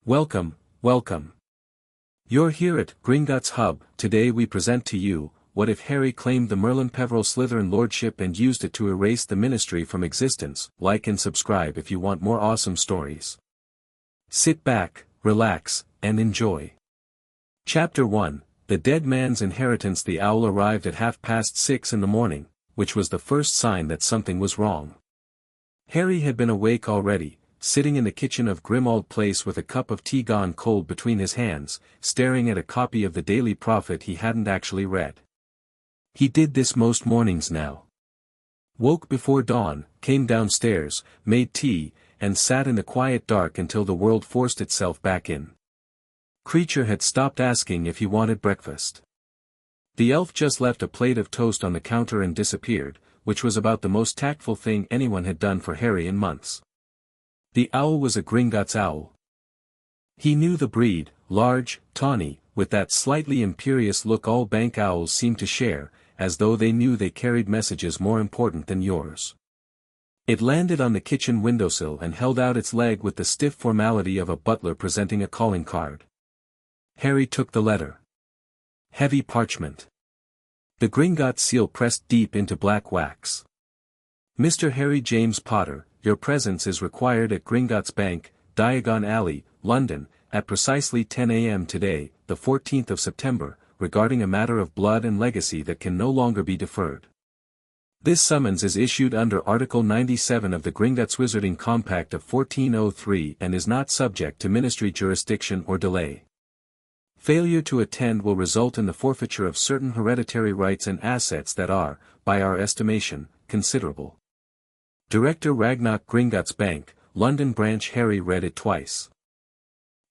Welcome, welcome. You're here at Gringotts Hub. Today we present to you, what if Harry claimed the Merlin-Peverell-Slytherin Lordship and used it to erase the ministry from existence? Like and subscribe if you want more awesome stories. Sit back, relax, and enjoy. Chapter 1, The Dead Man's Inheritance. The owl arrived at 6:30 in the morning, which was the first sign that something was wrong. Harry had been awake already, sitting in the kitchen of Grimmauld Place with a cup of tea gone cold between his hands, staring at a copy of the Daily Prophet he hadn't actually read. He did this most mornings now. Woke before dawn, came downstairs, made tea, and sat in the quiet dark until the world forced itself back in. Creature had stopped asking if he wanted breakfast. The elf just left a plate of toast on the counter and disappeared, which was about the most tactful thing anyone had done for Harry in months. The owl was a Gringotts owl. He knew the breed, large, tawny, with that slightly imperious look all bank owls seem to share, as though they knew they carried messages more important than yours. It landed on the kitchen windowsill and held out its leg with the stiff formality of a butler presenting a calling card. Harry took the letter. Heavy parchment. The Gringotts seal pressed deep into black wax. Mr. Harry James Potter, your presence is required at Gringotts Bank, Diagon Alley, London, at precisely 10 a.m. today, the 14th of September, regarding a matter of blood and legacy that can no longer be deferred. This summons is issued under Article 97 of the Gringotts Wizarding Compact of 1403 and is not subject to ministry jurisdiction or delay. Failure to attend will result in the forfeiture of certain hereditary rights and assets that are, by our estimation, considerable. Director Ragnarok, Gringotts Bank, London Branch. Harry read it twice.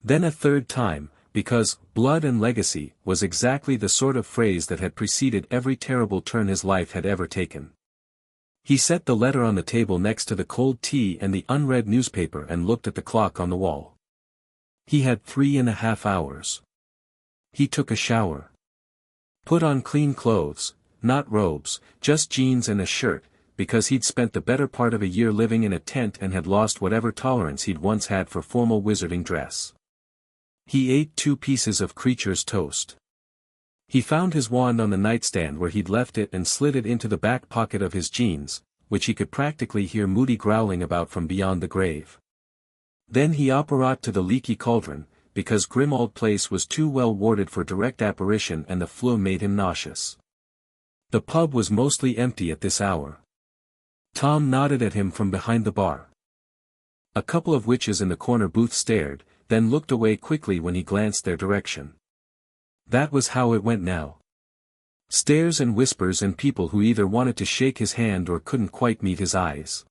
Then a third time, because blood and legacy was exactly the sort of phrase that had preceded every terrible turn his life had ever taken. He set the letter on the table next to the cold tea and the unread newspaper and looked at the clock on the wall. He had 3.5 hours. He took a shower. Put on clean clothes, not robes, just jeans and a shirt, because he'd spent the better part of a year living in a tent and had lost whatever tolerance he'd once had for formal wizarding dress. He ate 2 pieces of creature's toast. He found his wand on the nightstand where he'd left it and slid it into the back pocket of his jeans, which he could practically hear Moody growling about from beyond the grave. Then he apparat to the leaky cauldron, because Grimmauld Place was too well warded for direct apparition and the flue made him nauseous. The pub was mostly empty at this hour. Tom nodded at him from behind the bar. A couple of witches in the corner booth stared, then looked away quickly when he glanced their direction. That was how it went now. Stares and whispers and people who either wanted to shake his hand or couldn't quite meet his eyes.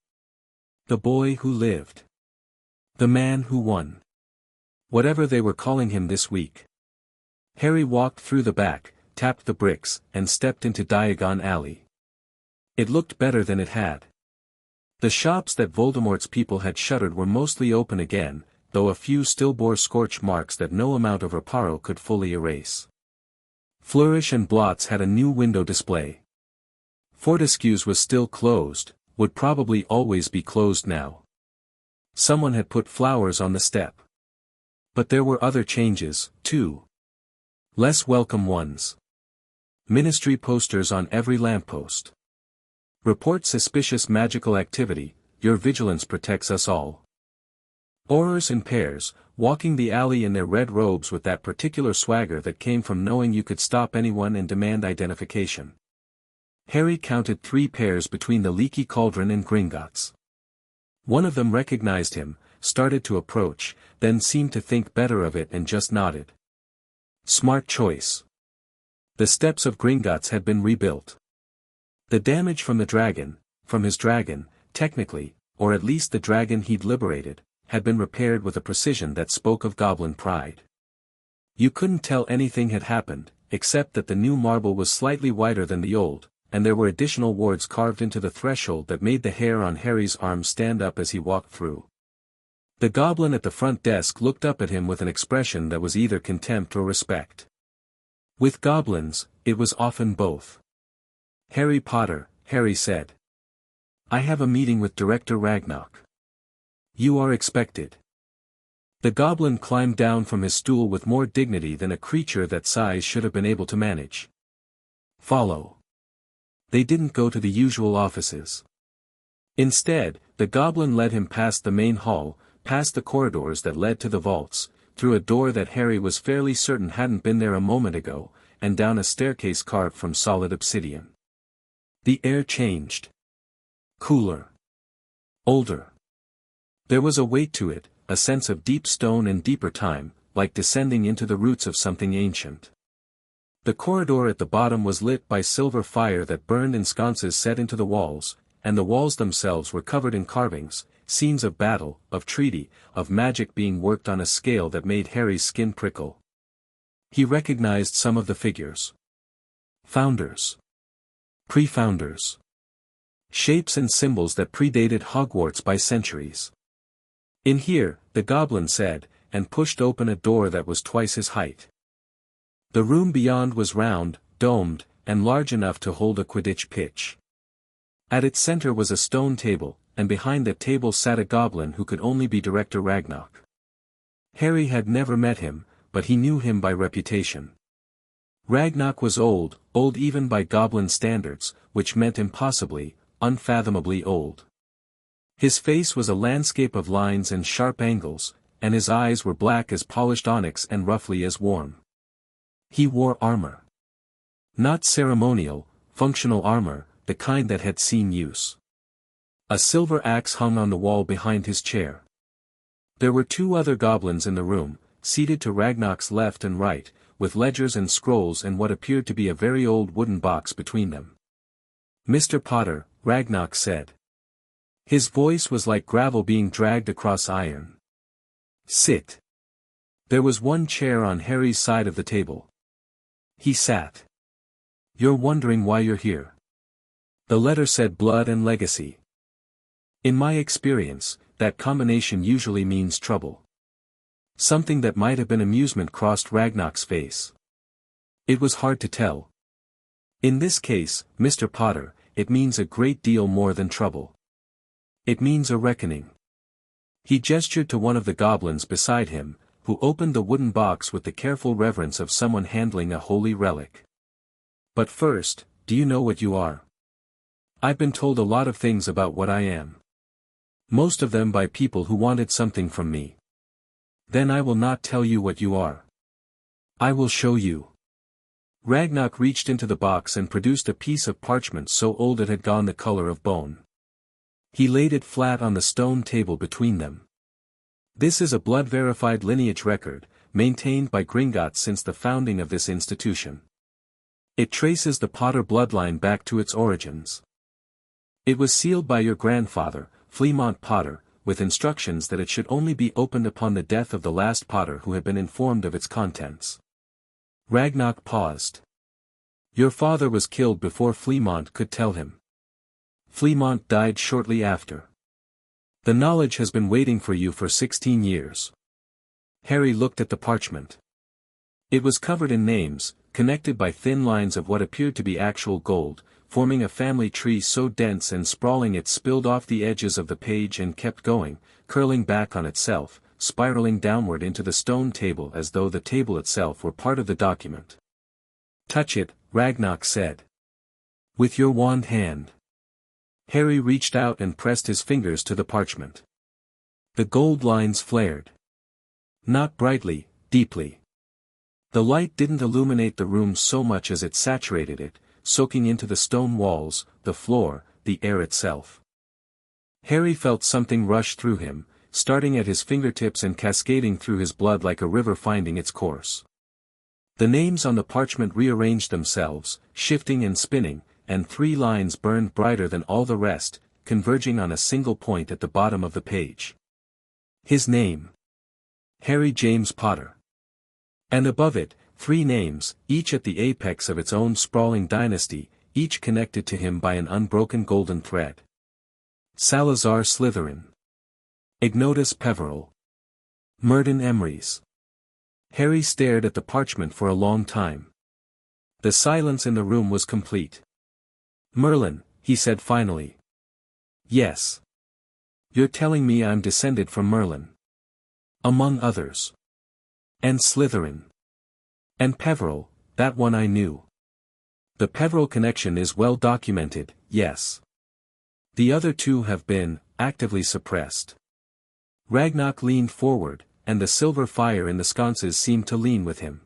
The boy who lived. The man who won. Whatever they were calling him this week. Harry walked through the back, tapped the bricks, and stepped into Diagon Alley. It looked better than it had. The shops that Voldemort's people had shuttered were mostly open again, though a few still bore scorch marks that no amount of reparo could fully erase. Flourish and Blots had a new window display. Fortescue's was still closed, would probably always be closed now. Someone had put flowers on the step. But there were other changes, too. Less welcome ones. Ministry posters on every lamppost. Report suspicious magical activity, your vigilance protects us all. Aurors in pairs, walking the alley in their red robes with that particular swagger that came from knowing you could stop anyone and demand identification. Harry counted 3 pairs between the leaky cauldron and Gringotts. One of them recognized him, started to approach, then seemed to think better of it and just nodded. Smart choice. The steps of Gringotts had been rebuilt. The damage from his dragon, technically, or at least the dragon he'd liberated, had been repaired with a precision that spoke of goblin pride. You couldn't tell anything had happened, except that the new marble was slightly whiter than the old, and there were additional wards carved into the threshold that made the hair on Harry's arm stand up as he walked through. The goblin at the front desk looked up at him with an expression that was either contempt or respect. With goblins, it was often both. Harry Potter, Harry said. I have a meeting with Director Ragnarok. You are expected. The goblin climbed down from his stool with more dignity than a creature that size should have been able to manage. Follow. They didn't go to the usual offices. Instead, the goblin led him past the main hall, past the corridors that led to the vaults, through a door that Harry was fairly certain hadn't been there a moment ago, and down a staircase carved from solid obsidian. The air changed. Cooler. Older. There was a weight to it, a sense of deep stone and deeper time, like descending into the roots of something ancient. The corridor at the bottom was lit by silver fire that burned in sconces set into the walls, and the walls themselves were covered in carvings, scenes of battle, of treaty, of magic being worked on a scale that made Harry's skin prickle. He recognized some of the figures. Founders. Pre-founders. Shapes and symbols that predated Hogwarts by centuries. In here, the goblin said, and pushed open a door that was twice his height. The room beyond was round, domed, and large enough to hold a Quidditch pitch. At its center was a stone table, and behind that table sat a goblin who could only be Director Ragnarok. Harry had never met him, but he knew him by reputation. Ragnarok was old even by goblin standards, which meant impossibly, unfathomably old. His face was a landscape of lines and sharp angles, and his eyes were black as polished onyx and roughly as warm. He wore armor. Not ceremonial, functional armor, the kind that had seen use. A silver axe hung on the wall behind his chair. There were two other goblins in the room, seated to Ragnarok's left and right, with ledgers and scrolls and what appeared to be a very old wooden box between them. "Mr. Potter," Ragnarok said. His voice was like gravel being dragged across iron. "Sit." There was one chair on Harry's side of the table. He sat. "You're wondering why you're here." The letter said blood and legacy. In my experience, that combination usually means trouble. Something that might have been amusement crossed Ragnarok's face. It was hard to tell. In this case, Mr. Potter, it means a great deal more than trouble. It means a reckoning. He gestured to one of the goblins beside him, who opened the wooden box with the careful reverence of someone handling a holy relic. "But first, do you know what you are?" "I've been told a lot of things about what I am. Most of them by people who wanted something from me." "Then I will not tell you what you are. I will show you." Ragnarok reached into the box and produced a piece of parchment so old it had gone the color of bone. He laid it flat on the stone table between them. "This is a blood-verified lineage record, maintained by Gringotts since the founding of this institution. It traces the Potter bloodline back to its origins. It was sealed by your grandfather, Fleamont Potter, with instructions that it should only be opened upon the death of the last Potter who had been informed of its contents." Ragnarok paused. "Your father was killed before Fleamont could tell him. Fleamont died shortly after. The knowledge has been waiting for you for 16 years. Harry looked at the parchment. It was covered in names, connected by thin lines of what appeared to be actual gold, forming a family tree so dense and sprawling it spilled off the edges of the page and kept going, curling back on itself, spiraling downward into the stone table as though the table itself were part of the document. "Touch it," Ragnarok said. "With your wand hand." Harry reached out and pressed his fingers to the parchment. The gold lines flared. Not brightly, deeply. The light didn't illuminate the room so much as it saturated it, soaking into the stone walls, the floor, the air itself. Harry felt something rush through him, starting at his fingertips and cascading through his blood like a river finding its course. The names on the parchment rearranged themselves, shifting and spinning, and 3 lines burned brighter than all the rest, converging on a single point at the bottom of the page. His name. Harry James Potter. And above it, 3 names, each at the apex of its own sprawling dynasty, each connected to him by an unbroken golden thread. Salazar Slytherin. Ignotus Peverell. Merlin Emrys. Harry stared at the parchment for a long time. The silence in the room was complete. "Merlin," he said finally. "Yes. You're telling me I'm descended from Merlin." Among others. And Slytherin. And Peverell, that one I knew. The Peverell connection is well documented, yes. The other two have been, actively suppressed. Ragnock leaned forward, and the silver fire in the sconces seemed to lean with him.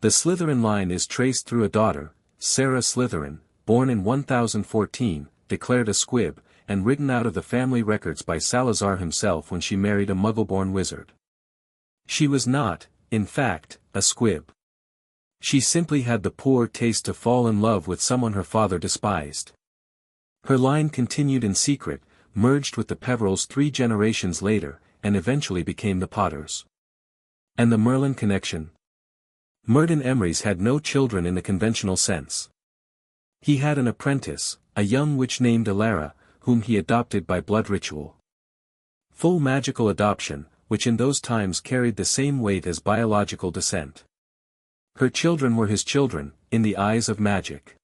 The Slytherin line is traced through a daughter, Sarah Slytherin, born in 1014, declared a squib, and written out of the family records by Salazar himself when she married a Muggle-born wizard. She was not, in fact, a squib. She simply had the poor taste to fall in love with someone her father despised. Her line continued in secret, merged with the Peverells 3 generations later, and eventually became the Potters. And the Merlin connection? Merlin Emrys had no children in the conventional sense. He had an apprentice, a young witch named Elara, whom he adopted by blood ritual. Full magical adoption, which in those times carried the same weight as biological descent. Her children were his children, in the eyes of magic.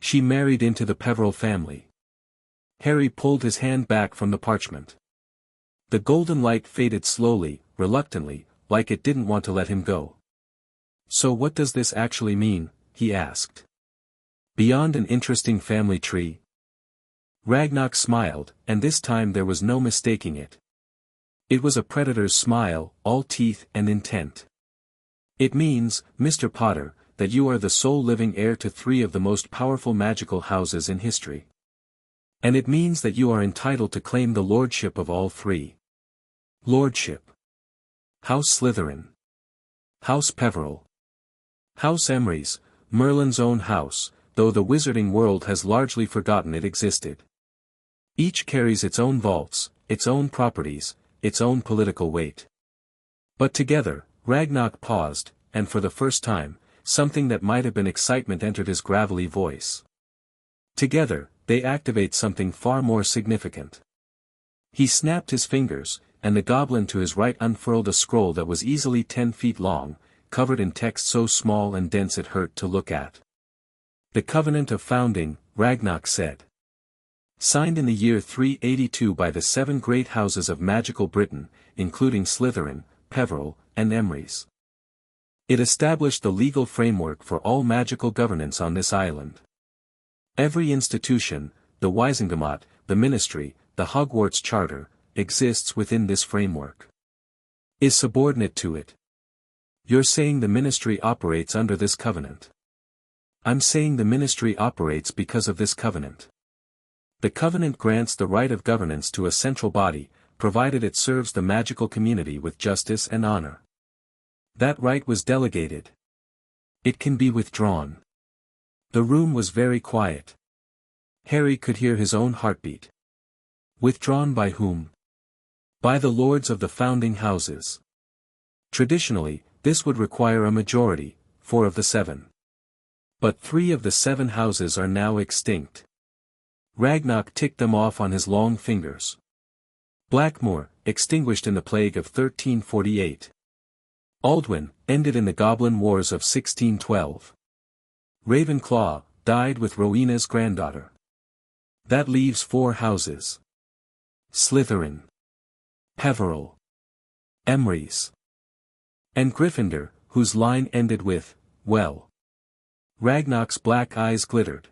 She married into the Peverell family. Harry pulled his hand back from the parchment. The golden light faded slowly, reluctantly, like it didn't want to let him go. So what does this actually mean? He asked. Beyond an interesting family tree? Ragnock smiled, and this time there was no mistaking it. It was a predator's smile, all teeth and intent. It means, Mr. Potter, that you are the sole living heir to 3 of the most powerful magical houses in history. And it means that you are entitled to claim the lordship of all 3. Lordship. House Slytherin. House Peverell. House Emrys, Merlin's own house, though the wizarding world has largely forgotten it existed. Each carries its own vaults, its own properties, its own political weight. But together, Ragnock paused, and for the first time, something that might have been excitement entered his gravelly voice. Together, they activate something far more significant. He snapped his fingers, and the goblin to his right unfurled a scroll that was easily 10 feet long, covered in text so small and dense it hurt to look at. The Covenant of Founding, Ragnock said. Signed in the year 382 by the 7 great houses of magical Britain, including Slytherin, Peverell, and Emrys. It established the legal framework for all magical governance on this island. Every institution, the Wisengamot, the Ministry, the Hogwarts Charter, exists within this framework. Is subordinate to it. You're saying the Ministry operates under this covenant. I'm saying the Ministry operates because of this covenant. The covenant grants the right of governance to a central body, provided it serves the magical community with justice and honor. That right was delegated. It can be withdrawn. The room was very quiet. Harry could hear his own heartbeat. Withdrawn by whom? By the lords of the founding houses. Traditionally, this would require a majority, 4 of the 7. But 3 of the 7 houses are now extinct. Ragnock ticked them off on his long fingers. Blackmoor, extinguished in the plague of 1348. Aldwyn, ended in the Goblin Wars of 1612. Ravenclaw, died with Rowena's granddaughter. That leaves 4 houses. Slytherin. Peverell. Emrys. And Gryffindor, whose line ended with, well. Ragnock's black eyes glittered.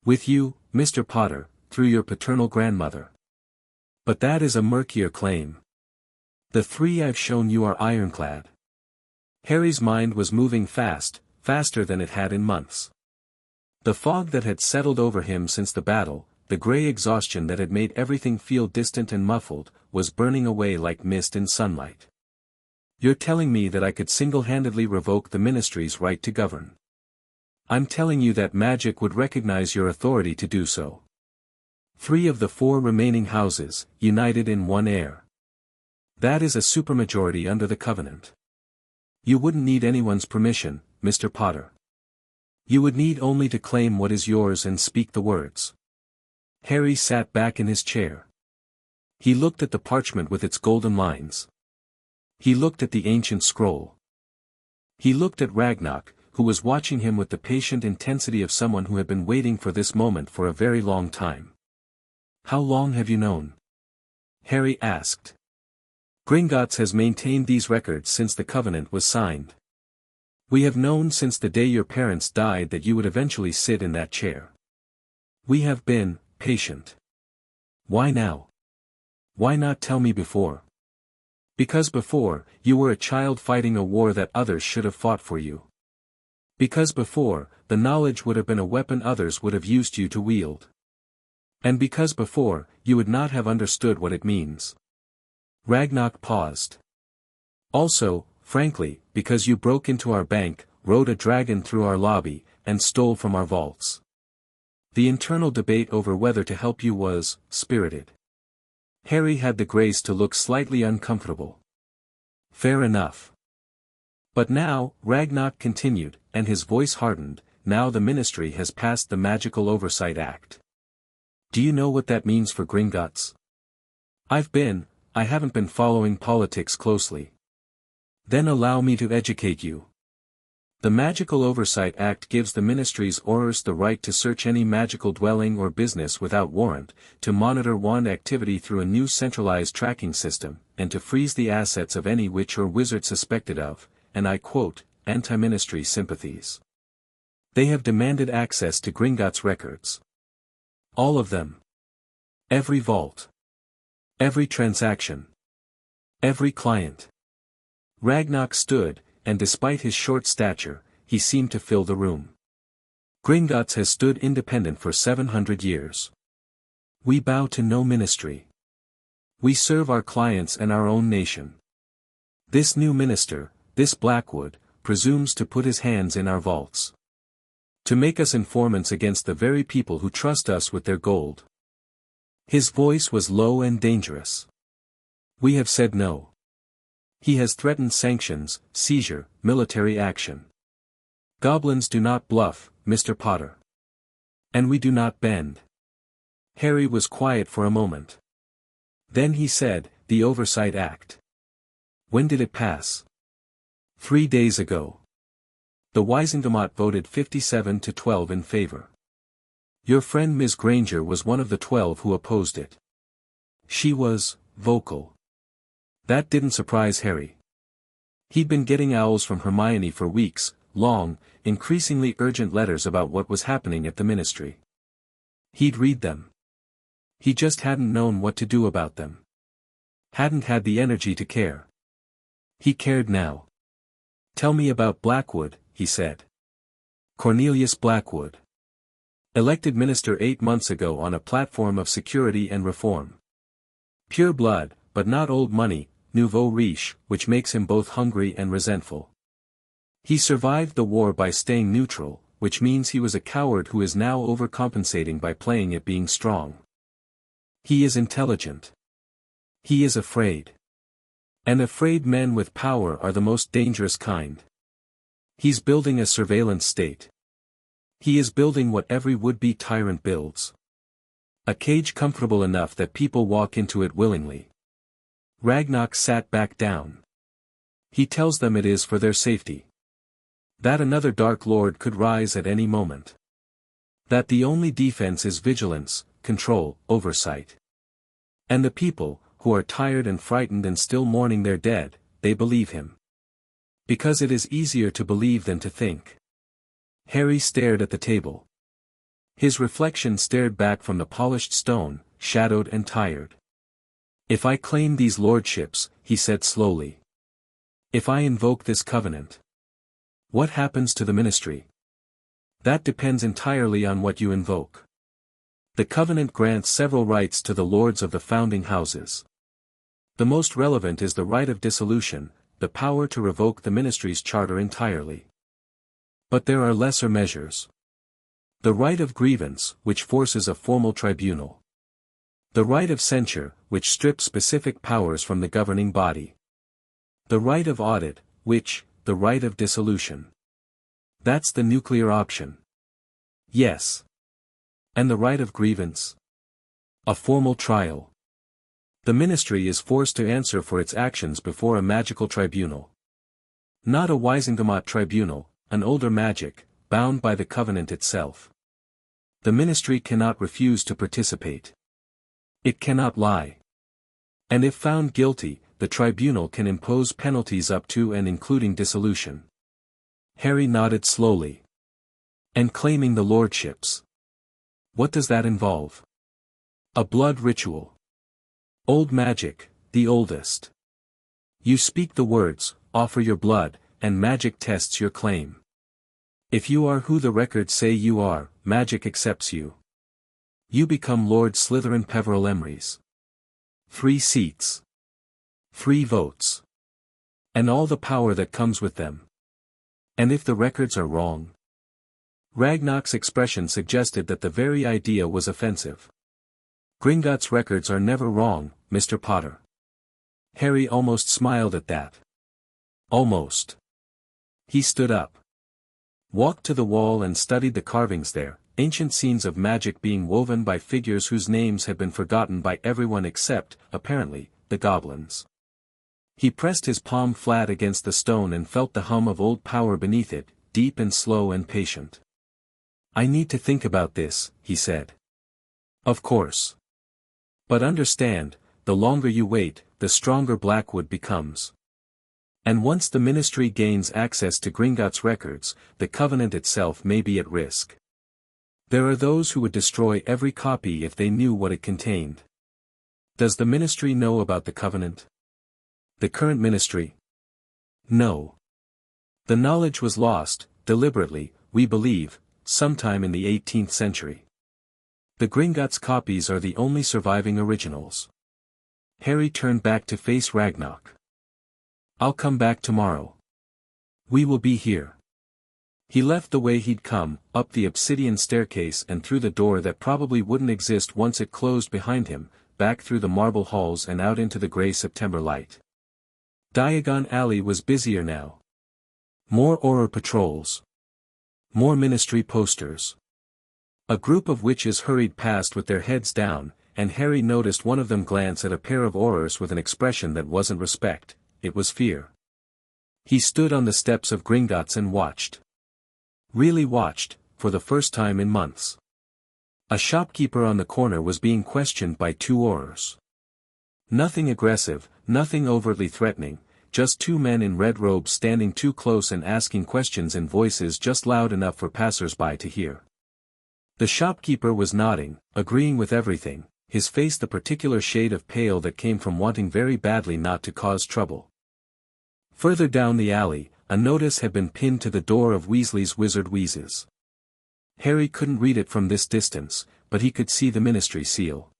With you, Mr. Potter, through your paternal grandmother. But that is a murkier claim. The 3 I've shown you are ironclad. Harry's mind was moving fast, faster than it had in months. The fog that had settled over him since the battle, the grey exhaustion that had made everything feel distant and muffled, was burning away like mist in sunlight. You're telling me that I could single-handedly revoke the Ministry's right to govern. I'm telling you that magic would recognize your authority to do so. 3 of the 4 remaining houses, united in one heir. That is a supermajority under the covenant. You wouldn't need anyone's permission, Mr. Potter. You would need only to claim what is yours and speak the words. Harry sat back in his chair. He looked at the parchment with its golden lines. He looked at the ancient scroll. He looked at Ragnock, who was watching him with the patient intensity of someone who had been waiting for this moment for a very long time. How long have you known? Harry asked. Gringotts has maintained these records since the covenant was signed. We have known since the day your parents died that you would eventually sit in that chair. We have been patient. Why now? Why not tell me before? Because before, you were a child fighting a war that others should have fought for you. Because before, the knowledge would have been a weapon others would have used you to wield. And because before, you would not have understood what it means. Ragnar paused. Also, frankly, because you broke into our bank, rode a dragon through our lobby, and stole from our vaults. The internal debate over whether to help you was spirited. Harry had the grace to look slightly uncomfortable. Fair enough. But now, Ragnar continued, and his voice hardened, now the Ministry has passed the Magical Oversight Act. Do you know what that means for Gringotts? I haven't been following politics closely. Then allow me to educate you. The Magical Oversight Act gives the Ministry's Aurors the right to search any magical dwelling or business without warrant, to monitor wand activity through a new centralized tracking system, and to freeze the assets of any witch or wizard suspected of, and I quote, anti-ministry sympathies. They have demanded access to Gringotts records. All of them. Every vault. Every transaction. Every client. Ragnar stood, and despite his short stature, he seemed to fill the room. Gringotts has stood independent for 700 years. We bow to no ministry. We serve our clients and our own nation. This new minister, this Blackwood, presumes to put his hands in our vaults. To make us informants against the very people who trust us with their gold. His voice was low and dangerous. We have said no. He has threatened sanctions, seizure, military action. Goblins do not bluff, Mr. Potter. And we do not bend. Harry was quiet for a moment. Then he said, the Oversight Act. When did it pass? 3 days ago. The Wisengamot voted 57-12 in favor. Your friend Miss Granger was one of the 12 who opposed it. She was vocal. That didn't surprise Harry. He'd been getting owls from Hermione for weeks, long, increasingly urgent letters about what was happening at the Ministry. He'd read them. He just hadn't known what to do about them. Hadn't had the energy to care. He cared now. Tell me about Blackwood, he said. Cornelius Blackwood. Elected minister 8 months ago on a platform of security and reform. Pure blood, but not old money, nouveau riche, which makes him both hungry and resentful. He survived the war by staying neutral, which means he was a coward who is now overcompensating by playing at being strong. He is intelligent. He is afraid. And afraid men with power are the most dangerous kind. He's building a surveillance state. He is building what every would-be tyrant builds. A cage comfortable enough that people walk into it willingly. Ragnar sat back down. He tells them it is for their safety. That another Dark Lord could rise at any moment. That the only defense is vigilance, control, oversight. And the people, who are tired and frightened and still mourning their dead, they believe him. Because it is easier to believe than to think. Harry stared at the table. His reflection stared back from the polished stone, shadowed and tired. If I claim these lordships, he said slowly. If I invoke this covenant. What happens to the Ministry? That depends entirely on what you invoke. The covenant grants several rights to the lords of the founding houses. The most relevant is the right of dissolution, the power to revoke the Ministry's charter entirely. But there are lesser measures. The right of grievance, which forces a formal tribunal. The right of censure, which strips specific powers from the governing body. The right of audit, the right of dissolution. That's the nuclear option. Yes. And the right of grievance? A formal trial. The Ministry is forced to answer for its actions before a magical tribunal. Not a Wisengamot tribunal, an older magic, bound by the covenant itself. The Ministry cannot refuse to participate. It cannot lie. And if found guilty, the tribunal can impose penalties up to and including dissolution. Harry nodded slowly. And claiming the lordships. What does that involve? A blood ritual. Old magic, the oldest. You speak the words, offer your blood, and magic tests your claim. If you are who the records say you are, magic accepts you. You become Lord Slytherin-Peverell-Slytherin. 3 seats. 3 votes. And all the power that comes with them. And if the records are wrong? Ragnarok's expression suggested that the very idea was offensive. Gringotts' records are never wrong, Mr. Potter. Harry almost smiled at that. Almost. He stood up. Walked to the wall and studied the carvings there, ancient scenes of magic being woven by figures whose names had been forgotten by everyone except, apparently, the goblins. He pressed his palm flat against the stone and felt the hum of old power beneath it, deep and slow and patient. I need to think about this, he said. Of course. But understand, the longer you wait, the stronger Blackwood becomes. And once the Ministry gains access to Gringotts' records, the Covenant itself may be at risk. There are those who would destroy every copy if they knew what it contained. Does the Ministry know about the Covenant? The current Ministry? No. The knowledge was lost, deliberately, we believe, sometime in the 18th century. The Gringotts copies are the only surviving originals. Harry turned back to face Ragnarok. I'll come back tomorrow. We will be here. He left the way he'd come, up the obsidian staircase and through the door that probably wouldn't exist once it closed behind him, back through the marble halls and out into the grey September light. Diagon Alley was busier now. More Auror patrols. More Ministry posters. A group of witches hurried past with their heads down, and Harry noticed one of them glance at a pair of Aurors with an expression that wasn't respect, it was fear. He stood on the steps of Gringotts and watched. Really watched, for the first time in months. A shopkeeper on the corner was being questioned by 2 Aurors. Nothing aggressive, nothing overtly threatening, just 2 men in red robes standing too close and asking questions in voices just loud enough for passers-by to hear. The shopkeeper was nodding, agreeing with everything, his face the particular shade of pale that came from wanting very badly not to cause trouble. Further down the alley, a notice had been pinned to the door of Weasley's Wizard Wheezes. Harry couldn't read it from this distance, but he could see the Ministry seal.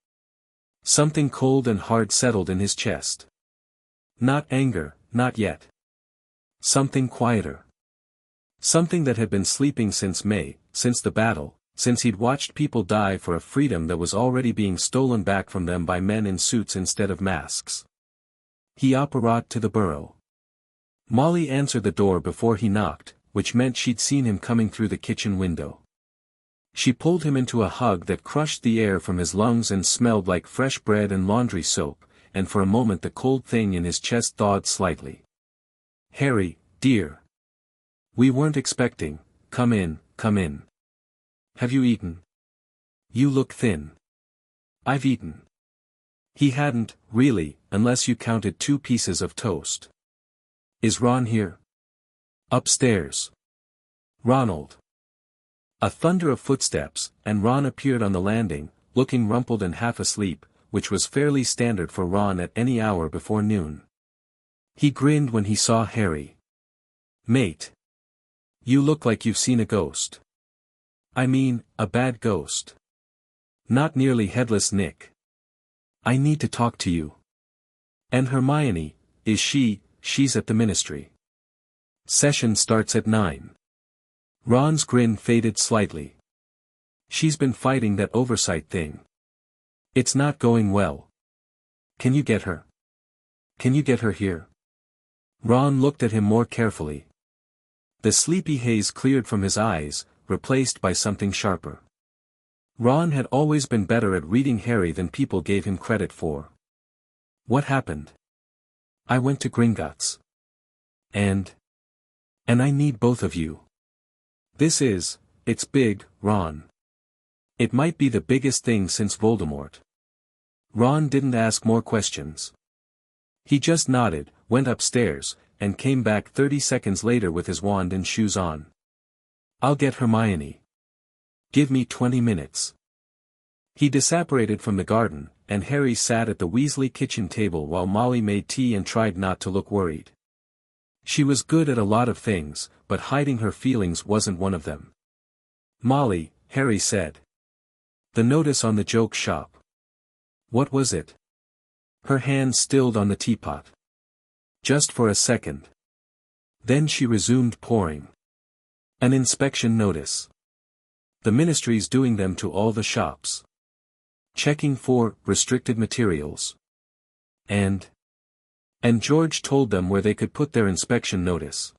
Something cold and hard settled in his chest. Not anger, not yet. Something quieter. Something that had been sleeping since May, since the battle, since he'd watched people die for a freedom that was already being stolen back from them by men in suits instead of masks. He apparat to the burrow. Molly answered the door before he knocked, which meant she'd seen him coming through the kitchen window. She pulled him into a hug that crushed the air from his lungs and smelled like fresh bread and laundry soap, and for a moment the cold thing in his chest thawed slightly. Harry, dear. We weren't expecting, come in, come in. Have you eaten? You look thin. I've eaten. He hadn't, really, unless you counted 2 pieces of toast. Is Ron here? Upstairs. Ronald. A thunder of footsteps, and Ron appeared on the landing, looking rumpled and half asleep, which was fairly standard for Ron at any hour before noon. He grinned when he saw Harry. Mate. You look like you've seen a ghost. I mean, a bad ghost. Not nearly headless Nick. I need to talk to you. And Hermione, is she's at the Ministry. Session starts at 9. Ron's grin faded slightly. She's been fighting that oversight thing. It's not going well. Can you get her? Can you get her here? Ron looked at him more carefully. The sleepy haze cleared from his eyes, replaced by something sharper. Ron had always been better at reading Harry than people gave him credit for. What happened? I went to Gringotts. And I need both of you. It's big, Ron. It might be the biggest thing since Voldemort. Ron didn't ask more questions. He just nodded, went upstairs, and came back 30 seconds later with his wand and shoes on. "I'll get Hermione. Give me 20 minutes. He disapparated from the garden, and Harry sat at the Weasley kitchen table while Molly made tea and tried not to look worried. She was good at a lot of things, but hiding her feelings wasn't one of them. "Molly," Harry said. "The notice on the joke shop. What was it?" Her hand stilled on the teapot. Just for a second. Then she resumed pouring. "An inspection notice. The ministry's doing them to all the shops. Checking for restricted materials. And George told them where they could put their inspection notice.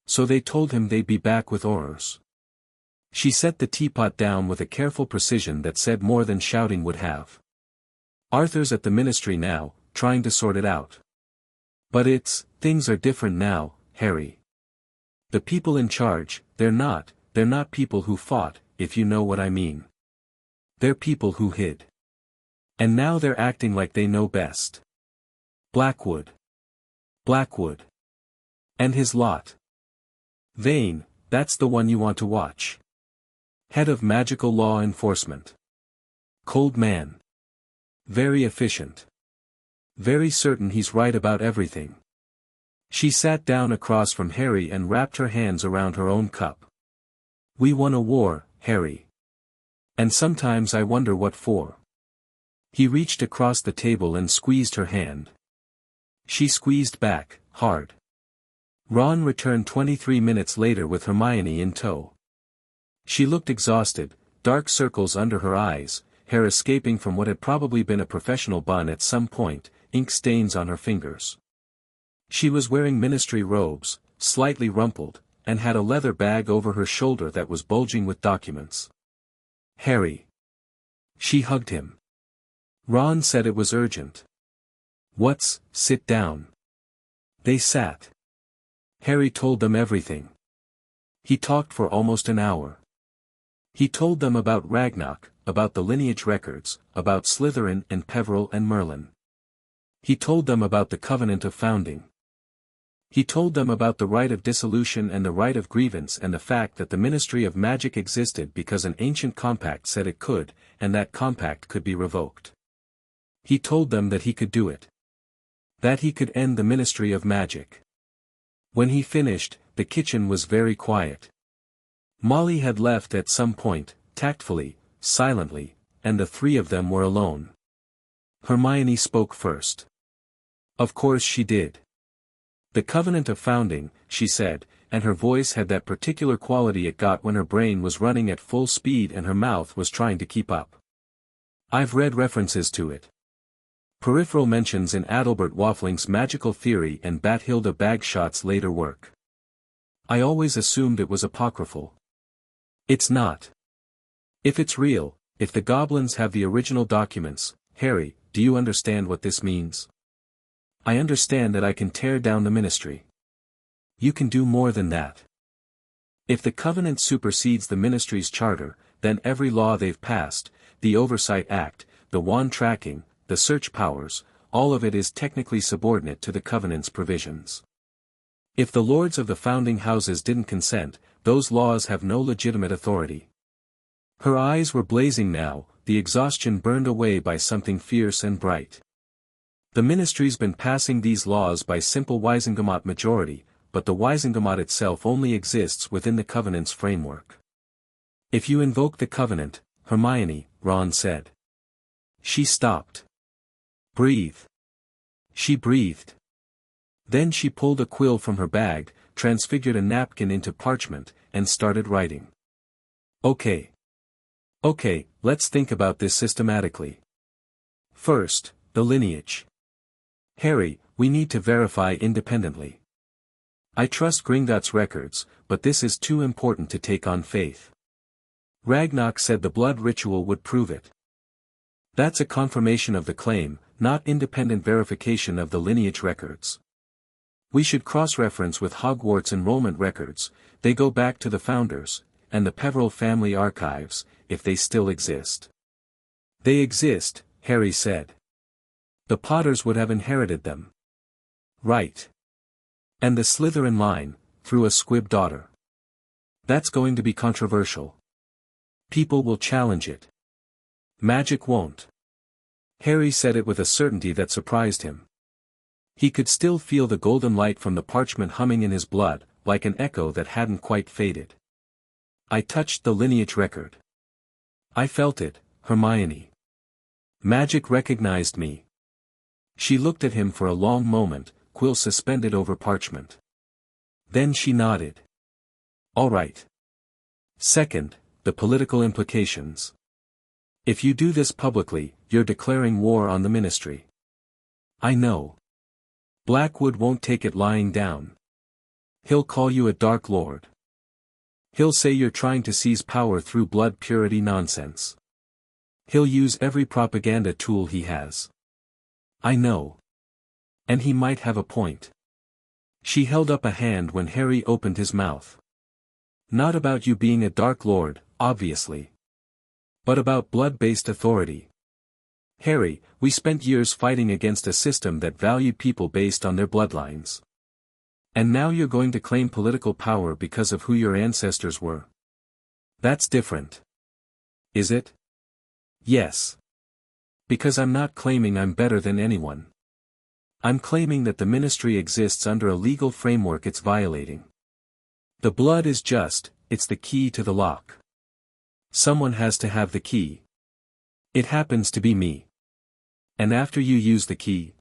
So they told him they'd be back with orders." She set the teapot down with a careful precision that said more than shouting would have. "Arthur's at the ministry now, trying to sort it out. But things are different now, Harry. The people in charge, they're not people who fought, if you know what I mean. They're people who hid. And now they're acting like they know best. Blackwood. And his lot. Vane, that's the one you want to watch. Head of magical law enforcement. Cold man. Very efficient. Very certain he's right about everything." She sat down across from Harry and wrapped her hands around her own cup. "We won a war, Harry. And sometimes I wonder what for." He reached across the table and squeezed her hand. She squeezed back, hard. Ron returned 23 minutes later with Hermione in tow. She looked exhausted, dark circles under her eyes, hair escaping from what had probably been a professional bun at some point, ink stains on her fingers. She was wearing ministry robes, slightly rumpled, and had a leather bag over her shoulder that was bulging with documents. "Harry." She hugged him. Ron said it was urgent. Sit down." They sat. Harry told them everything. He talked for almost an hour. He told them about Ragnarok, about the lineage records, about Slytherin and Peverell and Merlin. He told them about the Covenant of Founding. He told them about the right of dissolution and the right of grievance and the fact that the Ministry of Magic existed because an ancient compact said it could, and that compact could be revoked. He told them that he could do it. That he could end the Ministry of Magic. When he finished, the kitchen was very quiet. Molly had left at some point, tactfully, silently, and the three of them were alone. Hermione spoke first. "Of course she did. The Covenant of Founding," she said, and her voice had that particular quality it got when her brain was running at full speed and her mouth was trying to keep up. "I've read references to it. Peripheral mentions in Adalbert Waffling's Magical Theory and Bathilda Bagshot's later work. I always assumed it was apocryphal. It's not. If it's real, if the goblins have the original documents, Harry, do you understand what this means? I understand that I can tear down the ministry. You can do more than that. If the Covenant supersedes the ministry's charter, then every law they've passed, the Oversight Act, the wand tracking, the search powers, all of it is technically subordinate to the Covenant's provisions. If the lords of the founding houses didn't consent, those laws have no legitimate authority." Her eyes were blazing now, the exhaustion burned away by something fierce and bright. "The ministry's been passing these laws by simple Wisengamot majority, but the Wisengamot itself only exists within the Covenant's framework. If you invoke the Covenant, Hermione," Ron said. She stopped. "Breathe." She breathed. Then she pulled a quill from her bag, transfigured a napkin into parchment, and started writing. Okay, let's think about this systematically. First, the lineage. Harry, we need to verify independently. I trust Gringotts records, but this is too important to take on faith. Ragnarok said the blood ritual would prove it. That's a confirmation of the claim, not independent verification of the lineage records. We should cross-reference with Hogwarts enrollment records, they go back to the founders, and the Peverell family archives, if they still exist. They exist, Harry said. The Potters would have inherited them. Right. And the Slytherin line, through a squib daughter. That's going to be controversial. People will challenge it. Magic won't. Harry said it with a certainty that surprised him. He could still feel the golden light from the parchment humming in his blood, like an echo that hadn't quite faded. I touched the lineage record. I felt it, Hermione. Magic recognized me. She looked at him for a long moment, quill suspended over parchment. Then she nodded. All right. Second, the political implications. If you do this publicly, you're declaring war on the Ministry. I know. Blackwood won't take it lying down. He'll call you a Dark Lord. He'll say you're trying to seize power through blood purity nonsense. He'll use every propaganda tool he has. I know. And he might have a point. She held up a hand when Harry opened his mouth. Not about you being a Dark Lord, obviously. But about blood-based authority. Harry, we spent years fighting against a system that valued people based on their bloodlines. And now you're going to claim political power because of who your ancestors were. That's different. Is it? Yes. Because I'm not claiming I'm better than anyone. I'm claiming that the Ministry exists under a legal framework it's violating. The blood is just, it's the key to the lock. Someone has to have the key. It happens to be me. And after you use the key,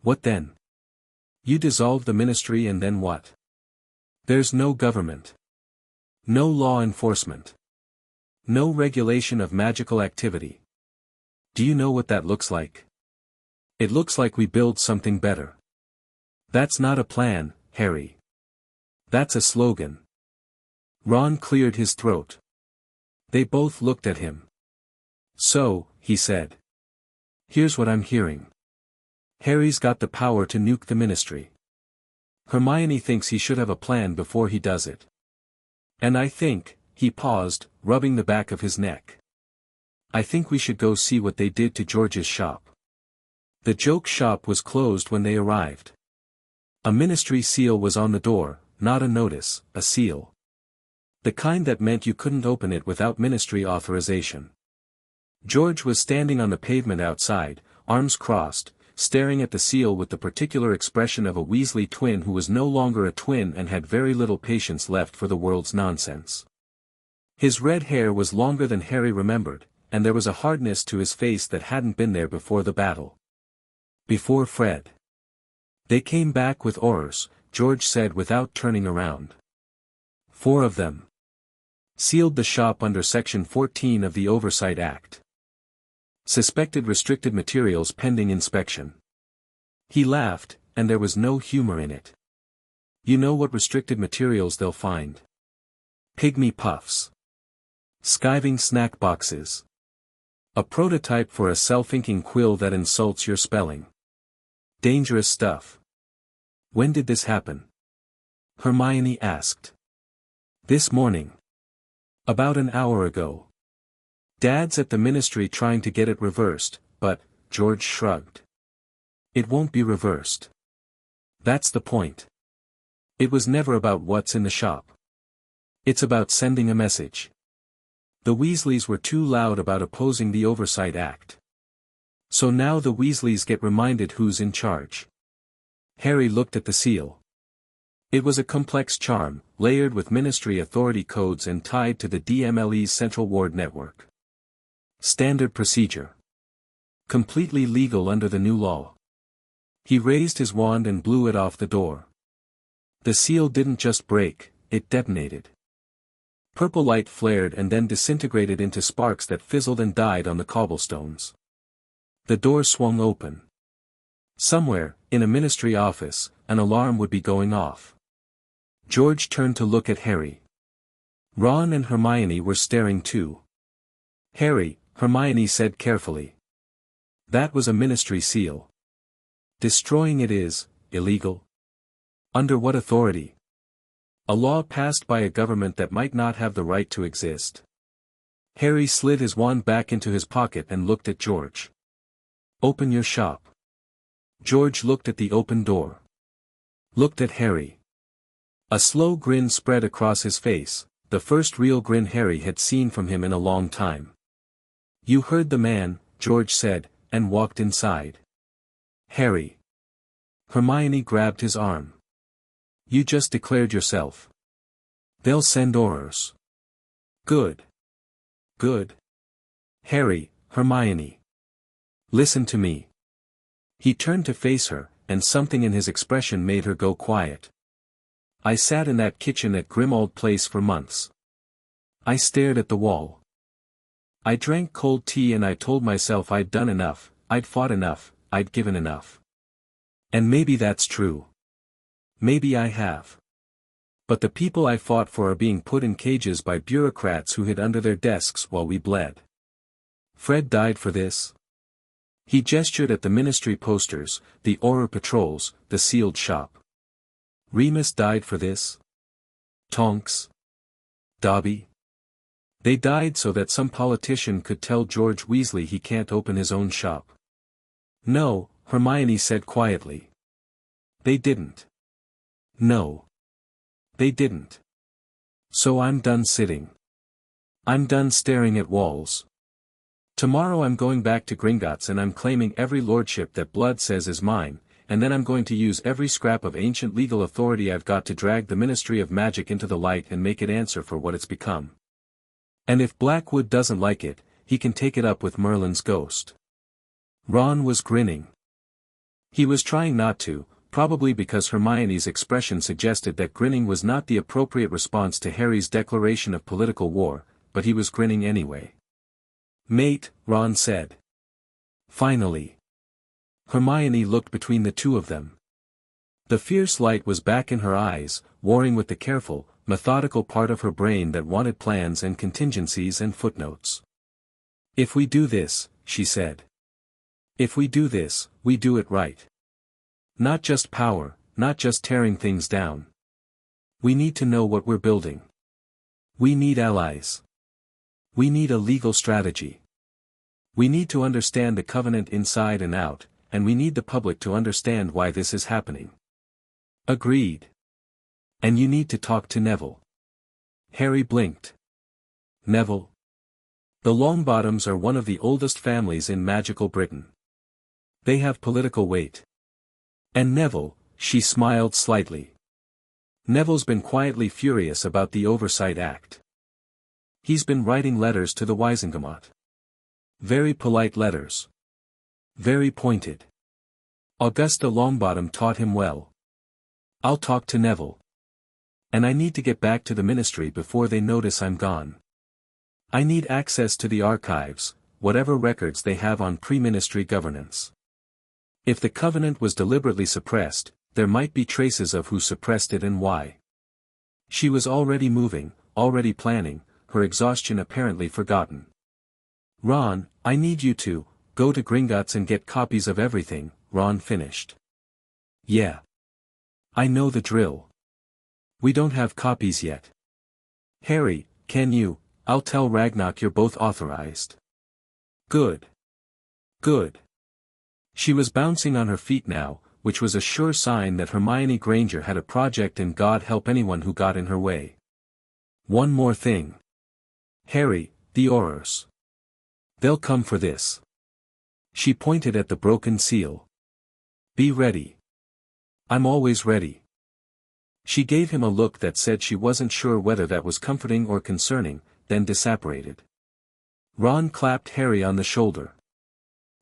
what then? You dissolve the Ministry and then what? There's no government. No law enforcement. No regulation of magical activity. Do you know what that looks like? It looks like we build something better. That's not a plan, Harry. That's a slogan. Ron cleared his throat. They both looked at him. So, he said. Here's what I'm hearing. Harry's got the power to nuke the Ministry. Hermione thinks he should have a plan before he does it. And I think, he paused, rubbing the back of his neck. I think we should go see what they did to George's shop. The joke shop was closed when they arrived. A Ministry seal was on the door, not a notice, a seal. The kind that meant you couldn't open it without Ministry authorization. George was standing on the pavement outside, arms crossed, staring at the seal with the particular expression of a Weasley twin who was no longer a twin and had very little patience left for the world's nonsense. His red hair was longer than Harry remembered, and there was a hardness to his face that hadn't been there before the battle. Before Fred. They came back with orders, George said without turning around. 4 of them. Sealed the shop under Section 14 of the Oversight Act. Suspected restricted materials pending inspection. He laughed, and there was no humor in it. You know what restricted materials they'll find. Pygmy puffs. Skiving snack boxes. A prototype for a self-inking quill that insults your spelling. Dangerous stuff. When did this happen? Hermione asked. This morning. About an hour ago. Dad's at the Ministry trying to get it reversed, but, George shrugged. It won't be reversed. That's the point. It was never about what's in the shop. It's about sending a message. The Weasleys were too loud about opposing the Oversight Act. So now the Weasleys get reminded who's in charge. Harry looked at the seal. It was a complex charm, layered with Ministry authority codes and tied to the DMLE's Central Ward network. Standard procedure. Completely legal under the new law. He raised his wand and blew it off the door. The seal didn't just break, it detonated. Purple light flared and then disintegrated into sparks that fizzled and died on the cobblestones. The door swung open. Somewhere, in a Ministry office, an alarm would be going off. George turned to look at Harry. Ron and Hermione were staring too. Harry, Hermione said carefully. That was a Ministry seal. Destroying it is, illegal. Under what authority? A law passed by a government that might not have the right to exist. Harry slid his wand back into his pocket and looked at George. Open your shop. George looked at the open door. Looked at Harry. A slow grin spread across his face, the first real grin Harry had seen from him in a long time. "You heard the man," George said, and walked inside. "Harry." Hermione grabbed his arm. "You just declared yourself. They'll send orders." "Good. Good. Harry, Hermione. Listen to me." He turned to face her, and something in his expression made her go quiet. "I sat in that kitchen at Grimmauld Place for months. I stared at the wall. I drank cold tea and I told myself I'd done enough, I'd fought enough, I'd given enough. And maybe that's true. Maybe I have. But the people I fought for are being put in cages by bureaucrats who hid under their desks while we bled. Fred died for this." He gestured at the ministry posters, the Auror patrols, the sealed shop. "Remus died for this? Tonks? Dobby? They died so that some politician could tell George Weasley he can't open his own shop." "No," Hermione said quietly. "They didn't. No. They didn't. So I'm done sitting. I'm done staring at walls. Tomorrow I'm going back to Gringotts and I'm claiming every lordship that blood says is mine, and then I'm going to use every scrap of ancient legal authority I've got to drag the Ministry of Magic into the light and make it answer for what it's become. And if Blackwood doesn't like it, he can take it up with Merlin's ghost." Ron was grinning. He was trying not to, probably because Hermione's expression suggested that grinning was not the appropriate response to Harry's declaration of political war, but he was grinning anyway. "Mate," Ron said. "Finally." Hermione looked between the two of them. The fierce light was back in her eyes, warring with the careful, methodical part of her brain that wanted plans and contingencies and footnotes. "If we do this," she said. "If we do this, we do it right. Not just power, not just tearing things down. We need to know what we're building. We need allies. We need a legal strategy. We need to understand the covenant inside and out, and we need the public to understand why this is happening." "Agreed. And you need to talk to Neville." Harry blinked. "Neville?" "The Longbottoms are one of the oldest families in magical Britain. They have political weight. And Neville," she smiled slightly. "Neville's been quietly furious about the Oversight Act. He's been writing letters to the Wizengamot. Very polite letters. Very pointed. Augusta Longbottom taught him well. I'll talk to Neville. And I need to get back to the ministry before they notice I'm gone. I need access to the archives, whatever records they have on pre-ministry governance. If the covenant was deliberately suppressed, there might be traces of who suppressed it and why." She was already moving, already planning, her exhaustion apparently forgotten. "Ron, I need you to go to Gringotts and get copies of everything," Ron finished. "Yeah. I know the drill. We don't have copies yet. Harry, can you? I'll tell Ragnarok you're both authorized." "Good. Good." She was bouncing on her feet now, which was a sure sign that Hermione Granger had a project and God help anyone who got in her way. "One more thing. Harry, the Aurors. They'll come for this." She pointed at the broken seal. "Be ready." "I'm always ready." She gave him a look that said she wasn't sure whether that was comforting or concerning, then disapparated. Ron clapped Harry on the shoulder.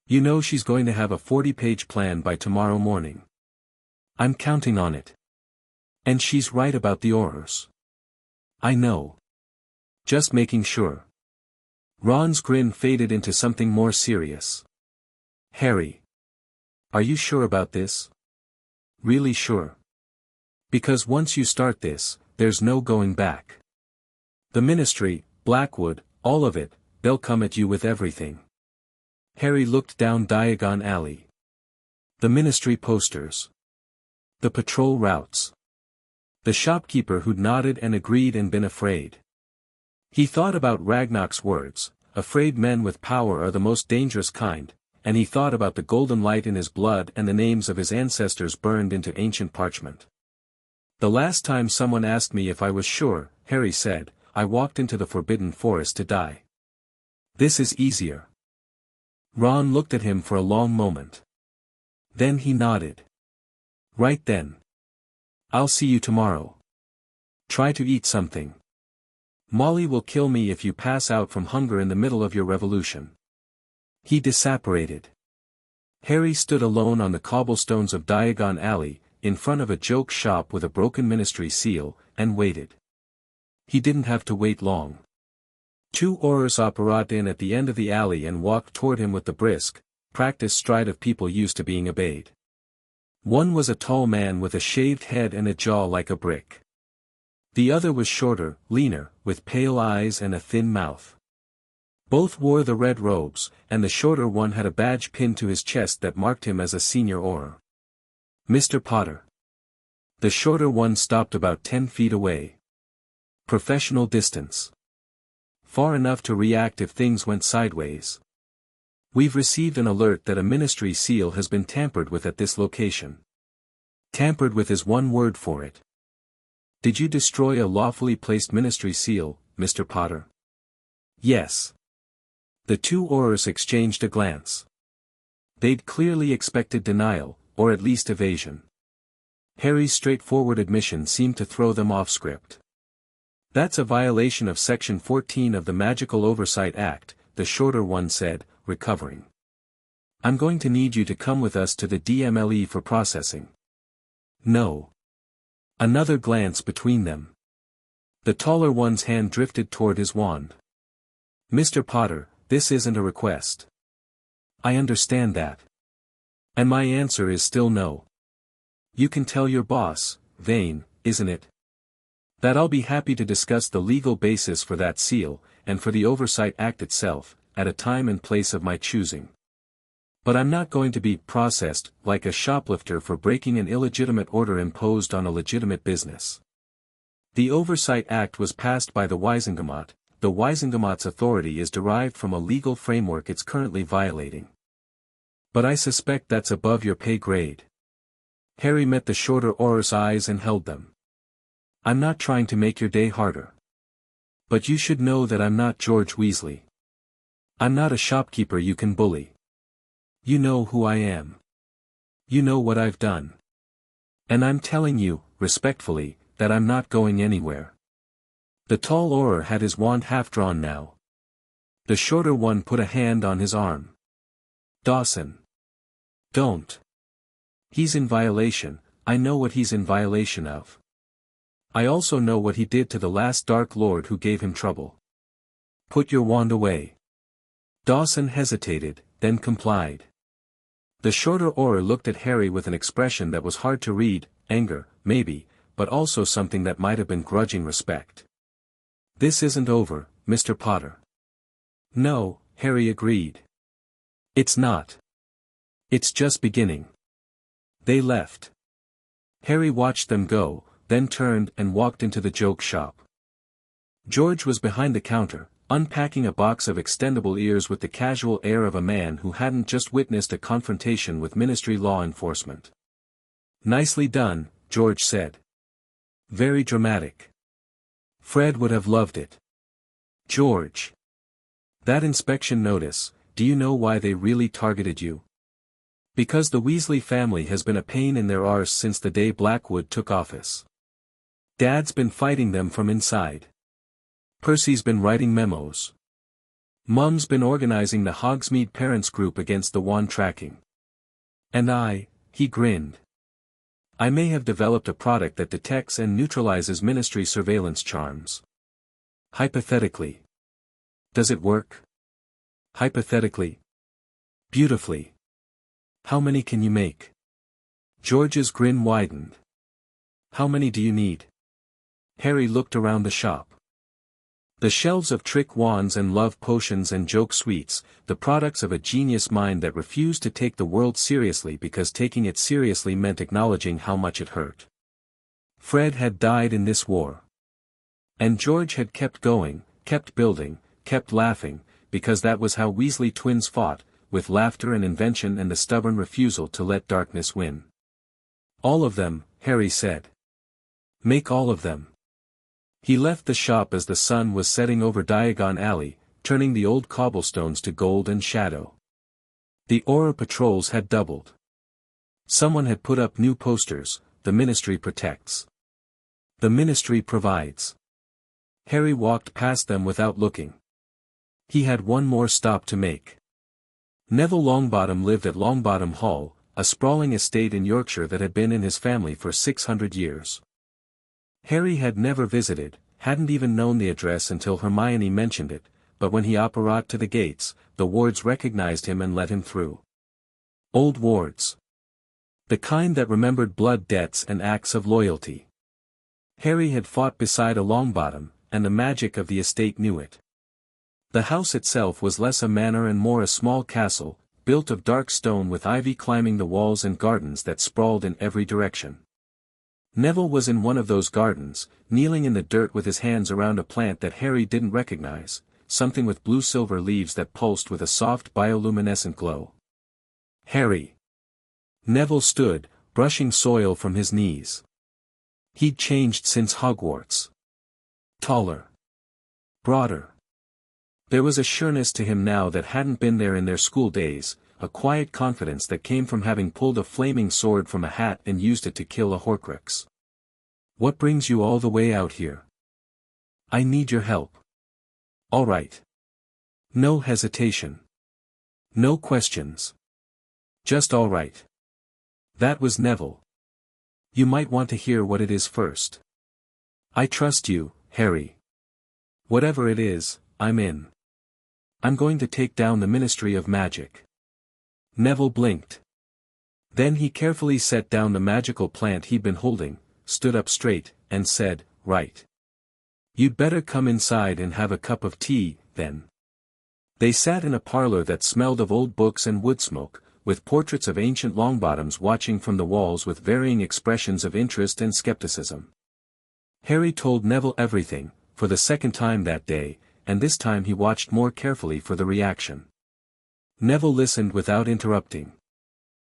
"You know she's going to have a 40-page plan by tomorrow morning. I'm counting on it. And she's right about the Aurors. I know. Just making sure." Ron's grin faded into something more serious. "Harry. Are you sure about this? Really sure? Because once you start this, there's no going back. The ministry, Blackwood, all of it, they'll come at you with everything." Harry looked down Diagon Alley. The ministry posters. The patrol routes. The shopkeeper who'd nodded and agreed and been afraid. He thought about Ragnarok's words, "Afraid men with power are the most dangerous kind," and he thought about the golden light in his blood and the names of his ancestors burned into ancient parchment. "The last time someone asked me if I was sure," Harry said, "I walked into the forbidden forest to die. This is easier." Ron looked at him for a long moment. Then he nodded. "Right then. I'll see you tomorrow. Try to eat something. Molly will kill me if you pass out from hunger in the middle of your revolution." He disapparated. Harry stood alone on the cobblestones of Diagon Alley, in front of a joke shop with a broken ministry seal, and waited. He didn't have to wait long. Two Aurors apparat in at the end of the alley and walked toward him with the brisk, practiced stride of people used to being obeyed. One was a tall man with a shaved head and a jaw like a brick. The other was shorter, leaner, with pale eyes and a thin mouth. Both wore the red robes, and the shorter one had a badge pinned to his chest that marked him as a senior Auror. "Mr. Potter." The shorter one stopped about 10 feet away. "Professional distance. Far enough to react if things went sideways. We've received an alert that a ministry seal has been tampered with at this location." Tampered with is one word for it. "Did you destroy a lawfully placed ministry seal, Mr. Potter?" "Yes." The two Aurors exchanged a glance. They'd clearly expected denial, or at least evasion. Harry's straightforward admission seemed to throw them off script. "That's a violation of Section 14 of the Magical Oversight Act," the shorter one said, recovering. "I'm going to need you to come with us to the DMLE for processing." "No." Another glance between them. The taller one's hand drifted toward his wand. "Mr. Potter, this isn't a request. I understand that. And my answer is still no. You can tell your boss, Vane, isn't it? That I'll be happy to discuss the legal basis for that seal, and for the Oversight Act itself, at a time and place of my choosing. But I'm not going to be processed like a shoplifter for breaking an illegitimate order imposed on a legitimate business. The Oversight Act was passed by the Wisengamot. The Wisengamot's authority is derived from a legal framework it's currently violating. But I suspect that's above your pay grade." Harry met the shorter Auror's eyes and held them. "I'm not trying to make your day harder. But you should know that I'm not George Weasley. I'm not a shopkeeper you can bully. You know who I am. You know what I've done. And I'm telling you, respectfully, that I'm not going anywhere." The tall Auror had his wand half drawn now. The shorter one put a hand on his arm. "Dawson. Don't. He's in violation. I know what he's in violation of. I also know what he did to the last Dark Lord who gave him trouble. Put your wand away." Dawson hesitated, then complied. The shorter Auror looked at Harry with an expression that was hard to read, anger, maybe, but also something that might have been grudging respect. "This isn't over, Mr. Potter." "No," Harry agreed. "It's not. It's just beginning." They left. Harry watched them go, then turned and walked into the joke shop. George was behind the counter, unpacking a box of extendable ears with the casual air of a man who hadn't just witnessed a confrontation with ministry law enforcement. "Nicely done," George said. "Very dramatic. Fred would have loved it." "George. That inspection notice, do you know why they really targeted you? Because the Weasley family has been a pain in their arse since the day Blackwood took office. Dad's been fighting them from inside. Percy's been writing memos. Mum's been organizing the Hogsmeade Parents Group against the wand tracking. And he grinned. I may have developed a product that detects and neutralizes ministry surveillance charms. Hypothetically. Does it work? Hypothetically. Beautifully. How many can you make?" George's grin widened. "How many do you need?" Harry looked around the shop. The shelves of trick wands and love potions and joke sweets, the products of a genius mind that refused to take the world seriously because taking it seriously meant acknowledging how much it hurt. Fred had died in this war. And George had kept going, kept building, kept laughing, because that was how Weasley twins fought, with laughter and invention and the stubborn refusal to let darkness win. All of them, Harry said. Make all of them. He left the shop as the sun was setting over Diagon Alley, turning the old cobblestones to gold and shadow. The Auror patrols had doubled. Someone had put up new posters, "The Ministry protects. The Ministry provides." Harry walked past them without looking. He had one more stop to make. Neville Longbottom lived at Longbottom Hall, a sprawling estate in Yorkshire that had been in his family for 600 years. Harry had never visited, hadn't even known the address until Hermione mentioned it, but when he apparat to the gates, the wards recognized him and let him through. Old wards. The kind that remembered blood debts and acts of loyalty. Harry had fought beside a Longbottom, and the magic of the estate knew it. The house itself was less a manor and more a small castle, built of dark stone with ivy climbing the walls and gardens that sprawled in every direction. Neville was in one of those gardens, kneeling in the dirt with his hands around a plant that Harry didn't recognize, something with blue-silver leaves that pulsed with a soft bioluminescent glow. Harry. Neville stood, brushing soil from his knees. He'd changed since Hogwarts. Taller. Broader. There was a sureness to him now that hadn't been there in their school days, a quiet confidence that came from having pulled a flaming sword from a hat and used it to kill a Horcrux. "What brings you all the way out here?" "I need your help." "All right." No hesitation. No questions. Just all right. That was Neville. "You might want to hear what it is first." "I trust you, Harry. Whatever it is, I'm in. I'm going to take down the Ministry of Magic." Neville blinked. Then he carefully set down the magical plant he'd been holding, stood up straight, and said, "Right. You'd better come inside and have a cup of tea, then." They sat in a parlor that smelled of old books and wood smoke, with portraits of ancient Longbottoms watching from the walls with varying expressions of interest and skepticism. Harry told Neville everything, for the second time that day, and this time he watched more carefully for the reaction. Neville listened without interrupting.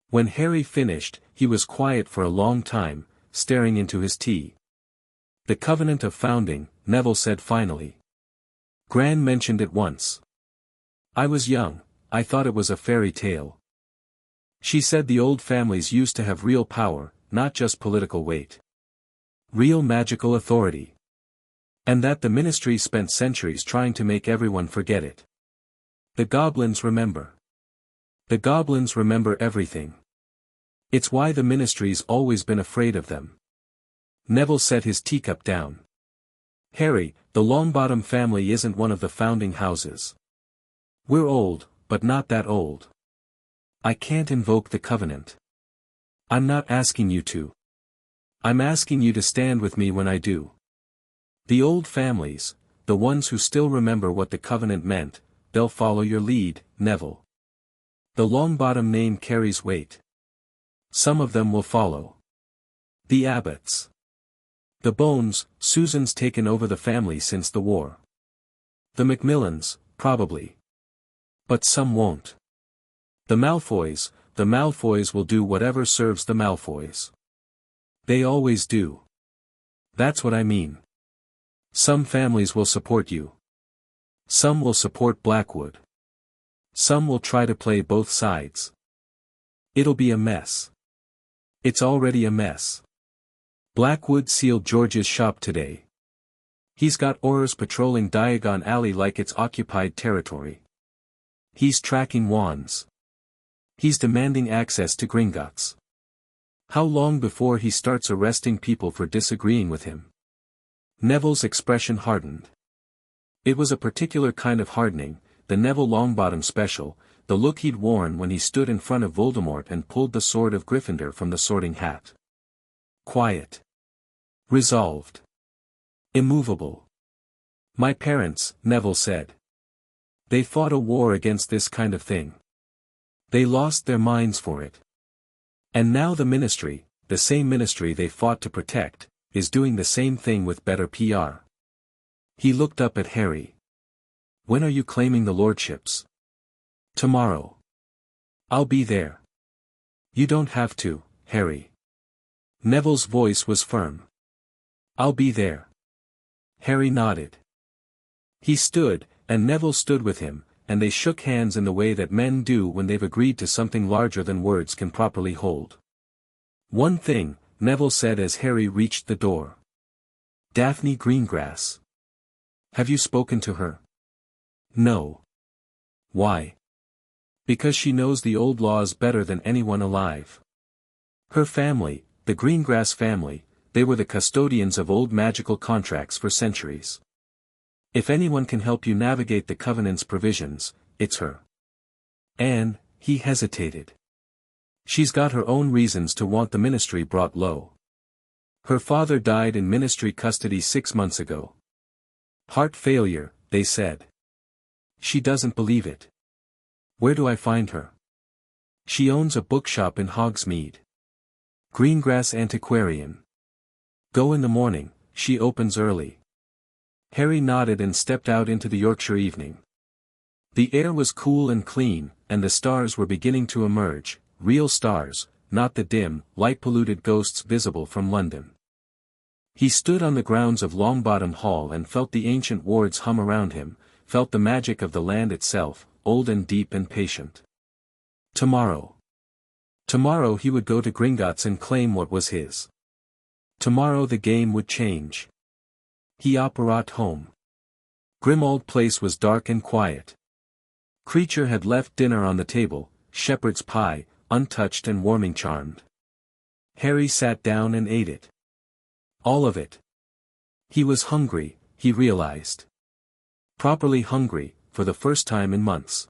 When Harry finished, he was quiet for a long time, staring into his tea. "The Covenant of Founding," Neville said finally. "Gran mentioned it once. I was young, I thought it was a fairy tale. She said the old families used to have real power, not just political weight. Real magical authority. And that the Ministry spent centuries trying to make everyone forget it. The goblins remember. The goblins remember everything. It's why the Ministry's always been afraid of them." Neville set his teacup down. "Harry, the Longbottom family isn't one of the founding houses. We're old, but not that old. I can't invoke the Covenant. I'm not asking you to. I'm asking you to stand with me when I do. The old families, the ones who still remember what the Covenant meant, they'll follow your lead, Neville. The Longbottom name carries weight. Some of them will follow. The Abbotts. The Bones, Susan's taken over the family since the war. The Macmillans, probably. But some won't. The Malfoys will do whatever serves the Malfoys. They always do. That's what I mean. Some families will support you. Some will support Blackwood. Some will try to play both sides. It'll be a mess. It's already a mess. Blackwood sealed George's shop today. He's got Aurors patrolling Diagon Alley like it's occupied territory. He's tracking wands. He's demanding access to Gringotts. How long before he starts arresting people for disagreeing with him?" Neville's expression hardened. It was a particular kind of hardening, the Neville Longbottom special, the look he'd worn when he stood in front of Voldemort and pulled the sword of Gryffindor from the sorting hat. Quiet. Resolved. Immovable. "My parents," Neville said. "They fought a war against this kind of thing. They lost their minds for it. And now the Ministry, the same Ministry they fought to protect, is doing the same thing with better PR." He looked up at Harry. "When are you claiming the lordships?" "Tomorrow." I'll be there. You don't have to, Harry. Neville's voice was firm. I'll be there. Harry nodded. He stood, and Neville stood with him, and they shook hands in the way that men do when they've agreed to something larger than words can properly hold. "One thing," Neville said as Harry reached the door. "Daphne Greengrass. Have you spoken to her?" "No." "Why?" "Because she knows the old laws better than anyone alive. Her family, the Greengrass family, they were the custodians of old magical contracts for centuries. If anyone can help you navigate the Covenant's provisions, it's her." And, he hesitated. "She's got her own reasons to want the ministry brought low. Her father died in ministry custody 6 months ago. Heart failure, they said. She doesn't believe it. Where do I find her?" "She owns a bookshop in Hogsmeade. Greengrass Antiquarian. Go in the morning, she opens early." Harry nodded and stepped out into the Yorkshire evening. The air was cool and clean, and the stars were beginning to emerge, real stars, not the dim, light-polluted ghosts visible from London. He stood on the grounds of Longbottom Hall and felt the ancient wards hum around him, felt the magic of the land itself, old and deep and patient. Tomorrow. Tomorrow he would go to Gringotts and claim what was his. Tomorrow the game would change. He apparat home. Grimmauld Place was dark and quiet. Creature had left dinner on the table, shepherd's pie, untouched and warming charmed. Harry sat down and ate it. All of it. He was hungry, he realized. Properly hungry, for the first time in months.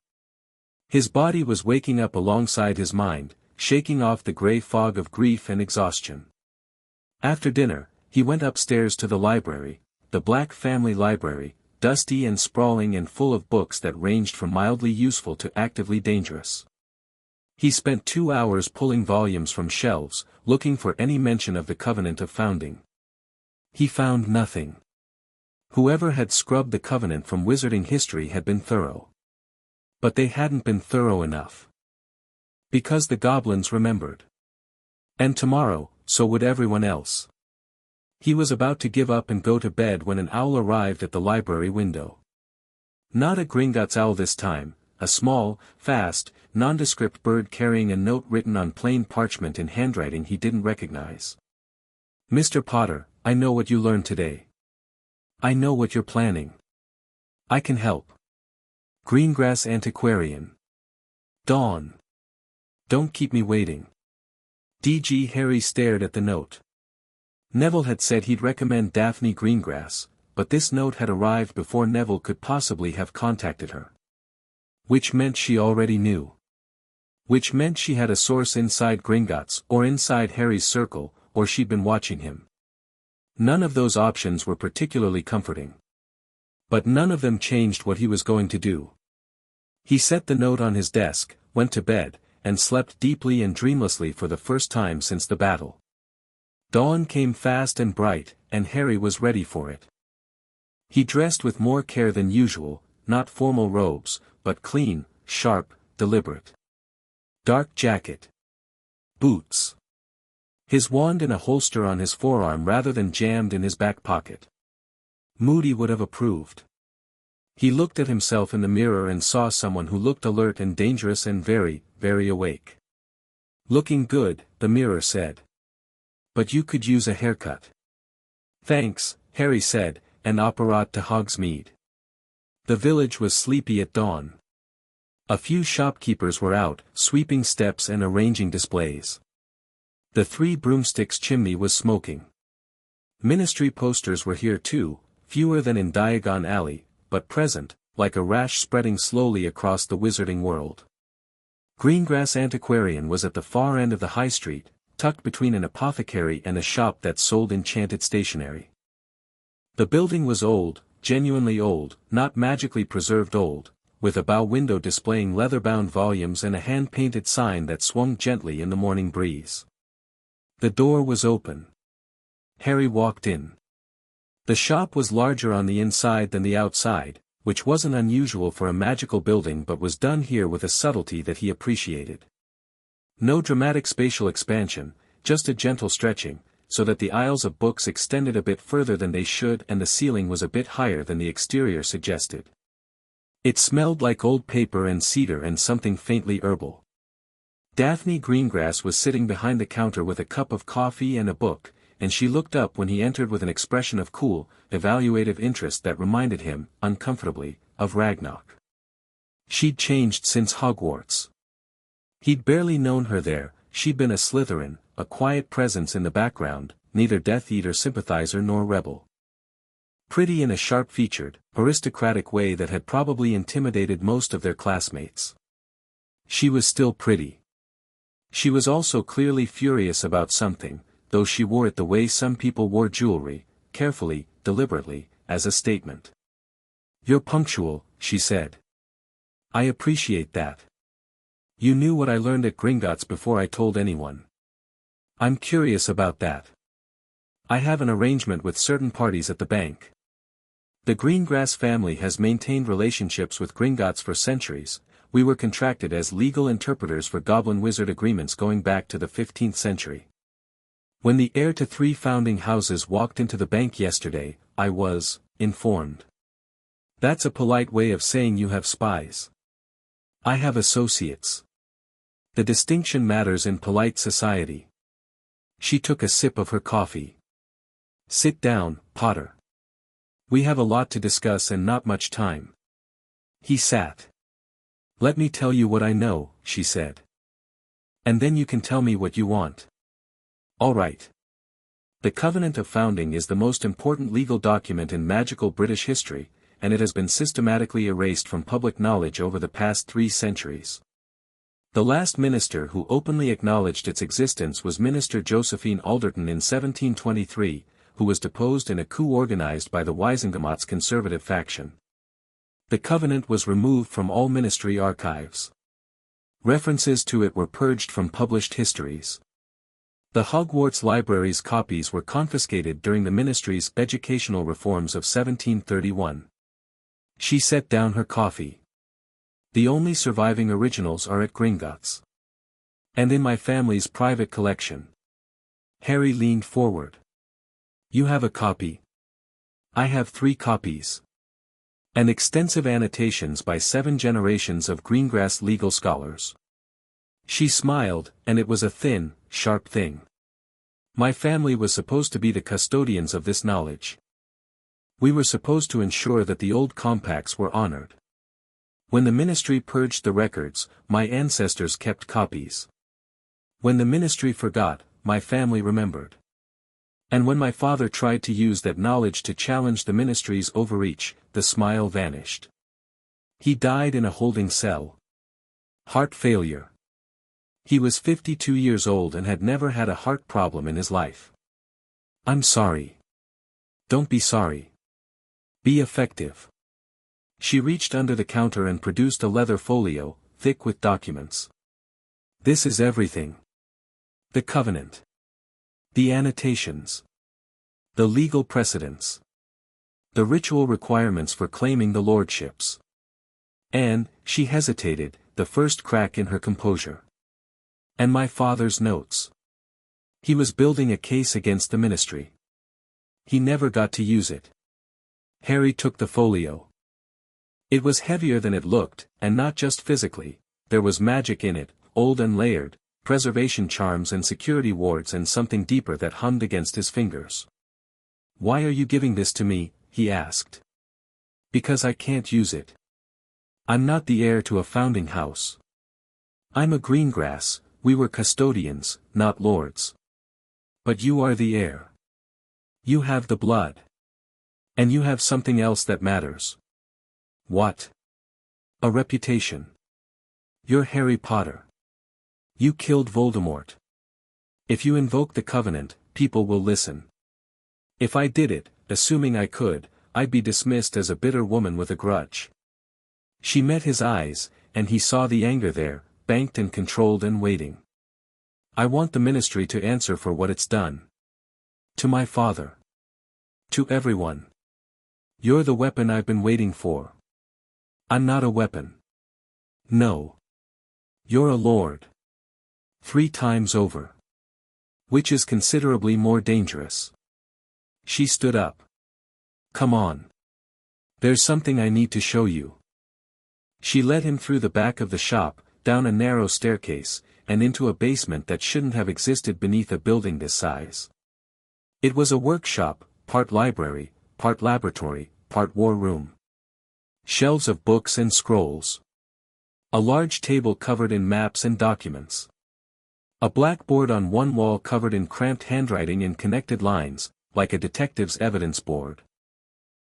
His body was waking up alongside his mind, shaking off the grey fog of grief and exhaustion. After dinner, he went upstairs to the library, the Black family library, dusty and sprawling and full of books that ranged from mildly useful to actively dangerous. He spent 2 hours pulling volumes from shelves, looking for any mention of the Covenant of Founding. He found nothing. Whoever had scrubbed the Covenant from wizarding history had been thorough. But they hadn't been thorough enough. Because the goblins remembered. And tomorrow, so would everyone else. He was about to give up and go to bed when an owl arrived at the library window. Not a Gringotts owl this time, a small, fast, nondescript bird carrying a note written on plain parchment in handwriting he didn't recognize. "Mr. Potter, I know what you learned today. I know what you're planning. I can help. Greengrass Antiquarian. Dawn. Don't keep me waiting." D.G. Harry stared at the note. Neville had said he'd recommend Daphne Greengrass, but this note had arrived before Neville could possibly have contacted her. Which meant she already knew. Which meant she had a source inside Gringotts or inside Harry's circle, or she'd been watching him. None of those options were particularly comforting. But none of them changed what he was going to do. He set the note on his desk, went to bed, and slept deeply and dreamlessly for the first time since the battle. Dawn came fast and bright, and Harry was ready for it. He dressed with more care than usual, not formal robes, but clean, sharp, deliberate. Dark jacket. Boots. His wand in a holster on his forearm rather than jammed in his back pocket. Moody would have approved. He looked at himself in the mirror and saw someone who looked alert and dangerous and very, very awake. "Looking good," the mirror said. "But you could use a haircut." "Thanks," Harry said, and apparat to Hogsmeade. The village was sleepy at dawn. A few shopkeepers were out, sweeping steps and arranging displays. The Three Broomsticks chimney was smoking. Ministry posters were here too, fewer than in Diagon Alley, but present, like a rash spreading slowly across the wizarding world. Greengrass Antiquarian was at the far end of the high street, tucked between an apothecary and a shop that sold enchanted stationery. The building was old, genuinely old, not magically preserved old, with a bow window displaying leather-bound volumes and a hand-painted sign that swung gently in the morning breeze. The door was open. Harry walked in. The shop was larger on the inside than the outside, which wasn't unusual for a magical building but was done here with a subtlety that he appreciated. No dramatic spatial expansion, just a gentle stretching, so that the aisles of books extended a bit further than they should and the ceiling was a bit higher than the exterior suggested. It smelled like old paper and cedar and something faintly herbal. Daphne Greengrass was sitting behind the counter with a cup of coffee and a book, and she looked up when he entered with an expression of cool, evaluative interest that reminded him, uncomfortably, of Ragnarok. She'd changed since Hogwarts. He'd barely known her there. She'd been a Slytherin, a quiet presence in the background, neither Death Eater sympathizer nor rebel. Pretty in a sharp-featured, aristocratic way that had probably intimidated most of their classmates. She was still pretty. She was also clearly furious about something, though she wore it the way some people wore jewelry, carefully, deliberately, as a statement. "You're punctual," she said. "I appreciate that. You knew what I learned at Gringotts before I told anyone. I'm curious about that. I have an arrangement with certain parties at the bank. The Greengrass family has maintained relationships with Gringotts for centuries. We were contracted as legal interpreters for goblin-wizard agreements going back to the 15th century. When the heir to 3 founding houses walked into the bank yesterday, I was informed. That's a polite way of saying you have spies. I have associates. The distinction matters in polite society." She took a sip of her coffee. "Sit down, Potter. We have a lot to discuss and not much time." He sat. "Let me tell you what I know," she said. "And then you can tell me what you want." "All right. The Covenant of Founding is the most important legal document in magical British history, and it has been systematically erased from public knowledge over the past 3 centuries. The last minister who openly acknowledged its existence was Minister Josephine Alderton in 1723, who was deposed in a coup organized by the Gringotts conservative faction. The covenant was removed from all ministry archives. References to it were purged from published histories. The Hogwarts library's copies were confiscated during the ministry's educational reforms of 1731. She set down her coffee. "The only surviving originals are at Gringotts. And in my family's private collection." Harry leaned forward. "You have a copy?" "I have 3 copies. And extensive annotations by 7 generations of Greengrass legal scholars." She smiled, and it was a thin, sharp thing. "My family was supposed to be the custodians of this knowledge. We were supposed to ensure that the old compacts were honored. When the ministry purged the records, my ancestors kept copies. When the ministry forgot, my family remembered. And when my father tried to use that knowledge to challenge the ministry's overreach, the smile vanished. He died in a holding cell. Heart failure. He was 52 years old and had never had a heart problem in his life." "I'm sorry." "Don't be sorry. Be effective." She reached under the counter and produced a leather folio, thick with documents. "This is everything. The covenant. The annotations. The legal precedents. The ritual requirements for claiming the lordships. And," she hesitated, the first crack in her composure. "And my father's notes. He was building a case against the ministry. He never got to use it." Harry took the folio. It was heavier than it looked, and not just physically. There was magic in it, old and layered, preservation charms and security wards and something deeper that hummed against his fingers. "Why are you giving this to me?" he asked. "Because I can't use it. I'm not the heir to a founding house. I'm a Greengrass. We were custodians, not lords. But you are the heir. You have the blood. And you have something else that matters." "What?" "A reputation. You're Harry Potter. You killed Voldemort. If you invoke the covenant, people will listen. If I did it, assuming I could, I'd be dismissed as a bitter woman with a grudge." She met his eyes, and he saw the anger there, banked and controlled and waiting. "I want the ministry to answer for what it's done. To my father. To everyone. You're the weapon I've been waiting for." I'm not a weapon. No. You're a lord. 3 times over. Which is considerably more dangerous. She stood up. Come on. There's something I need to show you. She led him through the back of the shop, down a narrow staircase, and into a basement that shouldn't have existed beneath a building this size. It was a workshop, part library, part laboratory, part war room. Shelves of books and scrolls. A large table covered in maps and documents. A blackboard on one wall covered in cramped handwriting in connected lines, like a detective's evidence board.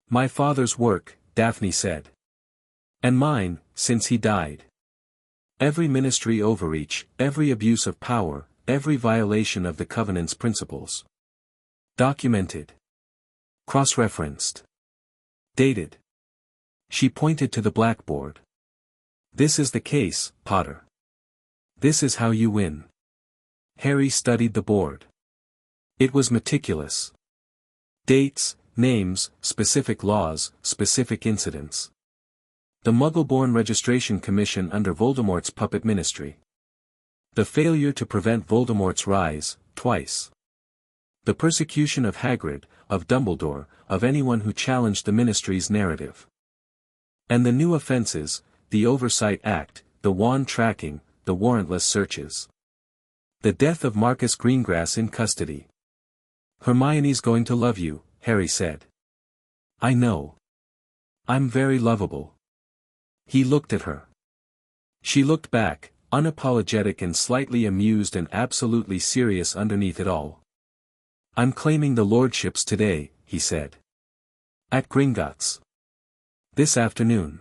My father's work, Daphne said. And mine, since he died. Every ministry overreach, every abuse of power, every violation of the Covenant's principles. Documented. Cross-referenced. Dated. She pointed to the blackboard. This is the case, Potter. This is how you win. Harry studied the board. It was meticulous. Dates, names, specific laws, specific incidents. The Muggle-born Registration Commission under Voldemort's puppet ministry. The failure to prevent Voldemort's rise, twice. The persecution of Hagrid, of Dumbledore, of anyone who challenged the ministry's narrative. And the new offenses, the Oversight Act, the wand tracking, the warrantless searches. The death of Marcus Greengrass in custody. Hermione's going to love you, Harry said. I know. I'm very lovable. He looked at her. She looked back, unapologetic and slightly amused and absolutely serious underneath it all. I'm claiming the lordships today, he said. At Gringotts. This afternoon.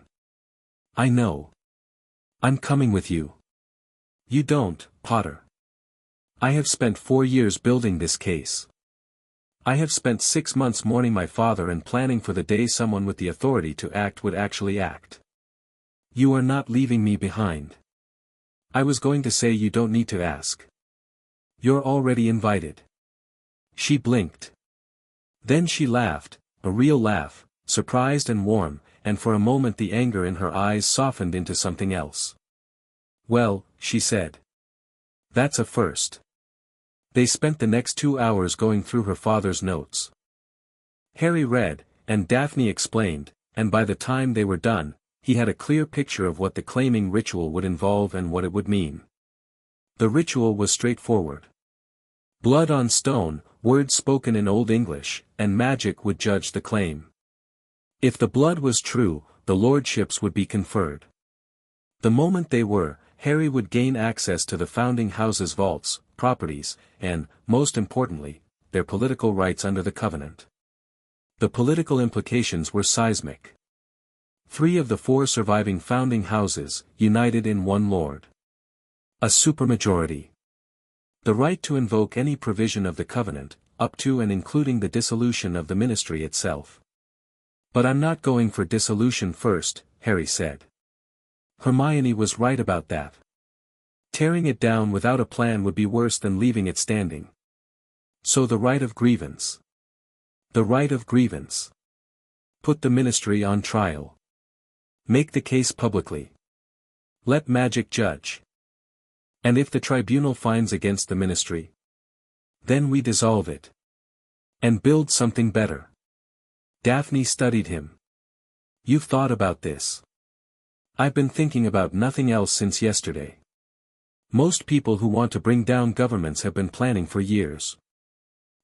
I know. I'm coming with you. You don't, Potter. I have spent 4 years building this case. I have spent 6 months mourning my father and planning for the day someone with the authority to act would actually act. You are not leaving me behind. I was going to say you don't need to ask. You're already invited. She blinked. Then she laughed, a real laugh, surprised and warm, and for a moment the anger in her eyes softened into something else. Well, she said. That's a first. They spent the next 2 hours going through her father's notes. Harry read, and Daphne explained, and by the time they were done, he had a clear picture of what the claiming ritual would involve and what it would mean. The ritual was straightforward. Blood on stone, words spoken in Old English, and magic would judge the claim. If the blood was true, the lordships would be conferred. The moment they were, Harry would gain access to the founding house's vaults, properties, and, most importantly, their political rights under the Covenant. The political implications were seismic. 3 of the 4 surviving founding houses, united in one lord. A supermajority. The right to invoke any provision of the Covenant, up to and including the dissolution of the ministry itself. But I'm not going for dissolution first, Harry said. Hermione was right about that. Tearing it down without a plan would be worse than leaving it standing. So the right of grievance. The right of grievance. Put the ministry on trial. Make the case publicly. Let magic judge. And if the tribunal finds against the ministry, then we dissolve it. And build something better. Daphne studied him. You've thought about this. I've been thinking about nothing else since yesterday. Most people who want to bring down governments have been planning for years.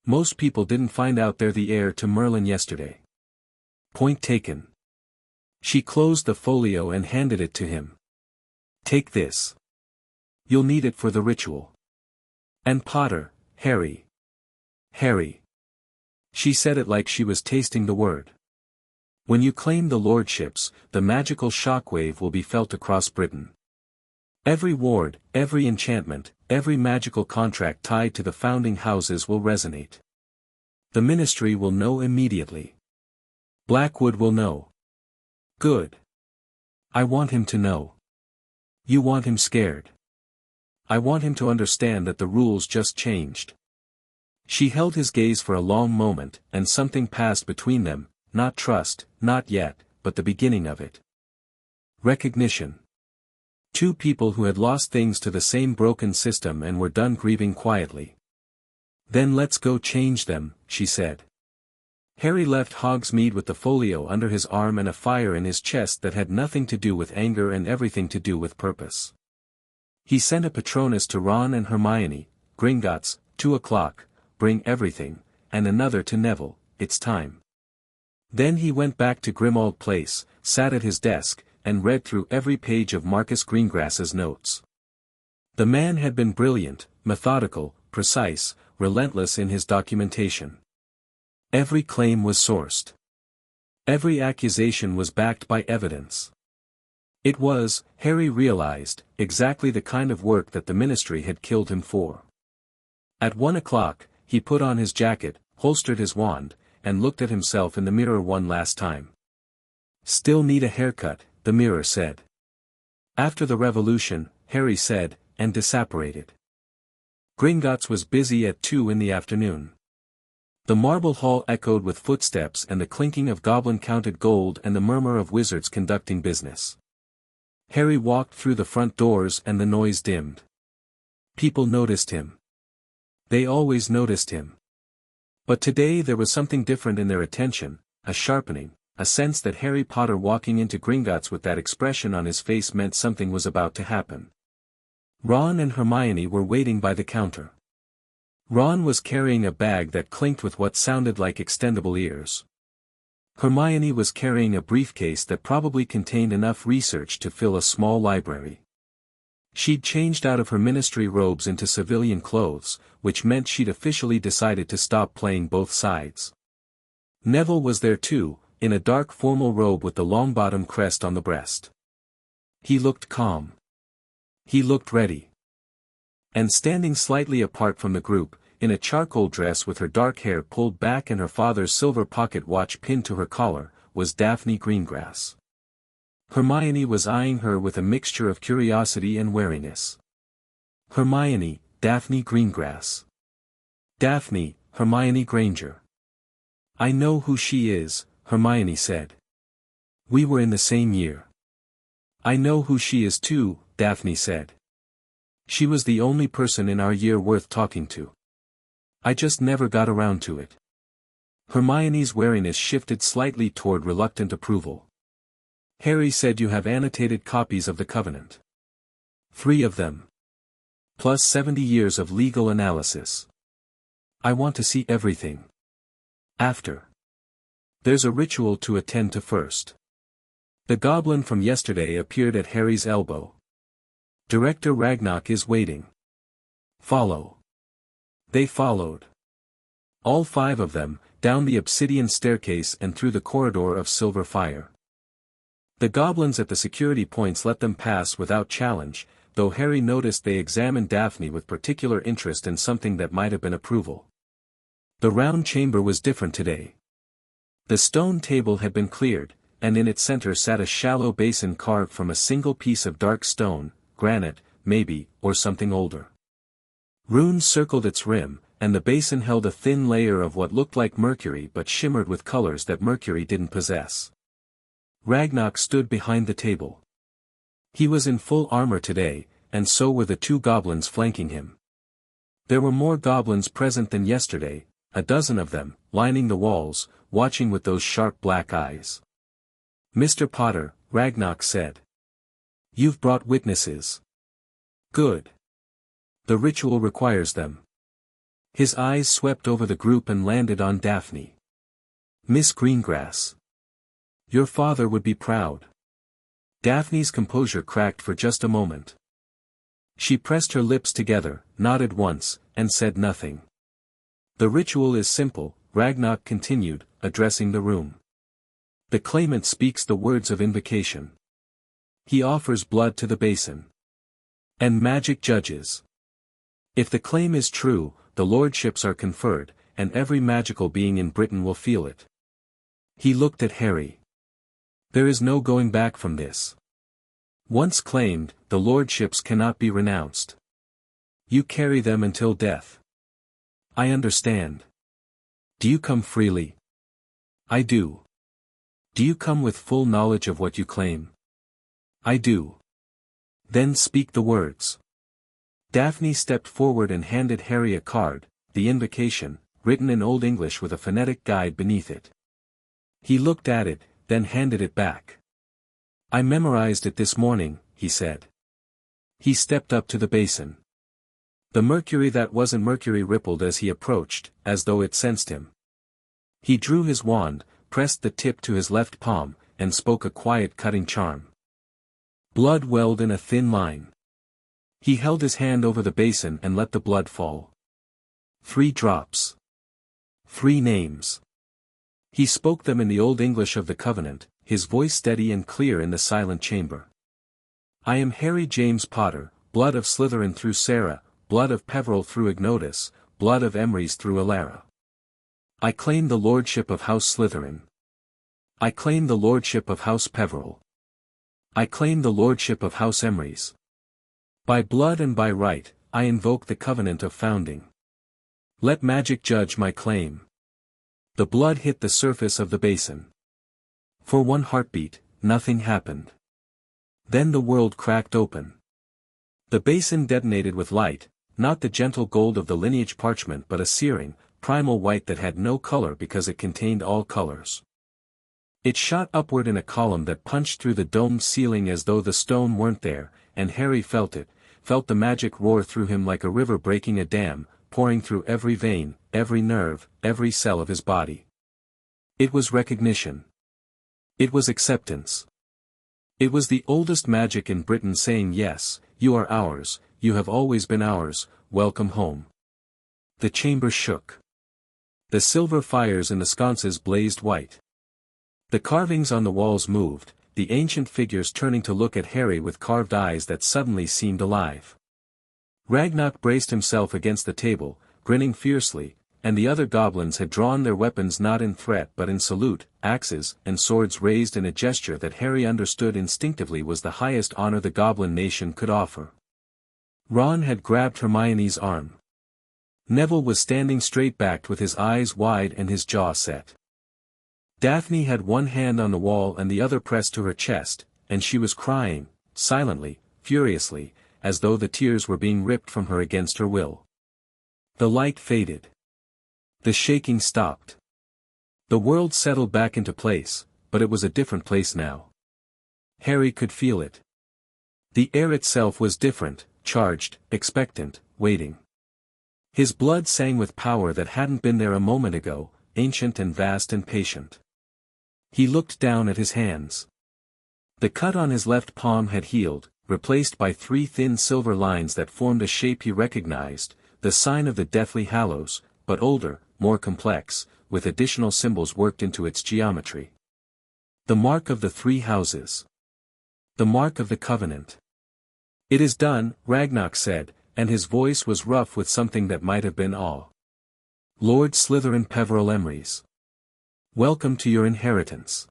Most people didn't find out they're the heir to Merlin yesterday. Point taken. She closed the folio and handed it to him. Take this. You'll need it for the ritual. And Potter, Harry. Harry. She said it like she was tasting the word. When you claim the lordships, the magical shockwave will be felt across Britain. Every ward, every enchantment, every magical contract tied to the founding houses will resonate. The ministry will know immediately. Blackwood will know. Good. I want him to know. You want him scared. I want him to understand that the rules just changed. She held his gaze for a long moment, and something passed between them, not trust, not yet, but the beginning of it. Recognition. Two people who had lost things to the same broken system and were done grieving quietly. Then let's go change them, she said. Harry left Hogsmeade with the folio under his arm and a fire in his chest that had nothing to do with anger and everything to do with purpose. He sent a Patronus to Ron and Hermione, Gringotts, 2 o'clock, bring everything, and another to Neville, it's time. Then he went back to Grimmauld Place, sat at his desk, and read through every page of Marcus Greengrass's notes. The man had been brilliant, methodical, precise, relentless in his documentation. Every claim was sourced. Every accusation was backed by evidence. It was, Harry realized, exactly the kind of work that the ministry had killed him for. At 1 o'clock, he put on his jacket, holstered his wand, and looked at himself in the mirror one last time. Still need a haircut, the mirror said. After the revolution, Harry said, and disapparated. Gringotts was busy at 2 in the afternoon. The marble hall echoed with footsteps and the clinking of goblin-counted gold and the murmur of wizards conducting business. Harry walked through the front doors and the noise dimmed. People noticed him. They always noticed him. But today there was something different in their attention, a sharpening, a sense that Harry Potter walking into Gringotts with that expression on his face meant something was about to happen. Ron and Hermione were waiting by the counter. Ron was carrying a bag that clinked with what sounded like extendable ears. Hermione was carrying a briefcase that probably contained enough research to fill a small library. She'd changed out of her ministry robes into civilian clothes, which meant she'd officially decided to stop playing both sides. Neville was there too, in a dark formal robe with the long-bottom crest on the breast. He looked calm. He looked ready. And standing slightly apart from the group, in a charcoal dress with her dark hair pulled back and her father's silver pocket watch pinned to her collar, was Daphne Greengrass. Hermione was eyeing her with a mixture of curiosity and wariness. Hermione, Daphne Greengrass. Daphne, Hermione Granger. I know who she is, Hermione said. We were in the same year. I know who she is too, Daphne said. She was the only person in our year worth talking to. I just never got around to it. Hermione's wariness shifted slightly toward reluctant approval. Harry said you have annotated copies of the Covenant. 3 of them. Plus 70 years of legal analysis. I want to see everything. After. There's a ritual to attend to first. The goblin from yesterday appeared at Harry's elbow. Director Ragnarok is waiting. Follow. They followed. All 5 of them, down the obsidian staircase and through the corridor of silver fire. The goblins at the security points let them pass without challenge, though Harry noticed they examined Daphne with particular interest in something that might have been approval. The round chamber was different today. The stone table had been cleared, and in its center sat a shallow basin carved from a single piece of dark stone, granite, maybe, or something older. Runes circled its rim, and the basin held a thin layer of what looked like mercury but shimmered with colors that mercury didn't possess. Ragnarok stood behind the table. He was in full armor today, and so were the 2 goblins flanking him. There were more goblins present than yesterday, a dozen of them, lining the walls, watching with those sharp black eyes. Mr. Potter, Ragnarok said. You've brought witnesses. Good. The ritual requires them. His eyes swept over the group and landed on Daphne. Miss Greengrass. Your father would be proud. Daphne's composure cracked for just a moment. She pressed her lips together, nodded once, and said nothing. The ritual is simple, Ragnarok continued, addressing the room. The claimant speaks the words of invocation. He offers blood to the basin. And magic judges. If the claim is true, the lordships are conferred, and every magical being in Britain will feel it. He looked at Harry. There is no going back from this. Once claimed, the lordships cannot be renounced. You carry them until death. I understand. Do you come freely? I do. Do you come with full knowledge of what you claim? I do. Then speak the words. Daphne stepped forward and handed Harry a card, the invocation, written in Old English with a phonetic guide beneath it. He looked at it, then handed it back. I memorized it this morning, he said. He stepped up to the basin. The mercury that wasn't mercury rippled as he approached, as though it sensed him. He drew his wand, pressed the tip to his left palm, and spoke a quiet cutting charm. Blood welled in a thin line. He held his hand over the basin and let the blood fall. 3 drops. 3 names. He spoke them in the Old English of the Covenant, his voice steady and clear in the silent chamber. I am Harry James Potter, blood of Slytherin through Sarah, blood of Peverell through Ignotus, blood of Emrys through Alara. I claim the lordship of House Slytherin. I claim the lordship of House Peverell. I claim the lordship of House Emrys. By blood and by right, I invoke the covenant of founding. Let magic judge my claim. The blood hit the surface of the basin. For 1 heartbeat, nothing happened. Then the world cracked open. The basin detonated with light, not the gentle gold of the lineage parchment but a searing, primal white that had no color because it contained all colors. It shot upward in a column that punched through the domed ceiling as though the stone weren't there, and Harry felt it, felt the magic roar through him like a river breaking a dam, pouring through every vein, every nerve, every cell of his body. It was recognition. It was acceptance. It was the oldest magic in Britain saying yes, you are ours, you have always been ours, welcome home. The chamber shook. The silver fires in the sconces blazed white. The carvings on the walls moved, the ancient figures turning to look at Harry with carved eyes that suddenly seemed alive. Ragnarok braced himself against the table, grinning fiercely, and the other goblins had drawn their weapons not in threat but in salute, axes and swords raised in a gesture that Harry understood instinctively was the highest honor the goblin nation could offer. Ron had grabbed Hermione's arm. Neville was standing straight-backed with his eyes wide and his jaw set. Daphne had one hand on the wall and the other pressed to her chest, and she was crying, silently, furiously, as though the tears were being ripped from her against her will. The light faded. The shaking stopped. The world settled back into place, but it was a different place now. Harry could feel it. The air itself was different, charged, expectant, waiting. His blood sang with power that hadn't been there a moment ago, ancient and vast and patient. He looked down at his hands. The cut on his left palm had healed, replaced by 3 thin silver lines that formed a shape he recognized, the sign of the Deathly Hallows, but older, more complex, with additional symbols worked into its geometry. The mark of the 3 houses. The mark of the covenant. It is done, Ragnarok said, and his voice was rough with something that might have been awe. Lord Slytherin-Peverell-Emrys. Welcome to your inheritance.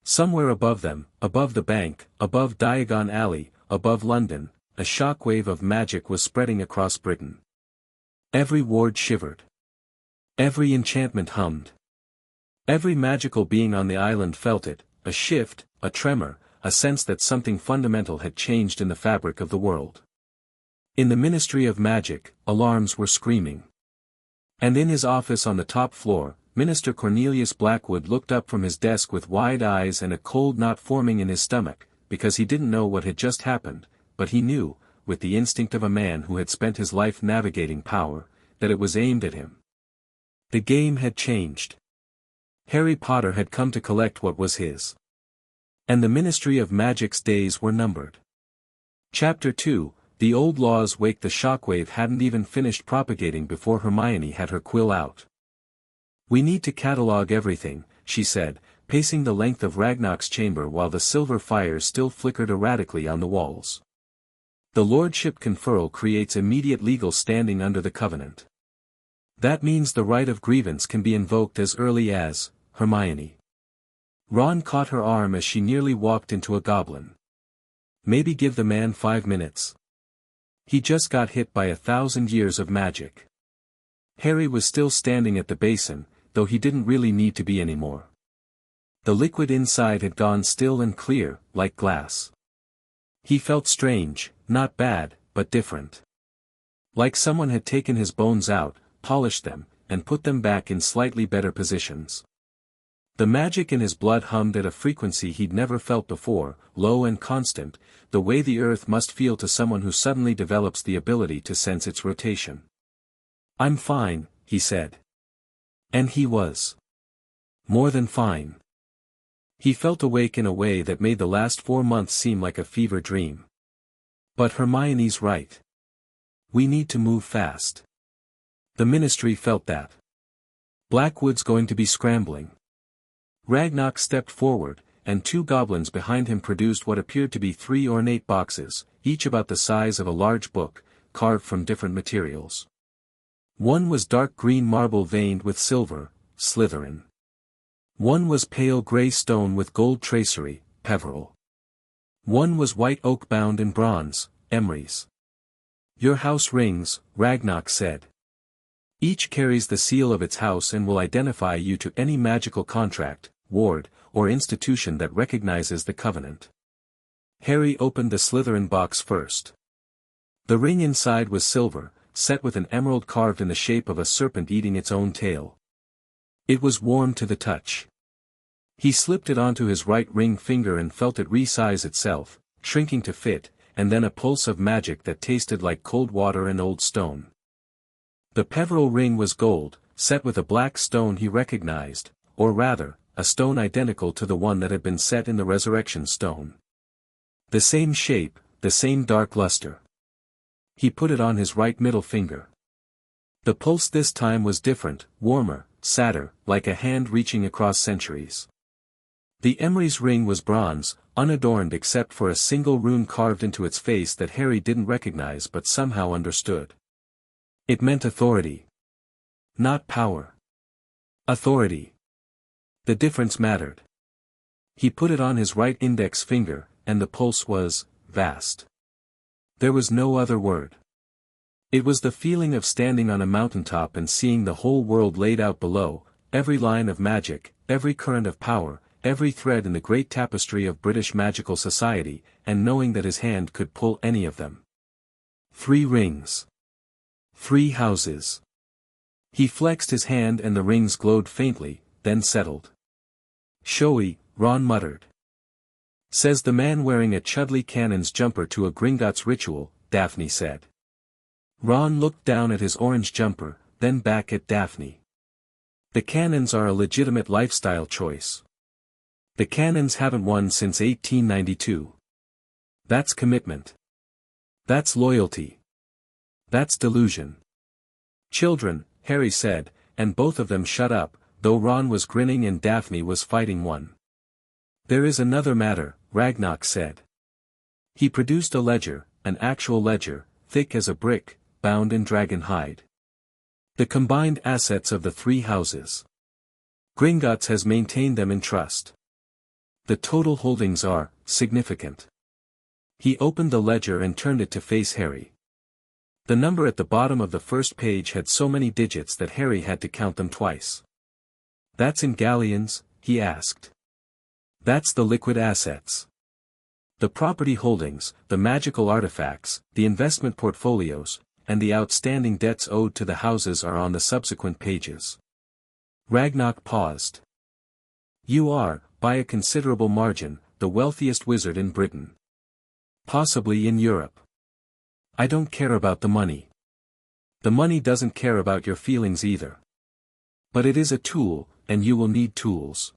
Somewhere above them, above the bank, above Diagon Alley, above London, a shockwave of magic was spreading across Britain. Every ward shivered. Every enchantment hummed. Every magical being on the island felt it, a shift, a tremor, a sense that something fundamental had changed in the fabric of the world. In the Ministry of Magic, alarms were screaming. And in his office on the top floor, Minister Cornelius Blackwood looked up from his desk with wide eyes and a cold knot forming in his stomach, because he didn't know what had just happened, but he knew, with the instinct of a man who had spent his life navigating power, that it was aimed at him. The game had changed. Harry Potter had come to collect what was his. And the Ministry of Magic's days were numbered. Chapter 2, The Old Laws Wake. The shockwave hadn't even finished propagating before Hermione had her quill out. We need to catalog everything, she said, pacing the length of Ragnarok's chamber while the silver fires still flickered erratically on the walls. The lordship conferral creates immediate legal standing under the covenant. That means the right of grievance can be invoked as early as, Hermione. Ron caught her arm as she nearly walked into a goblin. Maybe give the man 5 minutes. He just got hit by 1,000 years of magic. Harry was still standing at the basin, though he didn't really need to be anymore. The liquid inside had gone still and clear, like glass. He felt strange, not bad, but different. Like someone had taken his bones out, polished them, and put them back in slightly better positions. The magic in his blood hummed at a frequency he'd never felt before, low and constant, the way the earth must feel to someone who suddenly develops the ability to sense its rotation. "I'm fine," he said. And he was. More than fine. He felt awake in a way that made the last 4 months seem like a fever dream. But Hermione's right. We need to move fast. The Ministry felt that. Blackwood's going to be scrambling. Ragnock stepped forward, and 2 goblins behind him produced what appeared to be 3 ornate boxes, each about the size of a large book, carved from different materials. One was dark green marble veined with silver, Slytherin. One was pale grey stone with gold tracery, Peverell. One was white oak bound in bronze, Emery's. "Your house rings," Ragnock said. "Each carries the seal of its house and will identify you to any magical contract, ward, or institution that recognizes the covenant." Harry opened the Slytherin box first. The ring inside was silver, set with an emerald carved in the shape of a serpent eating its own tail. It was warm to the touch. He slipped it onto his right ring finger and felt it resize itself, shrinking to fit, and then a pulse of magic that tasted like cold water and old stone. The Peverell ring was gold, set with a black stone he recognized, or rather, a stone identical to the one that had been set in the resurrection stone. The same shape, the same dark luster. He put it on his right middle finger. The pulse this time was different, warmer, sadder, like a hand reaching across centuries. The Emery's ring was bronze, unadorned except for a single rune carved into its face that Harry didn't recognize but somehow understood. It meant authority. Not power. Authority. The difference mattered. He put it on his right index finger, and the pulse was vast. There was no other word. It was the feeling of standing on a mountaintop and seeing the whole world laid out below, every line of magic, every current of power, every thread in the great tapestry of British magical society, and knowing that his hand could pull any of them. 3 rings. 3 houses. He flexed his hand and the rings glowed faintly, then settled. "Showy," Ron muttered. "Says the man wearing a Chudley Cannon's jumper to a Gringotts ritual," Daphne said. Ron looked down at his orange jumper, then back at Daphne. "The Cannons are a legitimate lifestyle choice. The Cannons haven't won since 1892. That's commitment. That's loyalty. That's delusion." "Children," Harry said, and both of them shut up, though Ron was grinning and Daphne was fighting one. "There is another matter," Ragnock said. He produced a ledger, an actual ledger, thick as a brick, bound in dragon hide. "The combined assets of the 3 houses. Gringotts has maintained them in trust. The total holdings are significant." He opened the ledger and turned it to face Harry. The number at the bottom of the first page had so many digits that Harry had to count them twice. "That's in galleons?" he asked. "That's the liquid assets. The property holdings, the magical artifacts, the investment portfolios, and the outstanding debts owed to the houses are on the subsequent pages." Ragnock paused. "You are, by a considerable margin, the wealthiest wizard in Britain. Possibly in Europe. I don't care about the money. The money doesn't care about your feelings either. But it is a tool, and you will need tools."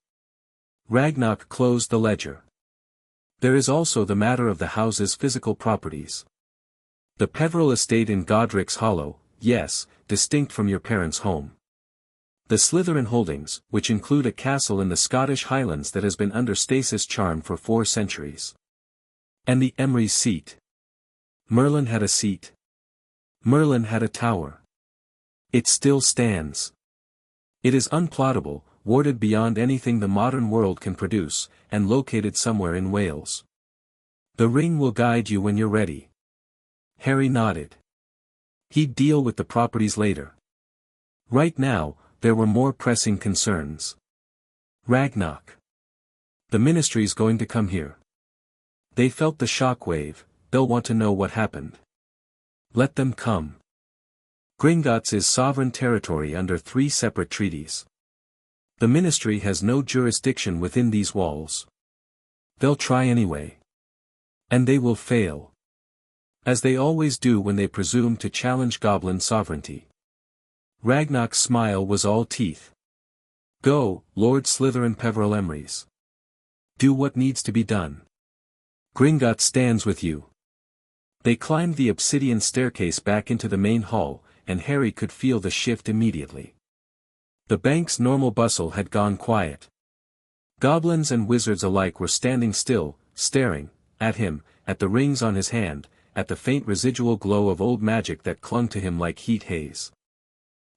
Ragnock closed the ledger. "There is also the matter of the house's physical properties. The Peverell estate in Godric's Hollow, yes, distinct from your parents' home. The Slytherin holdings, which include a castle in the Scottish Highlands that has been under stasis charm for 4 centuries. And the Emery's seat. Merlin had a seat. Merlin had a tower. It still stands. It is unplottable, warded beyond anything the modern world can produce, and located somewhere in Wales. The ring will guide you when you're ready." Harry nodded. He'd deal with the properties later. Right now, there were more pressing concerns. "Ragnock. The Ministry's going to come here. They felt the shock wave, they'll want to know what happened. Let them come. Gringotts is sovereign territory under 3 separate treaties. The ministry has no jurisdiction within these walls. They'll try anyway. And they will fail. As they always do when they presume to challenge goblin sovereignty. Ragnar's smile was all teeth. Go, Lord Merlin-Peverell-Slytherin. Do what needs to be done. Gringotts stands with you. They climbed the obsidian staircase back into the main hall, and Harry could feel the shift immediately. The bank's normal bustle had gone quiet. Goblins and wizards alike were standing still, staring, at him, at the rings on his hand, at the faint residual glow of old magic that clung to him like heat haze.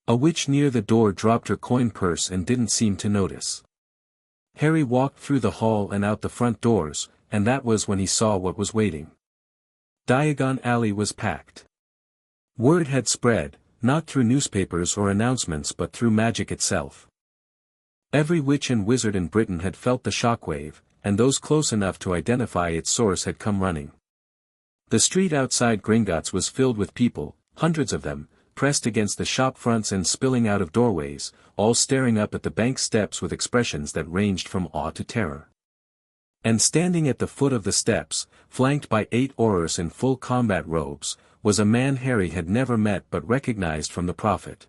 A witch near the door dropped her coin purse and didn't seem to notice. Harry walked through the hall and out the front doors, and that was when he saw what was waiting. Diagon Alley was packed. Word had spread, not through newspapers or announcements but through magic itself. Every witch and wizard in Britain had felt the shockwave, and those close enough to identify its source had come running. The street outside Gringotts was filled with people, hundreds of them, pressed against the shop fronts and spilling out of doorways, all staring up at the bank steps with expressions that ranged from awe to terror. And standing at the foot of the steps, flanked by 8 aurors in full combat robes, was a man Harry had never met but recognized from the prophet.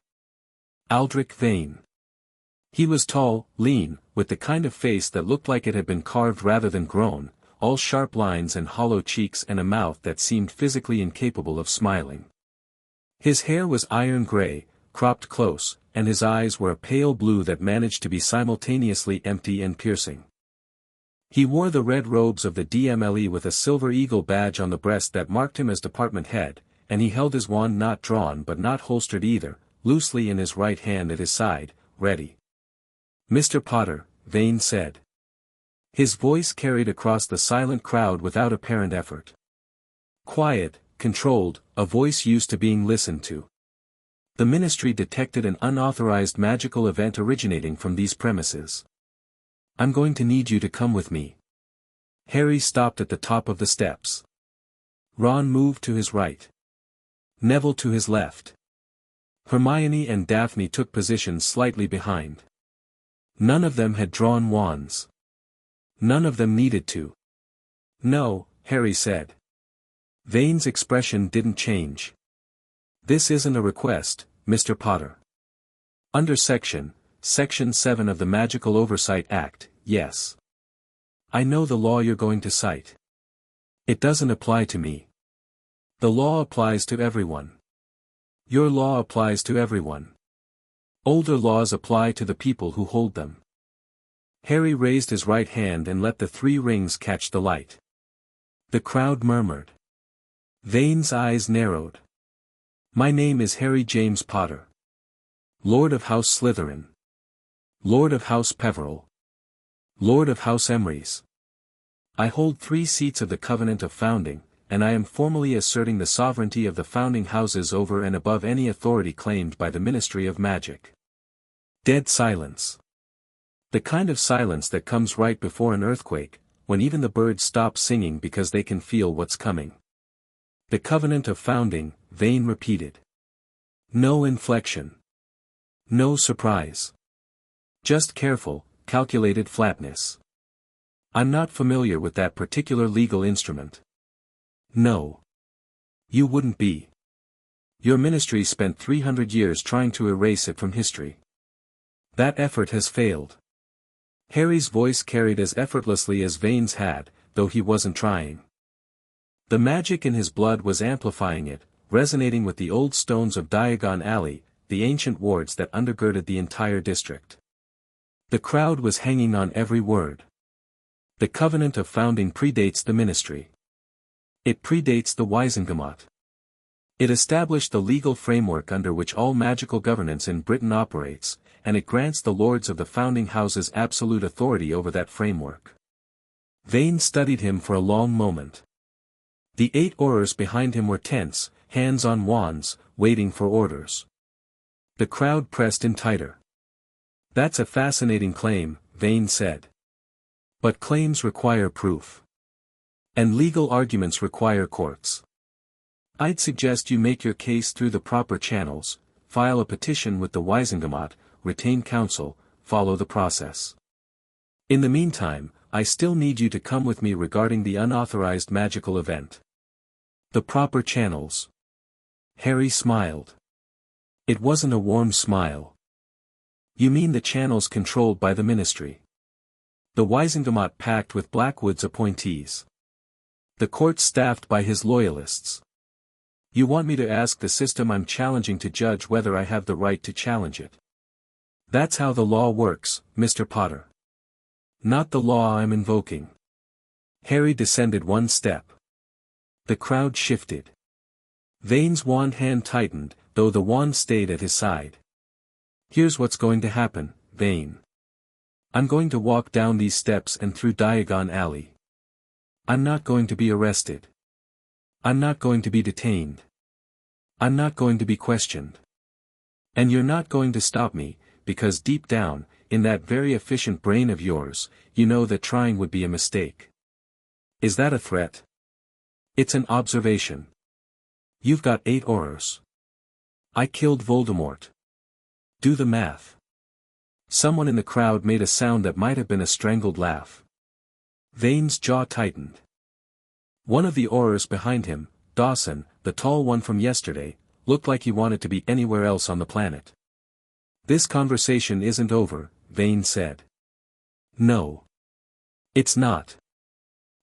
Aldrich Vane. He was tall, lean, with the kind of face that looked like it had been carved rather than grown, all sharp lines and hollow cheeks and a mouth that seemed physically incapable of smiling. His hair was iron gray, cropped close, and his eyes were a pale blue that managed to be simultaneously empty and piercing. He wore the red robes of the DMLE with a silver eagle badge on the breast that marked him as department head, and he held his wand not drawn but not holstered either, loosely in his right hand at his side, ready. "Mr. Potter," Vane said. His voice carried across the silent crowd without apparent effort. Quiet, controlled, a voice used to being listened to. The ministry detected an unauthorized magical event originating from these premises. "I'm going to need you to come with me." Harry stopped at the top of the steps. Ron moved to his right. Neville to his left. Hermione and Daphne took positions slightly behind. None of them had drawn wands. None of them needed to. "No," Harry said. Vane's expression didn't change. "This isn't a request, Mr. Potter. Under Section 7 of the Magical Oversight Act, yes. I know the law you're going to cite. It doesn't apply to me. The law applies to everyone. Your law applies to everyone. Older laws apply to the people who hold them." Harry raised his right hand and let the 3 rings catch the light. The crowd murmured. Vane's eyes narrowed. "My name is Harry James Potter. Lord of House Slytherin. Lord of House Peverell. Lord of House Emrys. I hold 3 seats of the Covenant of Founding, and I am formally asserting the sovereignty of the founding houses over and above any authority claimed by the Ministry of Magic." Dead silence. The kind of silence that comes right before an earthquake, when even the birds stop singing because they can feel what's coming. "The Covenant of Founding," Vane repeated. No inflection. No surprise. Just careful, calculated flatness. "I'm not familiar with that particular legal instrument." "No. You wouldn't be. Your ministry spent 300 years trying to erase it from history. That effort has failed." Harry's voice carried as effortlessly as Vane's had, though he wasn't trying. The magic in his blood was amplifying it, resonating with the old stones of Diagon Alley, the ancient wards that undergirded the entire district. The crowd was hanging on every word. The Covenant of Founding predates the ministry. It predates the Waisengamot. It established the legal framework under which all magical governance in Britain operates, and it grants the lords of the founding houses absolute authority over that framework. Vane studied him for a long moment. The 8 aurors behind him were tense, hands on wands, waiting for orders. The crowd pressed in tighter. "That's a fascinating claim," Vane said. "But claims require proof. And legal arguments require courts. I'd suggest you make your case through the proper channels, file a petition with the Wisingamat, retain counsel, follow the process. In the meantime, I still need you to come with me regarding the unauthorized magical event. The proper channels. Harry smiled. It wasn't a warm smile. You mean the channels controlled by the ministry? The Wisingamat pact with Blackwood's appointees. The court staffed by his loyalists. You want me to ask the system I'm challenging to judge whether I have the right to challenge it? That's how the law works, Mr. Potter. Not the law I'm invoking. Harry descended one step. The crowd shifted. Vane's wand hand tightened, though the wand stayed at his side. Here's what's going to happen, Vane. I'm going to walk down these steps and through Diagon Alley. I'm not going to be arrested. I'm not going to be detained. I'm not going to be questioned. And you're not going to stop me, because deep down, in that very efficient brain of yours, you know that trying would be a mistake. Is that a threat? It's an observation. You've got 8 Aurors. I killed Voldemort. Do the math. Someone in the crowd made a sound that might have been a strangled laugh. Vane's jaw tightened. One of the Aurors behind him, Dawson, the tall one from yesterday, looked like he wanted to be anywhere else on the planet. This conversation isn't over, Vane said. No. It's not.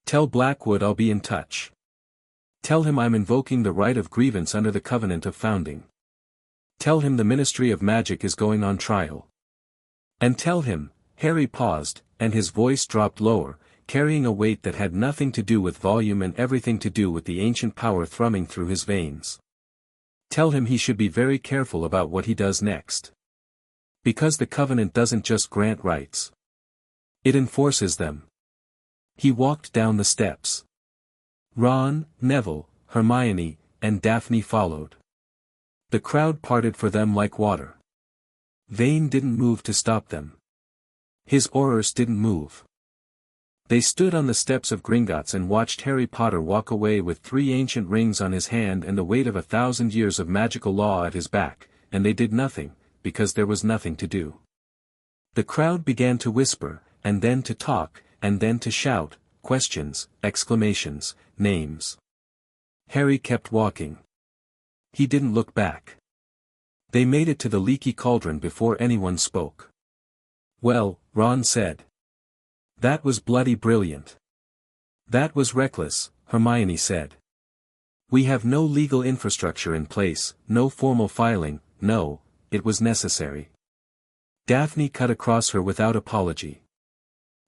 Tell Blackwood I'll be in touch. Tell him I'm invoking the right of grievance under the Covenant of Founding. Tell him the Ministry of Magic is going on trial. And tell him, Harry paused, and his voice dropped lower, carrying a weight that had nothing to do with volume and everything to do with the ancient power thrumming through his veins. Tell him he should be very careful about what he does next. Because the Covenant doesn't just grant rights. It enforces them. He walked down the steps. Ron, Neville, Hermione, and Daphne followed. The crowd parted for them like water. Vane didn't move to stop them. His Aurors didn't move. They stood on the steps of Gringotts and watched Harry Potter walk away with 3 ancient rings on his hand and the weight of 1,000 years of magical law at his back, and they did nothing, because there was nothing to do. The crowd began to whisper, and then to talk, and then to shout, questions, exclamations, names. Harry kept walking. He didn't look back. They made it to the leaky cauldron before anyone spoke. Well, Ron said. That was bloody brilliant. That was reckless, Hermione said. We have no legal infrastructure in place, no formal filing, no, it was necessary. Daphne cut across her without apology.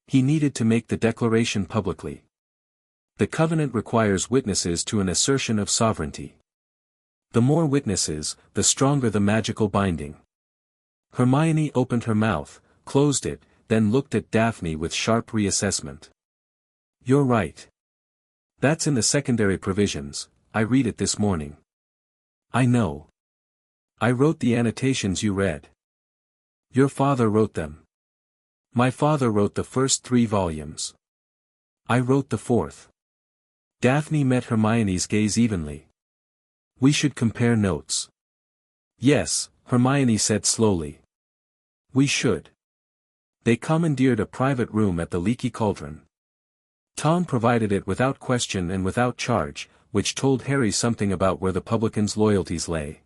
He needed to make the declaration publicly. The Covenant requires witnesses to an assertion of sovereignty. The more witnesses, the stronger the magical binding. Hermione opened her mouth, closed it, then looked at Daphne with sharp reassessment. You're right. That's in the secondary provisions, I read it this morning. I know. I wrote the annotations you read. Your father wrote them. My father wrote the first 3 volumes. I wrote the 4th. Daphne met Hermione's gaze evenly. We should compare notes. Yes, Hermione said slowly. We should. They commandeered a private room at the Leaky Cauldron. Tom provided it without question and without charge, which told Harry something about where the publican's loyalties lay.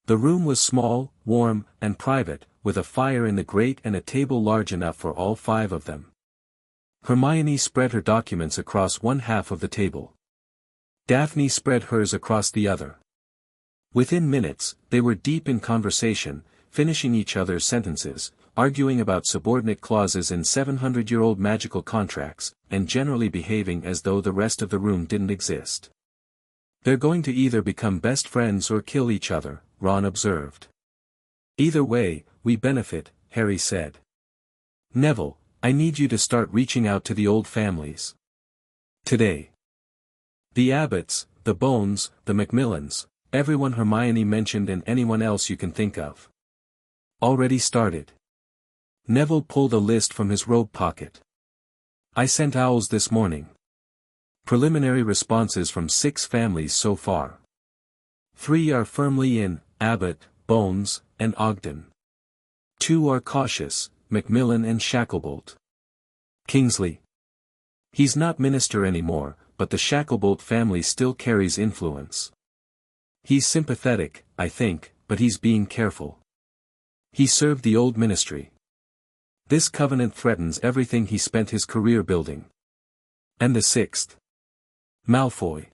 The room was small, warm, and private, with a fire in the grate and a table large enough for all 5 of them. Hermione spread her documents across one half of the table. Daphne spread hers across the other. Within minutes, they were deep in conversation, finishing each other's sentences, arguing about subordinate clauses in 700-year-old magical contracts, and generally behaving as though the rest of the room didn't exist. They're going to either become best friends or kill each other, Ron observed. Either way, we benefit, Harry said. Neville, I need you to start reaching out to the old families. Today. The Abbotts, the Bones, the Macmillans, everyone Hermione mentioned and anyone else you can think of. Already started. Neville pulled a list from his robe pocket. I sent owls this morning. Preliminary responses from 6 families so far. 3 are firmly in, Abbott, Bones, and Ogden. 2 are cautious, Macmillan and Shacklebolt. Kingsley. He's not minister anymore, but the Shacklebolt family still carries influence. He's sympathetic, I think, but he's being careful. He served the old ministry. This covenant threatens everything he spent his career building. And the 6th? Malfoy.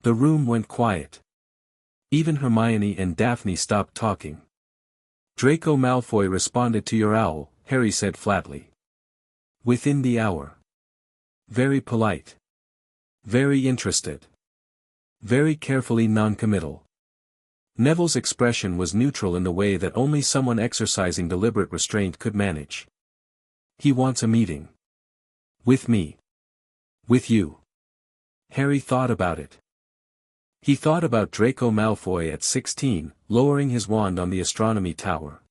The room went quiet. Even Hermione and Daphne stopped talking. Draco Malfoy responded to your owl, Harry said flatly. Within the hour. Very polite. Very interested. Very carefully non-committal. Neville's expression was neutral in the way that only someone exercising deliberate restraint could manage. He wants a meeting. With me. With you. Harry thought about it. He thought about Draco Malfoy at 16, lowering his wand on the astronomy tower.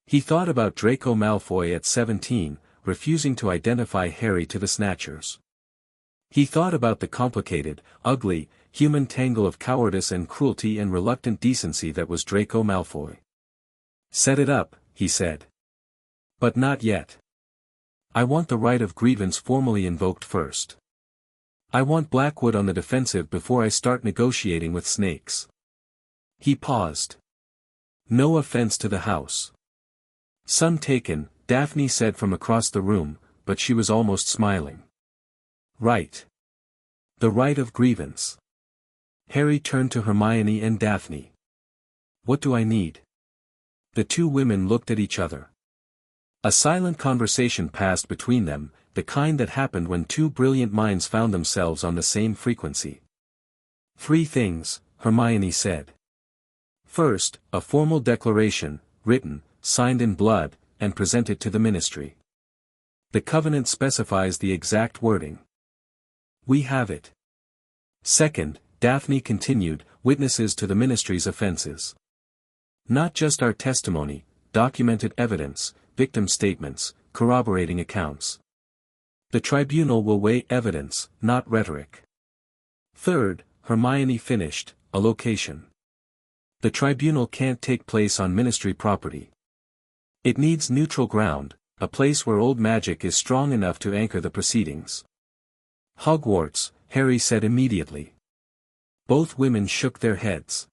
He thought about Draco Malfoy at 17, refusing to identify Harry to the Snatchers. He thought about the complicated, ugly, human tangle of cowardice and cruelty and reluctant decency that was Draco Malfoy. Set it up, he said. But not yet. I want the right of grievance formally invoked first. I want Blackwood on the defensive before I start negotiating with snakes. He paused. No offense to the house. Some taken, Daphne said from across the room, but she was almost smiling. Right. The right of grievance. Harry turned to Hermione and Daphne. What do I need? The 2 women looked at each other. A silent conversation passed between them, the kind that happened when 2 brilliant minds found themselves on the same frequency. 3 things, Hermione said. First, a formal declaration, written, signed in blood, and presented to the ministry. The covenant specifies the exact wording. We have it. Second, Daphne continued, witnesses to the ministry's offenses. Not just our testimony, documented evidence, victim statements, corroborating accounts. The tribunal will weigh evidence, not rhetoric. Third, Hermione finished, a location. The tribunal can't take place on ministry property. It needs neutral ground, a place where old magic is strong enough to anchor the proceedings. Hogwarts, Harry said immediately. Both women shook their heads.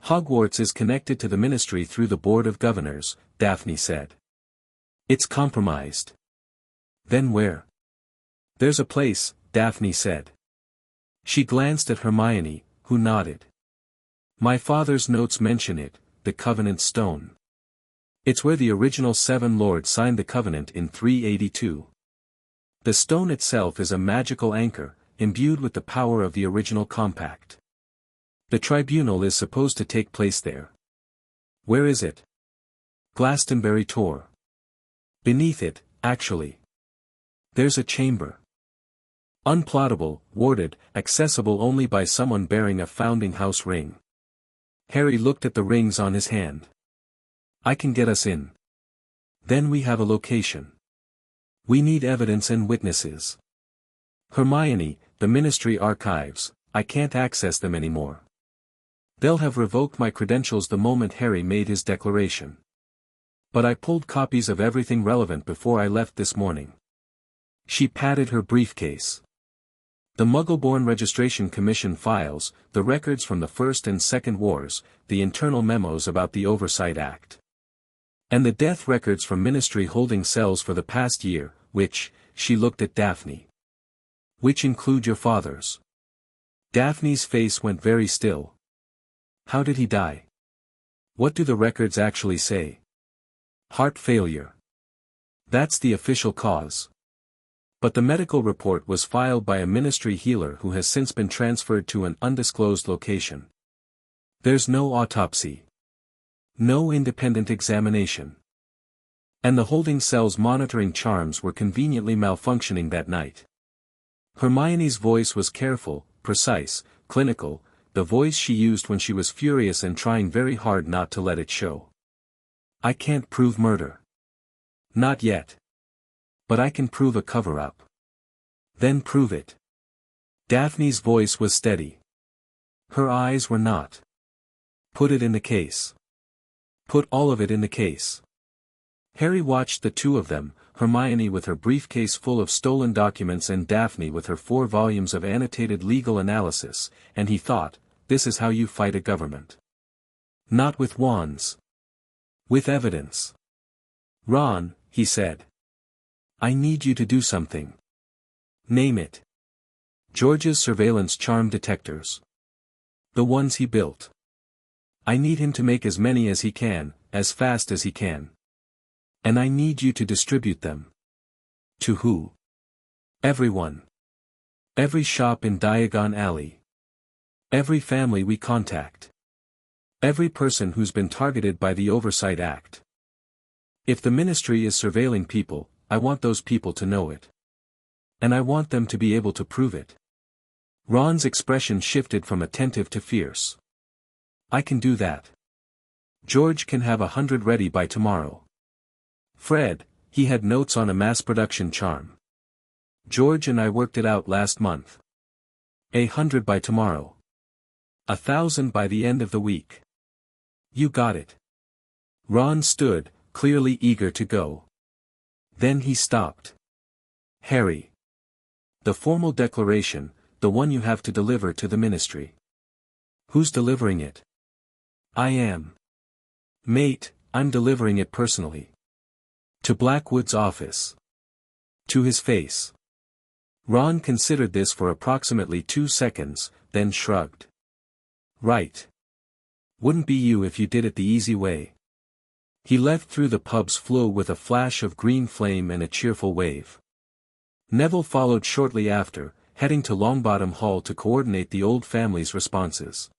Hogwarts is connected to the ministry through the Board of Governors, Daphne said. It's compromised. Then where? There's a place, Daphne said. She glanced at Hermione, who nodded. My father's notes mention it, the Covenant Stone. It's where the original 7 lords signed the covenant in 382. The stone itself is a magical anchor, imbued with the power of the original compact. The tribunal is supposed to take place there. Where is it? Glastonbury Tor. Beneath it, actually. There's a chamber. Unplottable, warded, accessible only by someone bearing a founding house ring. Harry looked at the rings on his hand. I can get us in. Then we have a location. We need evidence and witnesses. Hermione, the ministry archives, I can't access them anymore. They'll have revoked my credentials the moment Harry made his declaration. But I pulled copies of everything relevant before I left this morning. She patted her briefcase. The Muggleborn Registration Commission files, the records from the First and Second Wars, the internal memos about the Oversight Act. And the death records from ministry holding cells for the past year, which, she looked at Daphne. Which include your father's. Daphne's face went very still. How did he die? What do the records actually say? Heart failure. That's the official cause. But the medical report was filed by a ministry healer who has since been transferred to an undisclosed location. There's no autopsy. No independent examination. And the holding cell's monitoring charms were conveniently malfunctioning that night. Hermione's voice was careful, precise, clinical, the voice she used when she was furious and trying very hard not to let it show. I can't prove murder. Not yet. But I can prove a cover-up. Then prove it. Daphne's voice was steady. Her eyes were not. Put it in the case. Put all of it in the case. Harry watched the two of them, Hermione with her briefcase full of stolen documents and Daphne with her 4 volumes of annotated legal analysis, and he thought, this is how you fight a government. Not with wands. With evidence. Ron, he said. I need you to do something. Name it. George's surveillance charm detectors. The ones he built. I need him to make as many as he can, as fast as he can. And I need you to distribute them. To who? Everyone. Every shop in Diagon Alley. Every family we contact. Every person who's been targeted by the Oversight Act. If the ministry is surveilling people, I want those people to know it. And I want them to be able to prove it. Ron's expression shifted from attentive to fierce. I can do that. George can have 100 ready by tomorrow. Fred, he had notes on a mass production charm. George and I worked it out last month. 100 by tomorrow. 1,000 by the end of the week. You got it. Ron stood, clearly eager to go. Then he stopped. Harry. The formal declaration, the one you have to deliver to the ministry. Who's delivering it? I am. Mate, I'm delivering it personally. To Blackwood's office. To his face. Ron considered this for approximately 2 seconds, then shrugged. Right. Wouldn't be you if you did it the easy way. He left through the pub's flow with a flash of green flame and a cheerful wave. Neville followed shortly after, heading to Longbottom Hall to coordinate the old family's responses.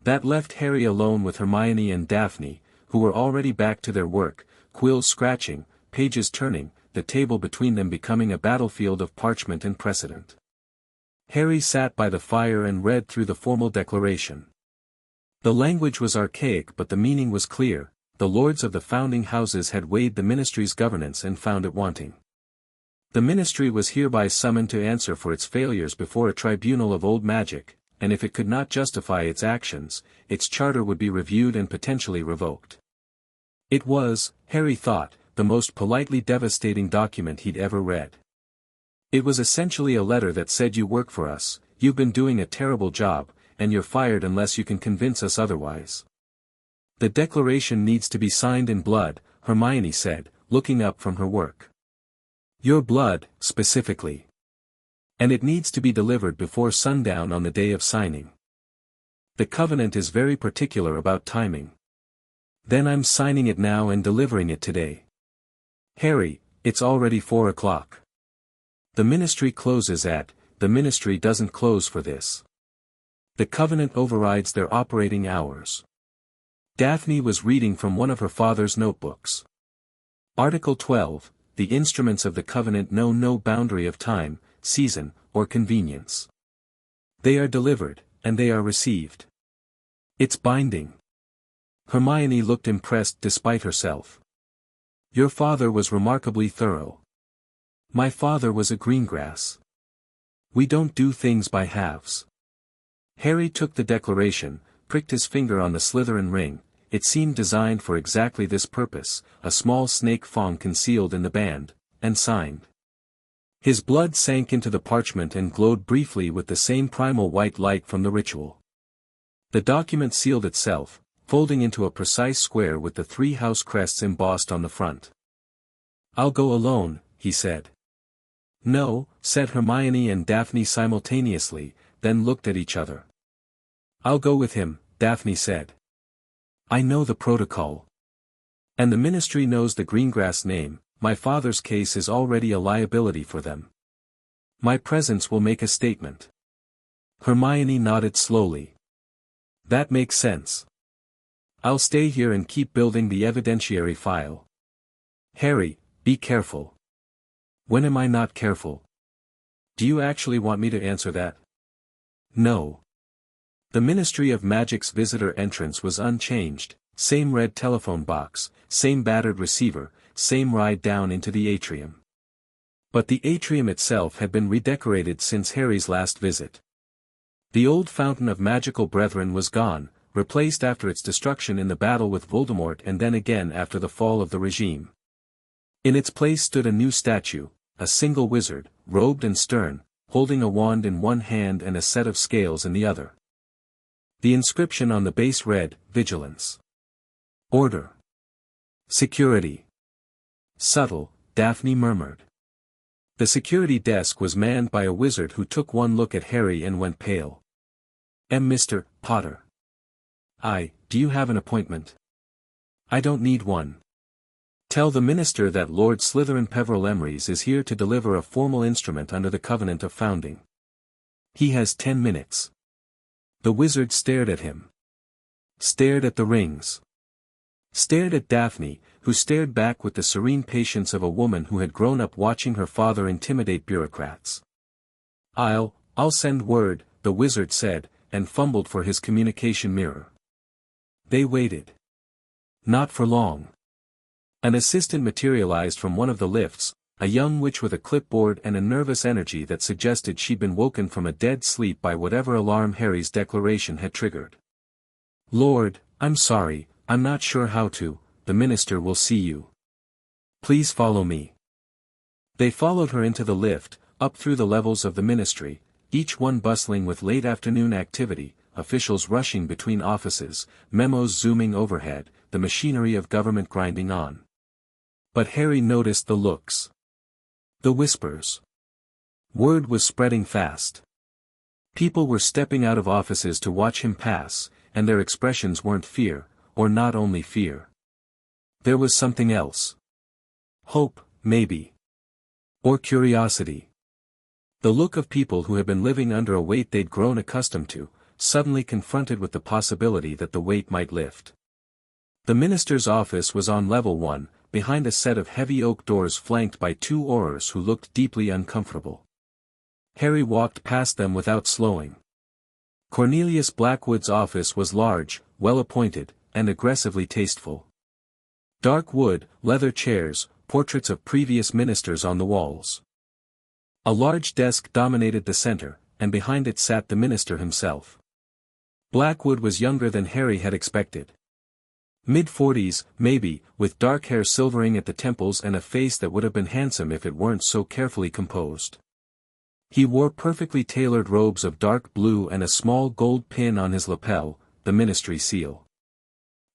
That left Harry alone with Hermione and Daphne, who were already back to their work, quills scratching, pages turning, the table between them becoming a battlefield of parchment and precedent. Harry sat by the fire and read through the formal declaration. The language was archaic but the meaning was clear. The lords of the founding houses had weighed the ministry's governance and found it wanting. The ministry was hereby summoned to answer for its failures before a tribunal of old magic, and if it could not justify its actions, its charter would be reviewed and potentially revoked. It was, Harry thought, the most politely devastating document he'd ever read. It was essentially a letter that said you work for us, you've been doing a terrible job, and you're fired unless you can convince us otherwise. The declaration needs to be signed in blood, Hermione said, looking up from her work. Your blood, specifically. And it needs to be delivered before sundown on the day of signing. The covenant is very particular about timing. Then I'm signing it now and delivering it today. Harry, it's already 4 o'clock. The ministry closes the ministry doesn't close for this. The covenant overrides their operating hours. Daphne was reading from one of her father's notebooks. Article 12, the instruments of the covenant know no boundary of time, season, or convenience. They are delivered, and they are received. It's binding. Hermione looked impressed despite herself. Your father was remarkably thorough. My father was a greengrass. We don't do things by halves. Harry took the declaration, pricked his finger on the Slytherin ring. It seemed designed for exactly this purpose, a small snake fawn concealed in the band, and signed. His blood sank into the parchment and glowed briefly with the same primal white light from the ritual. The document sealed itself, folding into a precise square with the 3 house crests embossed on the front. I'll go alone, he said. No, said Hermione and Daphne simultaneously, then looked at each other. I'll go with him, Daphne said. I know the protocol. And the ministry knows the Greengrass name. My father's case is already a liability for them. My presence will make a statement. Hermione nodded slowly. That makes sense. I'll stay here and keep building the evidentiary file. Harry, be careful. When am I not careful? Do you actually want me to answer that? No. The Ministry of Magic's visitor entrance was unchanged, same red telephone box, same battered receiver, same ride down into the atrium. But the atrium itself had been redecorated since Harry's last visit. The old Fountain of Magical Brethren was gone, replaced after its destruction in the battle with Voldemort and then again after the fall of the regime. In its place stood a new statue, a single wizard, robed and stern, holding a wand in one hand and a set of scales in the other. The inscription on the base read, Vigilance. Order. Security. Subtle, Daphne murmured. The security desk was manned by a wizard who took one look at Harry and went pale. Mr. Potter. Do you have an appointment? I don't need one. Tell the minister that Lord Slytherin-Peverell-Slytherin is here to deliver a formal instrument under the Covenant of Founding. He has 10 minutes. The wizard stared at him. Stared at the rings. Stared at Daphne, who stared back with the serene patience of a woman who had grown up watching her father intimidate bureaucrats. I'll send word, the wizard said, and fumbled for his communication mirror. They waited. Not for long. An assistant materialized from one of the lifts, a young witch with a clipboard and a nervous energy that suggested she'd been woken from a dead sleep by whatever alarm Harry's declaration had triggered. Lord, I'm sorry, I'm not sure how to, the minister will see you. Please follow me. They followed her into the lift, up through the levels of the ministry, each one bustling with late afternoon activity, officials rushing between offices, memos zooming overhead, the machinery of government grinding on. But Harry noticed the looks. The whispers. Word was spreading fast. People were stepping out of offices to watch him pass, and their expressions weren't fear, or not only fear. There was something else. Hope, maybe. Or curiosity. The look of people who had been living under a weight they'd grown accustomed to, suddenly confronted with the possibility that the weight might lift. The minister's office was on level 1, behind a set of heavy oak doors flanked by 2 aurors who looked deeply uncomfortable. Harry walked past them without slowing. Cornelius Blackwood's office was large, well-appointed, and aggressively tasteful. Dark wood, leather chairs, portraits of previous ministers on the walls. A large desk dominated the center, and behind it sat the minister himself. Blackwood was younger than Harry had expected. Mid-40s, maybe, with dark hair silvering at the temples and a face that would have been handsome if it weren't so carefully composed. He wore perfectly tailored robes of dark blue and a small gold pin on his lapel, the ministry seal.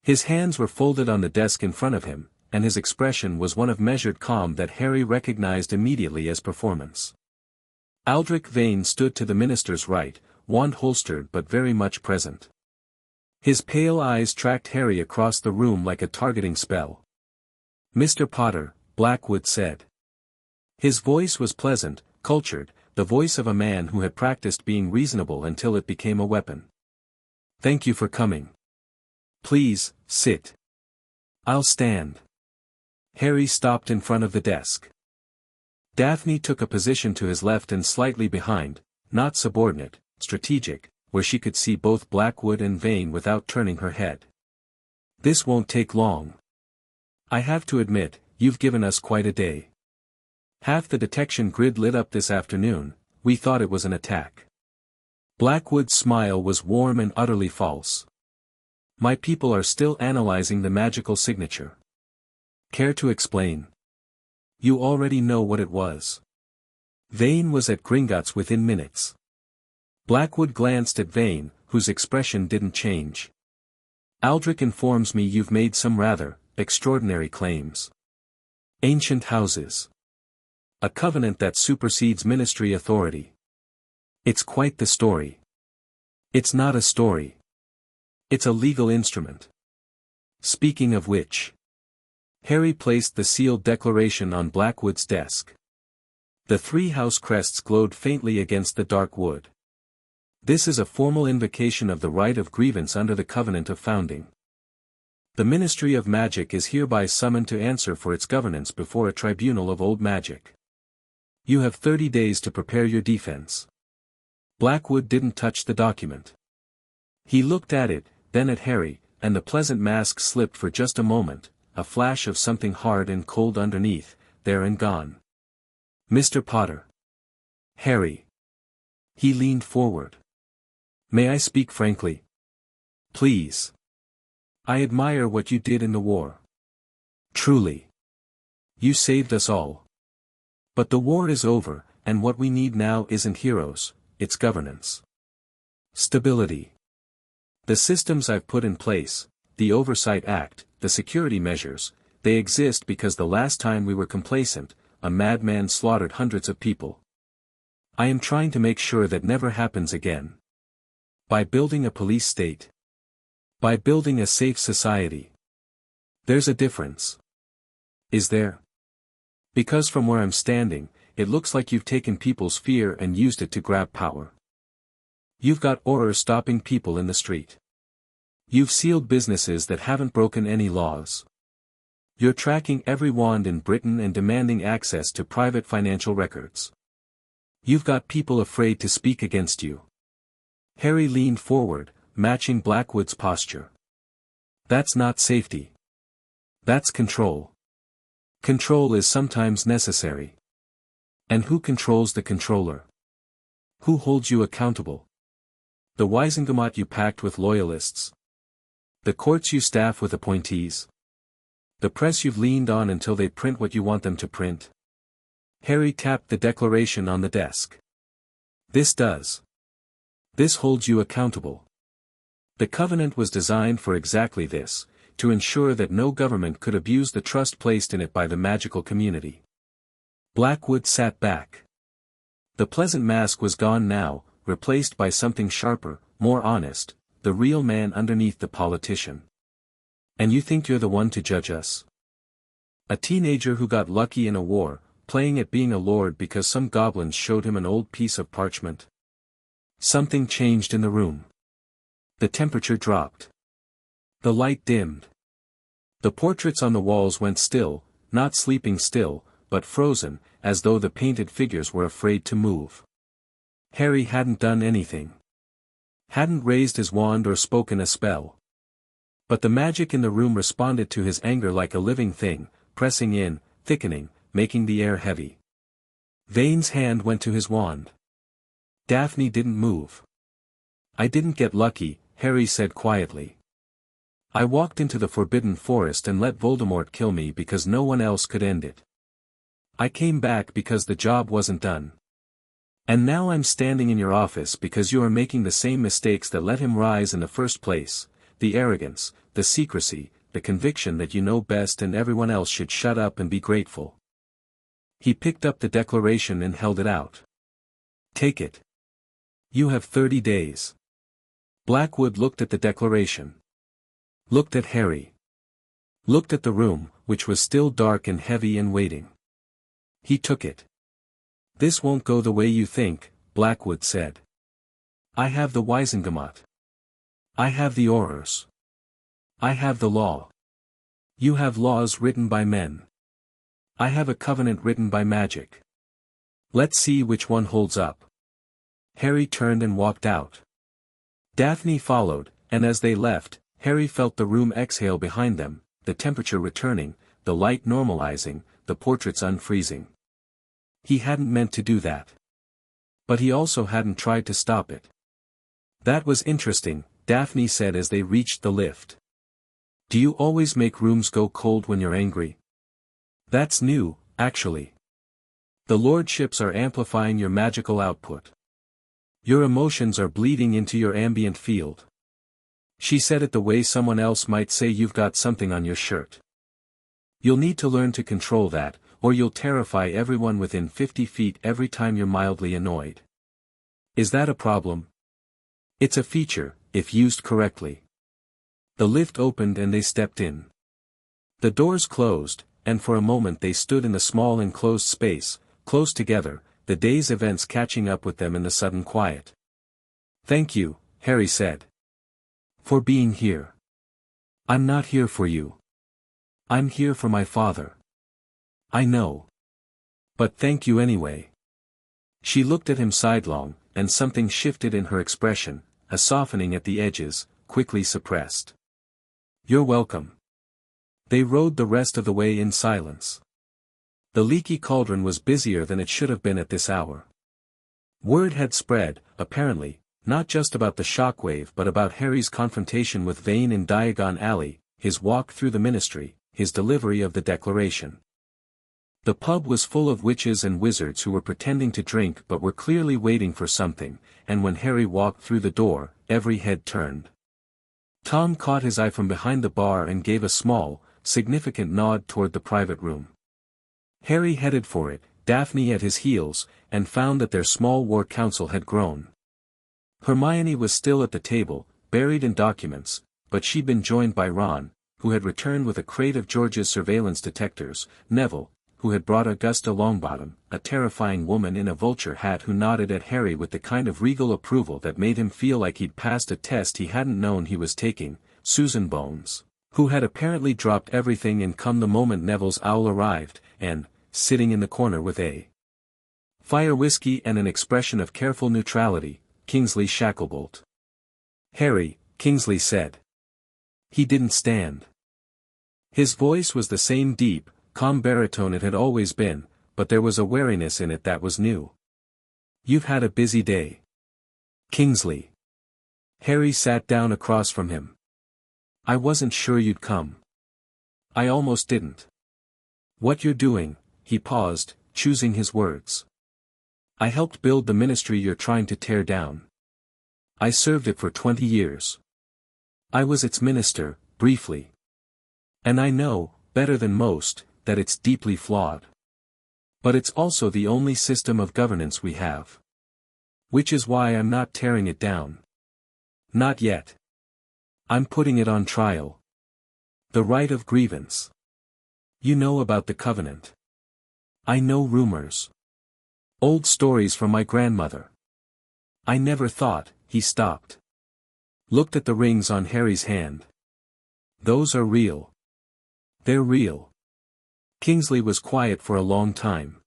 His hands were folded on the desk in front of him, and his expression was one of measured calm that Harry recognized immediately as performance. Aldrich Vane stood to the minister's right, wand holstered but very much present. His pale eyes tracked Harry across the room like a targeting spell. Mr. Potter, Blackwood said. His voice was pleasant, cultured, the voice of a man who had practiced being reasonable until it became a weapon. Thank you for coming. Please, sit. I'll stand. Harry stopped in front of the desk. Daphne took a position to his left and slightly behind, not subordinate, strategic, where she could see both Blackwood and Vane without turning her head. This won't take long. I have to admit, you've given us quite a day. Half the detection grid lit up this afternoon, we thought it was an attack. Blackwood's smile was warm and utterly false. My people are still analyzing the magical signature. Care to explain? You already know what it was. Vane was at Gringotts within minutes. Blackwood glanced at Vane, whose expression didn't change. Aldrich informs me you've made some rather extraordinary claims. Ancient houses. A covenant that supersedes ministry authority. It's quite the story. It's not a story. It's a legal instrument. Speaking of which. Harry placed the sealed declaration on Blackwood's desk. The 3 house crests glowed faintly against the dark wood. This is a formal invocation of the right of grievance under the Covenant of Founding. The Ministry of Magic is hereby summoned to answer for its governance before a tribunal of old magic. You have 30 days to prepare your defense. Blackwood didn't touch the document. He looked at it, then at Harry, and the pleasant mask slipped for just a moment, a flash of something hard and cold underneath, there and gone. Mr. Potter. Harry. He leaned forward. May I speak frankly? Please. I admire what you did in the war. Truly. You saved us all. But the war is over, and what we need now isn't heroes, it's governance. Stability. The systems I've put in place, the Oversight Act, the security measures, they exist because the last time we were complacent, a madman slaughtered hundreds of people. I am trying to make sure that never happens again. By building a police state. By building a safe society. There's a difference. Is there? Because from where I'm standing, it looks like you've taken people's fear and used it to grab power. You've got Aurors stopping people in the street. You've sealed businesses that haven't broken any laws. You're tracking every wand in Britain and demanding access to private financial records. You've got people afraid to speak against you. Harry leaned forward, matching Blackwood's posture. That's not safety. That's control. Control is sometimes necessary. And who controls the controller? Who holds you accountable? The Wisengamot you packed with loyalists. The courts you staff with appointees. The press you've leaned on until they print what you want them to print. Harry tapped the declaration on the desk. This does. This holds you accountable. The covenant was designed for exactly this, to ensure that no government could abuse the trust placed in it by the magical community. Blackwood sat back. The pleasant mask was gone now, replaced by something sharper, more honest, the real man underneath the politician. And you think you're the one to judge us? A teenager who got lucky in a war, playing at being a lord because some goblins showed him an old piece of parchment? Something changed in the room. The temperature dropped. The light dimmed. The portraits on the walls went still, not sleeping still, but frozen, as though the painted figures were afraid to move. Harry hadn't done anything. Hadn't raised his wand or spoken a spell. But the magic in the room responded to his anger like a living thing, pressing in, thickening, making the air heavy. Vane's hand went to his wand. Daphne didn't move. I didn't get lucky, Harry said quietly. I walked into the Forbidden Forest and let Voldemort kill me because no one else could end it. I came back because the job wasn't done. And now I'm standing in your office because you are making the same mistakes that let him rise in the first place, the arrogance, the secrecy, the conviction that you know best and everyone else should shut up and be grateful. He picked up the declaration and held it out. Take it. You have 30 days. Blackwood looked at the declaration. Looked at Harry. Looked at the room, which was still dark and heavy and waiting. He took it. This won't go the way you think, Blackwood said. I have the Wisengamot. I have the Aurors. I have the law. You have laws written by men. I have a covenant written by magic. Let's see which one holds up. Harry turned and walked out. Daphne followed, and as they left, Harry felt the room exhale behind them, the temperature returning, the light normalizing, the portraits unfreezing. He hadn't meant to do that. But he also hadn't tried to stop it. That was interesting, Daphne said as they reached the lift. Do you always make rooms go cold when you're angry? That's new, actually. The lordships are amplifying your magical output. Your emotions are bleeding into your ambient field. She said it the way someone else might say you've got something on your shirt. You'll need to learn to control that, or you'll terrify everyone within 50 feet every time you're mildly annoyed. Is that a problem? It's a feature, if used correctly. The lift opened and they stepped in. The doors closed, and for a moment they stood in the small enclosed space, close together, the day's events catching up with them in the sudden quiet. Thank you, Harry said. For being here. I'm not here for you. I'm here for my father. I know. But thank you anyway. She looked at him sidelong, and something shifted in her expression, a softening at the edges, quickly suppressed. You're welcome. They rode the rest of the way in silence. The leaky cauldron was busier than it should have been at this hour. Word had spread, apparently, not just about the shockwave but about Harry's confrontation with Vane in Diagon Alley, his walk through the ministry, his delivery of the declaration. The pub was full of witches and wizards who were pretending to drink but were clearly waiting for something, and when Harry walked through the door, every head turned. Tom caught his eye from behind the bar and gave a small, significant nod toward the private room. Harry headed for it, Daphne at his heels, and found that their small war council had grown. Hermione was still at the table, buried in documents, but she'd been joined by Ron, who had returned with a crate of George's surveillance detectors, Neville, who had brought Augusta Longbottom, a terrifying woman in a vulture hat who nodded at Harry with the kind of regal approval that made him feel like he'd passed a test he hadn't known he was taking, Susan Bones, who had apparently dropped everything and come the moment Neville's owl arrived, and, sitting in the corner with a fire whiskey and an expression of careful neutrality, Kingsley Shacklebolt. "Harry," Kingsley said. He didn't stand. His voice was the same deep, calm baritone it had always been, but there was a wariness in it that was new. "You've had a busy day, Kingsley." Harry sat down across from him. "I wasn't sure you'd come. I almost didn't." "What you're doing," he paused, choosing his words. "I helped build the ministry you're trying to tear down. I served it for 20 years. I was its minister, briefly. And I know, better than most, that it's deeply flawed. But it's also the only system of governance we have. Which is why I'm not tearing it down. Not yet. I'm putting it on trial. The right of grievance. You know about the covenant. I know rumors. Old stories from my grandmother. I never thought," he stopped. Looked at the rings on Harry's hand. "Those are real. They're real." Kingsley was quiet for a long time.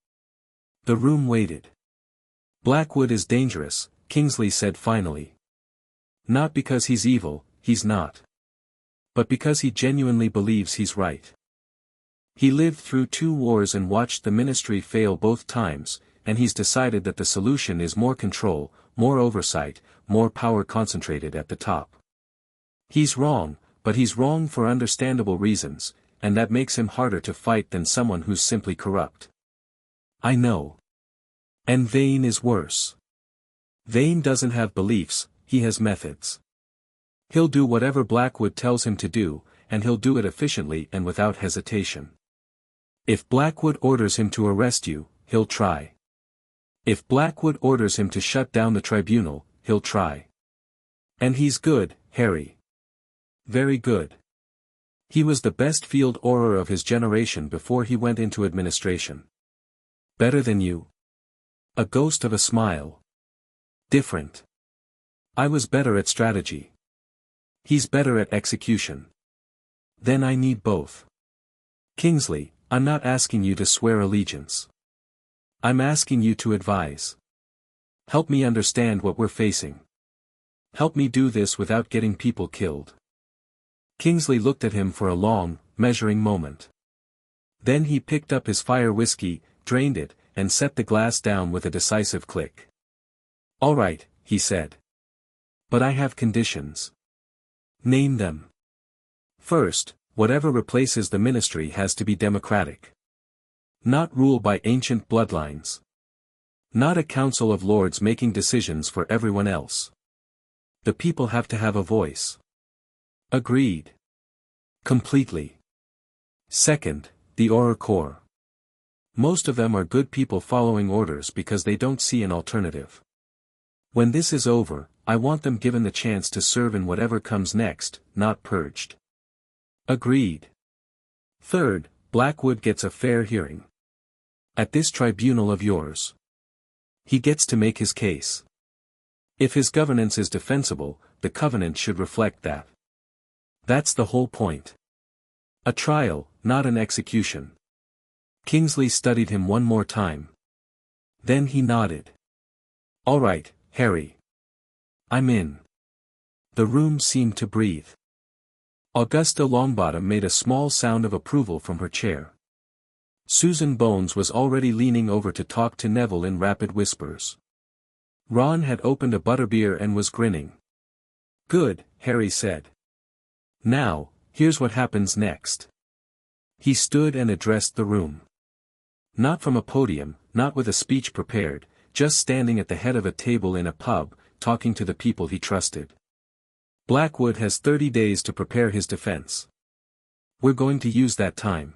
The room waited. "Blackwood is dangerous," Kingsley said finally. "Not because he's evil, he's not. But because he genuinely believes he's right. He lived through 2 wars and watched the ministry fail both times, and he's decided that the solution is more control, more oversight, more power concentrated at the top. He's wrong, but he's wrong for understandable reasons, and that makes him harder to fight than someone who's simply corrupt." "I know. And Vane is worse. Vane doesn't have beliefs, he has methods. He'll do whatever Blackwood tells him to do, and he'll do it efficiently and without hesitation. If Blackwood orders him to arrest you, he'll try. If Blackwood orders him to shut down the tribunal, he'll try. And he's good, Harry. Very good. He was the best field orator of his generation before he went into administration. Better than you? A ghost of a smile. Different. I was better at strategy. He's better at execution. Then I need both. Kingsley, I'm not asking you to swear allegiance. I'm asking you to advise. Help me understand what we're facing. Help me do this without getting people killed." Kingsley looked at him for a long, measuring moment. Then he picked up his fire whiskey, drained it, and set the glass down with a decisive click. "All right," he said. "But I have conditions." "Name them." "First, whatever replaces the ministry has to be democratic. Not ruled by ancient bloodlines. Not a council of lords making decisions for everyone else. The people have to have a voice." "Agreed. Completely." "Second, the Auror Corps. Most of them are good people following orders because they don't see an alternative. When this is over, I want them given the chance to serve in whatever comes next, not purged." "Agreed." "Third, Blackwood gets a fair hearing. At this tribunal of yours. He gets to make his case. If his governance is defensible, the covenant should reflect that. That's the whole point. A trial, not an execution." Kingsley studied him one more time. Then he nodded. "All right, Harry. I'm in." The room seemed to breathe. Augusta Longbottom made a small sound of approval from her chair. Susan Bones was already leaning over to talk to Neville in rapid whispers. Ron had opened a butterbeer and was grinning. "Good," Harry said. "Now, here's what happens next." He stood and addressed the room. Not from a podium, not with a speech prepared, just standing at the head of a table in a pub, talking to the people he trusted. Blackwood has 30 days to prepare his defense. We're going to use that time.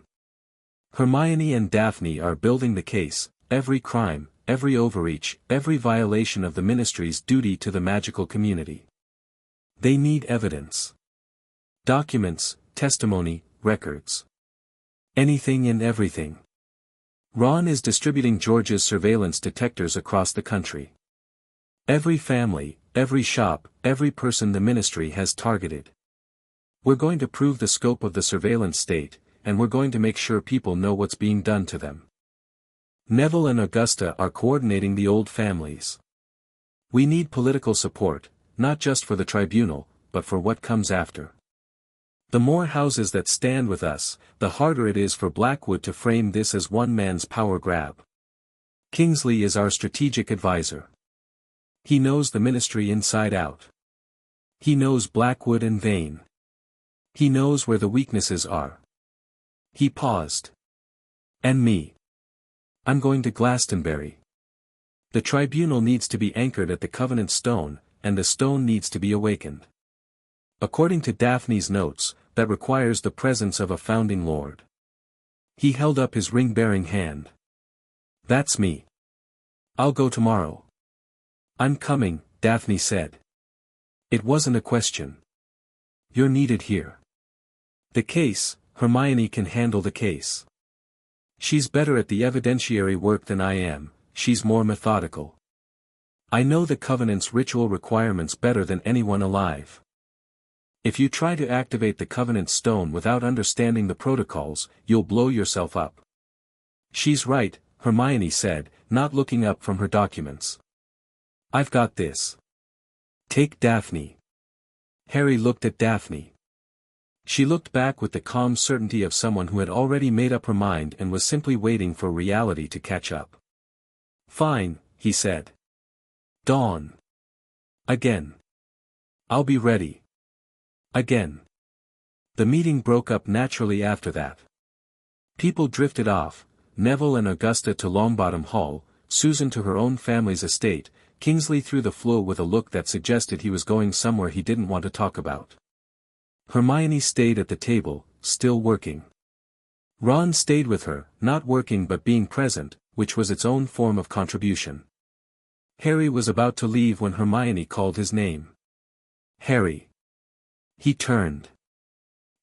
Hermione and Daphne are building the case, every crime, every overreach, every violation of the Ministry's duty to the magical community. They need evidence. Documents, testimony, records. Anything and everything. Ron is distributing George's surveillance detectors across the country. Every family, every shop, every person the Ministry has targeted. We're going to prove the scope of the surveillance state, and we're going to make sure people know what's being done to them. Neville and Augusta are coordinating the old families. We need political support, not just for the tribunal, but for what comes after. The more houses that stand with us, the harder it is for Blackwood to frame this as one man's power grab. Kingsley is our strategic advisor. He knows the Ministry inside out. He knows Blackwood and Vane. He knows where the weaknesses are. He paused. And me. I'm going to Glastonbury. The tribunal needs to be anchored at the Covenant Stone, and the stone needs to be awakened. According to Daphne's notes, that requires the presence of a founding lord. He held up his ring-bearing hand. That's me. I'll go tomorrow. I'm coming, Daphne said. It wasn't a question. You're needed here. The case, Hermione can handle the case. She's better at the evidentiary work than I am, she's more methodical. I know the Covenant's ritual requirements better than anyone alive. If you try to activate the Covenant Stone without understanding the protocols, you'll blow yourself up. She's right, Hermione said, not looking up from her documents. I've got this. Take Daphne. Harry looked at Daphne. She looked back with the calm certainty of someone who had already made up her mind and was simply waiting for reality to catch up. Fine, he said. Dawn. Again. I'll be ready. Again. The meeting broke up naturally after that. People drifted off, Neville and Augusta to Longbottom Hall, Susan to her own family's estate, Kingsley through the floor with a look that suggested he was going somewhere he didn't want to talk about. Hermione stayed at the table, still working. Ron stayed with her, not working but being present, which was its own form of contribution. Harry was about to leave when Hermione called his name. Harry. He turned.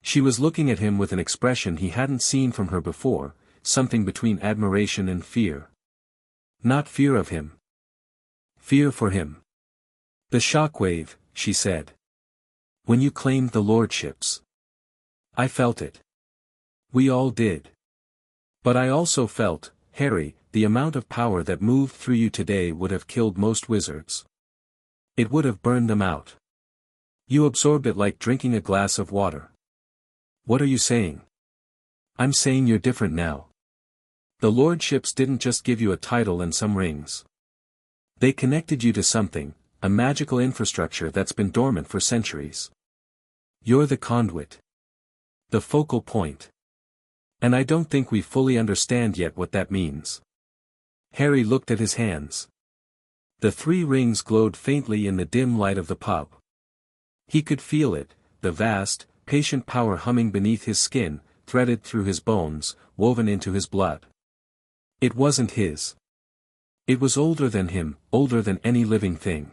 She was looking at him with an expression he hadn't seen from her before, something between admiration and fear. Not fear of him. Fear for him. The shockwave, she said. When you claimed the lordships. I felt it. We all did. But I also felt, Harry, the amount of power that moved through you today would have killed most wizards. It would have burned them out. You absorbed it like drinking a glass of water. What are you saying? I'm saying you're different now. The lordships didn't just give you a title and some rings. They connected you to something, a magical infrastructure that's been dormant for centuries. You're the conduit. The focal point. And I don't think we fully understand yet what that means. Harry looked at his hands. The 3 rings glowed faintly in the dim light of the pub. He could feel it, the vast, patient power humming beneath his skin, threaded through his bones, woven into his blood. It wasn't his. It was older than him, older than any living thing.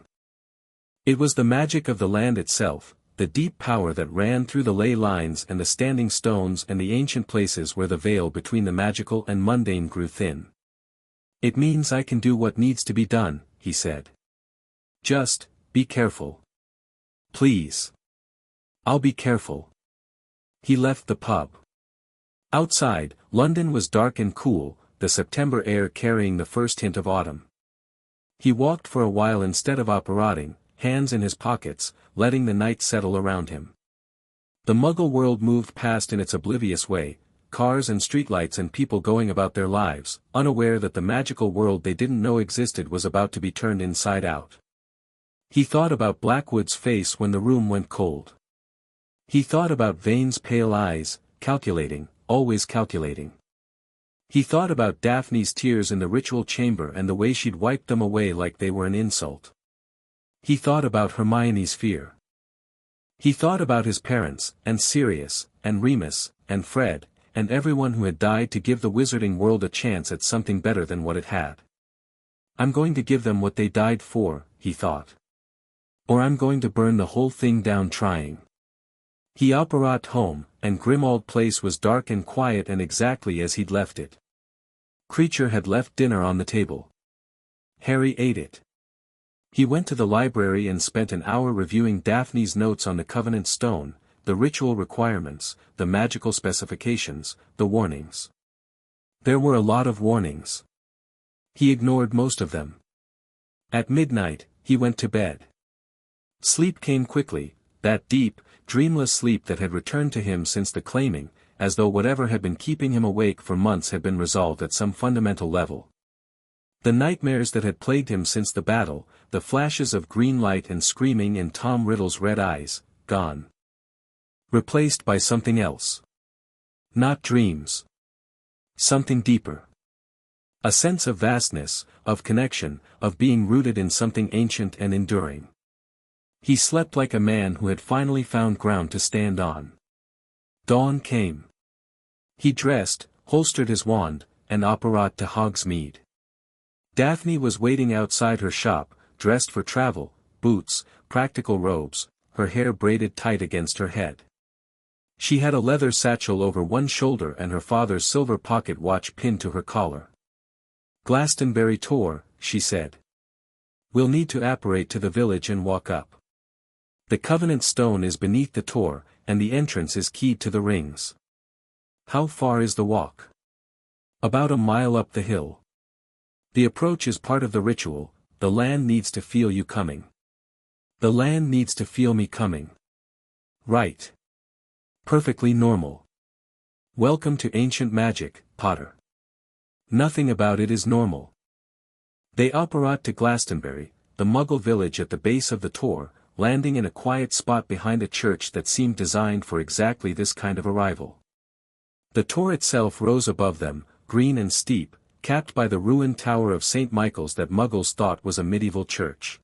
It was the magic of the land itself, the deep power that ran through the ley lines and the standing stones and the ancient places where the veil between the magical and mundane grew thin. It means I can do what needs to be done, he said. Just, be careful. Please. I'll be careful. He left the pub. Outside, London was dark and cool, the September air carrying the first hint of autumn. He walked for a while instead of operating, hands in his pockets, letting the night settle around him. The Muggle world moved past in its oblivious way, cars and streetlights and people going about their lives, unaware that the magical world they didn't know existed was about to be turned inside out. He thought about Blackwood's face when the room went cold. He thought about Vane's pale eyes, calculating, always calculating. He thought about Daphne's tears in the ritual chamber and the way she'd wiped them away like they were an insult. He thought about Hermione's fear. He thought about his parents, and Sirius, and Remus, and Fred, and everyone who had died to give the wizarding world a chance at something better than what it had. I'm going to give them what they died for, he thought. Or I'm going to burn the whole thing down trying. He operated home, and Grimmauld Place was dark and quiet and exactly as he'd left it. Kreacher had left dinner on the table. Harry ate it. He went to the library and spent an hour reviewing Daphne's notes on the Covenant Stone, the ritual requirements, the magical specifications, the warnings. There were a lot of warnings. He ignored most of them. At midnight, he went to bed. Sleep came quickly, that deep, dreamless sleep that had returned to him since the claiming, as though whatever had been keeping him awake for months had been resolved at some fundamental level. The nightmares that had plagued him since the battle, the flashes of green light and screaming in Tom Riddle's red eyes, gone. Replaced by something else. Not dreams. Something deeper. A sense of vastness, of connection, of being rooted in something ancient and enduring. He slept like a man who had finally found ground to stand on. Dawn came. He dressed, holstered his wand, and operated to Hogsmeade. Daphne was waiting outside her shop, dressed for travel, boots, practical robes, her hair braided tight against her head. She had a leather satchel over one shoulder and her father's silver pocket watch pinned to her collar. "Glastonbury Tor," she said. "We'll need to apparate to the village and walk up. The Covenant Stone is beneath the Tor, and the entrance is keyed to the rings." "How far is the walk?" "About a mile up the hill. The approach is part of the ritual, the land needs to feel you coming." "The land needs to feel me coming." "Right. Perfectly normal. Welcome to ancient magic, Potter. Nothing about it is normal." They operated to Glastonbury, the Muggle village at the base of the Tor, landing in a quiet spot behind a church that seemed designed for exactly this kind of arrival. The Tor itself rose above them, green and steep, capped by the ruined tower of St. Michael's that Muggles thought was a medieval church.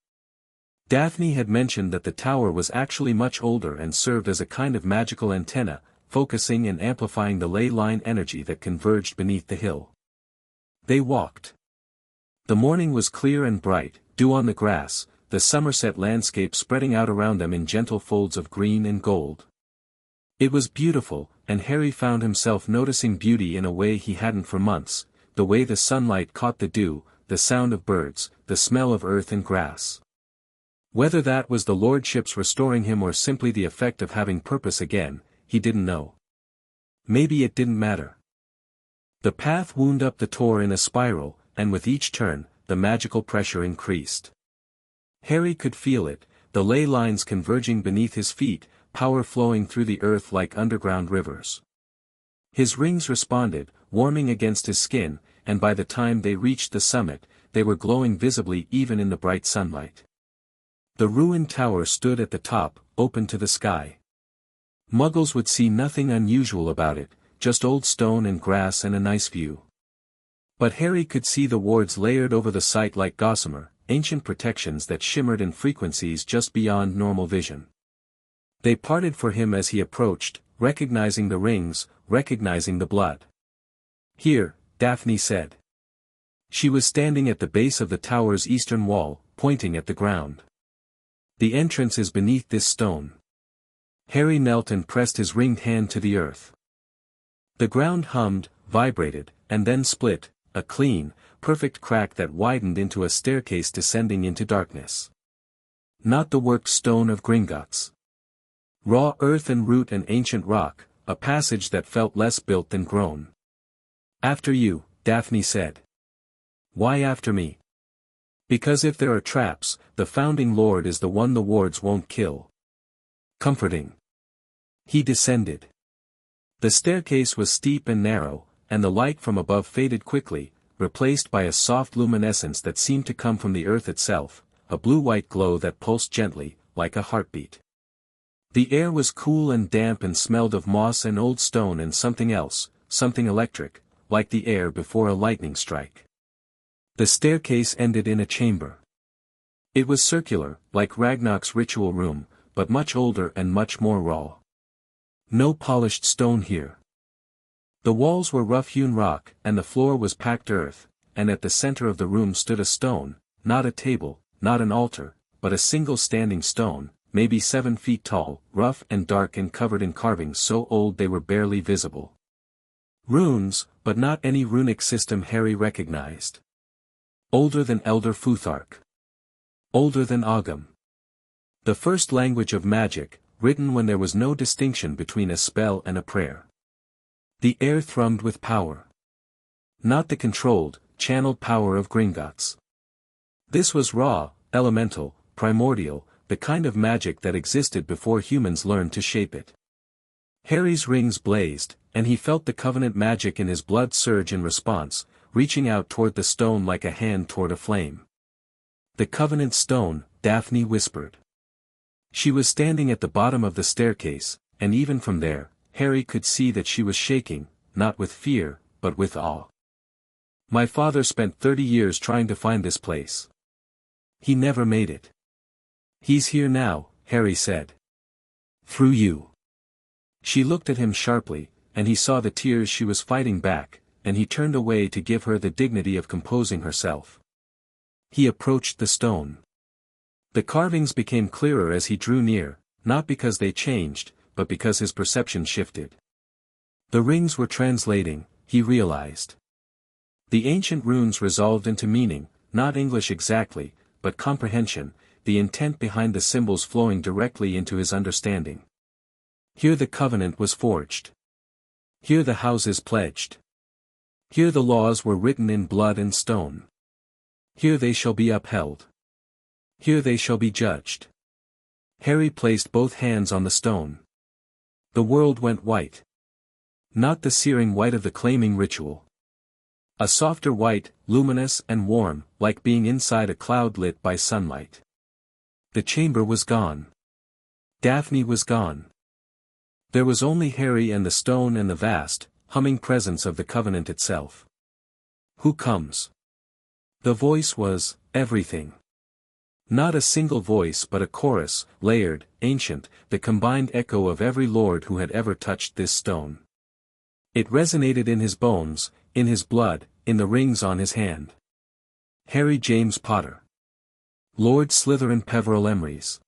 Daphne had mentioned that the tower was actually much older and served as a kind of magical antenna, focusing and amplifying the ley line energy that converged beneath the hill. They walked. The morning was clear and bright, dew on the grass, the Somerset landscape spreading out around them in gentle folds of green and gold. It was beautiful, and Harry found himself noticing beauty in a way he hadn't for months, the way the sunlight caught the dew, the sound of birds, the smell of earth and grass. Whether that was the Lordship's restoring him or simply the effect of having purpose again, he didn't know. Maybe it didn't matter. The path wound up the Tor in a spiral, and with each turn, the magical pressure increased. Harry could feel it, the ley lines converging beneath his feet, power flowing through the earth like underground rivers. His rings responded, warming against his skin, and by the time they reached the summit, they were glowing visibly even in the bright sunlight. The ruined tower stood at the top, open to the sky. Muggles would see nothing unusual about it, just old stone and grass and a nice view. But Harry could see the wards layered over the site like gossamer, ancient protections that shimmered in frequencies just beyond normal vision. They parted for him as he approached, recognizing the rings, recognizing the blood. "Here," Daphne said. She was standing at the base of the tower's eastern wall, pointing at the ground. "The entrance is beneath this stone." Harry knelt and pressed his ringed hand to the earth. The ground hummed, vibrated, and then split, a clean, perfect crack that widened into a staircase descending into darkness. Not the worked stone of Gringotts. Raw earth and root and ancient rock, a passage that felt less built than grown. "After you," Daphne said. "Why after me?" "Because if there are traps, the founding lord is the one the wards won't kill." Comforting. He descended. The staircase was steep and narrow, and the light from above faded quickly, replaced by a soft luminescence that seemed to come from the earth itself, a blue-white glow that pulsed gently, like a heartbeat. The air was cool and damp and smelled of moss and old stone and something else, something electric, like the air before a lightning strike. The staircase ended in a chamber. It was circular, like Ragnarok's ritual room, but much older and much more raw. No polished stone here. The walls were rough-hewn rock, and the floor was packed earth, and at the center of the room stood a stone, not a table, not an altar, but a single standing stone, maybe 7 feet tall, rough and dark and covered in carvings so old they were barely visible. Runes, but not any runic system Harry recognized. Older than Elder Futhark. Older than Ogham. The first language of magic, written when there was no distinction between a spell and a prayer. The air thrummed with power. Not the controlled, channeled power of Gringotts. This was raw, elemental, primordial, the kind of magic that existed before humans learned to shape it. Harry's rings blazed, and he felt the covenant magic in his blood surge in response, reaching out toward the stone like a hand toward a flame. The covenant stone, Daphne whispered. She was standing at the bottom of the staircase, and even from there, Harry could see that she was shaking, not with fear, but with awe. My father spent 30 years trying to find this place. He never made it. He's here now, Harry said. Through you. She looked at him sharply, and he saw the tears she was fighting back, and he turned away to give her the dignity of composing herself. He approached the stone. The carvings became clearer as he drew near, not because they changed, but because his perception shifted. The rings were translating, he realized. The ancient runes resolved into meaning, not English exactly, but comprehension, the intent behind the symbols flowing directly into his understanding. Here the covenant was forged. Here the houses pledged. Here the laws were written in blood and stone. Here they shall be upheld. Here they shall be judged. Harry placed both hands on the stone. The world went white. Not the searing white of the claiming ritual. A softer white, luminous and warm, like being inside a cloud lit by sunlight. The chamber was gone. Daphne was gone. There was only Harry and the stone and the vast, humming presence of the covenant itself. Who comes? The voice was, everything. Not a single voice but a chorus, layered, ancient, the combined echo of every lord who had ever touched this stone. It resonated in his bones, in his blood, in the rings on his hand. Harry James Potter. Lord Slytherin Peverell-Emrys.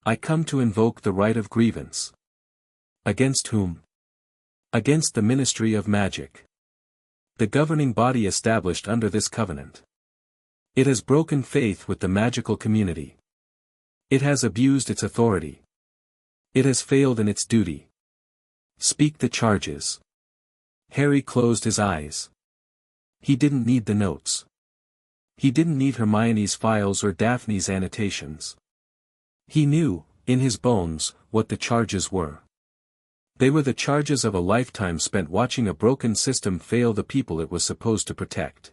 I come to invoke the right of grievance. Against whom? Against the Ministry of Magic. The governing body established under this covenant. It has broken faith with the magical community. It has abused its authority. It has failed in its duty. Speak the charges. Harry closed his eyes. He didn't need the notes. He didn't need Hermione's files or Daphne's annotations. He knew, in his bones, what the charges were. They were the charges of a lifetime spent watching a broken system fail the people it was supposed to protect.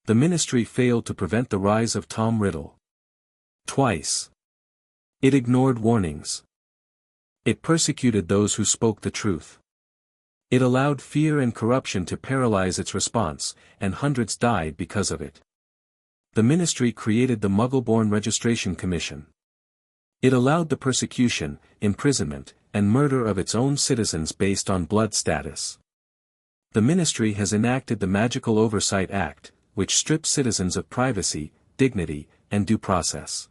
The ministry failed to prevent the rise of Tom Riddle. Twice. It ignored warnings. It persecuted those who spoke the truth. It allowed fear and corruption to paralyze its response, and hundreds died because of it. The ministry created the Muggle-born Registration Commission. It allowed the persecution, imprisonment, and murder of its own citizens based on blood status. The ministry has enacted the Magical Oversight Act, which strips citizens of privacy, dignity, and due process.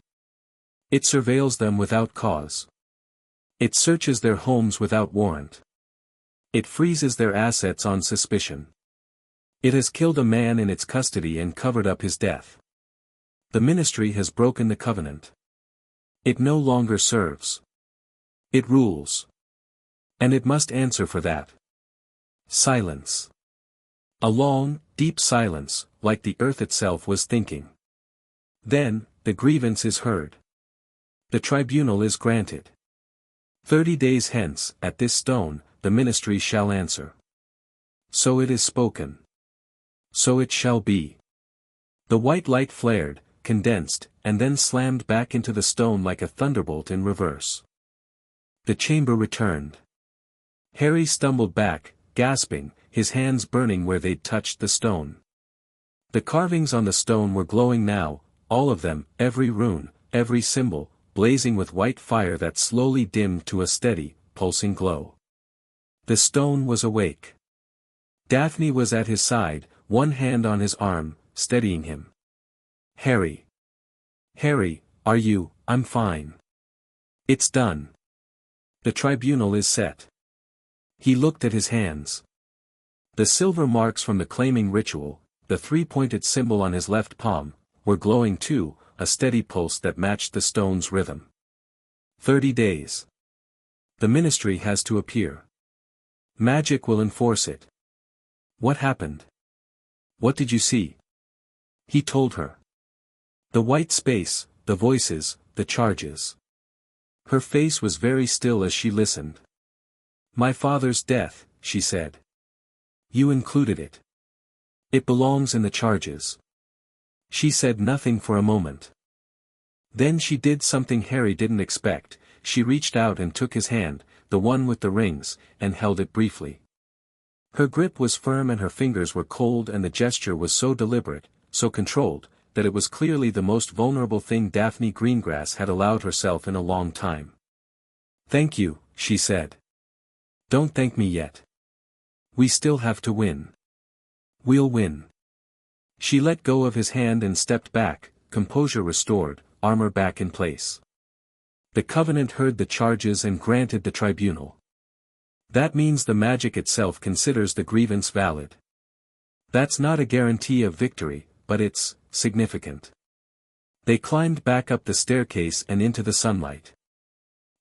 It surveils them without cause. It searches their homes without warrant. It freezes their assets on suspicion. It has killed a man in its custody and covered up his death. The ministry has broken the covenant. It no longer serves. It rules. And it must answer for that. Silence. A long, deep silence, like the earth itself was thinking. Then, the grievance is heard. The tribunal is granted. 30 days hence, at this stone, the ministry shall answer. So it is spoken. So it shall be. The white light flared, condensed, and then slammed back into the stone like a thunderbolt in reverse. The chamber returned. Harry stumbled back, gasping, his hands burning where they'd touched the stone. The carvings on the stone were glowing now, all of them, every rune, every symbol, blazing with white fire that slowly dimmed to a steady, pulsing glow. The stone was awake. Daphne was at his side, one hand on his arm, steadying him. Harry. Harry, are you? I'm fine. It's done. The tribunal is set. He looked at his hands. The silver marks from the claiming ritual, the three-pointed symbol on his left palm, were glowing too, a steady pulse that matched the stone's rhythm. 30 days. The ministry has to appear. Magic will enforce it. What happened? What did you see? He told her. The white space, the voices, the charges. Her face was very still as she listened. My father's death, she said. You included it. It belongs in the charges. She said nothing for a moment. Then she did something Harry didn't expect. She reached out and took his hand, the one with the rings, and held it briefly. Her grip was firm and her fingers were cold, and the gesture was so deliberate, so controlled, that it was clearly the most vulnerable thing Daphne Greengrass had allowed herself in a long time. Thank you, she said. Don't thank me yet. We still have to win. We'll win. She let go of his hand and stepped back, composure restored, armor back in place. The Covenant heard the charges and granted the tribunal. That means the magic itself considers the grievance valid. That's not a guarantee of victory, but it's significant. They climbed back up the staircase and into the sunlight.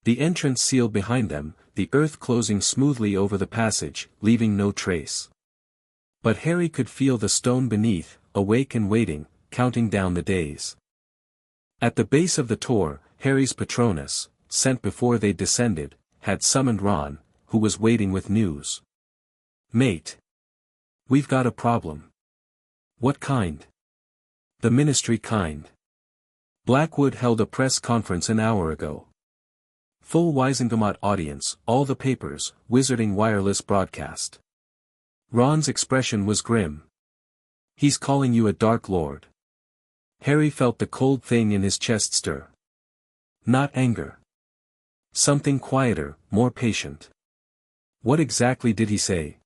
The entrance sealed behind them, the earth closing smoothly over the passage, leaving no trace. But Harry could feel the stone beneath, awake and waiting, counting down the days. At the base of the tor, Harry's Patronus, sent before they descended, had summoned Ron, who was waiting with news. Mate. We've got a problem. What kind? The ministry kind. Blackwood held a press conference an hour ago. Full Wisengamot audience, all the papers, Wizarding wireless broadcast. Ron's expression was grim. He's calling you a Dark Lord. Harry felt the cold thing in his chest stir. Not anger. Something quieter, more patient. What exactly did he say?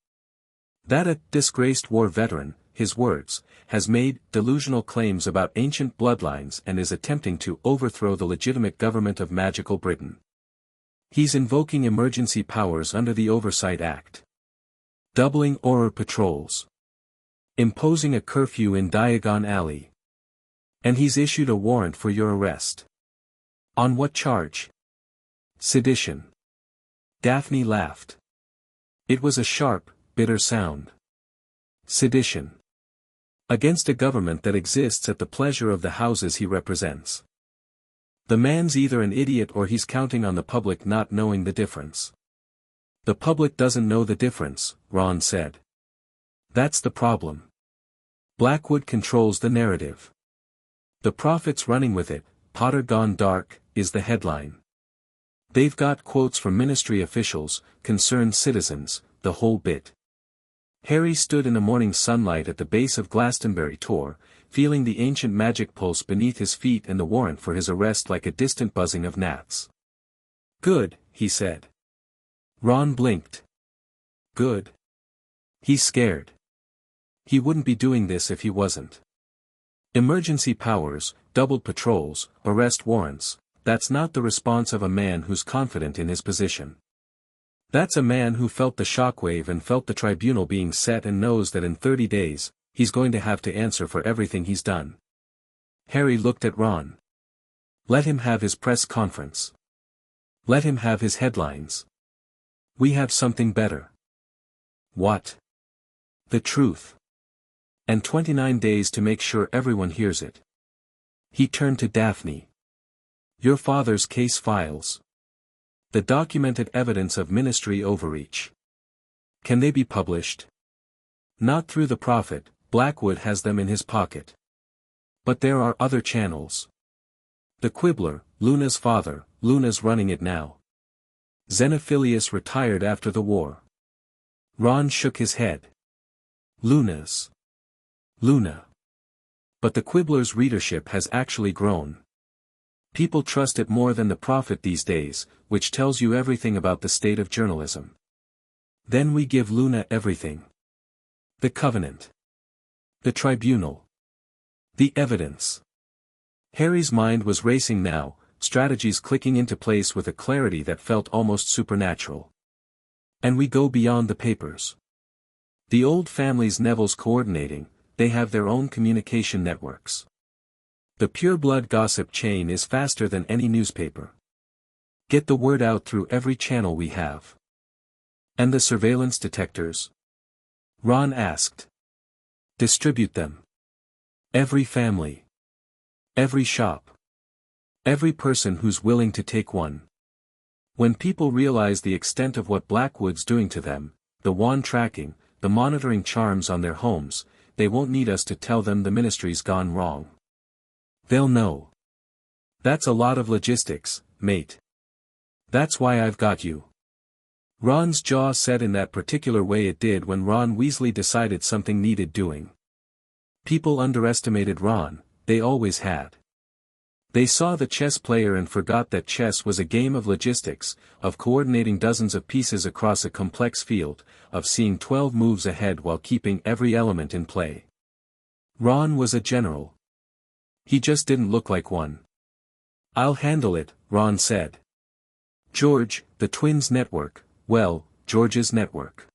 That a disgraced war veteran, his words, has made delusional claims about ancient bloodlines and is attempting to overthrow the legitimate government of magical Britain. He's invoking emergency powers under the Oversight Act. Doubling Auror patrols. Imposing a curfew in Diagon Alley. And he's issued a warrant for your arrest. On what charge? Sedition. Daphne laughed. It was a sharp, bitter sound. Sedition. Against a government that exists at the pleasure of the houses he represents. The man's either an idiot or he's counting on the public not knowing the difference. The public doesn't know the difference, Ron said. That's the problem. Blackwood controls the narrative. The prophet's running with it, Potter Gone Dark, is the headline. They've got quotes from ministry officials, concerned citizens, the whole bit. Harry stood in the morning sunlight at the base of Glastonbury Tor, feeling the ancient magic pulse beneath his feet and the warrant for his arrest like a distant buzzing of gnats. Good, he said. Ron blinked. Good. He's scared. He wouldn't be doing this if he wasn't. Emergency powers, doubled patrols, arrest warrants, that's not the response of a man who's confident in his position. That's a man who felt the shockwave and felt the tribunal being set and knows that in 30 days, he's going to have to answer for everything he's done. Harry looked at Ron. Let him have his press conference. Let him have his headlines. We have something better. What? The truth. And 29 days to make sure everyone hears it. He turned to Daphne. Your father's case files. The documented evidence of ministry overreach. Can they be published? Not through the prophet, Blackwood has them in his pocket. But there are other channels. The Quibbler, Luna's father, Luna's running it now. Xenophilius retired after the war. Ron shook his head. Luna. But the Quibbler's readership has actually grown. People trust it more than the prophet these days, which tells you everything about the state of journalism. Then we give Luna everything. The covenant. The tribunal. The evidence. Harry's mind was racing now, strategies clicking into place with a clarity that felt almost supernatural. And we go beyond the papers. The old family's Neville's coordinating, they have their own communication networks. The pure-blood gossip chain is faster than any newspaper. Get the word out through every channel we have. And the surveillance detectors? Ron asked. Distribute them. Every family. Every shop. Every person who's willing to take one. When people realize the extent of what Blackwood's doing to them, the wand tracking, the monitoring charms on their homes, they won't need us to tell them the ministry's gone wrong. They'll know. That's a lot of logistics, mate. That's why I've got you. Ron's jaw set in that particular way it did when Ron Weasley decided something needed doing. People underestimated Ron, they always had. They saw the chess player and forgot that chess was a game of logistics, of coordinating dozens of pieces across a complex field, of seeing 12 moves ahead while keeping every element in play. Ron was a general. He just didn't look like one. I'll handle it, Ron said. George, the twins' network, well, George's network.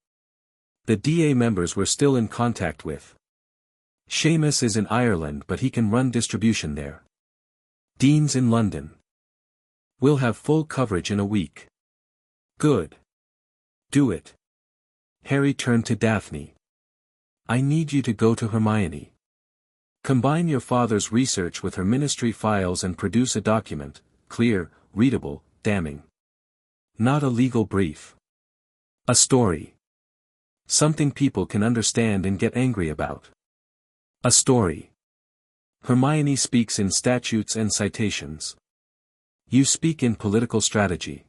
The DA members were still in contact with. Seamus is in Ireland but he can run distribution there. Dean's in London. We'll have full coverage in a week. Good. Do it. Harry turned to Daphne. I need you to go to Hermione. Combine your father's research with her ministry files and produce a document, clear, readable, damning. Not a legal brief. A story. Something people can understand and get angry about. A story. Hermione speaks in statutes and citations. You speak in political strategy.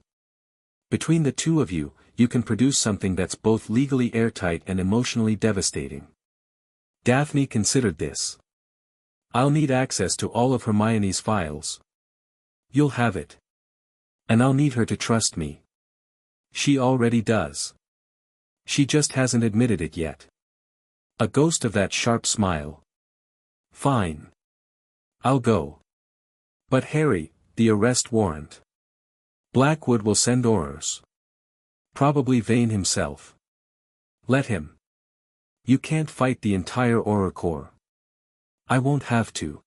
Between the two of you, you can produce something that's both legally airtight and emotionally devastating. Daphne considered this. I'll need access to all of Hermione's files. You'll have it. And I'll need her to trust me. She already does. She just hasn't admitted it yet. A ghost of that sharp smile. Fine. I'll go. But Harry, the arrest warrant. Blackwood will send orders. Probably Vane himself. Let him. You can't fight the entire Auror Corps. I won't have to.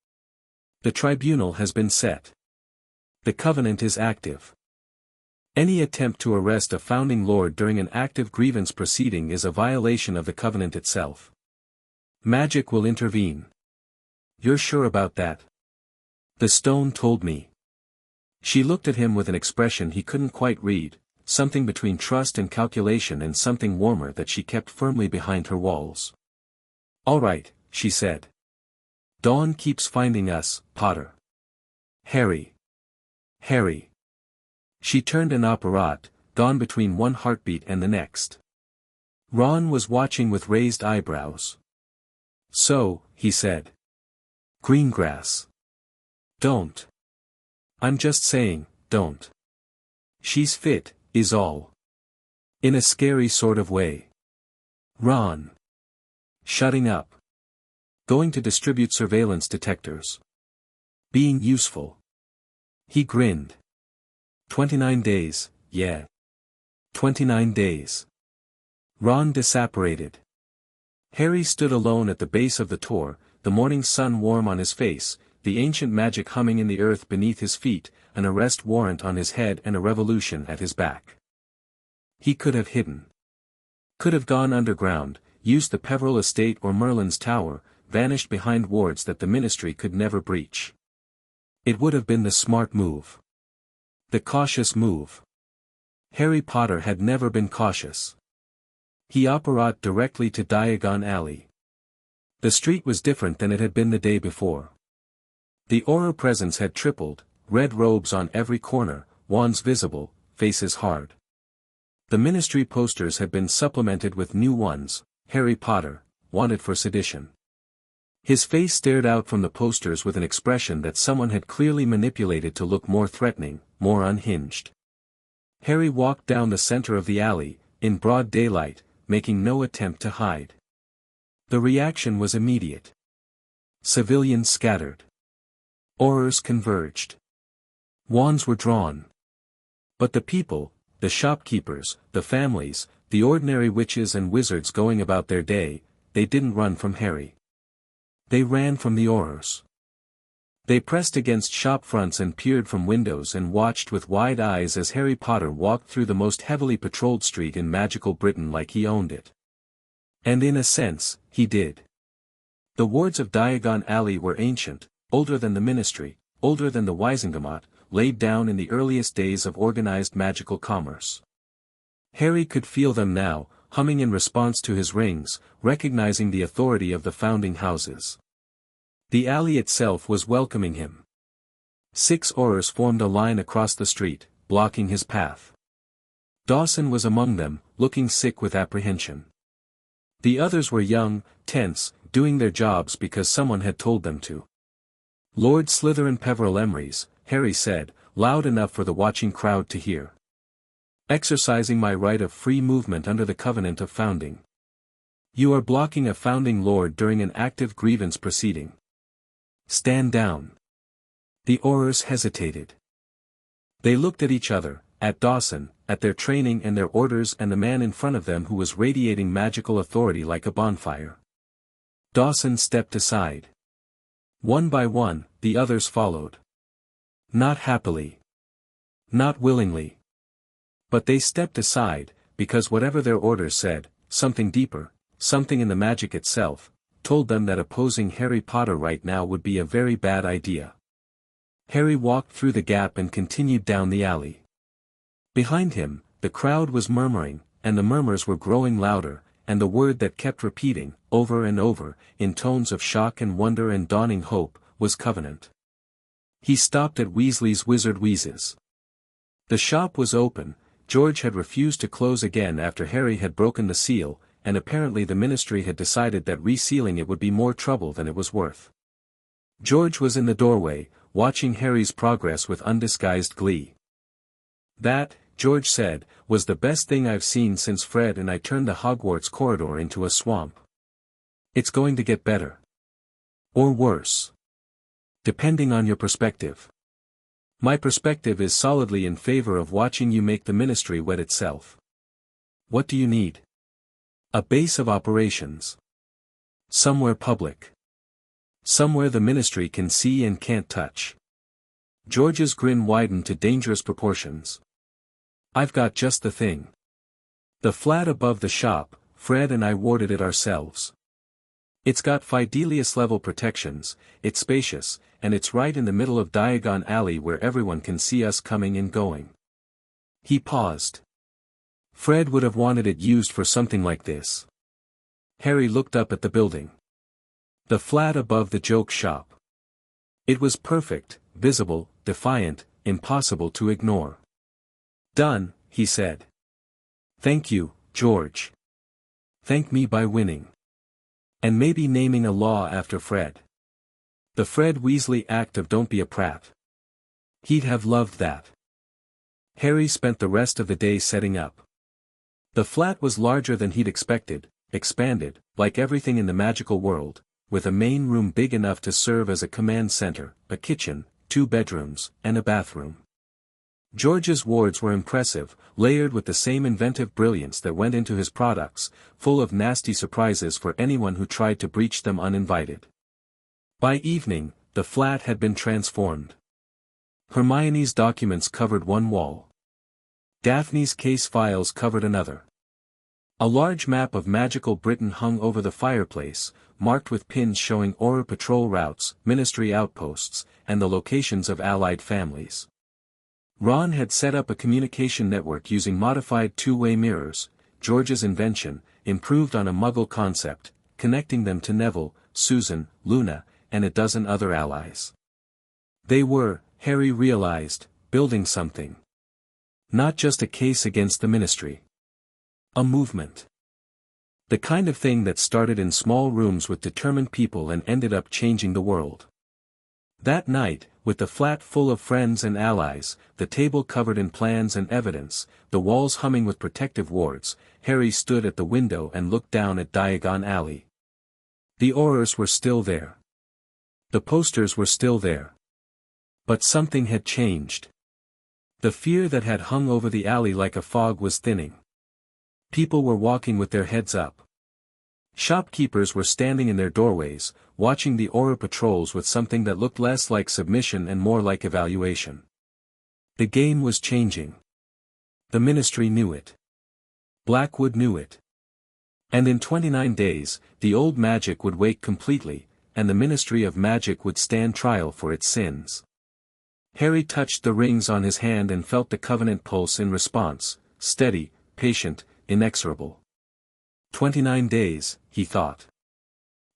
The tribunal has been set. The covenant is active. Any attempt to arrest a founding lord during an active grievance proceeding is a violation of the covenant itself. Magic will intervene. You're sure about that? The stone told me. She looked at him with an expression he couldn't quite read, something between trust and calculation and something warmer that she kept firmly behind her walls. All right, she said. Dawn keeps finding us, Potter. Harry. Harry. She turned an operatte, gone between one heartbeat and the next. Ron was watching with raised eyebrows. So, he said. Greengrass. Don't. I'm just saying, don't. She's fit, is all. In a scary sort of way. Ron. Shutting up. Going to distribute surveillance detectors. Being useful. He grinned. 29 days, yeah. 29 days. Ron disapparated. Harry stood alone at the base of the tor, the morning sun warm on his face, the ancient magic humming in the earth beneath his feet, an arrest warrant on his head and a revolution at his back. He could have hidden. Could have gone underground, used the Peverell estate or Merlin's tower, vanished behind wards that the ministry could never breach. It would have been the smart move. The cautious move. Harry Potter had never been cautious. He apparat directly to Diagon Alley. The street was different than it had been the day before. The aura presence had tripled, red robes on every corner, wands visible, faces hard. The ministry posters had been supplemented with new ones: Harry Potter, wanted for sedition. His face stared out from the posters with an expression that someone had clearly manipulated to look more threatening, more unhinged. Harry walked down the center of the alley, in broad daylight, making no attempt to hide. The reaction was immediate. Civilians scattered. Auras converged. Wands were drawn. But the people, the shopkeepers, the families, the ordinary witches and wizards going about their day, they didn't run from Harry. They ran from the auras. They pressed against shop fronts and peered from windows and watched with wide eyes as Harry Potter walked through the most heavily patrolled street in magical Britain like he owned it. And in a sense, he did. The wards of Diagon Alley were ancient, older than the ministry, older than the Wisingamot, laid down in the earliest days of organized magical commerce. Harry could feel them now, humming in response to his rings, recognizing the authority of the founding houses. The alley itself was welcoming him. 6 auras formed a line across the street, blocking his path. Dawson was among them, looking sick with apprehension. The others were young, tense, doing their jobs because someone had told them to. Lord Slytherin-Peverell-Slytherin, Harry said, loud enough for the watching crowd to hear. Exercising my right of free movement under the covenant of founding. You are blocking a founding lord during an active grievance proceeding. Stand down. The auras hesitated. They looked at each other, at Dawson, at their training and their orders and the man in front of them who was radiating magical authority like a bonfire. Dawson stepped aside. One by one, the others followed. Not happily. Not willingly. But they stepped aside, because whatever their orders said, something deeper, something in the magic itself, told them that opposing Harry Potter right now would be a very bad idea. Harry walked through the gap and continued down the alley. Behind him, the crowd was murmuring, and the murmurs were growing louder, and the word that kept repeating, over and over, in tones of shock and wonder and dawning hope, was covenant. He stopped at Weasley's Wizard Wheezes. The shop was open. George had refused to close again after Harry had broken the seal, and apparently the ministry had decided that resealing it would be more trouble than it was worth. George was in the doorway, watching Harry's progress with undisguised glee. That, George said, was the best thing I've seen since Fred and I turned the Hogwarts corridor into a swamp. It's going to get better. Or worse. Depending on your perspective. My perspective is solidly in favor of watching you make the ministry wet itself. What do you need? A base of operations. Somewhere public. Somewhere the ministry can see and can't touch. George's grin widened to dangerous proportions. I've got just the thing. The flat above the shop, Fred and I warded it ourselves. It's got Fidelius-level protections, it's spacious, and it's right in the middle of Diagon Alley where everyone can see us coming and going. He paused. Fred would have wanted it used for something like this. Harry looked up at the building. The flat above the joke shop. It was perfect, visible, defiant, impossible to ignore. Done, he said. Thank you, George. Thank me by winning. And maybe naming a law after Fred. The Fred Weasley act of don't be a prat. He'd have loved that. Harry spent the rest of the day setting up. The flat was larger than he'd expected, expanded, like everything in the magical world, with a main room big enough to serve as a command center, a kitchen, 2 bedrooms, and a bathroom. George's wards were impressive, layered with the same inventive brilliance that went into his products, full of nasty surprises for anyone who tried to breach them uninvited. By evening, the flat had been transformed. Hermione's documents covered one wall. Daphne's case files covered another. A large map of magical Britain hung over the fireplace, marked with pins showing Auror patrol routes, ministry outposts, and the locations of allied families. Ron had set up a communication network using modified two-way mirrors, George's invention, improved on a Muggle concept, connecting them to Neville, Susan, Luna, and a dozen other allies. They were, Harry realized, building something. Not just a case against the Ministry. A movement. The kind of thing that started in small rooms with determined people and ended up changing the world. That night, with the flat full of friends and allies, the table covered in plans and evidence, the walls humming with protective wards, Harry stood at the window and looked down at Diagon Alley. The Aurors were still there. The posters were still there. But something had changed. The fear that had hung over the alley like a fog was thinning. People were walking with their heads up. Shopkeepers were standing in their doorways, watching the Auror patrols with something that looked less like submission and more like evaluation. The game was changing. The Ministry knew it. Blackwood knew it. And in 29 days, the old magic would wake completely, and the Ministry of Magic would stand trial for its sins. Harry touched the rings on his hand and felt the Covenant pulse in response, steady, patient, inexorable. 29 days, he thought.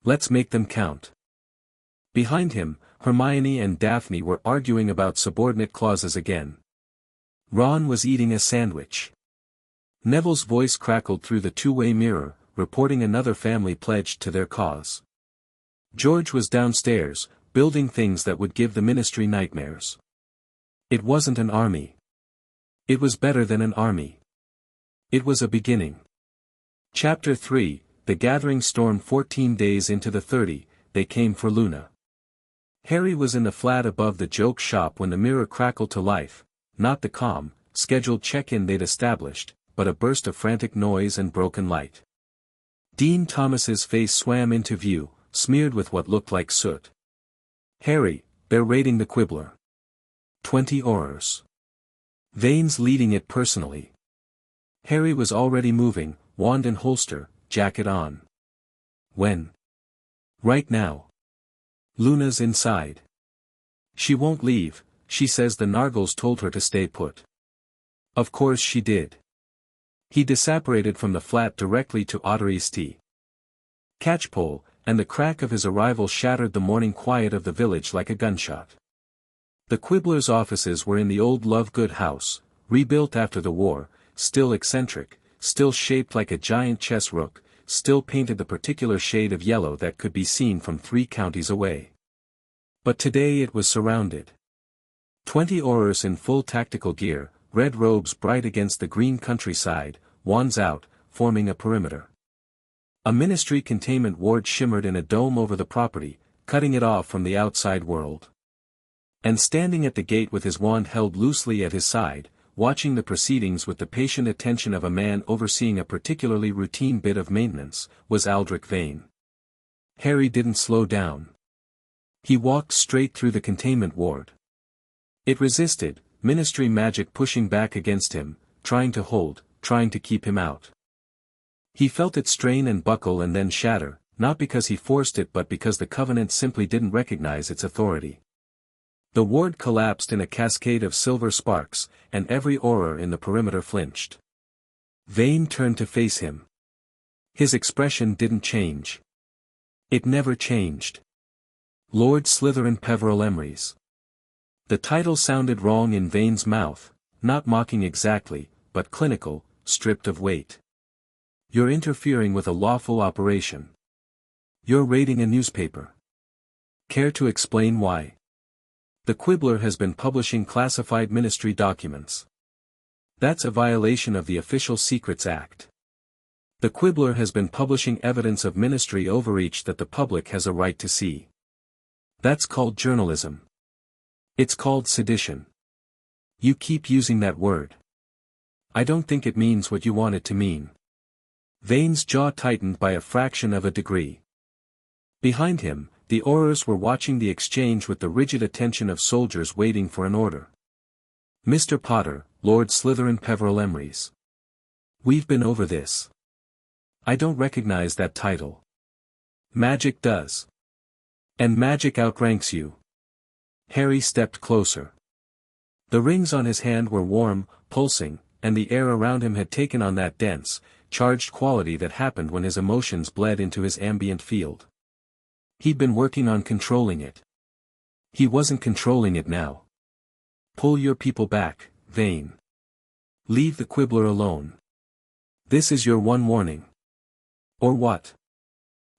Let's make them count. Behind him, Hermione and Daphne were arguing about subordinate clauses again. Ron was eating a sandwich. Neville's voice crackled through the two-way mirror, reporting another family pledged to their cause. George was downstairs, building things that would give the Ministry nightmares. It wasn't an army. It was better than an army. It was a beginning. Chapter 3, The Gathering Storm. 14 days into the 30, they came for Luna. Harry was in the flat above the joke shop when the mirror crackled to life, not the calm, scheduled check-in they'd established, but a burst of frantic noise and broken light. Dean Thomas's face swam into view, smeared with what looked like soot. Harry, they're raiding the Quibbler. 20 Aurors. Vane's leading it personally. Harry was already moving, wand in holster, jacket on. When? Right now. Luna's inside. She won't leave, she says the Nargles told her to stay put. Of course she did. He disapparated from the flat directly to Ottery's tea. Catchpole, and the crack of his arrival shattered the morning quiet of the village like a gunshot. The Quibbler's offices were in the old Lovegood house, rebuilt after the war, still eccentric, still shaped like a giant chess rook, still painted the particular shade of yellow that could be seen from 3 counties away. But today it was surrounded. 20 Aurors in full tactical gear, red robes bright against the green countryside, wands out, forming a perimeter. A Ministry containment ward shimmered in a dome over the property, cutting it off from the outside world. And standing at the gate with his wand held loosely at his side, watching the proceedings with the patient attention of a man overseeing a particularly routine bit of maintenance, was Aldrich Vane. Harry didn't slow down. He walked straight through the containment ward. It resisted, Ministry magic pushing back against him, trying to hold, trying to keep him out. He felt it strain and buckle and then shatter, not because he forced it but because the Covenant simply didn't recognize its authority. The ward collapsed in a cascade of silver sparks, and every Auror in the perimeter flinched. Vane turned to face him. His expression didn't change. It never changed. Lord Slytherin Peverell-Emrys. The title sounded wrong in Vane's mouth, not mocking exactly, but clinical, stripped of weight. You're interfering with a lawful operation. You're raiding a newspaper. Care to explain why? The Quibbler has been publishing classified Ministry documents. That's a violation of the Official Secrets Act. The Quibbler has been publishing evidence of Ministry overreach that the public has a right to see. That's called journalism. It's called sedition. You keep using that word. I don't think it means what you want it to mean. Vane's jaw tightened by a fraction of a degree. Behind him, the Aurors were watching the exchange with the rigid attention of soldiers waiting for an order. Mr. Potter, Lord Slytherin Peverell-Emrys. We've been over this. I don't recognize that title. Magic does. And magic outranks you. Harry stepped closer. The rings on his hand were warm, pulsing, and the air around him had taken on that dense, charged quality that happened when his emotions bled into his ambient field. He'd been working on controlling it. He wasn't controlling it now. Pull your people back, Vane. Leave the quibbler alone. This is your one warning. Or what?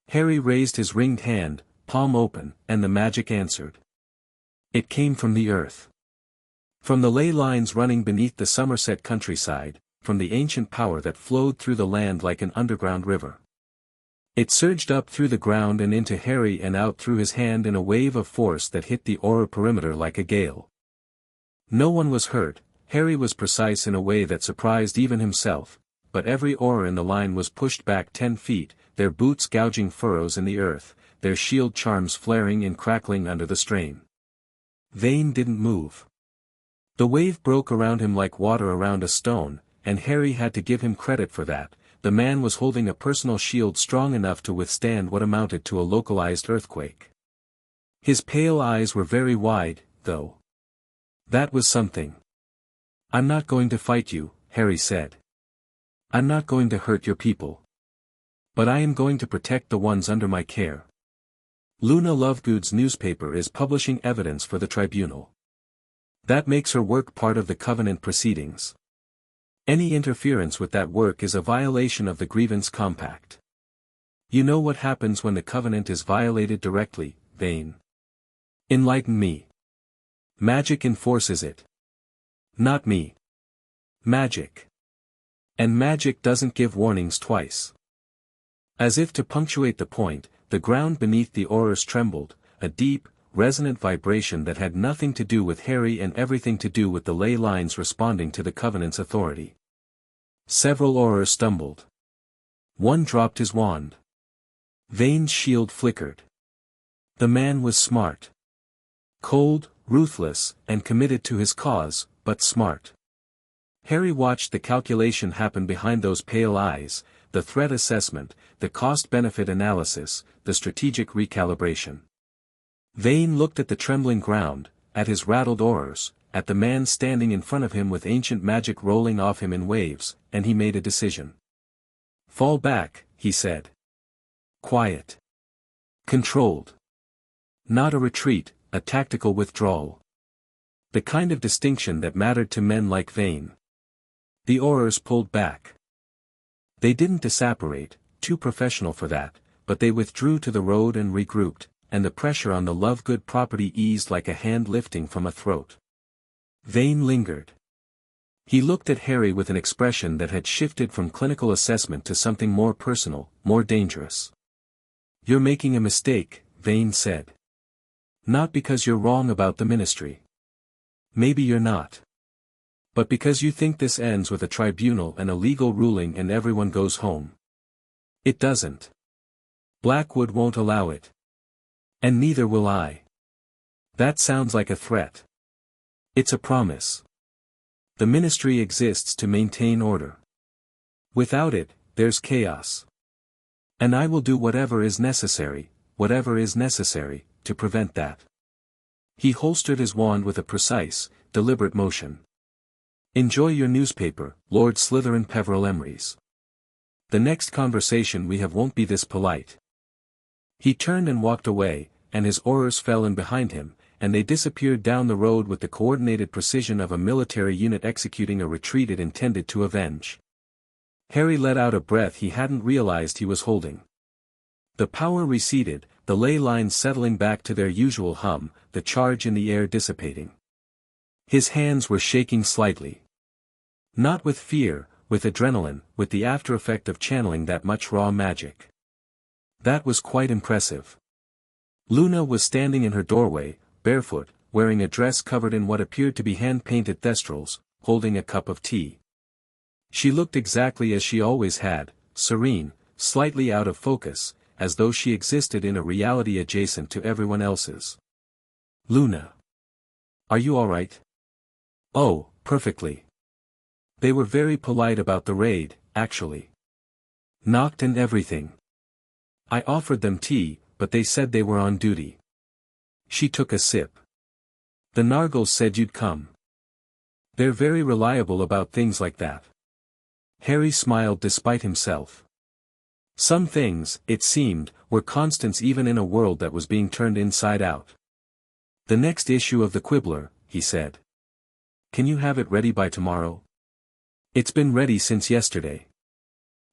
Harry raised his ringed hand, palm open, and the magic answered. It came from the earth. From the ley lines running beneath the Somerset countryside, from the ancient power that flowed through the land like an underground river. It surged up through the ground and into Harry and out through his hand in a wave of force that hit the aura perimeter like a gale. No one was hurt. Harry was precise in a way that surprised even himself, but every aura in the line was pushed back 10 feet, their boots gouging furrows in the earth, their shield charms flaring and crackling under the strain. Vane didn't move. The wave broke around him like water around a stone, and Harry had to give him credit for that. The man was holding a personal shield strong enough to withstand what amounted to a localized earthquake. His pale eyes were very wide, though. That was something. I'm not going to fight you, Harry said. I'm not going to hurt your people. But I am going to protect the ones under my care. Luna Lovegood's newspaper is publishing evidence for the tribunal. That makes her work part of the Covenant proceedings. Any interference with that work is a violation of the Grievance Compact. You know what happens when the Covenant is violated directly, Vane? Enlighten me. Magic enforces it. Not me. Magic. And magic doesn't give warnings twice. As if to punctuate the point, the ground beneath the auras trembled, a deep, resonant vibration that had nothing to do with Harry and everything to do with the ley lines responding to the Covenant's authority. Several auras stumbled. One dropped his wand. Vane's shield flickered. The man was smart. Cold, ruthless, and committed to his cause, but smart. Harry watched the calculation happen behind those pale eyes, the threat assessment, the cost-benefit analysis, the strategic recalibration. Vane looked at the trembling ground, at his rattled auras, at the man standing in front of him with ancient magic rolling off him in waves, and he made a decision. Fall back, he said. Quiet. Controlled. Not a retreat, a tactical withdrawal. The kind of distinction that mattered to men like Vane. The auras pulled back. They didn't disapparate, too professional for that, but they withdrew to the road and regrouped, and the pressure on the Lovegood property eased like a hand lifting from a throat. Vane lingered. He looked at Harry with an expression that had shifted from clinical assessment to something more personal, more dangerous. You're making a mistake, Vane said. Not because you're wrong about the ministry. Maybe you're not. But because you think this ends with a tribunal and a legal ruling and everyone goes home. It doesn't. Blackwood won't allow it. And neither will I. That sounds like a threat. It's a promise. The ministry exists to maintain order. Without it, there's chaos. And I will do whatever is necessary, to prevent that. He holstered his wand with a precise, deliberate motion. Enjoy your newspaper, Lord Slytherin-Peverell-Slytherin. The next conversation we have won't be this polite. He turned and walked away, and his auras fell in behind him, and they disappeared down the road with the coordinated precision of a military unit executing a retreat it intended to avenge. Harry let out a breath he hadn't realized he was holding. The power receded, the ley lines settling back to their usual hum, the charge in the air dissipating. His hands were shaking slightly. Not with fear, with adrenaline, with the after-effect of channeling that much raw magic. That was quite impressive. Luna was standing in her doorway, barefoot, wearing a dress covered in what appeared to be hand-painted thestrals, holding a cup of tea. She looked exactly as she always had, serene, slightly out of focus, as though she existed in a reality adjacent to everyone else's. Luna. Are you all right? Oh, perfectly. They were very polite about the raid, actually. Knocked and everything. I offered them tea, but they said they were on duty. She took a sip. The Nargles said you'd come. They're very reliable about things like that. Harry smiled despite himself. Some things, it seemed, were constants even in a world that was being turned inside out. The next issue of the Quibbler, he said. Can you have it ready by tomorrow? It's been ready since yesterday.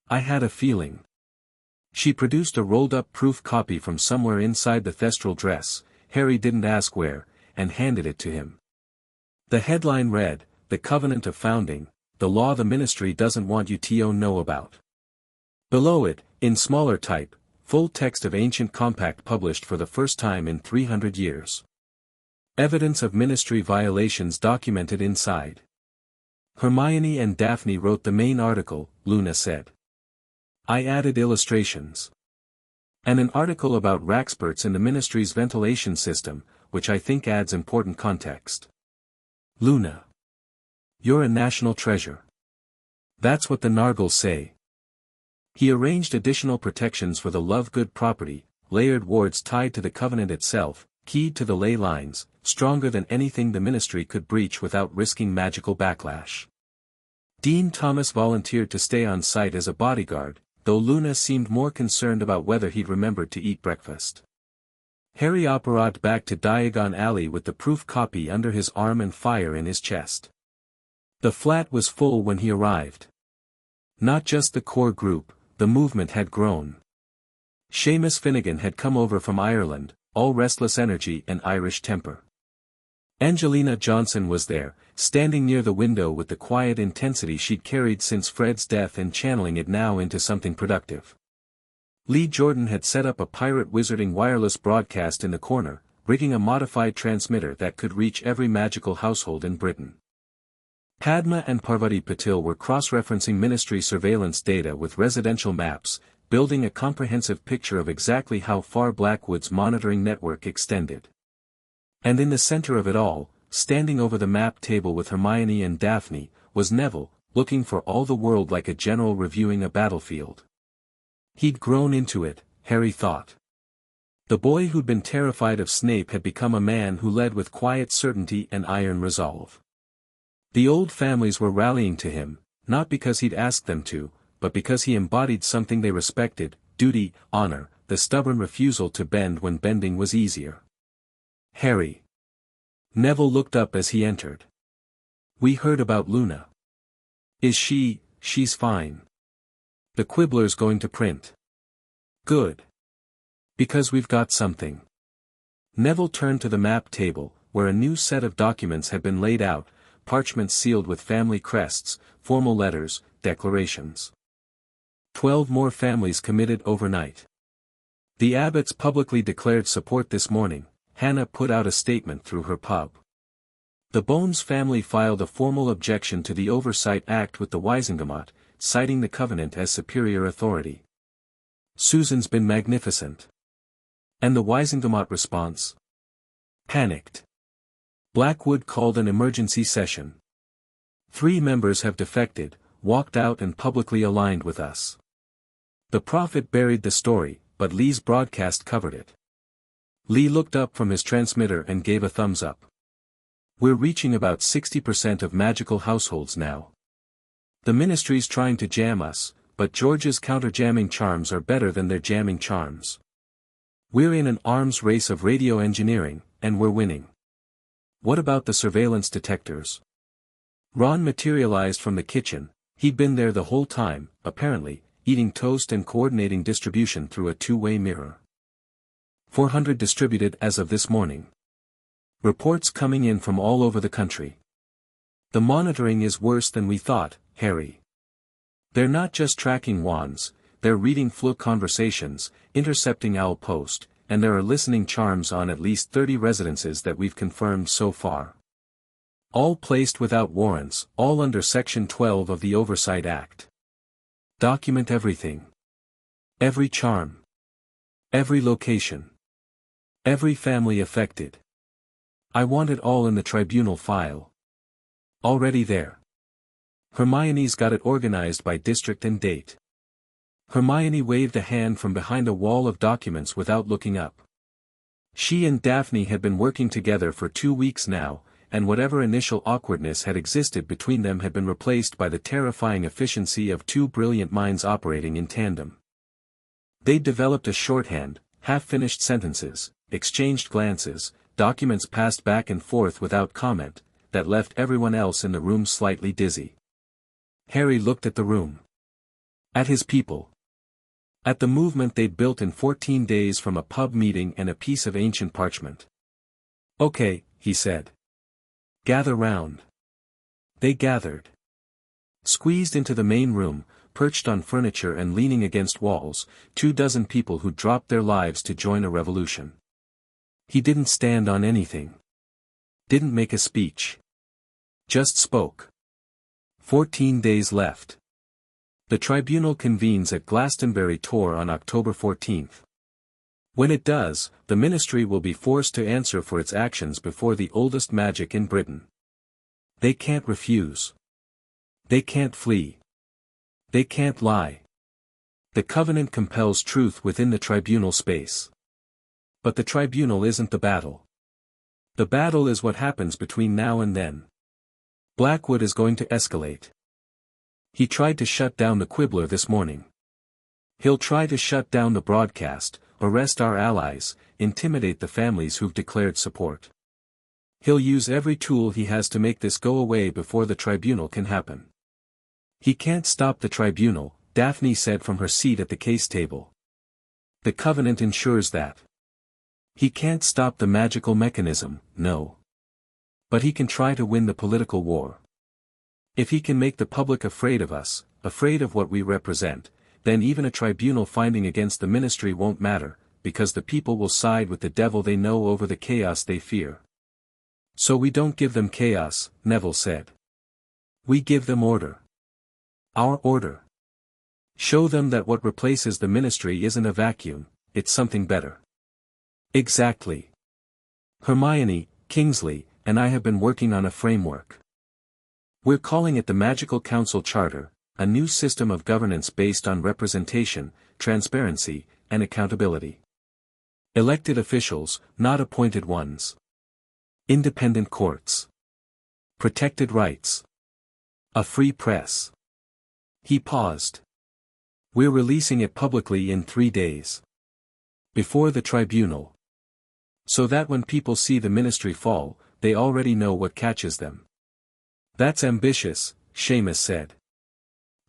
I had a feeling. She produced a rolled-up proof copy from somewhere inside the thestral dress, Harry didn't ask where, and handed it to him. The headline read, The Covenant of Founding, the law the Ministry doesn't want you to know about. Below it, in smaller type, full text of ancient compact published for the first time in 300 years. Evidence of Ministry violations documented inside. Hermione and Daphne wrote the main article, Luna said. I added illustrations. And an article about Raxperts in the Ministry's ventilation system, which I think adds important context. Luna. You're a national treasure. That's what the Nargles say. He arranged additional protections for the Lovegood property, layered wards tied to the Covenant itself, keyed to the ley lines, stronger than anything the Ministry could breach without risking magical backlash. Dean Thomas volunteered to stay on site as a bodyguard, though Luna seemed more concerned about whether he'd remembered to eat breakfast. Harry operated back to Diagon Alley with the proof copy under his arm and fire in his chest. The flat was full when he arrived. Not just the core group, the movement had grown. Seamus Finnegan had come over from Ireland, all restless energy and Irish temper. Angelina Johnson was there, standing near the window with the quiet intensity she'd carried since Fred's death and channeling it now into something productive. Lee Jordan had set up a pirate wizarding wireless broadcast in the corner, rigging a modified transmitter that could reach every magical household in Britain. Padma and Parvati Patil were cross-referencing Ministry surveillance data with residential maps, building a comprehensive picture of exactly how far Blackwood's monitoring network extended. And in the center of it all, standing over the map table with Hermione and Daphne, was Neville, looking for all the world like a general reviewing a battlefield. He'd grown into it, Harry thought. The boy who'd been terrified of Snape had become a man who led with quiet certainty and iron resolve. The old families were rallying to him, not because he'd asked them to, but because he embodied something they respected, duty, honor, the stubborn refusal to bend when bending was easier. Harry. Neville looked up as he entered. We heard about Luna. She's fine. The Quibbler's going to print. Good. Because we've got something. Neville turned to the map table, where a new set of documents had been laid out, parchments sealed with family crests, formal letters, declarations. 12 more families committed overnight. The Abbotts publicly declared support this morning, Hannah put out a statement through her pub. The Bones family filed a formal objection to the Oversight Act with the Wisingamot, citing the Covenant as superior authority. Susan's been magnificent. And the Wisingamot response? Panicked. Blackwood called an emergency session. 3 members have defected, walked out and publicly aligned with us. The Prophet buried the story, but Lee's broadcast covered it. Lee looked up from his transmitter and gave a thumbs up. We're reaching about 60% of magical households now. The Ministry's trying to jam us, but George's counter-jamming charms are better than their jamming charms. We're in an arms race of radio engineering, and we're winning. What about the surveillance detectors? Ron materialized from the kitchen. He'd been there the whole time, apparently, eating toast and coordinating distribution through a two-way mirror. 400 distributed as of this morning. Reports coming in from all over the country. The monitoring is worse than we thought, Harry. They're not just tracking wands, they're reading Flook conversations, intercepting Owl Post, and there are listening charms on at least 30 residences that we've confirmed so far. All placed without warrants, all under Section 12 of the Oversight Act. Document everything. Every charm. Every location. Every family affected. I want it all in the tribunal file. Already there. Hermione's got it organized by district and date. Hermione waved a hand from behind a wall of documents without looking up. She and Daphne had been working together for 2 weeks now, and whatever initial awkwardness had existed between them had been replaced by the terrifying efficiency of two brilliant minds operating in tandem. They'd developed a shorthand, half-finished sentences, exchanged glances, documents passed back and forth without comment, that left everyone else in the room slightly dizzy. Harry looked at the room. At his people. At the movement they'd built in 14 days from a pub meeting and a piece of ancient parchment. "Okay," he said. "Gather round." They gathered. Squeezed into the main room, perched on furniture and leaning against walls, 24 people who dropped their lives to join a revolution. He didn't stand on anything. Didn't make a speech. Just spoke. 14 days left. The tribunal convenes at Glastonbury Tor on October 14th. When it does, the ministry will be forced to answer for its actions before the oldest magic in Britain. They can't refuse. They can't flee. They can't lie. The covenant compels truth within the tribunal space. But the tribunal isn't the battle. The battle is what happens between now and then. Blackwood is going to escalate. He tried to shut down the Quibbler this morning. He'll try to shut down the broadcast, arrest our allies, intimidate the families who've declared support. He'll use every tool he has to make this go away before the tribunal can happen. He can't stop the tribunal, Daphne said from her seat at the case table. The covenant ensures that. He can't stop the magical mechanism, no. But he can try to win the political war. If he can make the public afraid of us, afraid of what we represent, then even a tribunal finding against the ministry won't matter, because the people will side with the devil they know over the chaos they fear. So we don't give them chaos, Neville said. We give them order. Our order. Show them that what replaces the ministry isn't a vacuum, it's something better. Exactly. Hermione, Kingsley, and I have been working on a framework. We're calling it the Magical Council Charter, a new system of governance based on representation, transparency, and accountability. Elected officials, not appointed ones. Independent courts. Protected rights. A free press. He paused. We're releasing it publicly in 3 days. Before the tribunal. So that when people see the ministry fall, they already know what catches them. That's ambitious, Seamus said.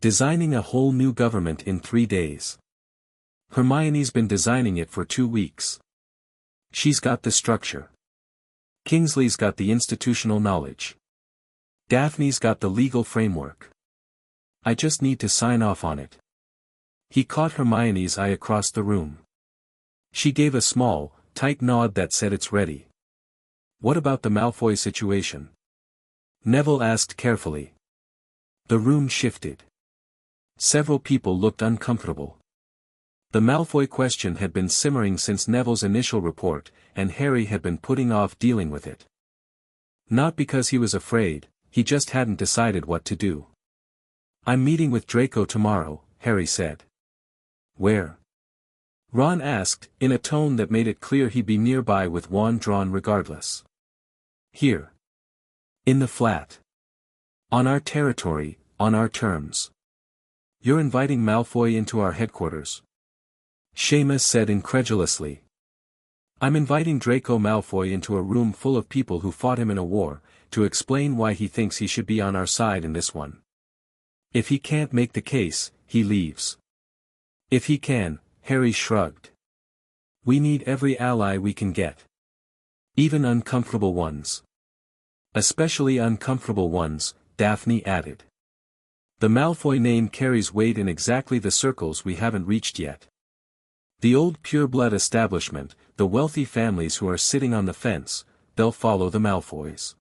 Designing a whole new government in 3 days. Hermione's been designing it for 2 weeks. She's got the structure. Kingsley's got the institutional knowledge. Daphne's got the legal framework. I just need to sign off on it. He caught Hermione's eye across the room. She gave a small, tight nod that said it's ready. What about the Malfoy situation? Neville asked carefully. The room shifted. Several people looked uncomfortable. The Malfoy question had been simmering since Neville's initial report, and Harry had been putting off dealing with it. Not because he was afraid, he just hadn't decided what to do. I'm meeting with Draco tomorrow, Harry said. Where? Ron asked, in a tone that made it clear he'd be nearby with wand drawn regardless. Here. In the flat. On our territory, on our terms. You're inviting Malfoy into our headquarters? Seamus said incredulously. I'm inviting Draco Malfoy into a room full of people who fought him in a war, to explain why he thinks he should be on our side in this one. If he can't make the case, he leaves. If he can, Harry shrugged. We need every ally we can get. Even uncomfortable ones. Especially uncomfortable ones, Daphne added. The Malfoy name carries weight in exactly the circles we haven't reached yet. The old pure-blood establishment, the wealthy families who are sitting on the fence, they'll follow the Malfoys.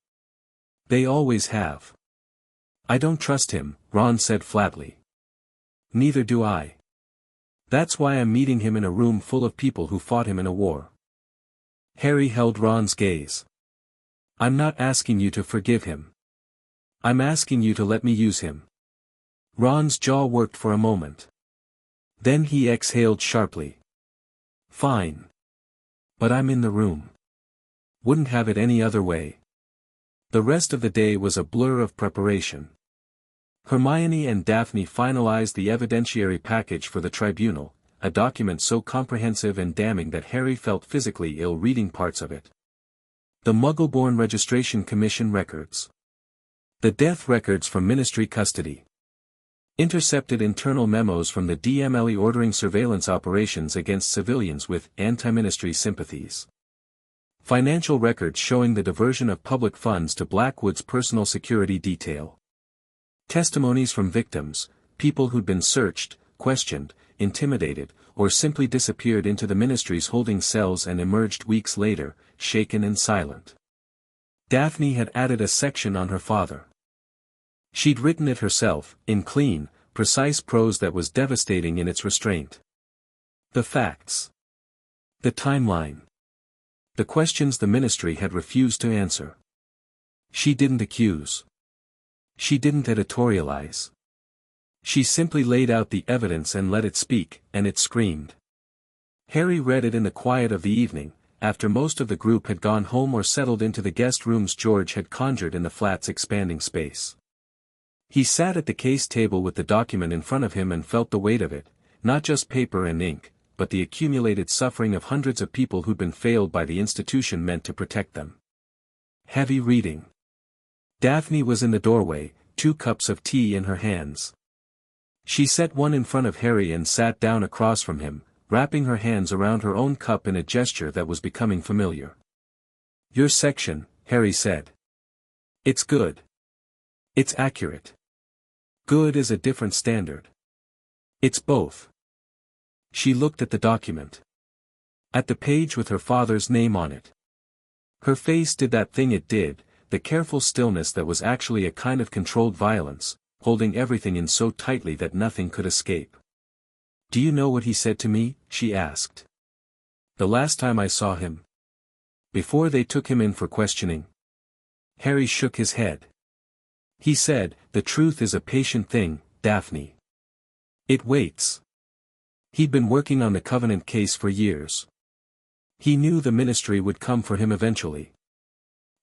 They always have. I don't trust him, Ron said flatly. Neither do I. That's why I'm meeting him in a room full of people who fought him in a war. Harry held Ron's gaze. I'm not asking you to forgive him. I'm asking you to let me use him. Ron's jaw worked for a moment. Then he exhaled sharply. Fine. But I'm in the room. Wouldn't have it any other way. The rest of the day was a blur of preparation. Hermione and Daphne finalized the evidentiary package for the tribunal, a document so comprehensive and damning that Harry felt physically ill reading parts of it. The Muggle-born Registration Commission records. The death records from Ministry custody. Intercepted internal memos from the DMLE ordering surveillance operations against civilians with anti-ministry sympathies. Financial records showing the diversion of public funds to Blackwood's personal security detail. Testimonies from victims, people who'd been searched, questioned, intimidated, or simply disappeared into the ministry's holding cells and emerged weeks later, shaken and silent. Daphne had added a section on her father. She'd written it herself, in clean, precise prose that was devastating in its restraint. The facts. The timeline. The questions the ministry had refused to answer. She didn't accuse. She didn't editorialize. She simply laid out the evidence and let it speak, and it screamed. Harry read it in the quiet of the evening, after most of the group had gone home or settled into the guest rooms George had conjured in the flat's expanding space. He sat at the case table with the document in front of him and felt the weight of it, not just paper and ink, but the accumulated suffering of hundreds of people who'd been failed by the institution meant to protect them. Heavy reading. Daphne was in the doorway, 2 cups of tea in her hands. She set one in front of Harry and sat down across from him, wrapping her hands around her own cup in a gesture that was becoming familiar. "Your section," Harry said. "It's good. It's accurate. Good is a different standard. It's both." She looked at the document. At the page with her father's name on it. Her face did that thing it did, the careful stillness that was actually a kind of controlled violence, holding everything in so tightly that nothing could escape. "Do you know what he said to me?" she asked. "The last time I saw him. Before they took him in for questioning." Harry shook his head. "He said, 'The truth is a patient thing, Daphne. It waits.' He'd been working on the Covenant case for years. He knew the ministry would come for him eventually.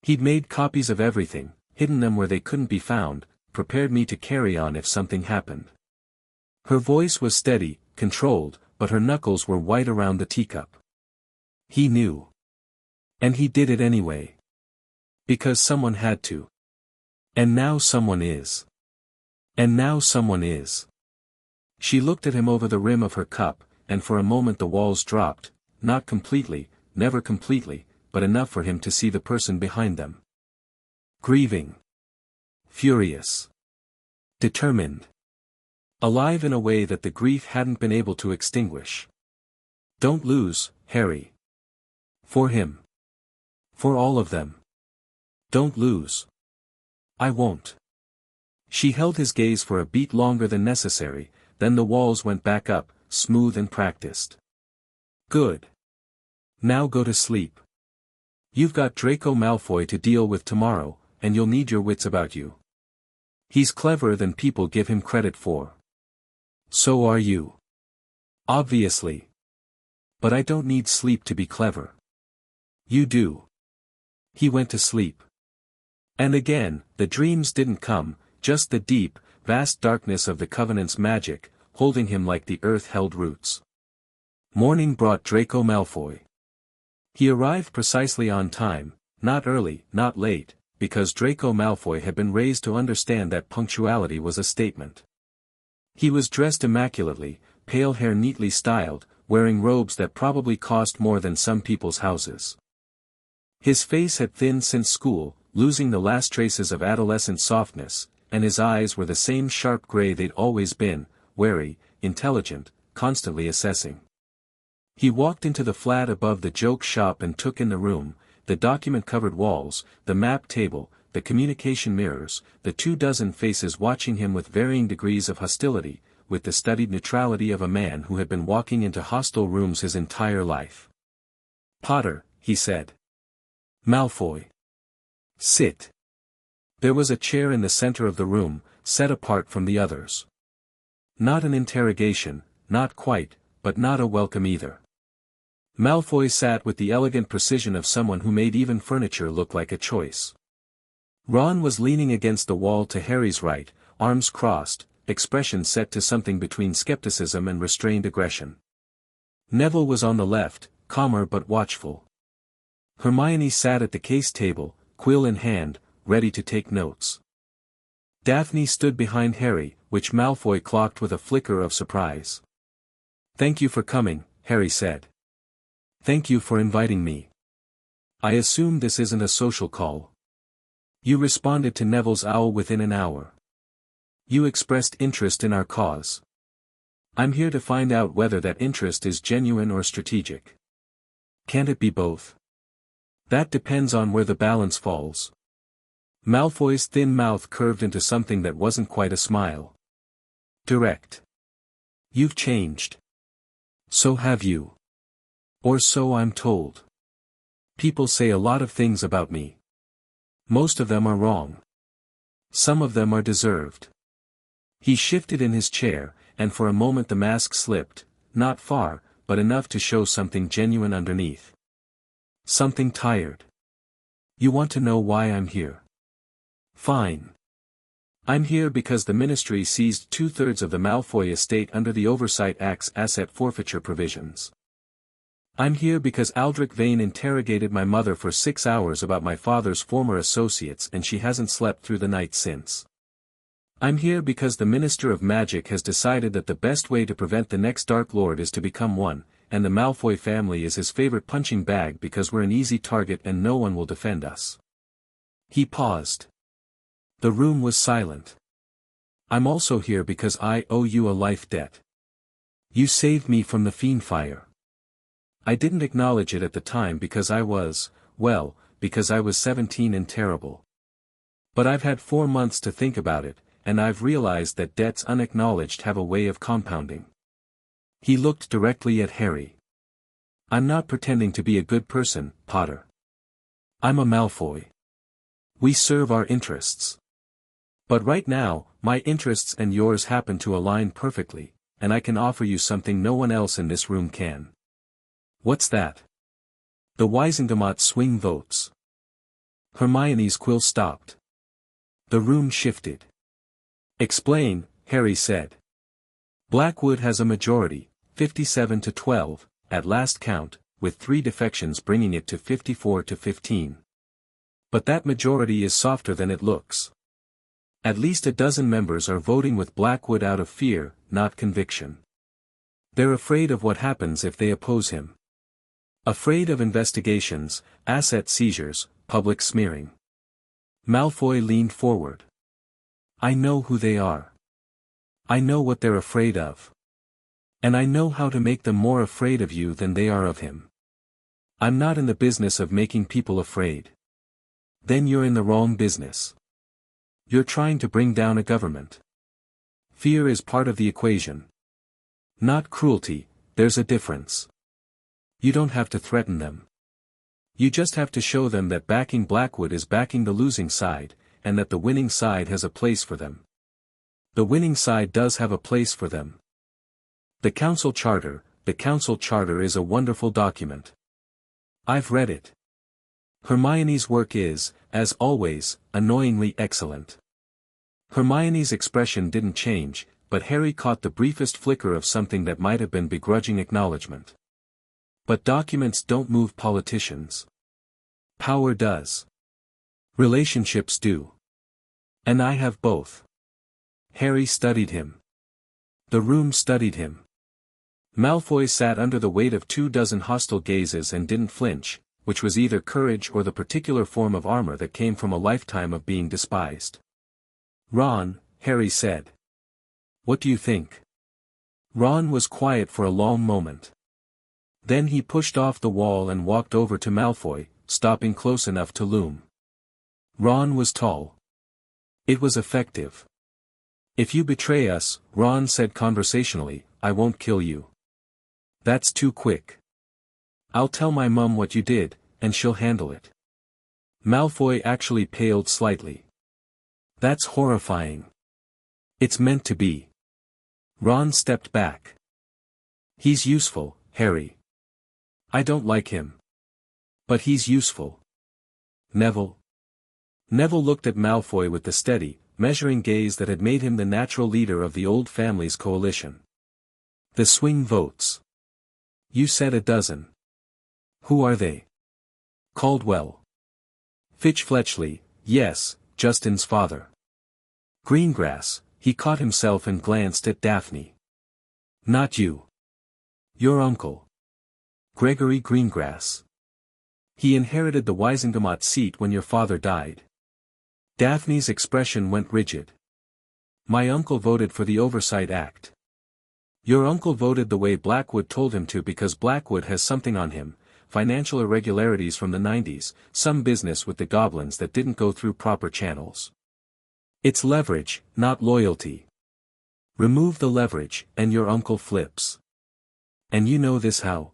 He'd made copies of everything, hidden them where they couldn't be found, prepared me to carry on if something happened." Her voice was steady, controlled, but her knuckles were white around the teacup. He knew. And he did it anyway. Because someone had to. And now someone is. And now someone is. She looked at him over the rim of her cup, and for a moment the walls dropped, not completely, never completely, but enough for him to see the person behind them. Grieving. Furious. Determined. Alive in a way that the grief hadn't been able to extinguish. "Don't lose, Harry. For him. For all of them. Don't lose." "I won't." She held his gaze for a beat longer than necessary, then the walls went back up, smooth and practiced. "Good. Now go to sleep. You've got Draco Malfoy to deal with tomorrow, and you'll need your wits about you. He's cleverer than people give him credit for. So are you. Obviously. But I don't need sleep to be clever. You do." He went to sleep. And again, the dreams didn't come, just the deep, vast darkness of the Covenant's magic, holding him like the earth held roots. Morning brought Draco Malfoy. He arrived precisely on time, not early, not late, because Draco Malfoy had been raised to understand that punctuality was a statement. He was dressed immaculately, pale hair neatly styled, wearing robes that probably cost more than some people's houses. His face had thinned since school, losing the last traces of adolescent softness, and his eyes were the same sharp gray they'd always been, wary, intelligent, constantly assessing. He walked into the flat above the joke shop and took in the room, the document-covered walls, the map table, the communication mirrors, the 24 faces watching him with varying degrees of hostility, with the studied neutrality of a man who had been walking into hostile rooms his entire life. "Potter," he said. "Malfoy. Sit." There was a chair in the center of the room, set apart from the others. Not an interrogation, not quite, but not a welcome either. Malfoy sat with the elegant precision of someone who made even furniture look like a choice. Ron was leaning against the wall to Harry's right, arms crossed, expression set to something between skepticism and restrained aggression. Neville was on the left, calmer but watchful. Hermione sat at the case table, quill in hand, ready to take notes. Daphne stood behind Harry, which Malfoy clocked with a flicker of surprise. "Thank you for coming," Harry said. "Thank you for inviting me. I assume this isn't a social call." "You responded to Neville's owl within an hour. You expressed interest in our cause. I'm here to find out whether that interest is genuine or strategic. Can't it be both?" "That depends on where the balance falls." Malfoy's thin mouth curved into something that wasn't quite a smile. "Direct. You've changed. So have you. Or so I'm told. People say a lot of things about me. Most of them are wrong. Some of them are deserved." He shifted in his chair, and for a moment the mask slipped, not far, but enough to show something genuine underneath. "Something tired. You want to know why I'm here? Fine. I'm here because the Ministry seized 2/3 of the Malfoy estate under the Oversight Act's asset forfeiture provisions. I'm here because Aldrich Vane interrogated my mother for 6 hours about my father's former associates and she hasn't slept through the night since. I'm here because the Minister of Magic has decided that the best way to prevent the next Dark Lord is to become one, and the Malfoy family is his favorite punching bag because we're an easy target and no one will defend us." He paused. The room was silent. "I'm also here because I owe you a life debt. You saved me from the fiend fire. I didn't acknowledge it at the time because I was 17 and terrible. But I've had 4 months to think about it, and I've realized that debts unacknowledged have a way of compounding." He looked directly at Harry. "I'm not pretending to be a good person, Potter. I'm a Malfoy. We serve our interests. But right now, my interests and yours happen to align perfectly, and I can offer you something no one else in this room can." "What's that?" "The Wisengamot swing votes." Hermione's quill stopped. The room shifted. "Explain," Harry said. "Blackwood has a majority, 57 to 12, at last count, with 3 defections bringing it to 54 to 15. But that majority is softer than it looks. At least a dozen members are voting with Blackwood out of fear, not conviction. They're afraid of what happens if they oppose him. Afraid of investigations, asset seizures, public smearing." Malfoy leaned forward. "I know who they are. I know what they're afraid of. And I know how to make them more afraid of you than they are of him. I'm not in the business of making people afraid. Then you're in the wrong business. You're trying to bring down a government. Fear is part of the equation. Not cruelty, there's a difference. You don't have to threaten them. You just have to show them that backing Blackwood is backing the losing side, and that the winning side has a place for them. The winning side does have a place for them. The Council Charter is a wonderful document. I've read it. Hermione's work is, as always, annoyingly excellent." Hermione's expression didn't change, but Harry caught the briefest flicker of something that might have been begrudging acknowledgement. "But documents don't move politicians. Power does. Relationships do. And I have both." Harry studied him. The room studied him. Malfoy sat under the weight of 24 hostile gazes and didn't flinch, which was either courage or the particular form of armor that came from a lifetime of being despised. "Ron," Harry said. "What do you think?" Ron was quiet for a long moment. Then he pushed off the wall and walked over to Malfoy, stopping close enough to loom. Ron was tall. It was effective. "If you betray us," Ron said conversationally, "I won't kill you. That's too quick. I'll tell my mum what you did, and she'll handle it." Malfoy actually paled slightly. "That's horrifying." "It's meant to be." Ron stepped back. "He's useful, Harry. I don't like him. But he's useful." "Neville?" Neville looked at Malfoy with the steady, measuring gaze that had made him the natural leader of the old family's coalition. The swing votes. You said a dozen. Who are they? Caldwell. Fitch-Fletchley, yes, Justin's father. Greengrass, he caught himself and glanced at Daphne. Not you. Your uncle. Gregory Greengrass. He inherited the Wisengamot seat when your father died. Daphne's expression went rigid. My uncle voted for the Oversight Act. Your uncle voted the way Blackwood told him to because Blackwood has something on him, financial irregularities from the 90s, some business with the goblins that didn't go through proper channels. It's leverage, not loyalty. Remove the leverage, and your uncle flips. And you know this how?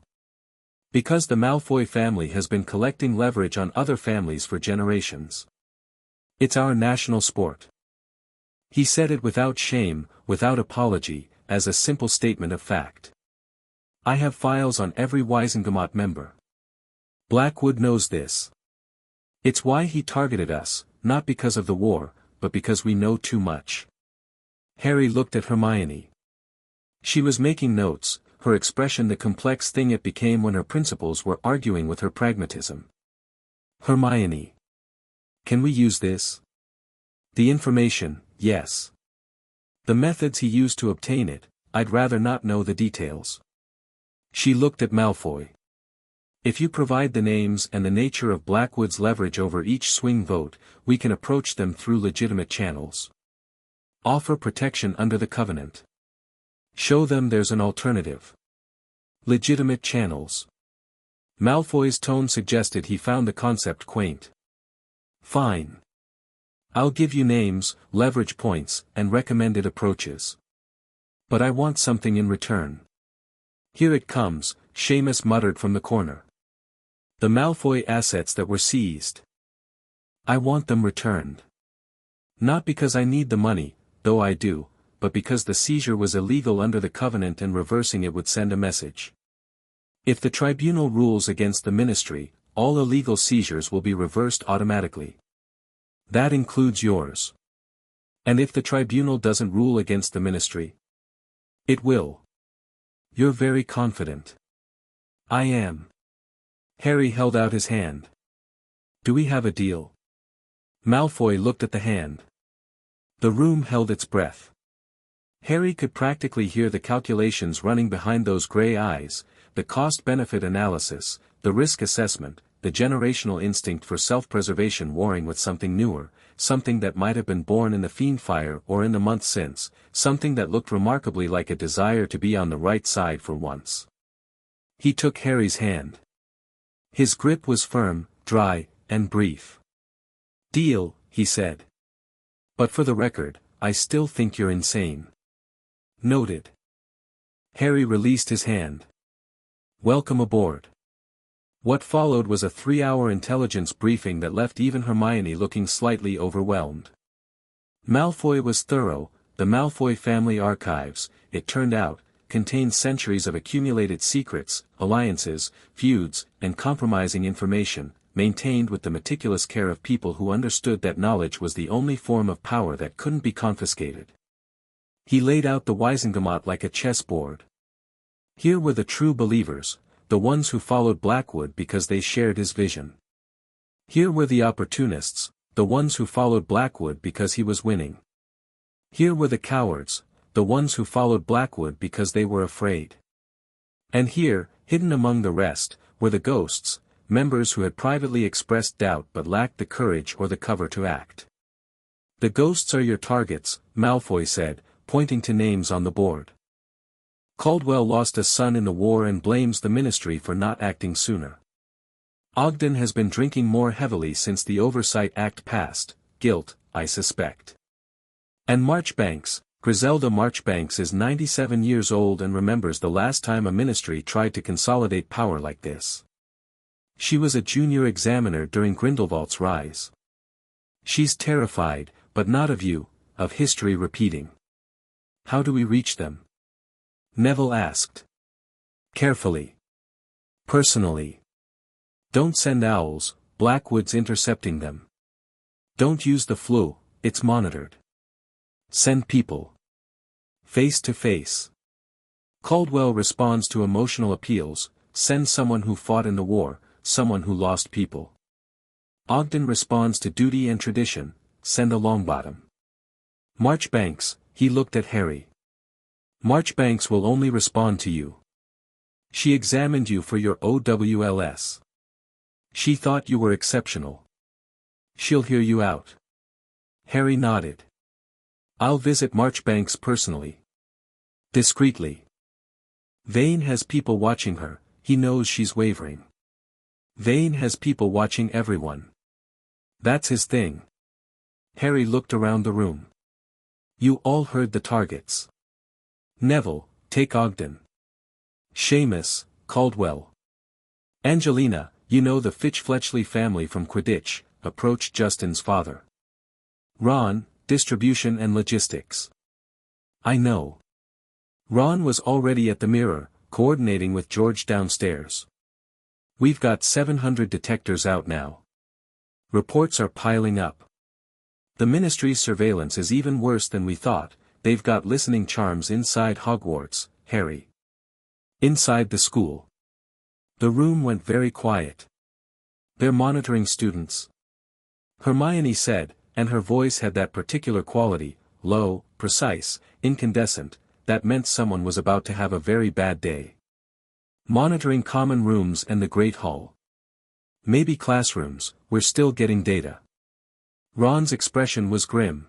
Because the Malfoy family has been collecting leverage on other families for generations. It's our national sport. He said it without shame, without apology, as a simple statement of fact. I have files on every Wisengamot member. Blackwood knows this. It's why he targeted us, not because of the war, but because we know too much. Harry looked at Hermione. She was making notes, her expression the complex thing it became when her principals were arguing with her pragmatism. Hermione. Can we use this? The information, yes. The methods he used to obtain it, I'd rather not know the details. She looked at Malfoy. If you provide the names and the nature of Blackwood's leverage over each swing vote, we can approach them through legitimate channels. Offer protection under the covenant. Show them there's an alternative. Legitimate channels. Malfoy's tone suggested he found the concept quaint. Fine. I'll give you names, leverage points, and recommended approaches. But I want something in return. Here it comes, Seamus muttered from the corner. The Malfoy assets that were seized. I want them returned. Not because I need the money, though I do, but because the seizure was illegal under the covenant and reversing it would send a message. If the tribunal rules against the ministry, all illegal seizures will be reversed automatically. That includes yours. And if the tribunal doesn't rule against the ministry? It will. You're very confident. I am. Harry held out his hand. Do we have a deal? Malfoy looked at the hand. The room held its breath. Harry could practically hear the calculations running behind those grey eyes, the cost-benefit analysis, the risk assessment, the generational instinct for self-preservation warring with something newer, something that might have been born in the Fiendfire or in the months since, something that looked remarkably like a desire to be on the right side for once. He took Harry's hand. His grip was firm, dry, and brief. Deal, he said. But for the record, I still think you're insane. Noted. Harry released his hand. Welcome aboard. What followed was a 3-hour intelligence briefing that left even Hermione looking slightly overwhelmed. Malfoy was thorough. The Malfoy family archives, it turned out, contained centuries of accumulated secrets, alliances, feuds, and compromising information, maintained with the meticulous care of people who understood that knowledge was the only form of power that couldn't be confiscated. He laid out the Wisengamot like a chessboard. Here were the true believers, the ones who followed Blackwood because they shared his vision. Here were the opportunists, the ones who followed Blackwood because he was winning. Here were the cowards, the ones who followed Blackwood because they were afraid. And here, hidden among the rest, were the ghosts, members who had privately expressed doubt but lacked the courage or the cover to act. The ghosts are your targets, Malfoy said, pointing to names on the board. Caldwell lost a son in the war and blames the ministry for not acting sooner. Ogden has been drinking more heavily since the Oversight Act passed, guilt, I suspect. And Marchbanks, Griselda Marchbanks is 97 years old and remembers the last time a ministry tried to consolidate power like this. She was a junior examiner during Grindelwald's rise. She's terrified, but not of you, of history repeating. How do we reach them? Neville asked. Carefully. Personally. Don't send owls, Blackwood's intercepting them. Don't use the flu, it's monitored. Send people. Face to face. Caldwell responds to emotional appeals, send someone who fought in the war, someone who lost people. Ogden responds to duty and tradition, send a Longbottom. Marchbanks, he looked at Harry. Marchbanks will only respond to you. She examined you for your OWLS. She thought you were exceptional. She'll hear you out. Harry nodded. I'll visit Marchbanks personally. Discreetly. Vane has people watching her, he knows she's wavering. Vane has people watching everyone. That's his thing. Harry looked around the room. You all heard the targets. Neville, take Ogden. Seamus, Caldwell. Angelina, you know the Fitch-Fletchley family from Quidditch, approached Justin's father. Ron, distribution and logistics. I know. Ron was already at the mirror, coordinating with George downstairs. We've got 700 detectors out now. Reports are piling up. The Ministry's surveillance is even worse than we thought, they've got listening charms inside Hogwarts, Harry. Inside the school. The room went very quiet. They're monitoring students. Hermione said, and her voice had that particular quality, low, precise, incandescent, that meant someone was about to have a very bad day. Monitoring common rooms and the Great Hall. Maybe classrooms, we're still getting data. Ron's expression was grim.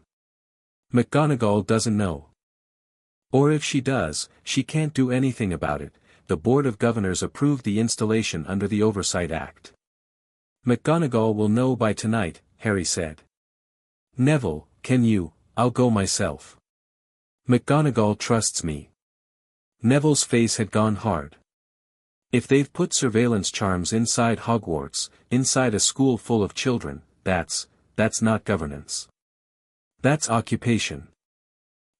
McGonagall doesn't know. Or if she does, she can't do anything about it, the Board of Governors approved the installation under the Oversight Act. McGonagall will know by tonight, Harry said. Neville, can you? I'll go myself. McGonagall trusts me. Neville's face had gone hard. If they've put surveillance charms inside Hogwarts, inside a school full of children, that's not governance. That's occupation.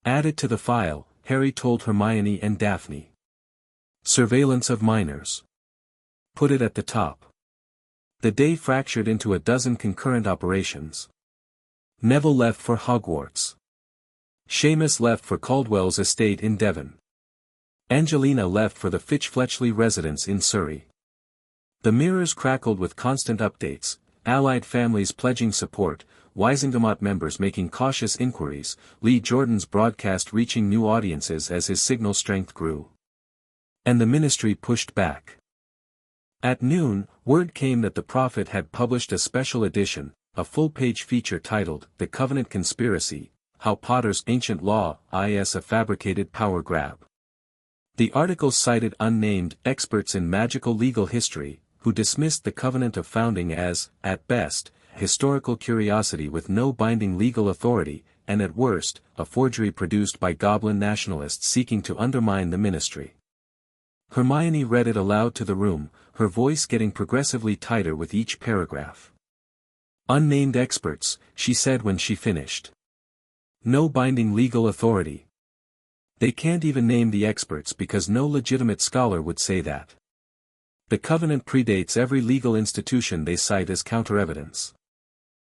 Add it to the file, Harry told Hermione and Daphne. Surveillance of minors. Put it at the top. The day fractured into a dozen concurrent operations. Neville left for Hogwarts. Seamus left for Caldwell's estate in Devon. Angelina left for the Fitch-Fletchley residence in Surrey. The mirrors crackled with constant updates, allied families pledging support, Wisingamot members making cautious inquiries, Lee Jordan's broadcast reaching new audiences as his signal strength grew. And the Ministry pushed back. At noon, word came that the Prophet had published a special edition, a full-page feature titled, The Covenant Conspiracy, How Potter's Ancient Law is a Fabricated Power Grab. The article cited unnamed experts in magical legal history, who dismissed the Covenant of Founding as, at best, historical curiosity with no binding legal authority, and at worst, a forgery produced by goblin nationalists seeking to undermine the Ministry. Hermione read it aloud to the room, her voice getting progressively tighter with each paragraph. Unnamed experts, she said when she finished. No binding legal authority. They can't even name the experts because no legitimate scholar would say that. The Covenant predates every legal institution they cite as counter-evidence.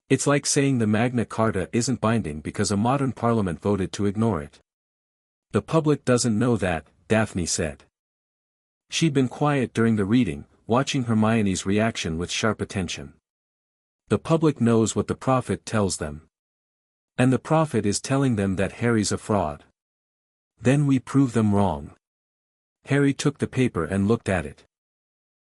It's like saying the Magna Carta isn't binding because a modern parliament voted to ignore it. The public doesn't know that, Daphne said. She'd been quiet during the reading, watching Hermione's reaction with sharp attention. The public knows what the Prophet tells them. And the Prophet is telling them that Harry's a fraud. Then we prove them wrong. Harry took the paper and looked at it.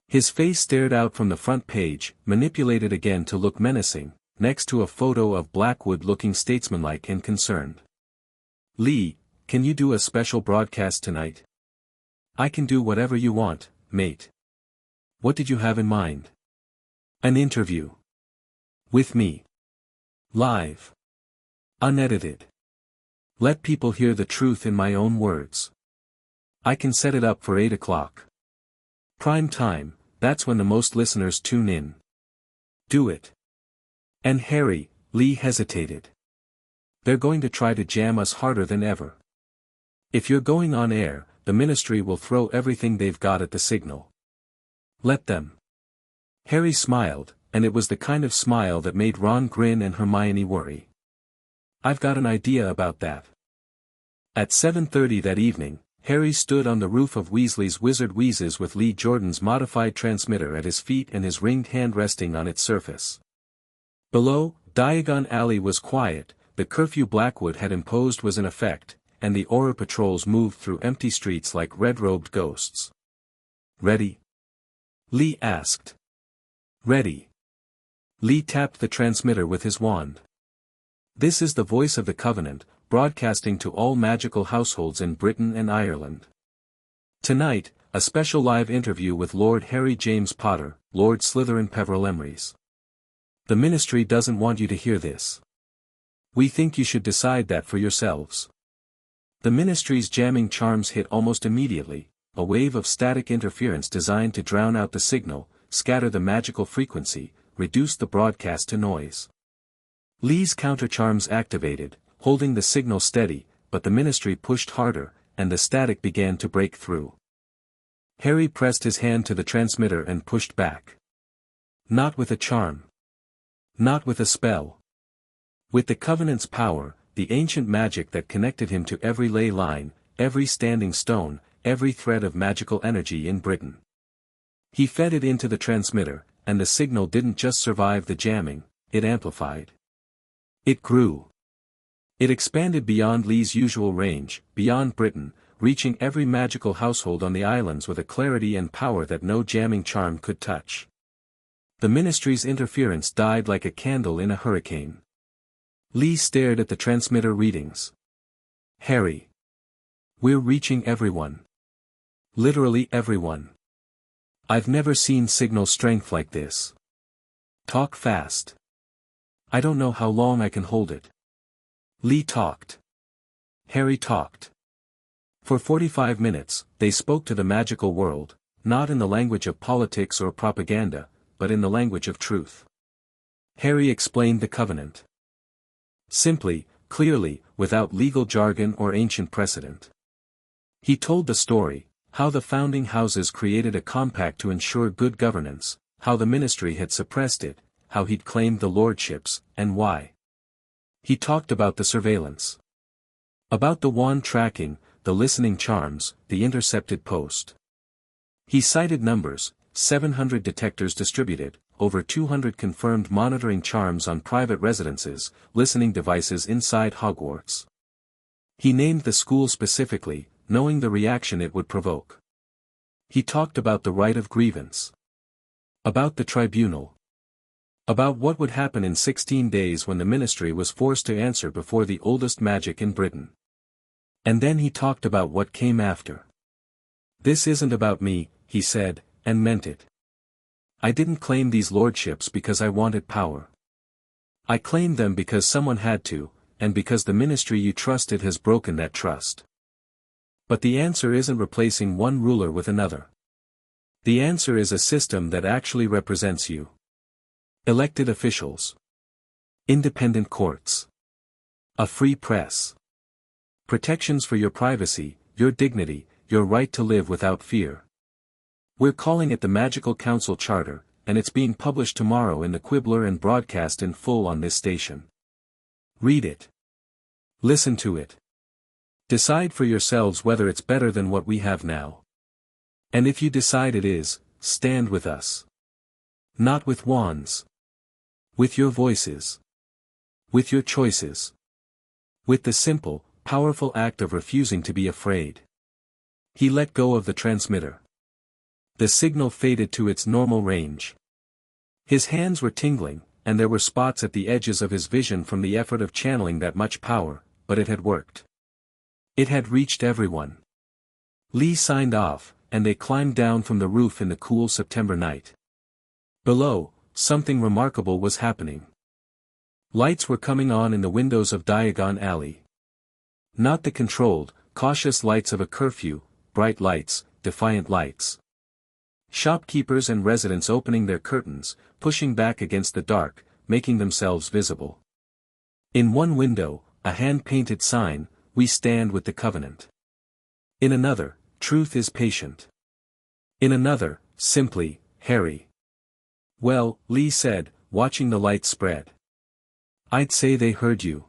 His face stared out from the front page, manipulated again to look menacing, next to a photo of Blackwood looking statesmanlike and concerned. Lee, can you do a special broadcast tonight? I can do whatever you want, mate. What did you have in mind? An interview. With me. Live. Unedited. Let people hear the truth in my own words. I can set it up for 8 o'clock. Prime time, that's when the most listeners tune in. Do it. And Harry, Lee hesitated. They're going to try to jam us harder than ever. If you're going on air, the Ministry will throw everything they've got at the signal. Let them. Harry smiled, and it was the kind of smile that made Ron grin and Hermione worry. "I've got an idea about that." At 7:30 that evening, Harry stood on the roof of Weasley's Wizard Wheezes with Lee Jordan's modified transmitter at his feet and his ringed hand resting on its surface. Below, Diagon Alley was quiet, the curfew Blackwood had imposed was in effect, and the Auror patrols moved through empty streets like red-robed ghosts. "Ready?" Lee asked. "Ready." Lee tapped the transmitter with his wand. "This is the voice of the Covenant, broadcasting to all magical households in Britain and Ireland. Tonight, a special live interview with Lord Harry James Potter, Lord Slytherin-Peverell-Slytherin. The Ministry doesn't want you to hear this. We think you should decide that for yourselves." The Ministry's jamming charms hit almost immediately, a wave of static interference designed to drown out the signal, scatter the magical frequency, reduce the broadcast to noise. Lee's countercharms activated, holding the signal steady, but the Ministry pushed harder, and the static began to break through. Harry pressed his hand to the transmitter and pushed back. Not with a charm. Not with a spell. With the Covenant's power, the ancient magic that connected him to every ley line, every standing stone, every thread of magical energy in Britain. He fed it into the transmitter, and the signal didn't just survive the jamming, it amplified. It grew. It expanded beyond Lee's usual range, beyond Britain, reaching every magical household on the islands with a clarity and power that no jamming charm could touch. The Ministry's interference died like a candle in a hurricane. Lee stared at the transmitter readings. "Harry. We're reaching everyone. Literally everyone. I've never seen signal strength like this. Talk fast. I don't know how long I can hold it." Lee talked. Harry talked. For 45 minutes, they spoke to the magical world, not in the language of politics or propaganda, but in the language of truth. Harry explained the Covenant. Simply, clearly, without legal jargon or ancient precedent. He told the story, how the founding houses created a compact to ensure good governance, how the Ministry had suppressed it, how he'd claimed the lordships, and why. He talked about the surveillance. About the wand tracking, the listening charms, the intercepted post. He cited numbers, 700 detectors distributed, over 200 confirmed monitoring charms on private residences, listening devices inside Hogwarts. He named the school specifically, knowing the reaction it would provoke. He talked about the right of grievance. About the tribunal. About what would happen in 16 days when the Ministry was forced to answer before the oldest magic in Britain. And then he talked about what came after. "This isn't about me," he said, and meant it. "I didn't claim these lordships because I wanted power. I claimed them because someone had to, and because the Ministry you trusted has broken that trust. But the answer isn't replacing one ruler with another. The answer is a system that actually represents you. Elected officials. Independent courts. A free press. Protections for your privacy, your dignity, your right to live without fear. We're calling it the Magical Council Charter, and it's being published tomorrow in the Quibbler and broadcast in full on this station. Read it. Listen to it. Decide for yourselves whether it's better than what we have now. And if you decide it is, stand with us. Not with wands. With your voices. With your choices. With the simple, powerful act of refusing to be afraid." He let go of the transmitter. The signal faded to its normal range. His hands were tingling, and there were spots at the edges of his vision from the effort of channeling that much power, but it had worked. It had reached everyone. Lee signed off, and they climbed down from the roof in the cool September night. Below, something remarkable was happening. Lights were coming on in the windows of Diagon Alley. Not the controlled, cautious lights of a curfew, bright lights, defiant lights. Shopkeepers and residents opening their curtains, pushing back against the dark, making themselves visible. In one window, a hand-painted sign, "We stand with the Covenant." In another, "Truth is patient." In another, simply, "Harry." Well, Lee said, watching the lights spread. I'd say they heard you.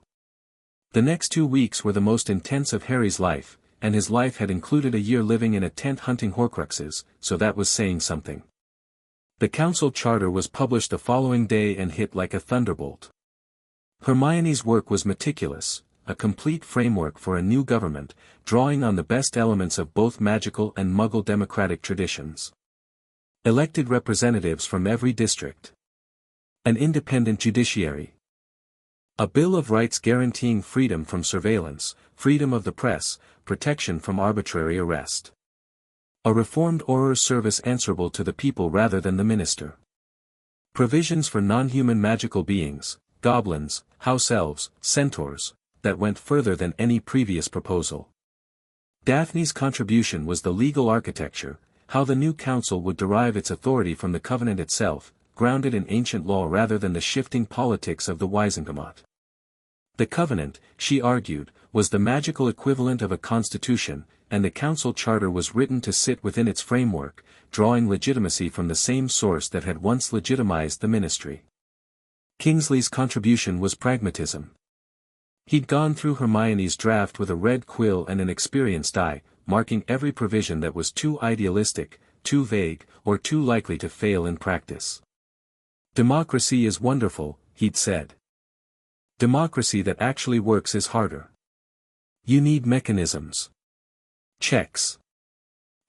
The next 2 weeks were the most intense of Harry's life, and his life had included a year living in a tent hunting Horcruxes, so that was saying something. The council charter was published the following day and hit like a thunderbolt. Hermione's work was meticulous, a complete framework for a new government, drawing on the best elements of both magical and Muggle democratic traditions. Elected representatives from every district. An independent judiciary. A Bill of Rights guaranteeing freedom from surveillance, freedom of the press, protection from arbitrary arrest. A reformed Auror service answerable to the people rather than the minister. Provisions for non-human magical beings, goblins, house elves, centaurs, that went further than any previous proposal. Daphne's contribution was the legal architecture, how the new council would derive its authority from the covenant itself, grounded in ancient law rather than the shifting politics of the Wizengamot. The covenant, she argued, was the magical equivalent of a constitution, and the council charter was written to sit within its framework, drawing legitimacy from the same source that had once legitimized the ministry. Kingsley's contribution was pragmatism. He'd gone through Hermione's draft with a red quill and an experienced eye, marking every provision that was too idealistic, too vague, or too likely to fail in practice. Democracy is wonderful, he'd said. Democracy that actually works is harder. You need mechanisms. Checks.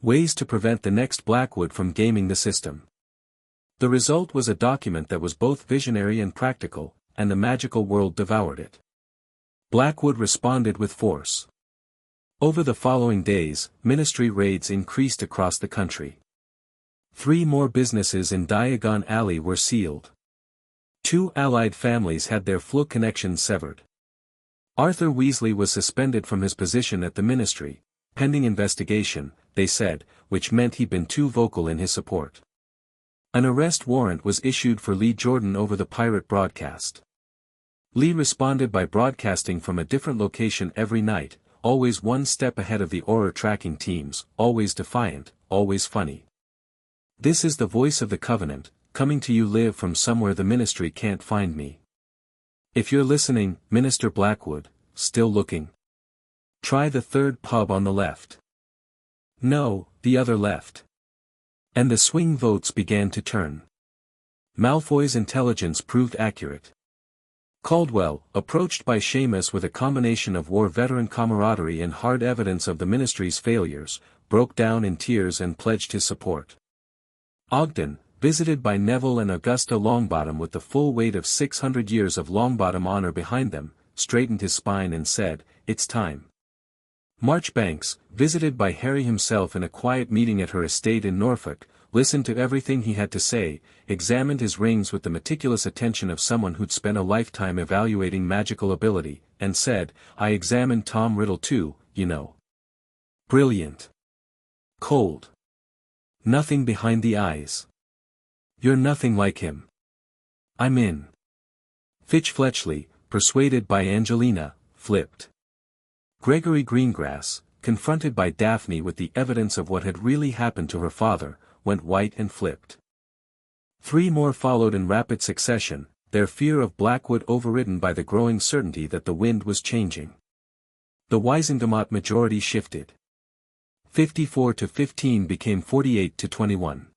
Ways to prevent the next Blackwood from gaming the system. The result was a document that was both visionary and practical, and the magical world devoured it. Blackwood responded with force. Over the following days, ministry raids increased across the country. 3 more businesses in Diagon Alley were sealed. 2 allied families had their Floo connections severed. Arthur Weasley was suspended from his position at the ministry, pending investigation, they said, which meant he'd been too vocal in his support. An arrest warrant was issued for Lee Jordan over the pirate broadcast. Lee responded by broadcasting from a different location every night, always one step ahead of the Auror tracking teams, always defiant, always funny. This is the voice of the Covenant, coming to you live from somewhere the ministry can't find me. If you're listening, Minister Blackwood, still looking? Try the 3rd pub on the left. No, the other left. And the swing votes began to turn. Malfoy's intelligence proved accurate. Caldwell, approached by Seamus with a combination of war veteran camaraderie and hard evidence of the ministry's failures, broke down in tears and pledged his support. Ogden, visited by Neville and Augusta Longbottom with the full weight of 600 years of Longbottom honor behind them, straightened his spine and said, "It's time." Marchbanks, visited by Harry himself in a quiet meeting at her estate in Norfolk, listened to everything he had to say, examined his rings with the meticulous attention of someone who'd spent a lifetime evaluating magical ability, and said, "I examined Tom Riddle too, you know. Brilliant. Cold. Nothing behind the eyes. You're nothing like him. I'm in." Fitch Fletchley, persuaded by Angelina, flipped. Gregory Greengrass, confronted by Daphne with the evidence of what had really happened to her father, went white and flipped. 3 more followed in rapid succession, their fear of Blackwood overridden by the growing certainty that the wind was changing. The Wizengamot majority shifted. 54-15 became 48-21.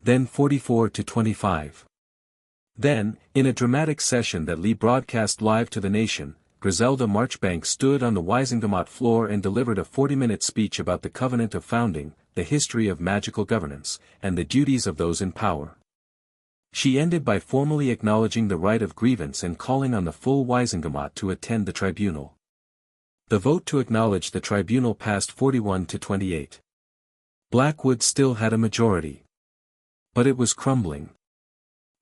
Then 44-25. Then, in a dramatic session that Lee broadcast live to the nation, Griselda Marchbanks stood on the Wizengamot floor and delivered a 40-minute speech about the Covenant of Founding, the history of magical governance, and the duties of those in power. She ended by formally acknowledging the right of grievance and calling on the full Wizengamot to attend the tribunal. The vote to acknowledge the tribunal passed 41-28. Blackwood still had a majority. But it was crumbling.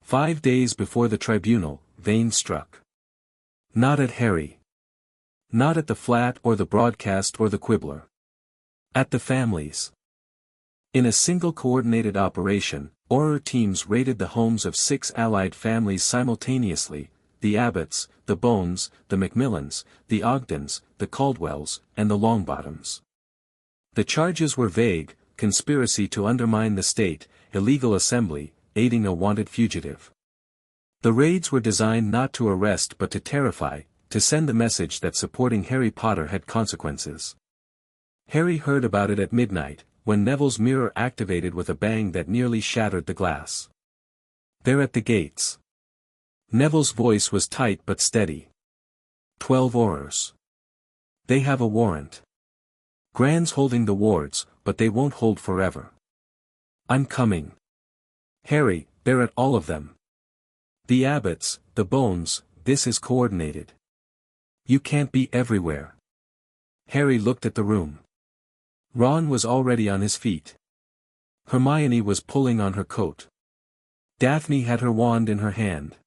5 days before the tribunal, Vane struck. Not at Harry. Not at the flat or the broadcast or the quibbler. At the families. In a single coordinated operation, Auror teams raided the homes of 6 allied families simultaneously, the Abbotts, the Bones, the Macmillans, the Ogdens, the Caldwells, and the Longbottoms. The charges were vague: conspiracy to undermine the state, illegal assembly, aiding a wanted fugitive. The raids were designed not to arrest but to terrify, to send the message that supporting Harry Potter had consequences. Harry heard about it at midnight, when Neville's mirror activated with a bang that nearly shattered the glass. "They're at the gates." Neville's voice was tight but steady. 12 Aurors. "They have a warrant. Gran's holding the wards, but they won't hold forever. I'm coming. Harry, they're at all of them. The abbots, the bones, this is coordinated. You can't be everywhere." Harry looked at the room. Ron was already on his feet. Hermione was pulling on her coat. Daphne had her wand in her hand.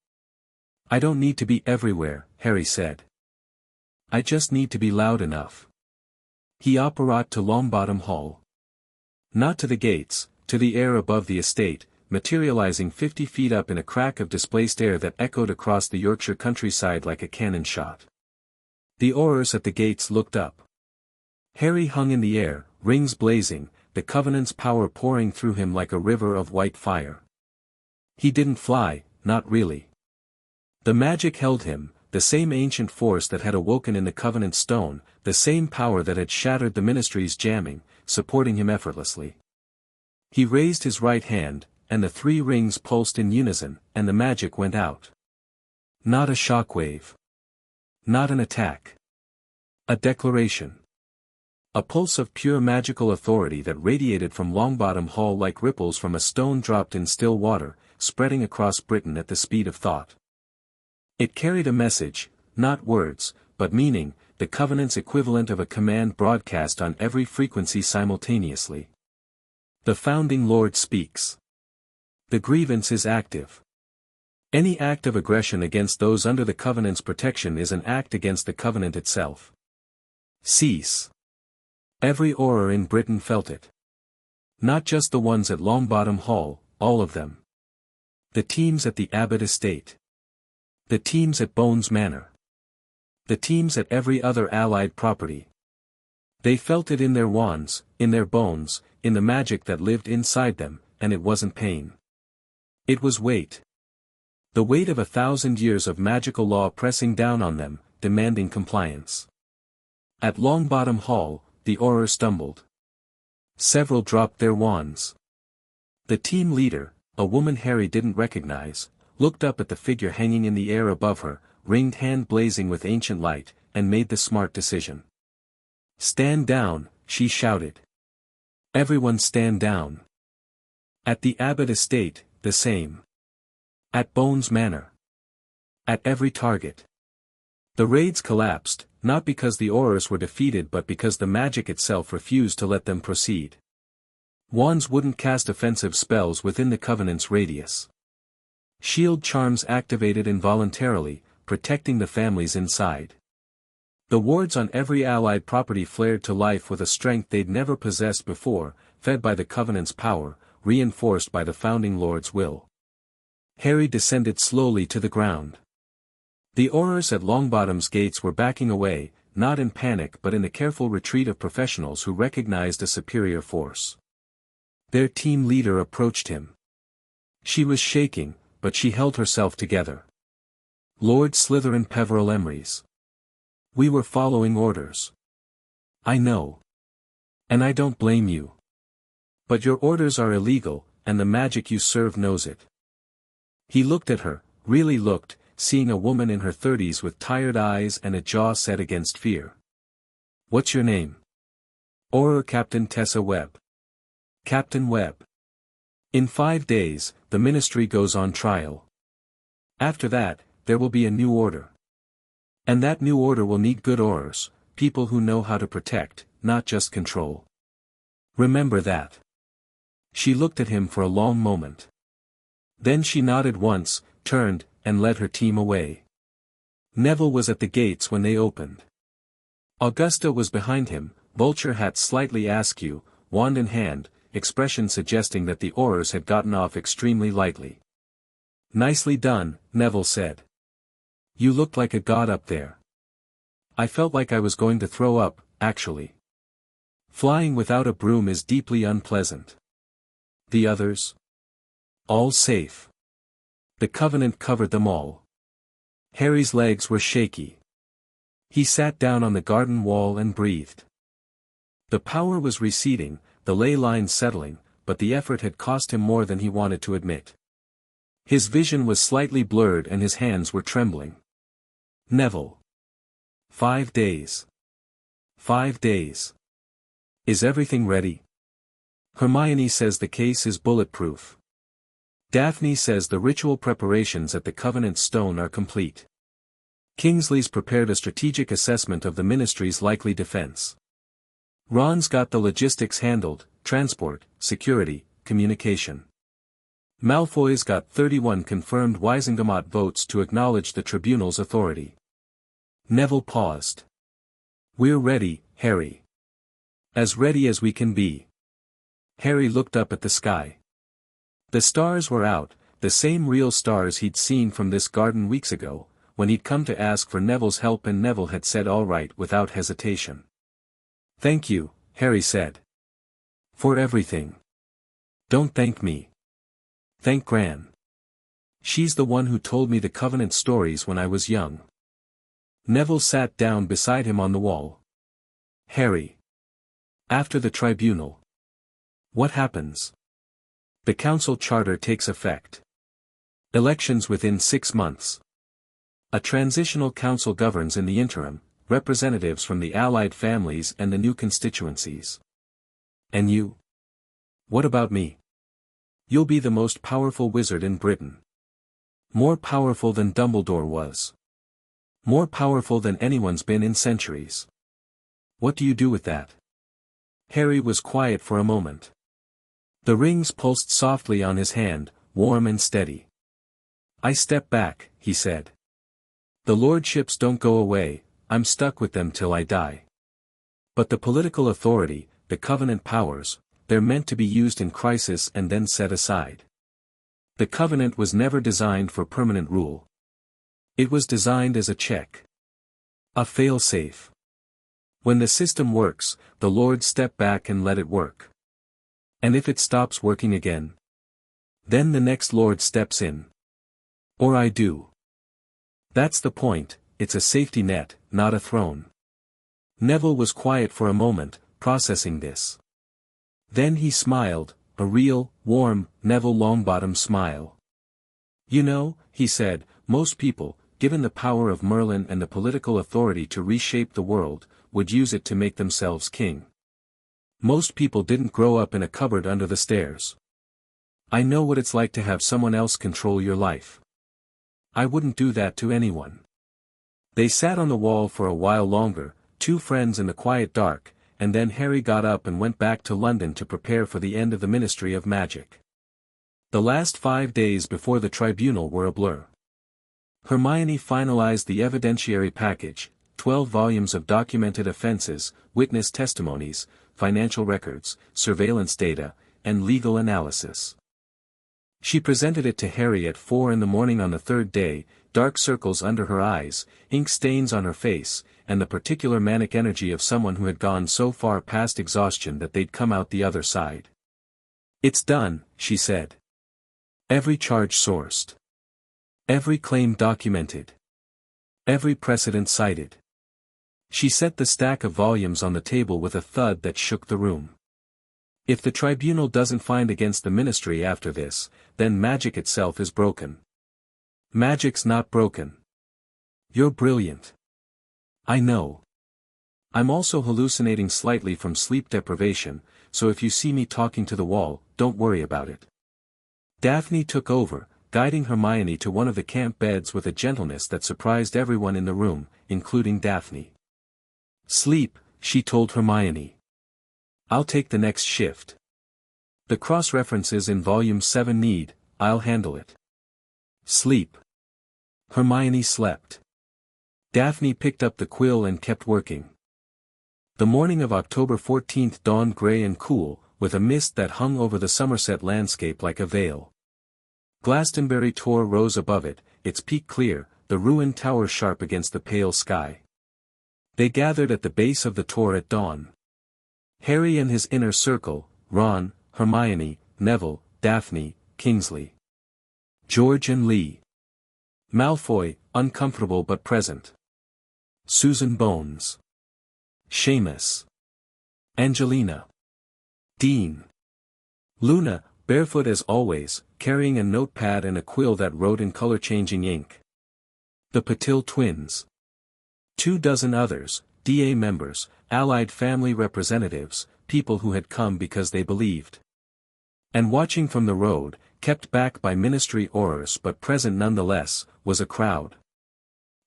"I don't need to be everywhere," Harry said. "I just need to be loud enough." He apparat to Longbottom Hall. Not to the gates, to the air above the estate, materializing 50 feet up in a crack of displaced air that echoed across the Yorkshire countryside like a cannon shot. The Aurors at the gates looked up. Harry hung in the air, rings blazing, the Covenant's power pouring through him like a river of white fire. He didn't fly, not really. The magic held him, the same ancient force that had awoken in the Covenant stone, the same power that had shattered the Ministry's jamming, supporting him effortlessly. He raised his right hand, and the 3 rings pulsed in unison, and the magic went out. Not a shockwave. Not an attack. A declaration. A pulse of pure magical authority that radiated from Longbottom Hall like ripples from a stone dropped in still water, spreading across Britain at the speed of thought. It carried a message, not words, but meaning, the Covenant's equivalent of a command broadcast on every frequency simultaneously. The Founding Lord speaks. The grievance is active. Any act of aggression against those under the Covenant's protection is an act against the Covenant itself. Cease. Every Auror in Britain felt it. Not just the ones at Longbottom Hall, all of them. The teams at the Abbot estate. The teams at Bones Manor. The teams at every other allied property. They felt it in their wands, in their bones, in the magic that lived inside them, and it wasn't pain. It was weight. The weight of 1,000 years of magical law pressing down on them, demanding compliance. At Longbottom Hall, the Auror stumbled. Several dropped their wands. The team leader, a woman Harry didn't recognize, looked up at the figure hanging in the air above her, ringed hand blazing with ancient light, and made the smart decision. "Stand down," she shouted. "Everyone stand down." At the Abbot estate, the same. At Bones Manor. At every target. The raids collapsed, not because the Aurors were defeated but because the magic itself refused to let them proceed. Wands wouldn't cast offensive spells within the Covenant's radius. Shield charms activated involuntarily, protecting the families inside. The wards on every allied property flared to life with a strength they'd never possessed before, fed by the Covenant's power, reinforced by the Founding Lord's will. Harry descended slowly to the ground. The Aurors at Longbottom's gates were backing away, not in panic but in the careful retreat of professionals who recognized a superior force. Their team leader approached him. She was shaking, but she held herself together. "Lord Slytherin Peverell-Emrys. We were following orders. I know. And I don't blame you. But your orders are illegal, and the magic you serve knows it." He looked at her, really looked, seeing a woman in her 30s with tired eyes and a jaw set against fear. "What's your name?" "Auror Captain Tessa Webb." "Captain Webb. In 5 days, the Ministry goes on trial. After that, there will be a new order. And that new order will need good Aurors, people who know how to protect, not just control. Remember that." She looked at him for a long moment. Then she nodded once, turned, and led her team away. Neville was at the gates when they opened. Augusta was behind him, vulture hat slightly askew, wand in hand, expression suggesting that the Aurors had gotten off extremely lightly. "Nicely done," Neville said. "You looked like a god up there. I felt like I was going to throw up, actually. Flying without a broom is deeply unpleasant." "The others?" All safe. The covenant covered them all. Harry's legs were shaky. He sat down on the garden wall and breathed. The power was receding, the ley lines settling, but the effort had cost him more than he wanted to admit. His vision was slightly blurred and his hands were trembling. Neville. 5 days. 5 days. Is everything ready? Hermione says the case is bulletproof. Daphne says the ritual preparations at the Covenant Stone are complete. Kingsley's prepared a strategic assessment of the Ministry's likely defense. Ron's got the logistics handled, transport, security, communication. Malfoy's got 31 confirmed Wisengamot votes to acknowledge the tribunal's authority. Neville paused. We're ready, Harry. As ready as we can be. Harry looked up at the sky. The stars were out, the same real stars he'd seen from this garden weeks ago, when he'd come to ask for Neville's help and Neville had said all right without hesitation. Thank you, Harry said. For everything. Don't thank me. Thank Gran. She's the one who told me the Covenant stories when I was young. Neville sat down beside him on the wall. Harry. After the tribunal. What happens? The council charter takes effect. Elections within 6 months. A transitional council governs in the interim, representatives from the allied families and the new constituencies. And you? What about me? You'll be the most powerful wizard in Britain. More powerful than Dumbledore was. More powerful than anyone's been in centuries. What do you do with that? Harry was quiet for a moment. The rings pulsed softly on his hand, warm and steady. I step back, he said. The lordships don't go away, I'm stuck with them till I die. But the political authority, the Covenant powers, they're meant to be used in crisis and then set aside. The Covenant was never designed for permanent rule. It was designed as a check. A fail-safe. When the system works, the Lords step back and let it work. And if it stops working again, then the next Lord steps in. Or I do. That's the point, it's a safety net, not a throne. Neville was quiet for a moment, processing this. Then he smiled, a real, warm, Neville Longbottom smile. You know, he said, most people, given the power of Merlin and the political authority to reshape the world, would use it to make themselves king. Most people didn't grow up in a cupboard under the stairs. I know what it's like to have someone else control your life. I wouldn't do that to anyone. They sat on the wall for a while longer, two friends in the quiet dark, and then Harry got up and went back to London to prepare for the end of the Ministry of Magic. The last 5 days before the tribunal were a blur. Hermione finalized the evidentiary package, 12 volumes of documented offenses, witness testimonies, financial records, surveillance data, and legal analysis. She presented it to Harry at 4 a.m. on the third day, dark circles under her eyes, ink stains on her face, and the particular manic energy of someone who had gone so far past exhaustion that they'd come out the other side. It's done, she said. Every charge sourced. Every claim documented. Every precedent cited. She set the stack of volumes on the table with a thud that shook the room. If the tribunal doesn't find against the Ministry after this, then magic itself is broken. Magic's not broken. You're brilliant. I know. I'm also hallucinating slightly from sleep deprivation, so if you see me talking to the wall, don't worry about it. Daphne took over, guiding Hermione to one of the camp beds with a gentleness that surprised everyone in the room, including Daphne. Sleep, she told Hermione. I'll take the next shift. The cross-references in Volume 7 need, I'll handle it. Sleep. Hermione slept. Daphne picked up the quill and kept working. The morning of October 14th dawned grey and cool, with a mist that hung over the Somerset landscape like a veil. Glastonbury Tor rose above it, its peak clear, the ruined tower sharp against the pale sky. They gathered at the base of the Tor at dawn. Harry and his inner circle, Ron, Hermione, Neville, Daphne, Kingsley. George and Lee. Malfoy, uncomfortable but present. Susan Bones. Seamus. Angelina. Dean. Luna, barefoot as always, carrying a notepad and a quill that wrote in color-changing ink. The Patil twins. 24 others, DA members, allied family representatives, people who had come because they believed. And watching from the road, kept back by ministry orders but present nonetheless, was a crowd.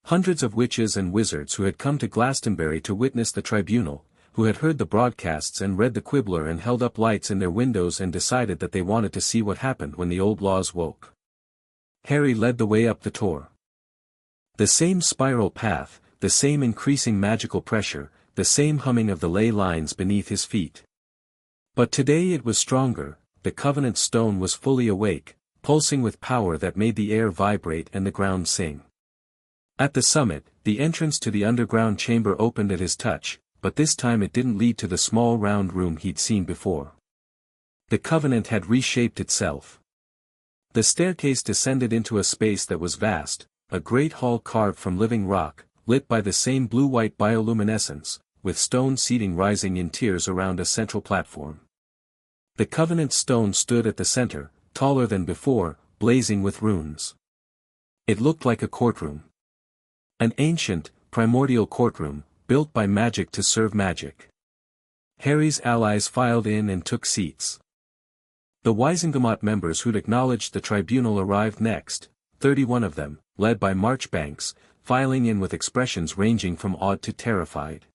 Hundreds of witches and wizards who had come to Glastonbury to witness the tribunal, who had heard the broadcasts and read the Quibbler and held up lights in their windows and decided that they wanted to see what happened when the old laws woke. Harry led the way up the Tor. The same spiral path, the same increasing magical pressure, the same humming of the ley lines beneath his feet. But today it was stronger, the Covenant stone was fully awake, pulsing with power that made the air vibrate and the ground sing. At the summit, the entrance to the underground chamber opened at his touch, but this time it didn't lead to the small round room he'd seen before. The Covenant had reshaped itself. The staircase descended into a space that was vast, a great hall carved from living rock, lit by the same blue-white bioluminescence, with stone seating rising in tiers around a central platform. The Covenant stone stood at the center, taller than before, blazing with runes. It looked like a courtroom. An ancient, primordial courtroom, built by magic to serve magic. Harry's allies filed in and took seats. The Wisengamot members who'd acknowledged the tribunal arrived next, 31 of them, led by Marchbanks, filing in with expressions ranging from awed to terrified.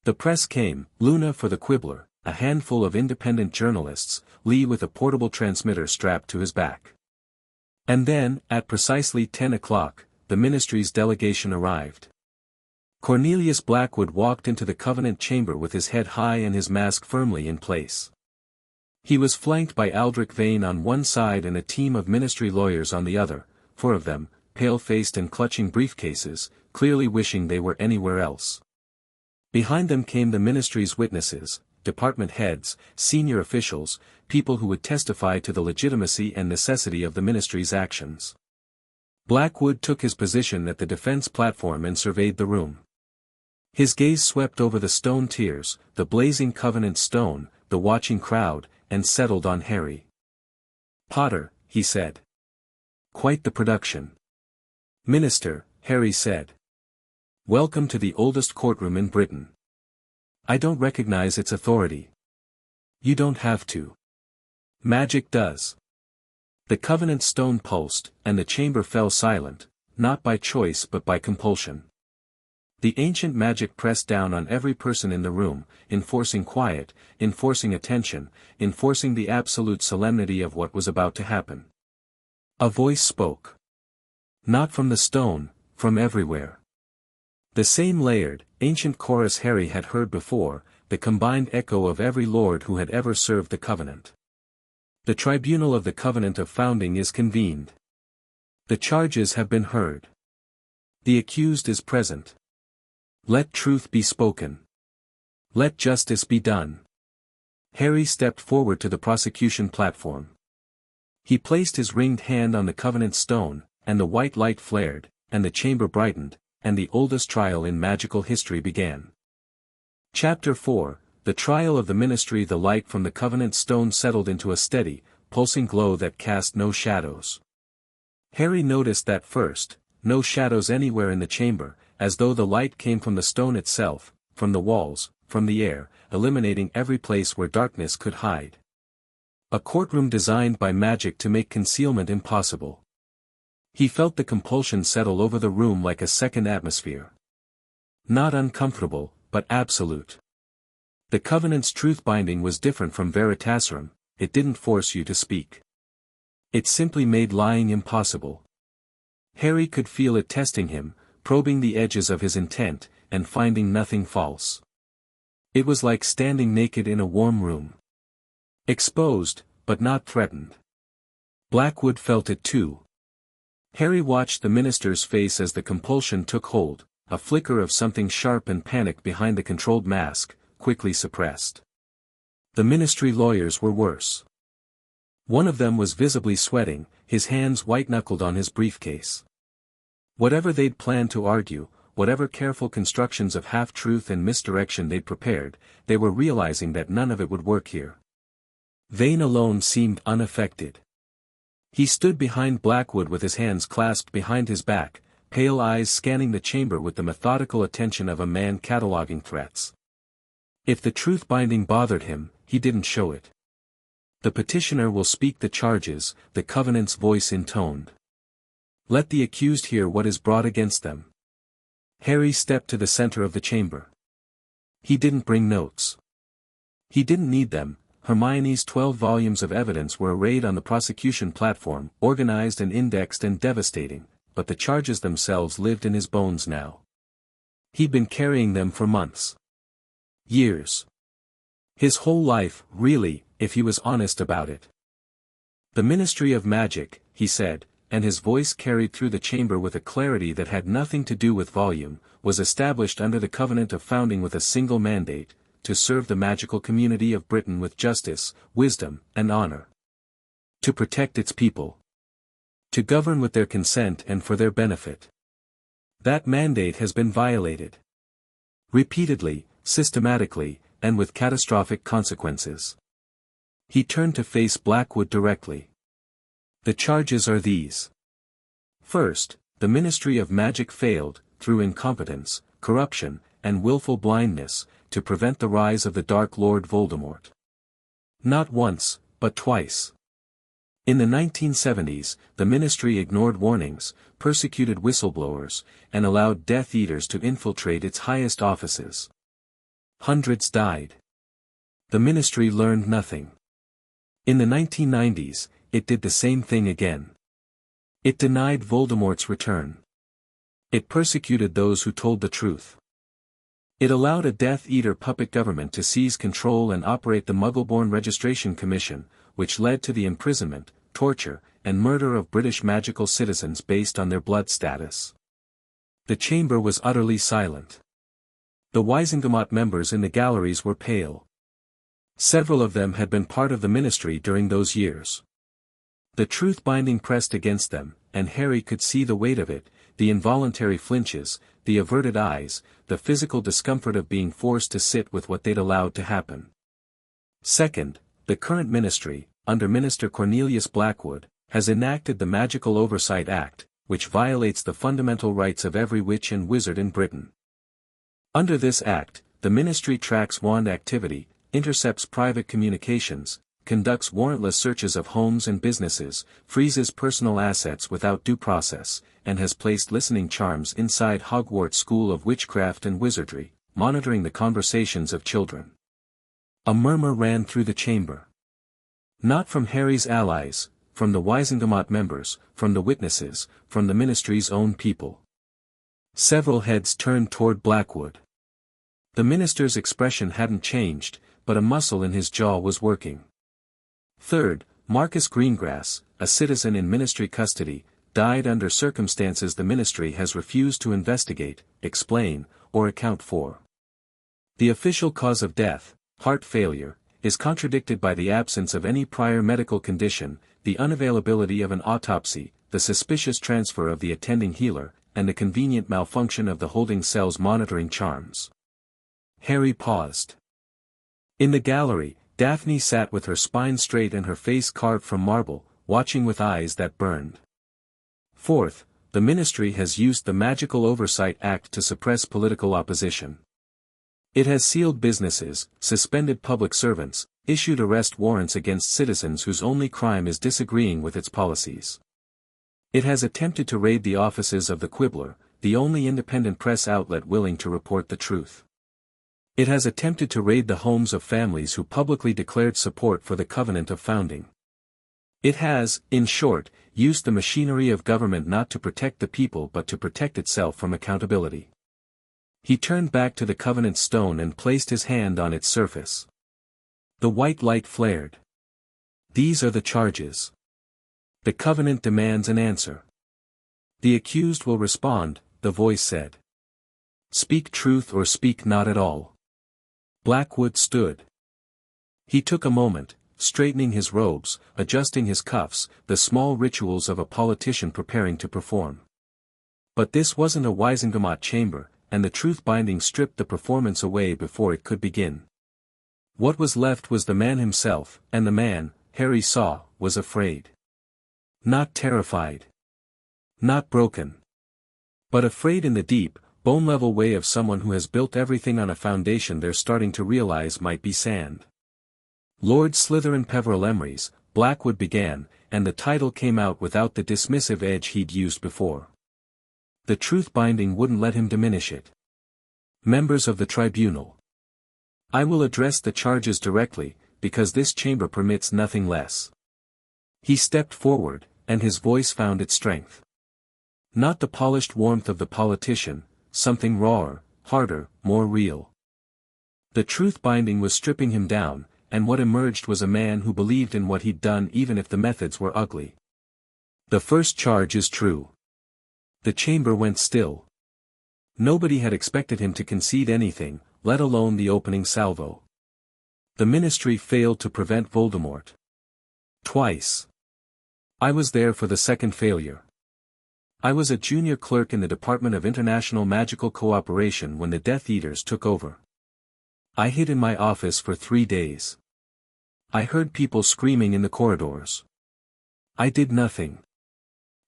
The press came, Luna for the Quibbler, a handful of independent journalists, Lee with a portable transmitter strapped to his back. And then, at precisely 10 o'clock, the ministry's delegation arrived. Cornelius Blackwood walked into the Covenant chamber with his head high and his mask firmly in place. He was flanked by Aldrich Vane on one side and a team of ministry lawyers on the other, 4 of them, pale-faced and clutching briefcases, clearly wishing they were anywhere else. Behind them came the ministry's witnesses, department heads, senior officials, people who would testify to the legitimacy and necessity of the ministry's actions. Blackwood took his position at the defense platform and surveyed the room. His gaze swept over the stone tiers, the blazing Covenant stone, the watching crowd, and settled on Harry. "Potter," he said. "Quite the production." "Minister," Harry said. "Welcome to the oldest courtroom in Britain. I don't recognize its authority." "You don't have to. Magic does." The Covenant stone pulsed, and the chamber fell silent, not by choice but by compulsion. The ancient magic pressed down on every person in the room, enforcing quiet, enforcing attention, enforcing the absolute solemnity of what was about to happen. A voice spoke. Not from the stone, from everywhere. The same layered, ancient chorus Harry had heard before, the combined echo of every lord who had ever served the Covenant. The tribunal of the Covenant of Founding is convened. The charges have been heard. The accused is present. Let truth be spoken. Let justice be done. Harry stepped forward to the prosecution platform. He placed his ringed hand on the Covenant stone, and the white light flared, and the chamber brightened, and the oldest trial in magical history began. Chapter 4, The Trial of the Ministry. The light from the Covenant stone settled into a steady, pulsing glow that cast no shadows. Harry noticed that first, no shadows anywhere in the chamber, as though the light came from the stone itself, from the walls, from the air, eliminating every place where darkness could hide. A courtroom designed by magic to make concealment impossible. He felt the compulsion settle over the room like a second atmosphere. Not uncomfortable, but absolute. The Covenant's truth-binding was different from Veritaserum, it didn't force you to speak. It simply made lying impossible. Harry could feel it testing him, probing the edges of his intent, and finding nothing false. It was like standing naked in a warm room. Exposed, but not threatened. Blackwood felt it too. Harry watched the minister's face as the compulsion took hold, a flicker of something sharp and panic behind the controlled mask, quickly suppressed. The ministry lawyers were worse. One of them was visibly sweating, his hands white-knuckled on his briefcase. Whatever they'd planned to argue, whatever careful constructions of half-truth and misdirection they'd prepared, they were realizing that none of it would work here. Vane alone seemed unaffected. He stood behind Blackwood with his hands clasped behind his back, pale eyes scanning the chamber with the methodical attention of a man cataloging threats. If the truth-binding bothered him, he didn't show it. "The petitioner will speak the charges," the Covenant's voice intoned. "Let the accused hear what is brought against them." Harry stepped to the center of the chamber. He didn't bring notes. He didn't need them. Hermione's 12 volumes of evidence were arrayed on the prosecution platform, organized and indexed and devastating, but the charges themselves lived in his bones now. He'd been carrying them for months. Years. His whole life, really, if he was honest about it. "The Ministry of Magic," he said, and his voice carried through the chamber with a clarity that had nothing to do with volume, was established under the Covenant of Founding with a single mandate: to serve the magical community of Britain with justice, wisdom, and honor. To protect its people. To govern with their consent and for their benefit. That mandate has been violated. Repeatedly, systematically, and with catastrophic consequences. He turned to face Blackwood directly. "The charges are these. First, the Ministry of Magic failed, through incompetence, corruption, and willful blindness, to prevent the rise of the Dark Lord Voldemort. Not once, but twice. In the 1970s, the Ministry ignored warnings, persecuted whistleblowers, and allowed Death Eaters to infiltrate its highest offices. Hundreds died. The Ministry learned nothing. In the 1990s, it did the same thing again. It denied Voldemort's return. It persecuted those who told the truth. It allowed a Death Eater puppet government to seize control and operate the Muggleborn Registration Commission, which led to the imprisonment, torture, and murder of British magical citizens based on their blood status. The chamber was utterly silent. The Wizengamot members in the galleries were pale. Several of them had been part of the Ministry during those years. The truth-binding pressed against them, and Harry could see the weight of it: the involuntary flinches, the averted eyes, the physical discomfort of being forced to sit with what they'd allowed to happen. Second, the current ministry, under Minister Cornelius Blackwood, has enacted the Magical Oversight Act, which violates the fundamental rights of every witch and wizard in Britain. Under this act, the ministry tracks wand activity, intercepts private communications, conducts warrantless searches of homes and businesses, freezes personal assets without due process, and has placed listening charms inside Hogwarts School of Witchcraft and Wizardry, monitoring the conversations of children. A murmur ran through the chamber. Not from Harry's allies, from the Wizengamot members, from the witnesses, from the ministry's own people. Several heads turned toward Blackwood. The minister's expression hadn't changed, but a muscle in his jaw was working. Third, Marcus Greengrass, a citizen in ministry custody, died under circumstances the ministry has refused to investigate, explain, or account for. The official cause of death, heart failure, is contradicted by the absence of any prior medical condition, the unavailability of an autopsy, the suspicious transfer of the attending healer, and the convenient malfunction of the holding cell's monitoring charms. Harry paused. In the gallery, Daphne sat with her spine straight and her face carved from marble, watching with eyes that burned. Fourth, the ministry has used the Magical Oversight Act to suppress political opposition. It has sealed businesses, suspended public servants, issued arrest warrants against citizens whose only crime is disagreeing with its policies. It has attempted to raid the offices of the Quibbler, the only independent press outlet willing to report the truth. It has attempted to raid the homes of families who publicly declared support for the Covenant of Founding. It has, in short, used the machinery of government not to protect the people but to protect itself from accountability. He turned back to the Covenant stone and placed his hand on its surface. The white light flared. These are the charges. The Covenant demands an answer. The accused will respond, the voice said. Speak truth or speak not at all. Blackwood stood. He took a moment, straightening his robes, adjusting his cuffs, the small rituals of a politician preparing to perform. But this wasn't a Gringotts chamber, and the truth-binding stripped the performance away before it could begin. What was left was the man himself, and the man, Harry saw, was afraid. Not terrified. Not broken. But afraid in the deep, bone-level way of someone who has built everything on a foundation they're starting to realize might be sand. Lord Slytherin-Peverell-Slytherin, Blackwood began, and the title came out without the dismissive edge he'd used before. The truth-binding wouldn't let him diminish it. Members of the tribunal. I will address the charges directly, because this chamber permits nothing less. He stepped forward, and his voice found its strength. Not the polished warmth of the politician, something rawer, harder, more real. The truth-binding was stripping him down, and what emerged was a man who believed in what he'd done even if the methods were ugly. The first charge is true. The chamber went still. Nobody had expected him to concede anything, let alone the opening salvo. The ministry failed to prevent Voldemort. Twice. I was there for the second failure. I was a junior clerk in the Department of International Magical Cooperation when the Death Eaters took over. I hid in my office for 3 days. I heard people screaming in the corridors. I did nothing.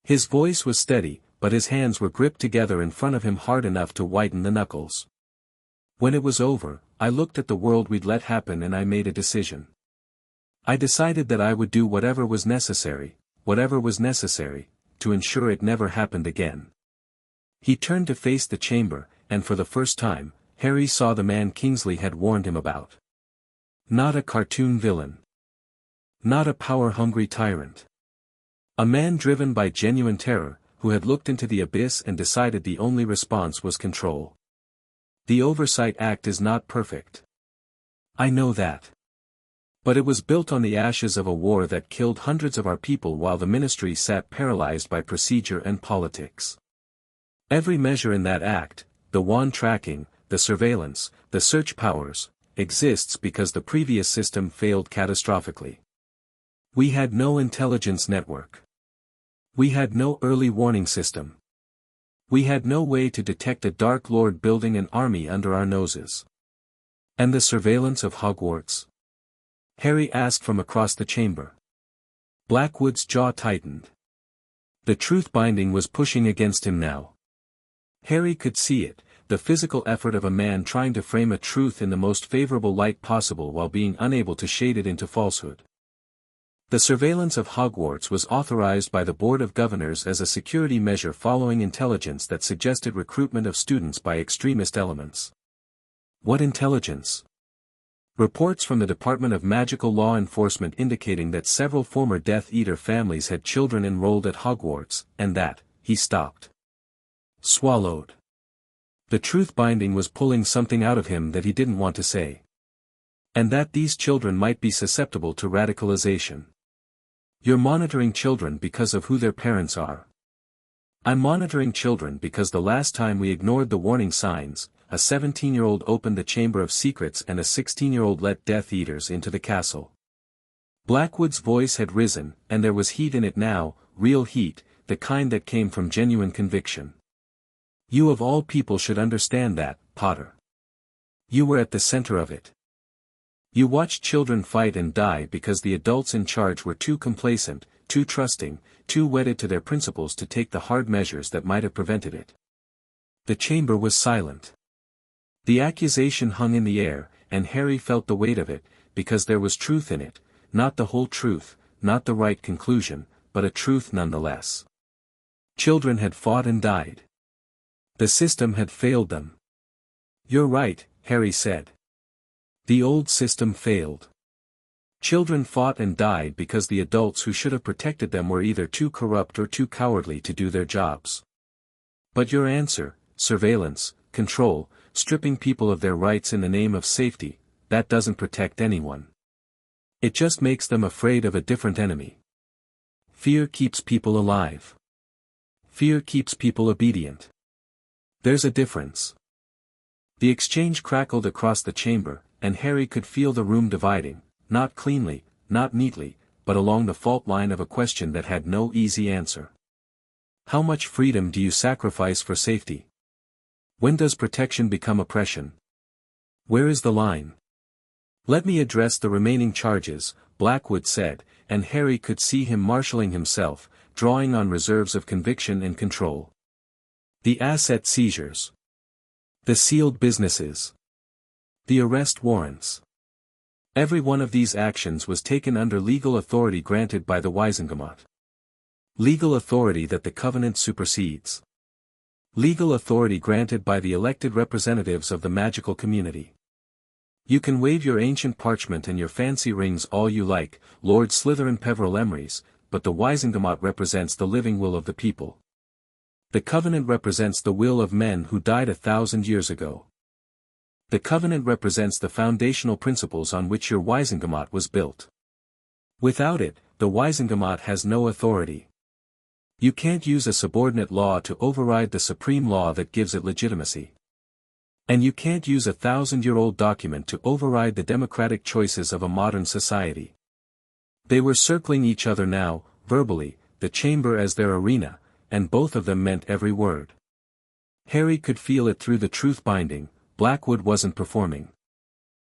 His voice was steady, but his hands were gripped together in front of him hard enough to whiten the knuckles. When it was over, I looked at the world we'd let happen and I made a decision. I decided that I would do whatever was necessary, to ensure it never happened again. He turned to face the chamber, and for the first time, Harry saw the man Kingsley had warned him about. Not a cartoon villain. Not a power-hungry tyrant. A man driven by genuine terror, who had looked into the abyss and decided the only response was control. The Oversight Act is not perfect. I know that. But it was built on the ashes of a war that killed hundreds of our people while the ministry sat paralyzed by procedure and politics. Every measure in that act, the wand tracking, the surveillance, the search powers, exists because the previous system failed catastrophically. We had no intelligence network. We had no early warning system. We had no way to detect a Dark Lord building an army under our noses. And the surveillance of Hogwarts? Harry asked from across the chamber. Blackwood's jaw tightened. The truth-binding was pushing against him now. Harry could see it, the physical effort of a man trying to frame a truth in the most favorable light possible while being unable to shade it into falsehood. The surveillance of Hogwarts was authorized by the Board of Governors as a security measure following intelligence that suggested recruitment of students by extremist elements. What intelligence? Reports from the Department of Magical Law Enforcement indicating that several former Death Eater families had children enrolled at Hogwarts, and that, he stopped. Swallowed. The truth-binding was pulling something out of him that he didn't want to say. And that these children might be susceptible to radicalization. You're monitoring children because of who their parents are. I'm monitoring children because the last time we ignored the warning signs, a 17-year-old opened the Chamber of Secrets and a 16-year-old let Death Eaters into the castle. Blackwood's voice had risen, and there was heat in it now, real heat, the kind that came from genuine conviction. You of all people should understand that, Potter. You were at the center of it. You watched children fight and die because the adults in charge were too complacent, too trusting, too wedded to their principles to take the hard measures that might have prevented it. The chamber was silent. The accusation hung in the air, and Harry felt the weight of it, because there was truth in it, not the whole truth, not the right conclusion, but a truth nonetheless. Children had fought and died. The system had failed them. You're right, Harry said. The old system failed. Children fought and died because the adults who should have protected them were either too corrupt or too cowardly to do their jobs. But your answer, surveillance, control, stripping people of their rights in the name of safety, that doesn't protect anyone. It just makes them afraid of a different enemy. Fear keeps people alive. Fear keeps people obedient. There's a difference. The exchange crackled across the chamber, and Harry could feel the room dividing, not cleanly, not neatly, but along the fault line of a question that had no easy answer. How much freedom do you sacrifice for safety? When does protection become oppression? Where is the line? Let me address the remaining charges, Blackwood said, and Harry could see him marshalling himself, drawing on reserves of conviction and control. The asset seizures. The sealed businesses. The arrest warrants. Every one of these actions was taken under legal authority granted by the Wisengamot. Legal authority that the Covenant supersedes. Legal authority granted by the elected representatives of the magical community. You can wave your ancient parchment and your fancy rings all you like, Lord Slytherin-Peverell-Slytherin, but the Wisengamot represents the living will of the people. The Covenant represents the will of men who died 1,000 years ago. The Covenant represents the foundational principles on which your Wisengamot was built. Without it, the Wisengamot has no authority. You can't use a subordinate law to override the supreme law that gives it legitimacy. And you can't use a 1,000-year-old document to override the democratic choices of a modern society. They were circling each other now, verbally, the chamber as their arena, and both of them meant every word. Harry could feel it through the truth-binding. Blackwood wasn't performing.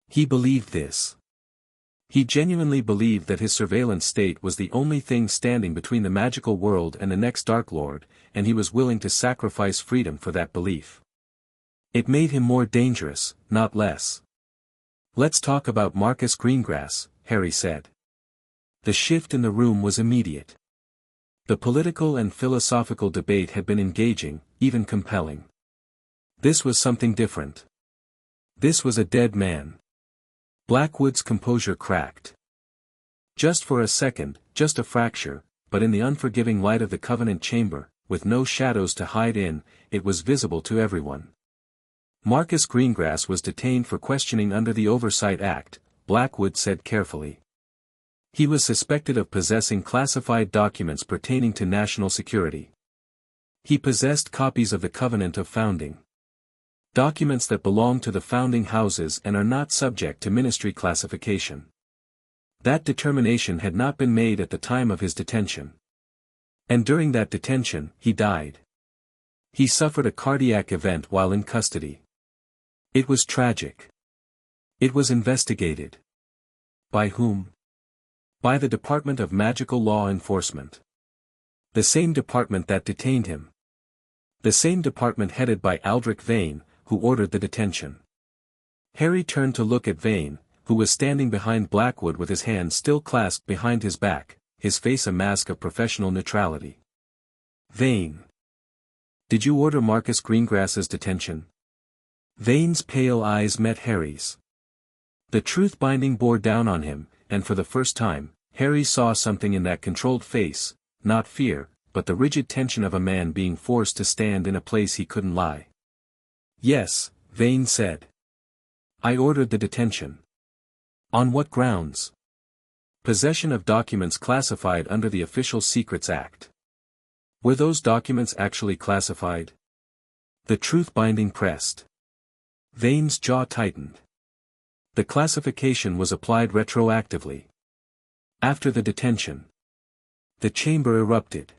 He believed this. He genuinely believed that his surveillance state was the only thing standing between the magical world and the next Dark Lord, and he was willing to sacrifice freedom for that belief. It made him more dangerous, not less. Let's talk about Marcus Greengrass, Harry said. The shift in the room was immediate. The political and philosophical debate had been engaging, even compelling. This was something different. This was a dead man. Blackwood's composure cracked. Just for a second, just a fracture, but in the unforgiving light of the Covenant chamber, with no shadows to hide in, it was visible to everyone. Marcus Greengrass was detained for questioning under the Oversight Act, Blackwood said carefully. He was suspected of possessing classified documents pertaining to national security. He possessed copies of the Covenant of Founding. Documents that belong to the founding houses and are not subject to ministry classification. That determination had not been made at the time of his detention. And during that detention, he died. He suffered a cardiac event while in custody. It was tragic. It was investigated. By whom? By the Department of Magical Law Enforcement. The same department that detained him. The same department headed by Aldrich Vane, who ordered the detention. Harry turned to look at Vane, who was standing behind Blackwood with his hands still clasped behind his back, his face a mask of professional neutrality. Vane. Did you order Marcus Greengrass's detention? Vane's pale eyes met Harry's. The truth-binding bore down on him, and for the first time, Harry saw something in that controlled face, not fear, but the rigid tension of a man being forced to stand in a place he couldn't lie. Yes, Vane said. I ordered the detention. On what grounds? Possession of documents classified under the Official Secrets Act. Were those documents actually classified? The truth-binding pressed. Vane's jaw tightened. The classification was applied retroactively. After the detention. The chamber erupted.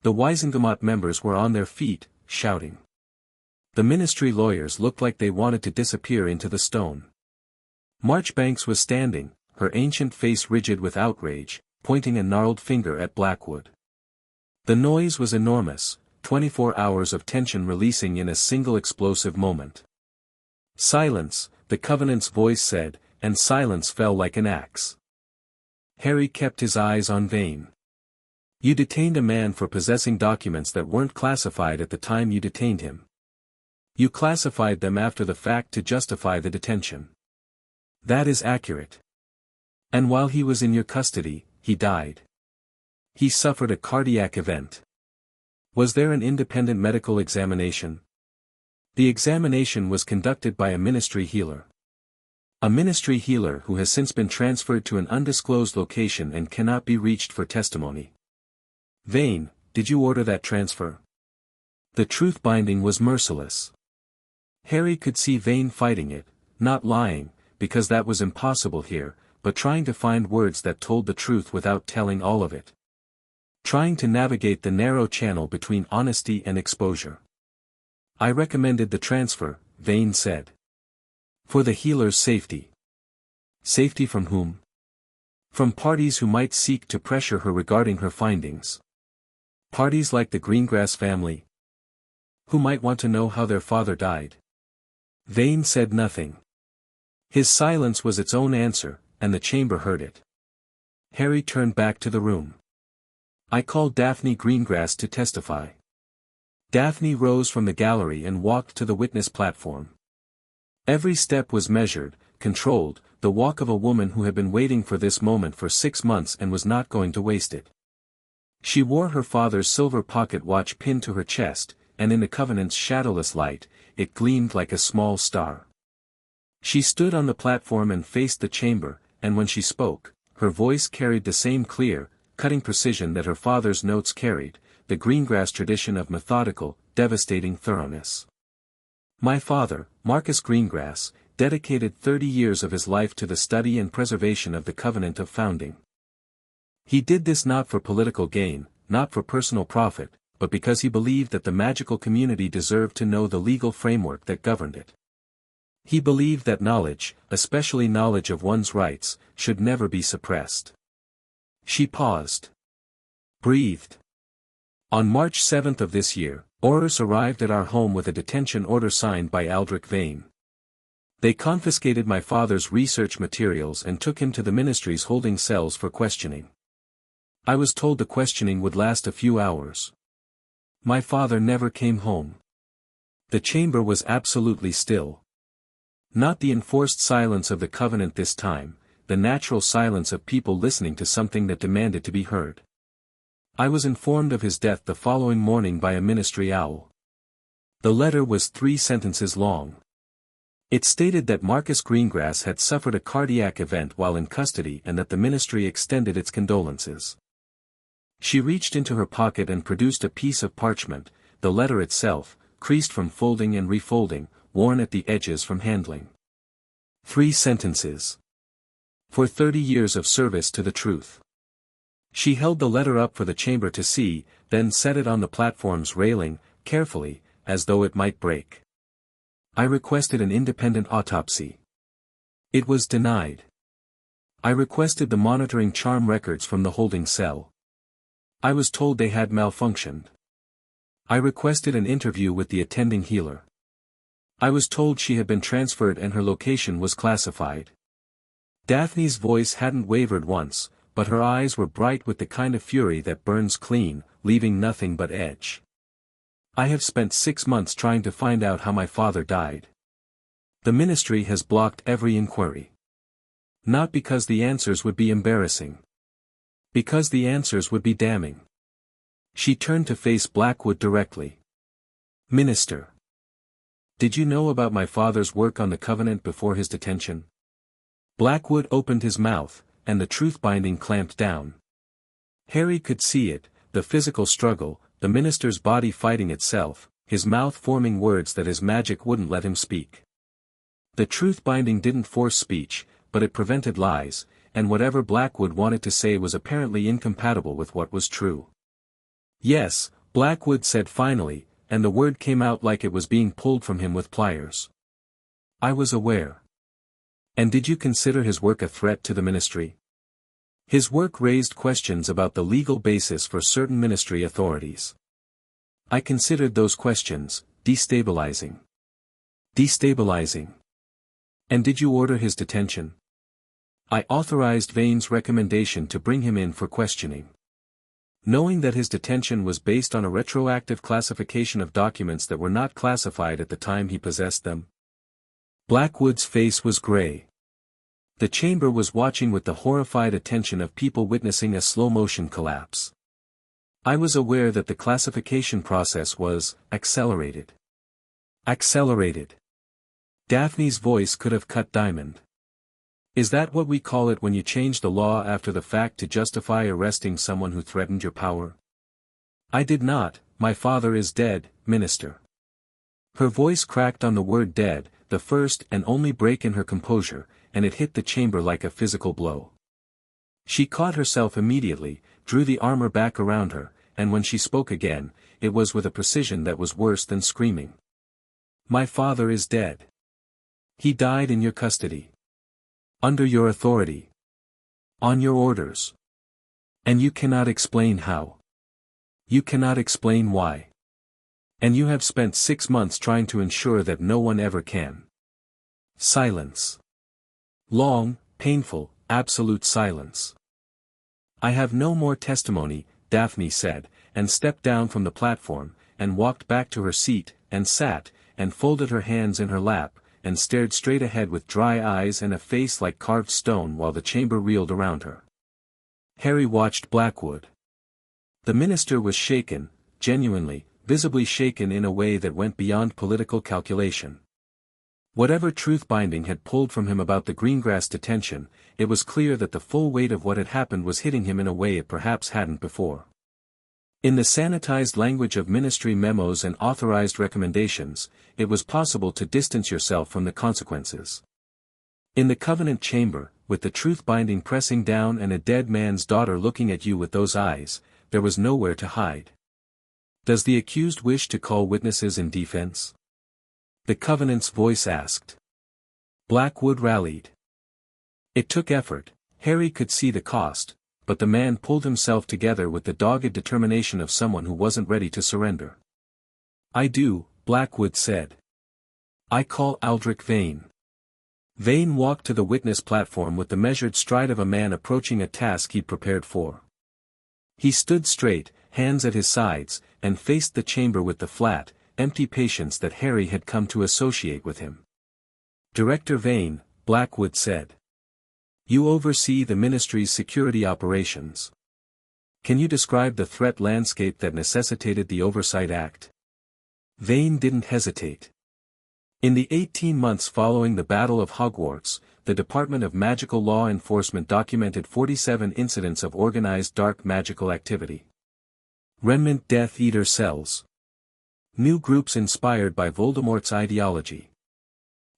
The Wisengamot members were on their feet, shouting. The ministry lawyers looked like they wanted to disappear into the stone. Marchbanks was standing, her ancient face rigid with outrage, pointing a gnarled finger at Blackwood. The noise was enormous, 24 hours of tension releasing in a single explosive moment. Silence, the Covenant's voice said, and silence fell like an axe. Harry kept his eyes on Vane. You detained a man for possessing documents that weren't classified at the time you detained him. You classified them after the fact to justify the detention. That is accurate. And while he was in your custody, he died. He suffered a cardiac event. Was there an independent medical examination? The examination was conducted by a ministry healer. A ministry healer who has since been transferred to an undisclosed location and cannot be reached for testimony. Vane, did you order that transfer? The truth-binding was merciless. Harry could see Vane fighting it, not lying, because that was impossible here, but trying to find words that told the truth without telling all of it. Trying to navigate the narrow channel between honesty and exposure. I recommended the transfer, Vane said. For the healer's safety. Safety from whom? From parties who might seek to pressure her regarding her findings. Parties like the Greengrass family. Who might want to know how their father died. Vane said nothing. His silence was its own answer, and the chamber heard it. Harry turned back to the room. I called Daphne Greengrass to testify. Daphne rose from the gallery and walked to the witness platform. Every step was measured, controlled, the walk of a woman who had been waiting for this moment for 6 months and was not going to waste it. She wore her father's silver pocket watch pinned to her chest, and in the Covenant's shadowless light, it gleamed like a small star. She stood on the platform and faced the chamber, and when she spoke, her voice carried the same clear, cutting precision that her father's notes carried, the Greengrass tradition of methodical, devastating thoroughness. My father, Marcus Greengrass, dedicated 30 years of his life to the study and preservation of the Covenant of Founding. He did this not for political gain, not for personal profit, but because he believed that the magical community deserved to know the legal framework that governed it. He believed that knowledge, especially knowledge of one's rights, should never be suppressed. She paused. Breathed. On March 7th of this year, Aurors arrived at our home with a detention order signed by Aldrich Vane. They confiscated my father's research materials and took him to the ministry's holding cells for questioning. I was told the questioning would last a few hours. My father never came home. The chamber was absolutely still. Not the enforced silence of the Covenant this time, the natural silence of people listening to something that demanded to be heard. I was informed of his death the following morning by a ministry owl. The letter was 3 sentences long. It stated that Marcus Greengrass had suffered a cardiac event while in custody and that the ministry extended its condolences. She reached into her pocket and produced a piece of parchment, the letter itself, creased from folding and refolding, worn at the edges from handling. 3 sentences. For 30 years of service to the truth. She held the letter up for the chamber to see, then set it on the platform's railing, carefully, as though it might break. I requested an independent autopsy. It was denied. I requested the monitoring charm records from the holding cell. I was told they had malfunctioned. I requested an interview with the attending healer. I was told she had been transferred and her location was classified. Daphne's voice hadn't wavered once, but her eyes were bright with the kind of fury that burns clean, leaving nothing but edge. I have spent 6 months trying to find out how my father died. The ministry has blocked every inquiry. Not because the answers would be embarrassing. Because the answers would be damning. She turned to face Blackwood directly. Minister. Did you know about my father's work on the Covenant before his detention? Blackwood opened his mouth, and the truth-binding clamped down. Harry could see it, the physical struggle, the minister's body fighting itself, his mouth forming words that his magic wouldn't let him speak. The truth-binding didn't force speech, but it prevented lies, and whatever Blackwood wanted to say was apparently incompatible with what was true. Yes, Blackwood said finally, and the word came out like it was being pulled from him with pliers. I was aware. And did you consider his work a threat to the ministry? His work raised questions about the legal basis for certain ministry authorities. I considered those questions destabilizing. Destabilizing. And did you order his detention? I authorized Vane's recommendation to bring him in for questioning. Knowing that his detention was based on a retroactive classification of documents that were not classified at the time he possessed them. Blackwood's face was gray. The chamber was watching with the horrified attention of people witnessing a slow-motion collapse. I was aware that the classification process was accelerated. Accelerated. Daphne's voice could have cut diamond. Is that what we call it when you change the law after the fact to justify arresting someone who threatened your power? I did not. My father is dead, Minister. Her voice cracked on the word dead, the first and only break in her composure, and it hit the chamber like a physical blow. She caught herself immediately, drew the armor back around her, and when she spoke again, it was with a precision that was worse than screaming. "My father is dead. He died in your custody. Under your authority. On your orders. And you cannot explain how. You cannot explain why. And you have spent 6 months trying to ensure that no one ever can." Silence. Long, painful, absolute silence. "I have no more testimony," Daphne said, and stepped down from the platform, and walked back to her seat, and sat, and folded her hands in her lap, and stared straight ahead with dry eyes and a face like carved stone while the chamber reeled around her. Harry watched Blackwood. The minister was shaken, genuinely, visibly shaken in a way that went beyond political calculation. Whatever truth-binding had pulled from him about the Greengrass detention, it was clear that the full weight of what had happened was hitting him in a way it perhaps hadn't before. In the sanitized language of ministry memos and authorized recommendations, it was possible to distance yourself from the consequences. In the Covenant chamber, with the truth-binding pressing down and a dead man's daughter looking at you with those eyes, there was nowhere to hide. "Does the accused wish to call witnesses in defense?" the Covenant's voice asked. Blackwood rallied. It took effort, Harry could see the cost, but the man pulled himself together with the dogged determination of someone who wasn't ready to surrender. "I do," Blackwood said. "I call Aldrich Vane." Vane walked to the witness platform with the measured stride of a man approaching a task he'd prepared for. He stood straight, hands at his sides, and faced the chamber with the flat, empty patience that Harry had come to associate with him. "Director Vane," Blackwood said. "You oversee the ministry's security operations. Can you describe the threat landscape that necessitated the Oversight Act?" Vane didn't hesitate. In the 18 months following the Battle of Hogwarts, the Department of Magical Law Enforcement documented 47 incidents of organized dark magical activity. Remnant Death Eater cells. New groups inspired by Voldemort's ideology.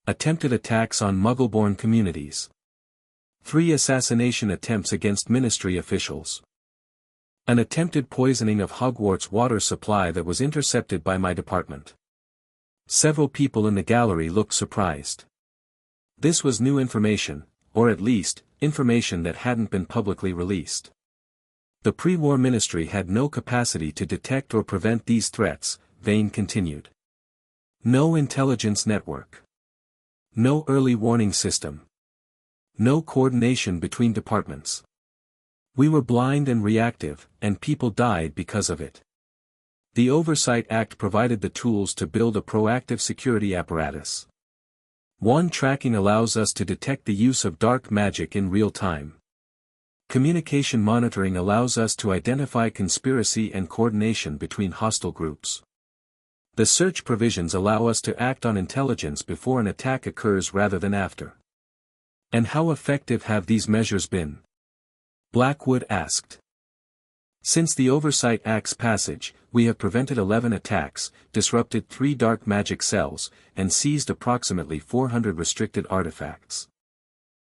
Attempted attacks on Muggle-born communities. 3 assassination attempts against ministry officials. An attempted poisoning of Hogwarts water supply that was intercepted by my department. Several people in the gallery looked surprised. This was new information, or at least, information that hadn't been publicly released. The pre-war ministry had no capacity to detect or prevent these threats, Vane continued. No intelligence network. No early warning system. No coordination between departments. We were blind and reactive, and people died because of it. The Oversight Act provided the tools to build a proactive security apparatus. One tracking allows us to detect the use of dark magic in real time. Communication monitoring allows us to identify conspiracy and coordination between hostile groups. The search provisions allow us to act on intelligence before an attack occurs rather than after. And how effective have these measures been? Blackwood asked. Since the Oversight Act's passage, we have prevented 11 attacks, disrupted 3 dark magic cells, and seized approximately 400 restricted artifacts.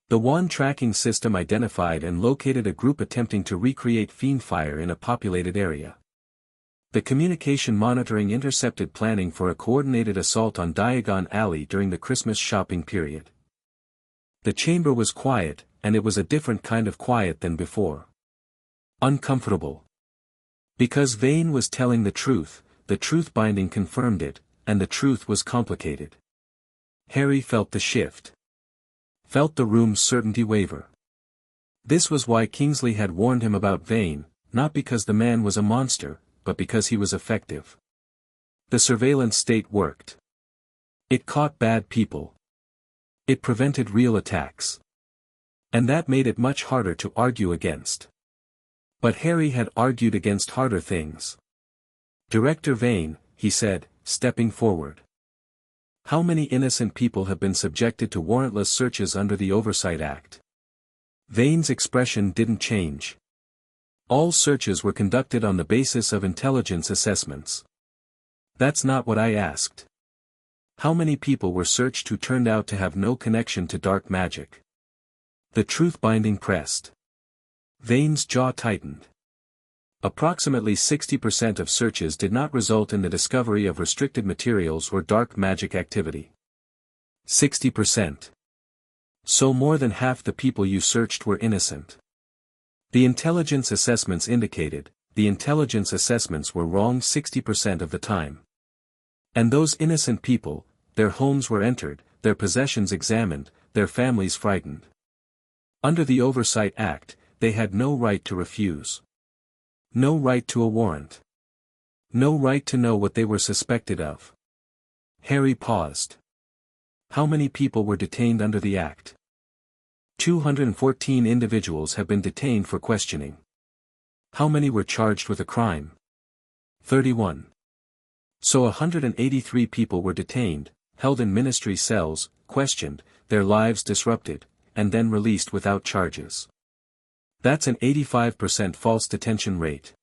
The wand tracking system identified and located a group attempting to recreate fiendfire in a populated area. The communication monitoring intercepted planning for a coordinated assault on Diagon Alley during the Christmas shopping period. The chamber was quiet, and it was a different kind of quiet than before. Uncomfortable. Because Vane was telling the truth-binding confirmed it, and the truth was complicated. Harry felt the shift. Felt the room's certainty waver. This was why Kingsley had warned him about Vane, not because the man was a monster, but because he was effective. The surveillance state worked. It caught bad people. It prevented real attacks. And that made it much harder to argue against. But Harry had argued against harder things. Director Vane, he said, stepping forward. How many innocent people have been subjected to warrantless searches under the Oversight Act? Vane's expression didn't change. All searches were conducted on the basis of intelligence assessments. That's not what I asked. How many people were searched who turned out to have no connection to dark magic? The truth-binding pressed. Vane's jaw tightened. Approximately 60% of searches did not result in the discovery of restricted materials or dark magic activity. 60%. So more than half the people you searched were innocent. The intelligence assessments indicated, the intelligence assessments were wrong 60% of the time. And those innocent people, their homes were entered, their possessions examined, their families frightened. Under the Oversight Act, they had no right to refuse. No right to a warrant. No right to know what they were suspected of. Harry paused. How many people were detained under the Act? 214 individuals have been detained for questioning. How many were charged with a crime? 31. So 183 people were detained, held in ministry cells, questioned, their lives disrupted, and then released without charges. That's an 85% false detention rate.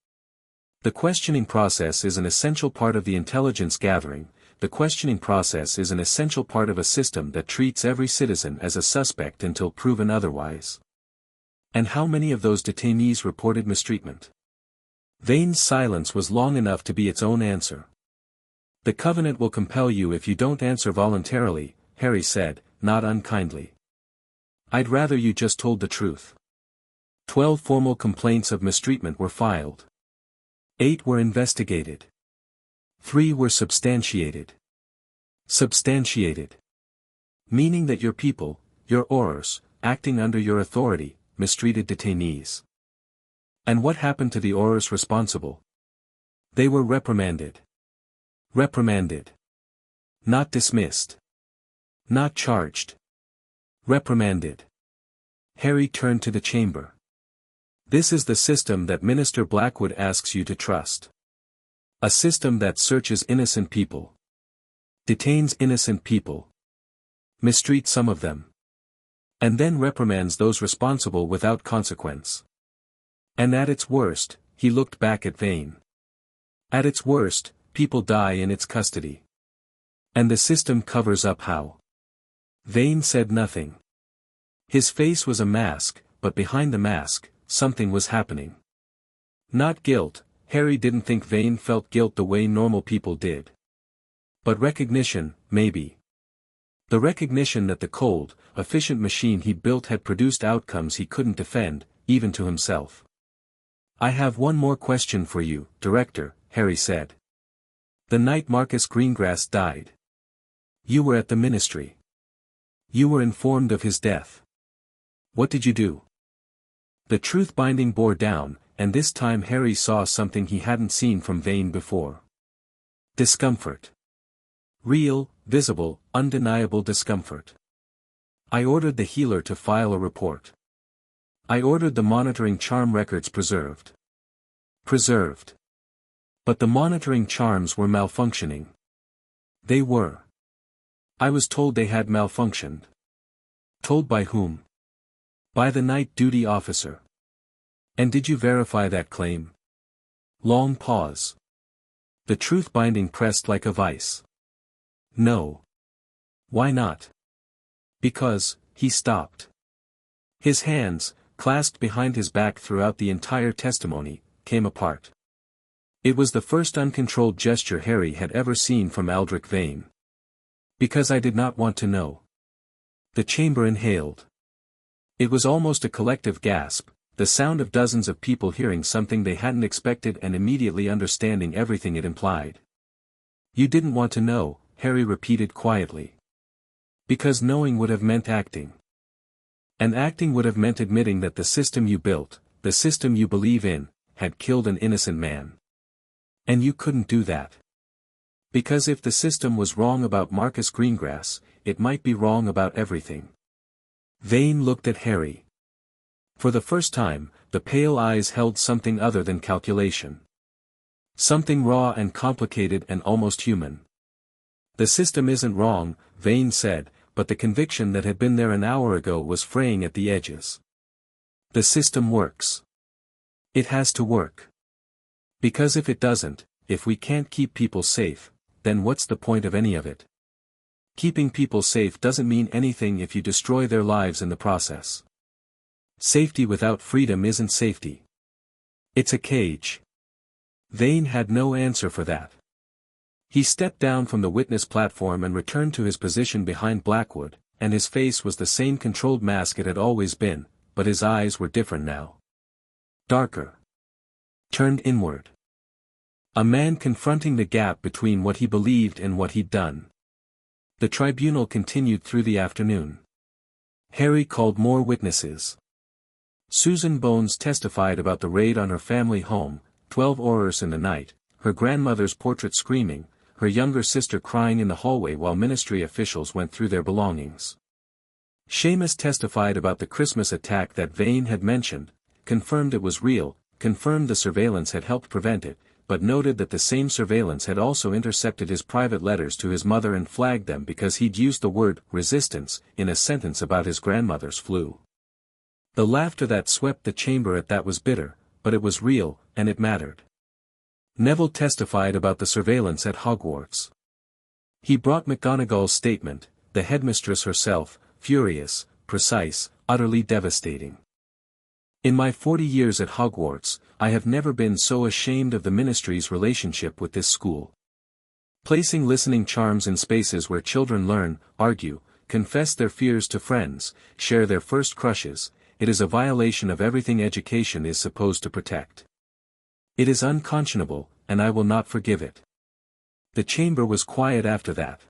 The questioning process is an essential part of the intelligence gathering. The questioning process is an essential part of a system that treats every citizen as a suspect until proven otherwise. And how many of those detainees reported mistreatment? Vane's silence was long enough to be its own answer. The Covenant will compel you if you don't answer voluntarily, Harry said, not unkindly. I'd rather you just told the truth. 12 formal complaints of mistreatment were filed. 8 were investigated. 3 were substantiated. Substantiated. Meaning that your people, your Aurors, acting under your authority, mistreated detainees. And what happened to the Aurors responsible? They were reprimanded. Reprimanded. Not dismissed. Not charged. Reprimanded. Harry turned to the chamber. This is the system that Minister Blackwood asks you to trust. A system that searches innocent people. Detains innocent people. Mistreats some of them. And then reprimands those responsible without consequence. And at its worst, he looked back at Vane. At its worst, people die in its custody. And the system covers up how. Vane said nothing. His face was a mask, but behind the mask, something was happening. Not guilt, Harry didn't think Vane felt guilt the way normal people did. But recognition, maybe. The recognition that the cold, efficient machine he built had produced outcomes he couldn't defend, even to himself. I have one more question for you, Director, Harry said. The night Marcus Greengrass died. You were at the ministry. You were informed of his death. What did you do? The truth binding bore down, and this time Harry saw something he hadn't seen from Vane before. Discomfort. Real, visible, undeniable discomfort. I ordered the healer to file a report. I ordered the monitoring charm records preserved. Preserved. But the monitoring charms were malfunctioning. They were. I was told they had malfunctioned. Told by whom? By the night duty officer. And did you verify that claim? Long pause. The truth binding pressed like a vice. No. Why not? Because, he stopped. His hands, clasped behind his back throughout the entire testimony, came apart. It was the first uncontrolled gesture Harry had ever seen from Aldrich Vane. Because I did not want to know. The chamber inhaled. It was almost a collective gasp, the sound of dozens of people hearing something they hadn't expected and immediately understanding everything it implied. You didn't want to know, Harry repeated quietly. Because knowing would have meant acting. And acting would have meant admitting that the system you built, the system you believe in, had killed an innocent man. And you couldn't do that. Because if the system was wrong about Marcus Greengrass, it might be wrong about everything. Vane looked at Harry. For the first time, the pale eyes held something other than calculation. Something raw and complicated and almost human. The system isn't wrong, Vane said, but the conviction that had been there an hour ago was fraying at the edges. The system works. It has to work. Because if it doesn't, if we can't keep people safe, then what's the point of any of it? Keeping people safe doesn't mean anything if you destroy their lives in the process. Safety without freedom isn't safety. It's a cage. Vane had no answer for that. He stepped down from the witness platform and returned to his position behind Blackwood, and his face was the same controlled mask it had always been, but his eyes were different now. Darker. Turned inward. A man confronting the gap between what he believed and what he'd done. The tribunal continued through the afternoon. Harry called more witnesses. Susan Bones testified about the raid on her family home, 12 hours in the night, her grandmother's portrait screaming, her younger sister crying in the hallway while ministry officials went through their belongings. Seamus testified about the Christmas attack that Vane had mentioned, confirmed it was real, confirmed the surveillance had helped prevent it, but noted that the same surveillance had also intercepted his private letters to his mother and flagged them because he'd used the word resistance in a sentence about his grandmother's flu. The laughter that swept the chamber at that was bitter, but it was real, and it mattered. Neville testified about the surveillance at Hogwarts. He brought McGonagall's statement, the headmistress herself, furious, precise, utterly devastating. In my 40 years at Hogwarts, I have never been so ashamed of the ministry's relationship with this school. Placing listening charms in spaces where children learn, argue, confess their fears to friends, share their first crushes, it is a violation of everything education is supposed to protect. It is unconscionable, and I will not forgive it. The chamber was quiet after that.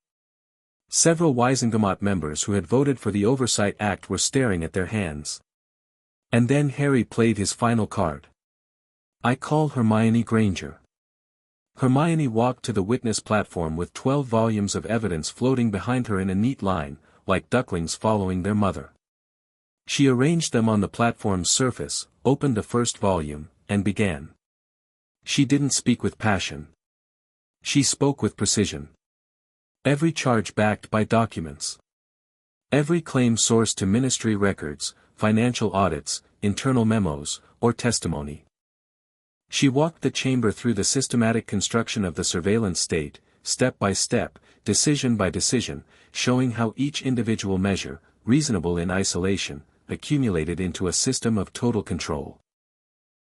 Several Wisengamot members who had voted for the Oversight Act were staring at their hands. And then Harry played his final card. I call Hermione Granger. Hermione walked to the witness platform with 12 volumes of evidence floating behind her in a neat line, like ducklings following their mother. She arranged them on the platform's surface, opened the first volume, and began. She didn't speak with passion. She spoke with precision. Every charge backed by documents. Every claim sourced to ministry records, financial audits, internal memos, or testimony. She walked the chamber through the systematic construction of the surveillance state, step by step, decision by decision, showing how each individual measure, reasonable in isolation, accumulated into a system of total control.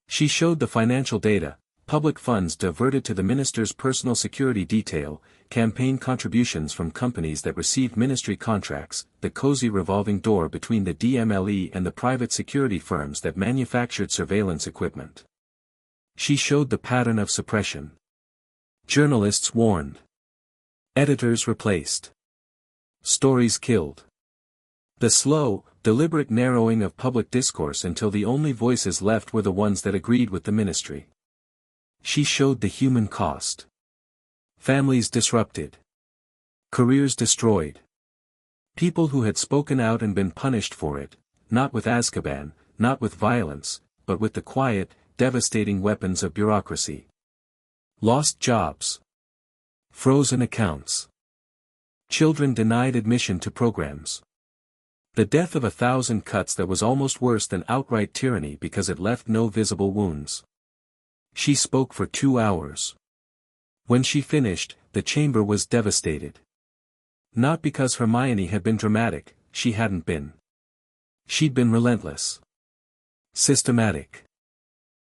She showed the financial data, public funds diverted to the minister's personal security detail, campaign contributions from companies that received ministry contracts, the cozy revolving door between the DMLE and the private security firms that manufactured surveillance equipment. She showed the pattern of suppression. Journalists warned. Editors replaced. Stories killed. The slow, deliberate narrowing of public discourse until the only voices left were the ones that agreed with the ministry. She showed the human cost. Families disrupted. Careers destroyed. People who had spoken out and been punished for it, not with Azkaban, not with violence, but with the quiet, devastating weapons of bureaucracy. Lost jobs. Frozen accounts. Children denied admission to programs. The death of 1,000 cuts that was almost worse than outright tyranny because it left no visible wounds. She spoke for 2 hours. When she finished, the chamber was devastated. Not because Hermione had been dramatic, she hadn't been. She'd been relentless. Systematic.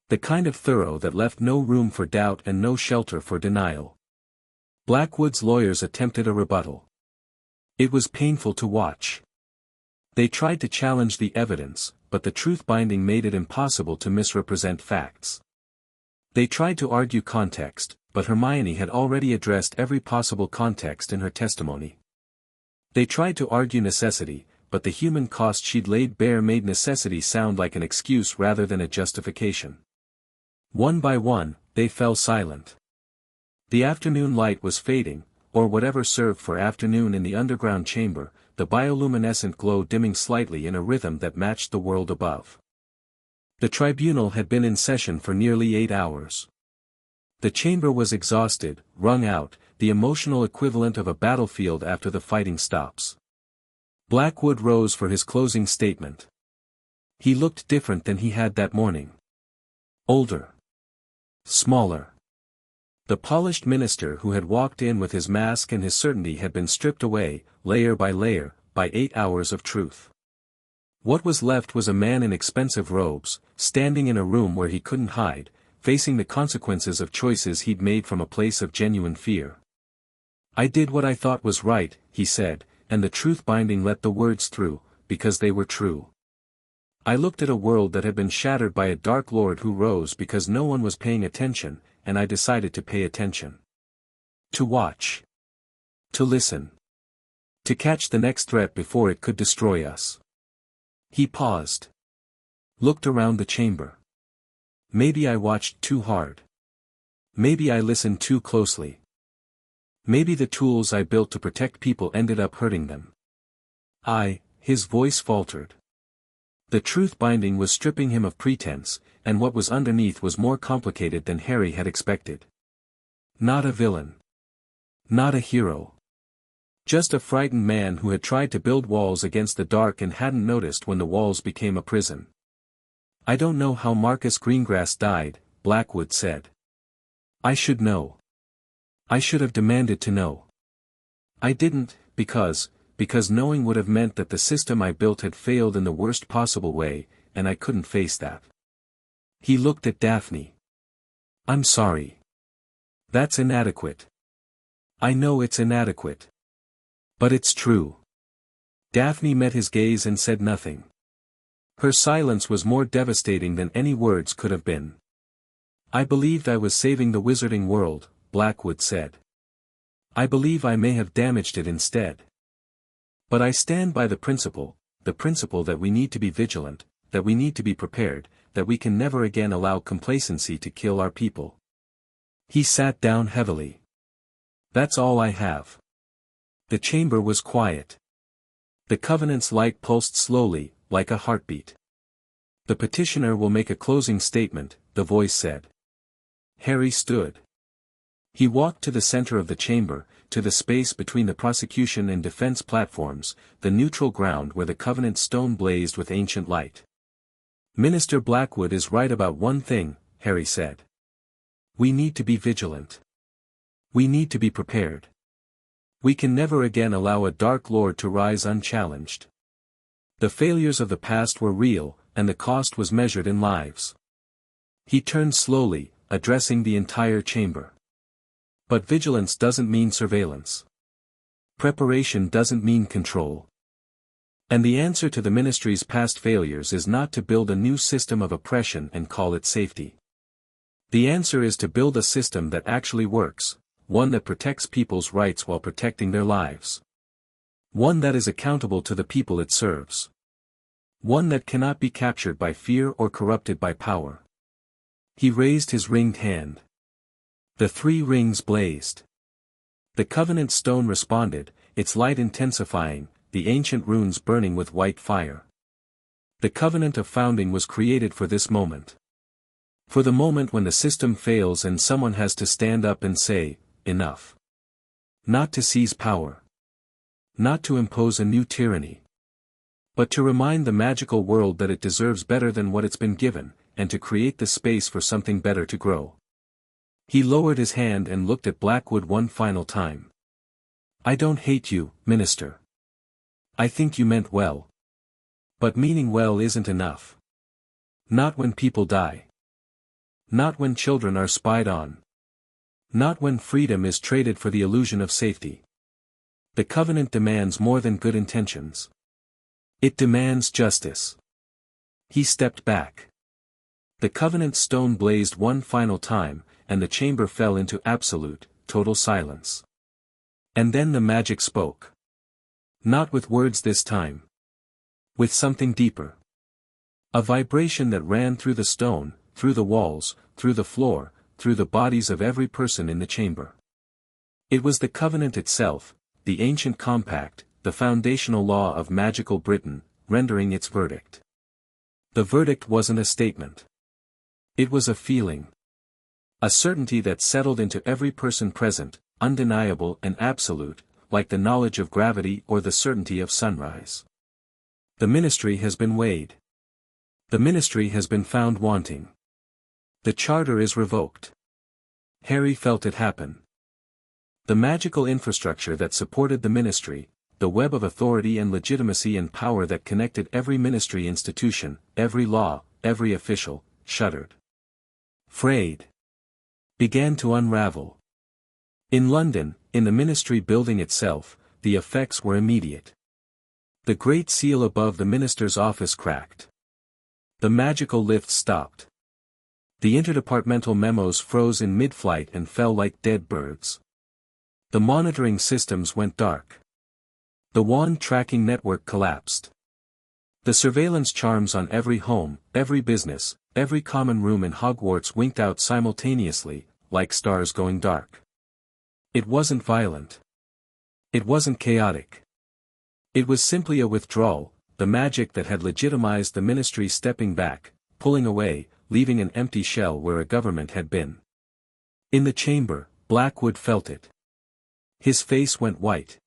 The kind of thorough that left no room for doubt and no shelter for denial. Blackwood's lawyers attempted a rebuttal. It was painful to watch. They tried to challenge the evidence, but the truth-binding made it impossible to misrepresent facts. They tried to argue context, but Hermione had already addressed every possible context in her testimony. They tried to argue necessity, but the human cost she'd laid bare made necessity sound like an excuse rather than a justification. One by one, they fell silent. The afternoon light was fading, or whatever served for afternoon in the underground chamber, the bioluminescent glow dimming slightly in a rhythm that matched the world above. The tribunal had been in session for nearly 8 hours. The chamber was exhausted, wrung out, the emotional equivalent of a battlefield after the fighting stops. Blackwood rose for his closing statement. He looked different than he had that morning. Older. Smaller. The polished minister who had walked in with his mask and his certainty had been stripped away, layer by layer, by 8 hours of truth. What was left was a man in expensive robes, standing in a room where he couldn't hide, facing the consequences of choices he'd made from a place of genuine fear. "I did what I thought was right," he said, and the truth-binding let the words through, because they were true. "I looked at a world that had been shattered by a dark lord who rose because no one was paying attention, and I decided to pay attention. To watch. To listen. To catch the next threat before it could destroy us." He paused. Looked around the chamber. "Maybe I watched too hard. Maybe I listened too closely. Maybe the tools I built to protect people ended up hurting them. His voice faltered. The truth-binding was stripping him of pretense, and what was underneath was more complicated than Harry had expected. Not a villain. Not a hero. Just a frightened man who had tried to build walls against the dark and hadn't noticed when the walls became a prison. "I don't know how Marcus Greengrass died," Blackwood said. "I should know. I should have demanded to know. I didn't, because knowing would have meant that the system I built had failed in the worst possible way, and I couldn't face that." He looked at Daphne. "I'm sorry. That's inadequate. I know it's inadequate. But it's true." Daphne met his gaze and said nothing. Her silence was more devastating than any words could have been. "I believed I was saving the wizarding world," Blackwood said. "I believe I may have damaged it instead. But I stand by the principle that we need to be vigilant, that we need to be prepared, that we can never again allow complacency to kill our people." He sat down heavily. "That's all I have." The chamber was quiet. The Covenant's light pulsed slowly, like a heartbeat. "The petitioner will make a closing statement," the voice said. Harry stood. He walked to the center of the chamber, to the space between the prosecution and defense platforms, the neutral ground where the Covenant stone blazed with ancient light. "Minister Blackwood is right about one thing," Harry said. "We need to be vigilant. We need to be prepared. We can never again allow a Dark Lord to rise unchallenged. The failures of the past were real, and the cost was measured in lives." He turned slowly, addressing the entire chamber. "But vigilance doesn't mean surveillance. Preparation doesn't mean control. And the answer to the ministry's past failures is not to build a new system of oppression and call it safety. The answer is to build a system that actually works, one that protects people's rights while protecting their lives. One that is accountable to the people it serves. One that cannot be captured by fear or corrupted by power." He raised his ringed hand. The 3 rings blazed. The Covenant stone responded, its light intensifying, the ancient runes burning with white fire. The Covenant of Founding was created for this moment. For the moment when the system fails and someone has to stand up and say, "Enough." Not to seize power. Not to impose a new tyranny. But to remind the magical world that it deserves better than what it's been given, and to create the space for something better to grow. He lowered his hand and looked at Blackwood one final time. "I don't hate you, Minister. I think you meant well. But meaning well isn't enough. Not when people die. Not when children are spied on. Not when freedom is traded for the illusion of safety. The Covenant demands more than good intentions. It demands justice." He stepped back. The Covenant stone blazed one final time, and the chamber fell into absolute, total silence. And then the magic spoke. Not with words this time. With something deeper. A vibration that ran through the stone, through the walls, through the floor, through the bodies of every person in the chamber. It was the Covenant itself, the ancient compact, the foundational law of magical Britain, rendering its verdict. The verdict wasn't a statement. It was a feeling. A certainty that settled into every person present, undeniable and absolute, like the knowledge of gravity or the certainty of sunrise. The ministry has been weighed. The ministry has been found wanting. The charter is revoked. Harry felt it happen. The magical infrastructure that supported the ministry, the web of authority and legitimacy and power that connected every ministry institution, every law, every official, shuddered. Frayed. Began to unravel. In London, in the ministry building itself, the effects were immediate. The great seal above the minister's office cracked. The magical lift stopped. The interdepartmental memos froze in mid-flight and fell like dead birds. The monitoring systems went dark. The wand tracking network collapsed. The surveillance charms on every home, every business, every common room in Hogwarts winked out simultaneously, like stars going dark. It wasn't violent. It wasn't chaotic. It was simply a withdrawal, the magic that had legitimized the ministry stepping back, pulling away, leaving an empty shell where a government had been. In the chamber, Blackwood felt it. His face went white.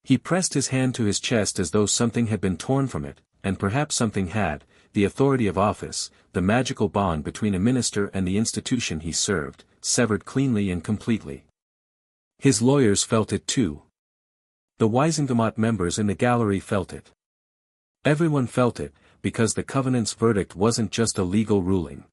He pressed his hand to his chest as though something had been torn from it, and perhaps something had, the authority of office, the magical bond between a minister and the institution he served, severed cleanly and completely. His lawyers felt it too. The Wisengamot members in the gallery felt it. Everyone felt it, because the Covenant's verdict wasn't just a legal ruling.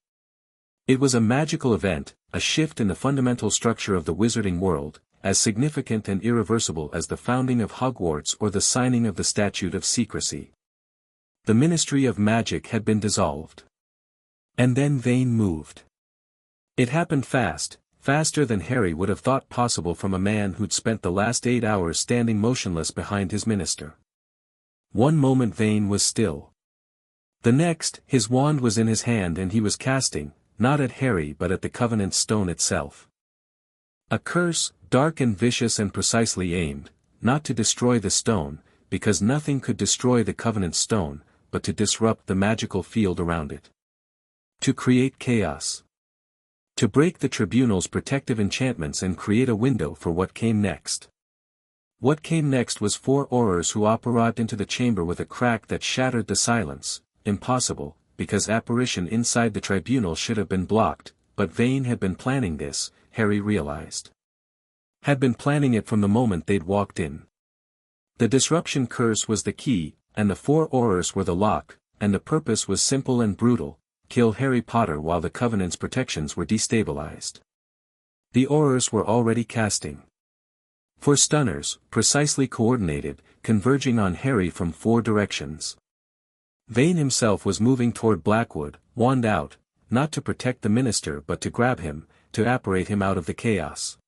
It was a magical event, a shift in the fundamental structure of the wizarding world, as significant and irreversible as the founding of Hogwarts or the signing of the Statute of Secrecy. The Ministry of Magic had been dissolved. And then Vane moved. It happened fast, faster than Harry would have thought possible from a man who'd spent the last 8 hours standing motionless behind his minister. One moment Vane was still. The next, his wand was in his hand and he was casting, not at Harry but at the Covenant stone itself. A curse, dark and vicious and precisely aimed, not to destroy the stone, because nothing could destroy the Covenant stone, but to disrupt the magical field around it. To create chaos. To break the tribunal's protective enchantments and create a window for what came next. What came next was 4 Aurors who arrived into the chamber with a crack that shattered the silence, impossible, because apparition inside the tribunal should have been blocked, but Vane had been planning this, Harry realized. Had been planning it from the moment they'd walked in. The disruption curse was the key, and the 4 Aurors were the lock, and the purpose was simple and brutal, kill Harry Potter while the Covenant's protections were destabilized. The Aurors were already casting. 4 stunners, precisely coordinated, converging on Harry from 4 directions. Vane himself was moving toward Blackwood, wand out, not to protect the minister but to grab him, to apparate him out of the chaos.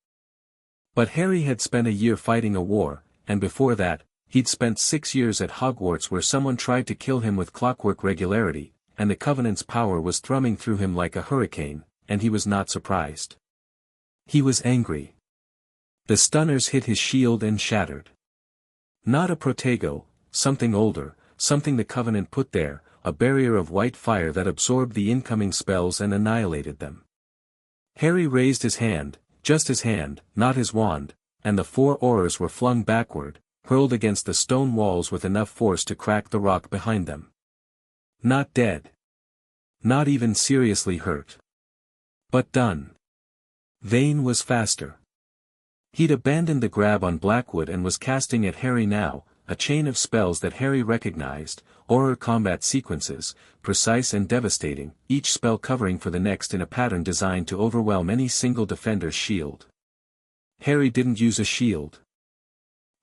But Harry had spent a year fighting a war, and before that, he'd spent 6 years at Hogwarts where someone tried to kill him with clockwork regularity, and the Covenant's power was thrumming through him like a hurricane, and he was not surprised. He was angry. The stunners hit his shield and shattered. Not a protego, something older, something the Covenant put there, a barrier of white fire that absorbed the incoming spells and annihilated them. Harry raised his hand, just his hand, not his wand, and the 4 Aurors were flung backward, hurled against the stone walls with enough force to crack the rock behind them. Not dead. Not even seriously hurt. But done. Vane was faster. He'd abandoned the grab on Blackwood and was casting at Harry now, a chain of spells that Harry recognized, Auror combat sequences, precise and devastating, each spell covering for the next in a pattern designed to overwhelm any single defender's shield. Harry didn't use a shield.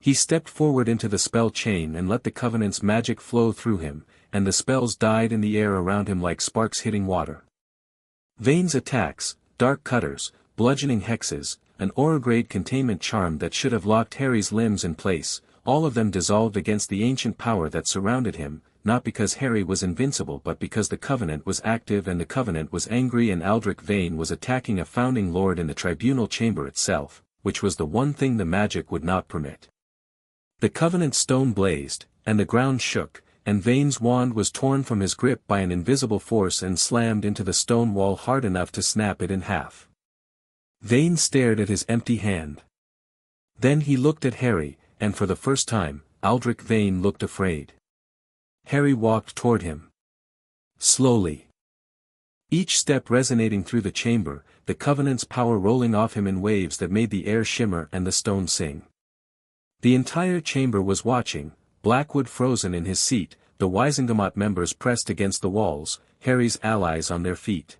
He stepped forward into the spell chain and let the Covenant's magic flow through him, and the spells died in the air around him like sparks hitting water. Vane's attacks, dark cutters, bludgeoning hexes, an Auror-grade containment charm that should have locked Harry's limbs in place, all of them dissolved against the ancient power that surrounded him, not because Harry was invincible but because the Covenant was active and the Covenant was angry and Aldrich Vane was attacking a founding lord in the tribunal chamber itself, which was the one thing the magic would not permit. The Covenant stone blazed, and the ground shook, and Vane's wand was torn from his grip by an invisible force and slammed into the stone wall hard enough to snap it in half. Vane stared at his empty hand. Then he looked at Harry, and for the first time, Aldrich Vane looked afraid. Harry walked toward him. Slowly. Each step resonating through the chamber, the Covenant's power rolling off him in waves that made the air shimmer and the stone sing. The entire chamber was watching, Blackwood frozen in his seat, the Wisengamot members pressed against the walls, Harry's allies on their feet.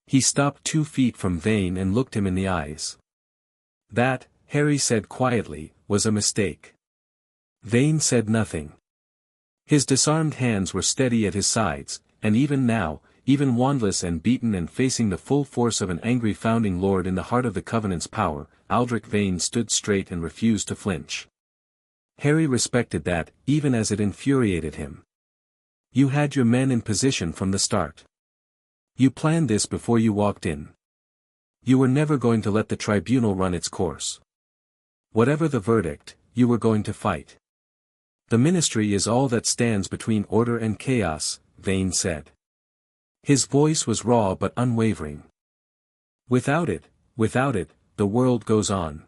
He stopped 2 feet from Vane and looked him in the eyes. That, Harry said quietly, was a mistake. Vane said nothing. His disarmed hands were steady at his sides, and even now, even wandless and beaten and facing the full force of an angry founding lord in the heart of the Covenant's power, Aldrich Vane stood straight and refused to flinch. Harry respected that, even as it infuriated him. You had your men in position from the start. You planned this before you walked in. You were never going to let the tribunal run its course. Whatever the verdict, you were going to fight. The ministry is all that stands between order and chaos, Vane said. His voice was raw but unwavering. Without it, the world goes on.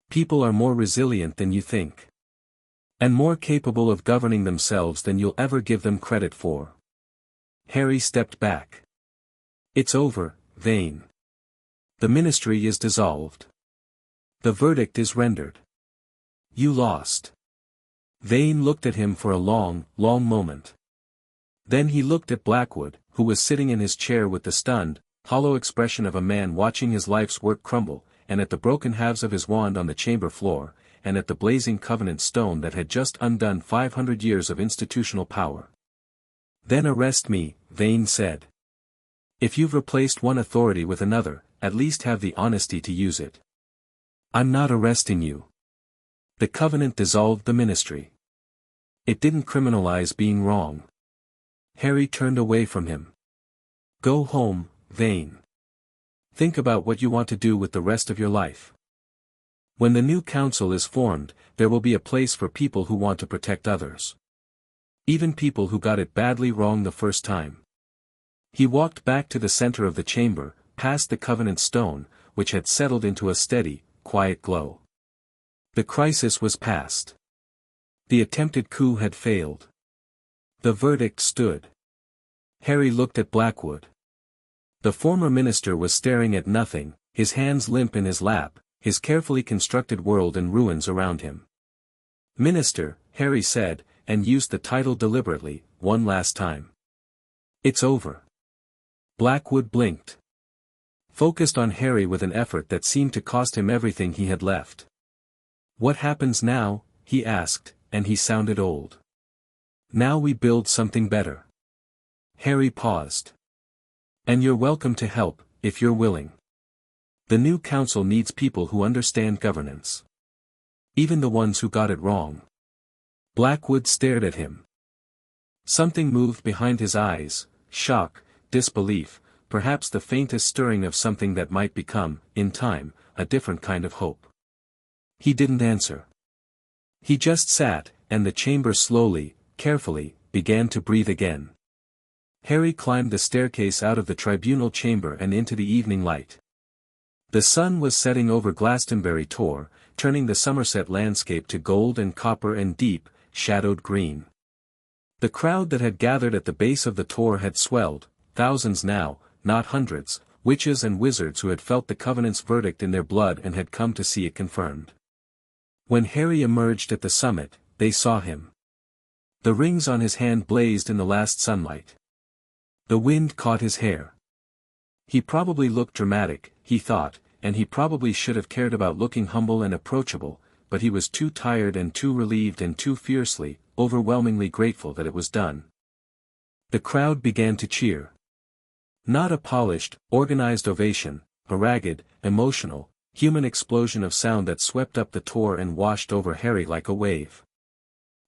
People are more resilient than you think. And more capable of governing themselves than you'll ever give them credit for. Harry stepped back. It's over, Vane. The ministry is dissolved. The verdict is rendered. You lost. Vane looked at him for a long, long moment. Then he looked at Blackwood, who was sitting in his chair with the stunned, hollow expression of a man watching his life's work crumble, and at the broken halves of his wand on the chamber floor, and at the blazing Covenant stone that had just undone 500 years of institutional power. Then arrest me, Vane said. If you've replaced one authority with another, at least have the honesty to use it. I'm not arresting you. The Covenant dissolved the ministry. It didn't criminalize being wrong. Harry turned away from him. Go home, Vane. Think about what you want to do with the rest of your life. When the new council is formed, there will be a place for people who want to protect others. Even people who got it badly wrong the first time. He walked back to the center of the chamber, past the Covenant stone, which had settled into a steady, quiet glow. The crisis was past. The attempted coup had failed. The verdict stood. Harry looked at Blackwood. The former minister was staring at nothing, his hands limp in his lap, his carefully constructed world in ruins around him. Minister, Harry said, and used the title deliberately, one last time. It's over. Blackwood blinked. Focused on Harry with an effort that seemed to cost him everything he had left. What happens now? He asked, and he sounded old. Now we build something better. Harry paused. And you're welcome to help, if you're willing. The new council needs people who understand governance. Even the ones who got it wrong. Blackwood stared at him. Something moved behind his eyes, shock, disbelief, perhaps the faintest stirring of something that might become, in time, a different kind of hope. He didn't answer. He just sat, and the chamber slowly, carefully, began to breathe again. Harry climbed the staircase out of the tribunal chamber and into the evening light. The sun was setting over Glastonbury Tor, turning the Somerset landscape to gold and copper and deep, shadowed green. The crowd that had gathered at the base of the Tor had swelled, thousands now, not hundreds, witches and wizards who had felt the Covenant's verdict in their blood and had come to see it confirmed. When Harry emerged at the summit, they saw him. The rings on his hand blazed in the last sunlight. The wind caught his hair. He probably looked dramatic, he thought, and he probably should have cared about looking humble and approachable, but he was too tired and too relieved and too fiercely, overwhelmingly grateful that it was done. The crowd began to cheer. Not a polished, organized ovation, a ragged, emotional, human explosion of sound that swept up the Tor and washed over Harry like a wave.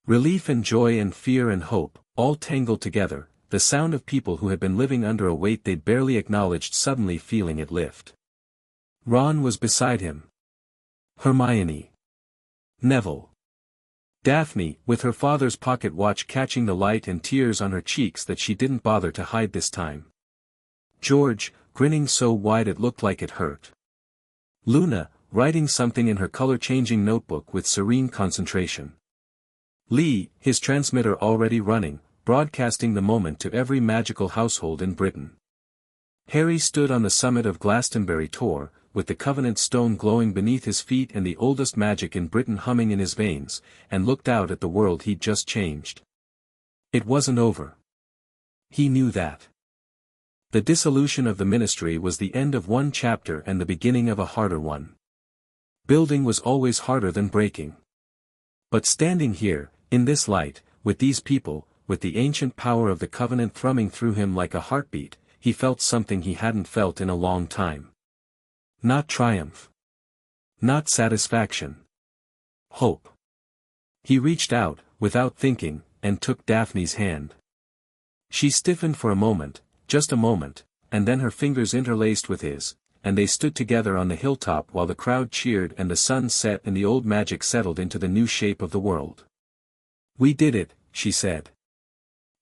Relief and joy and fear and hope, all tangled together, the sound of people who had been living under a weight they'd barely acknowledged suddenly feeling it lift. Ron was beside him. Hermione. Neville. Daphne, with her father's pocket watch catching the light and tears on her cheeks that she didn't bother to hide this time. George, grinning so wide it looked like it hurt. Luna, writing something in her color-changing notebook with serene concentration. Lee, his transmitter already running, broadcasting the moment to every magical household in Britain. Harry stood on the summit of Glastonbury Tor, with the Covenant stone glowing beneath his feet and the oldest magic in Britain humming in his veins, and looked out at the world he'd just changed. It wasn't over. He knew that. The dissolution of the ministry was the end of one chapter and the beginning of a harder one. Building was always harder than breaking. But standing here, in this light, with these people, with the ancient power of the Covenant thrumming through him like a heartbeat, he felt something he hadn't felt in a long time. Not triumph. Not satisfaction. Hope. He reached out, without thinking, and took Daphne's hand. She stiffened for a moment, just a moment, and then her fingers interlaced with his, and they stood together on the hilltop while the crowd cheered and the sun set and the old magic settled into the new shape of the world. "We did it," she said.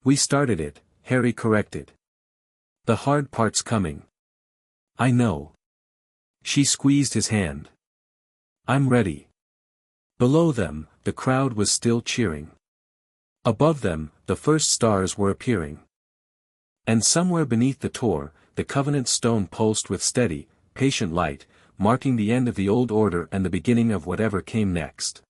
"We started it," Harry corrected. "The hard part's coming." "I know." She squeezed his hand. "I'm ready." Below them, the crowd was still cheering. Above them, the first stars were appearing. And somewhere beneath the Tor, the Covenant stone pulsed with steady, patient light, marking the end of the old order and the beginning of whatever came next.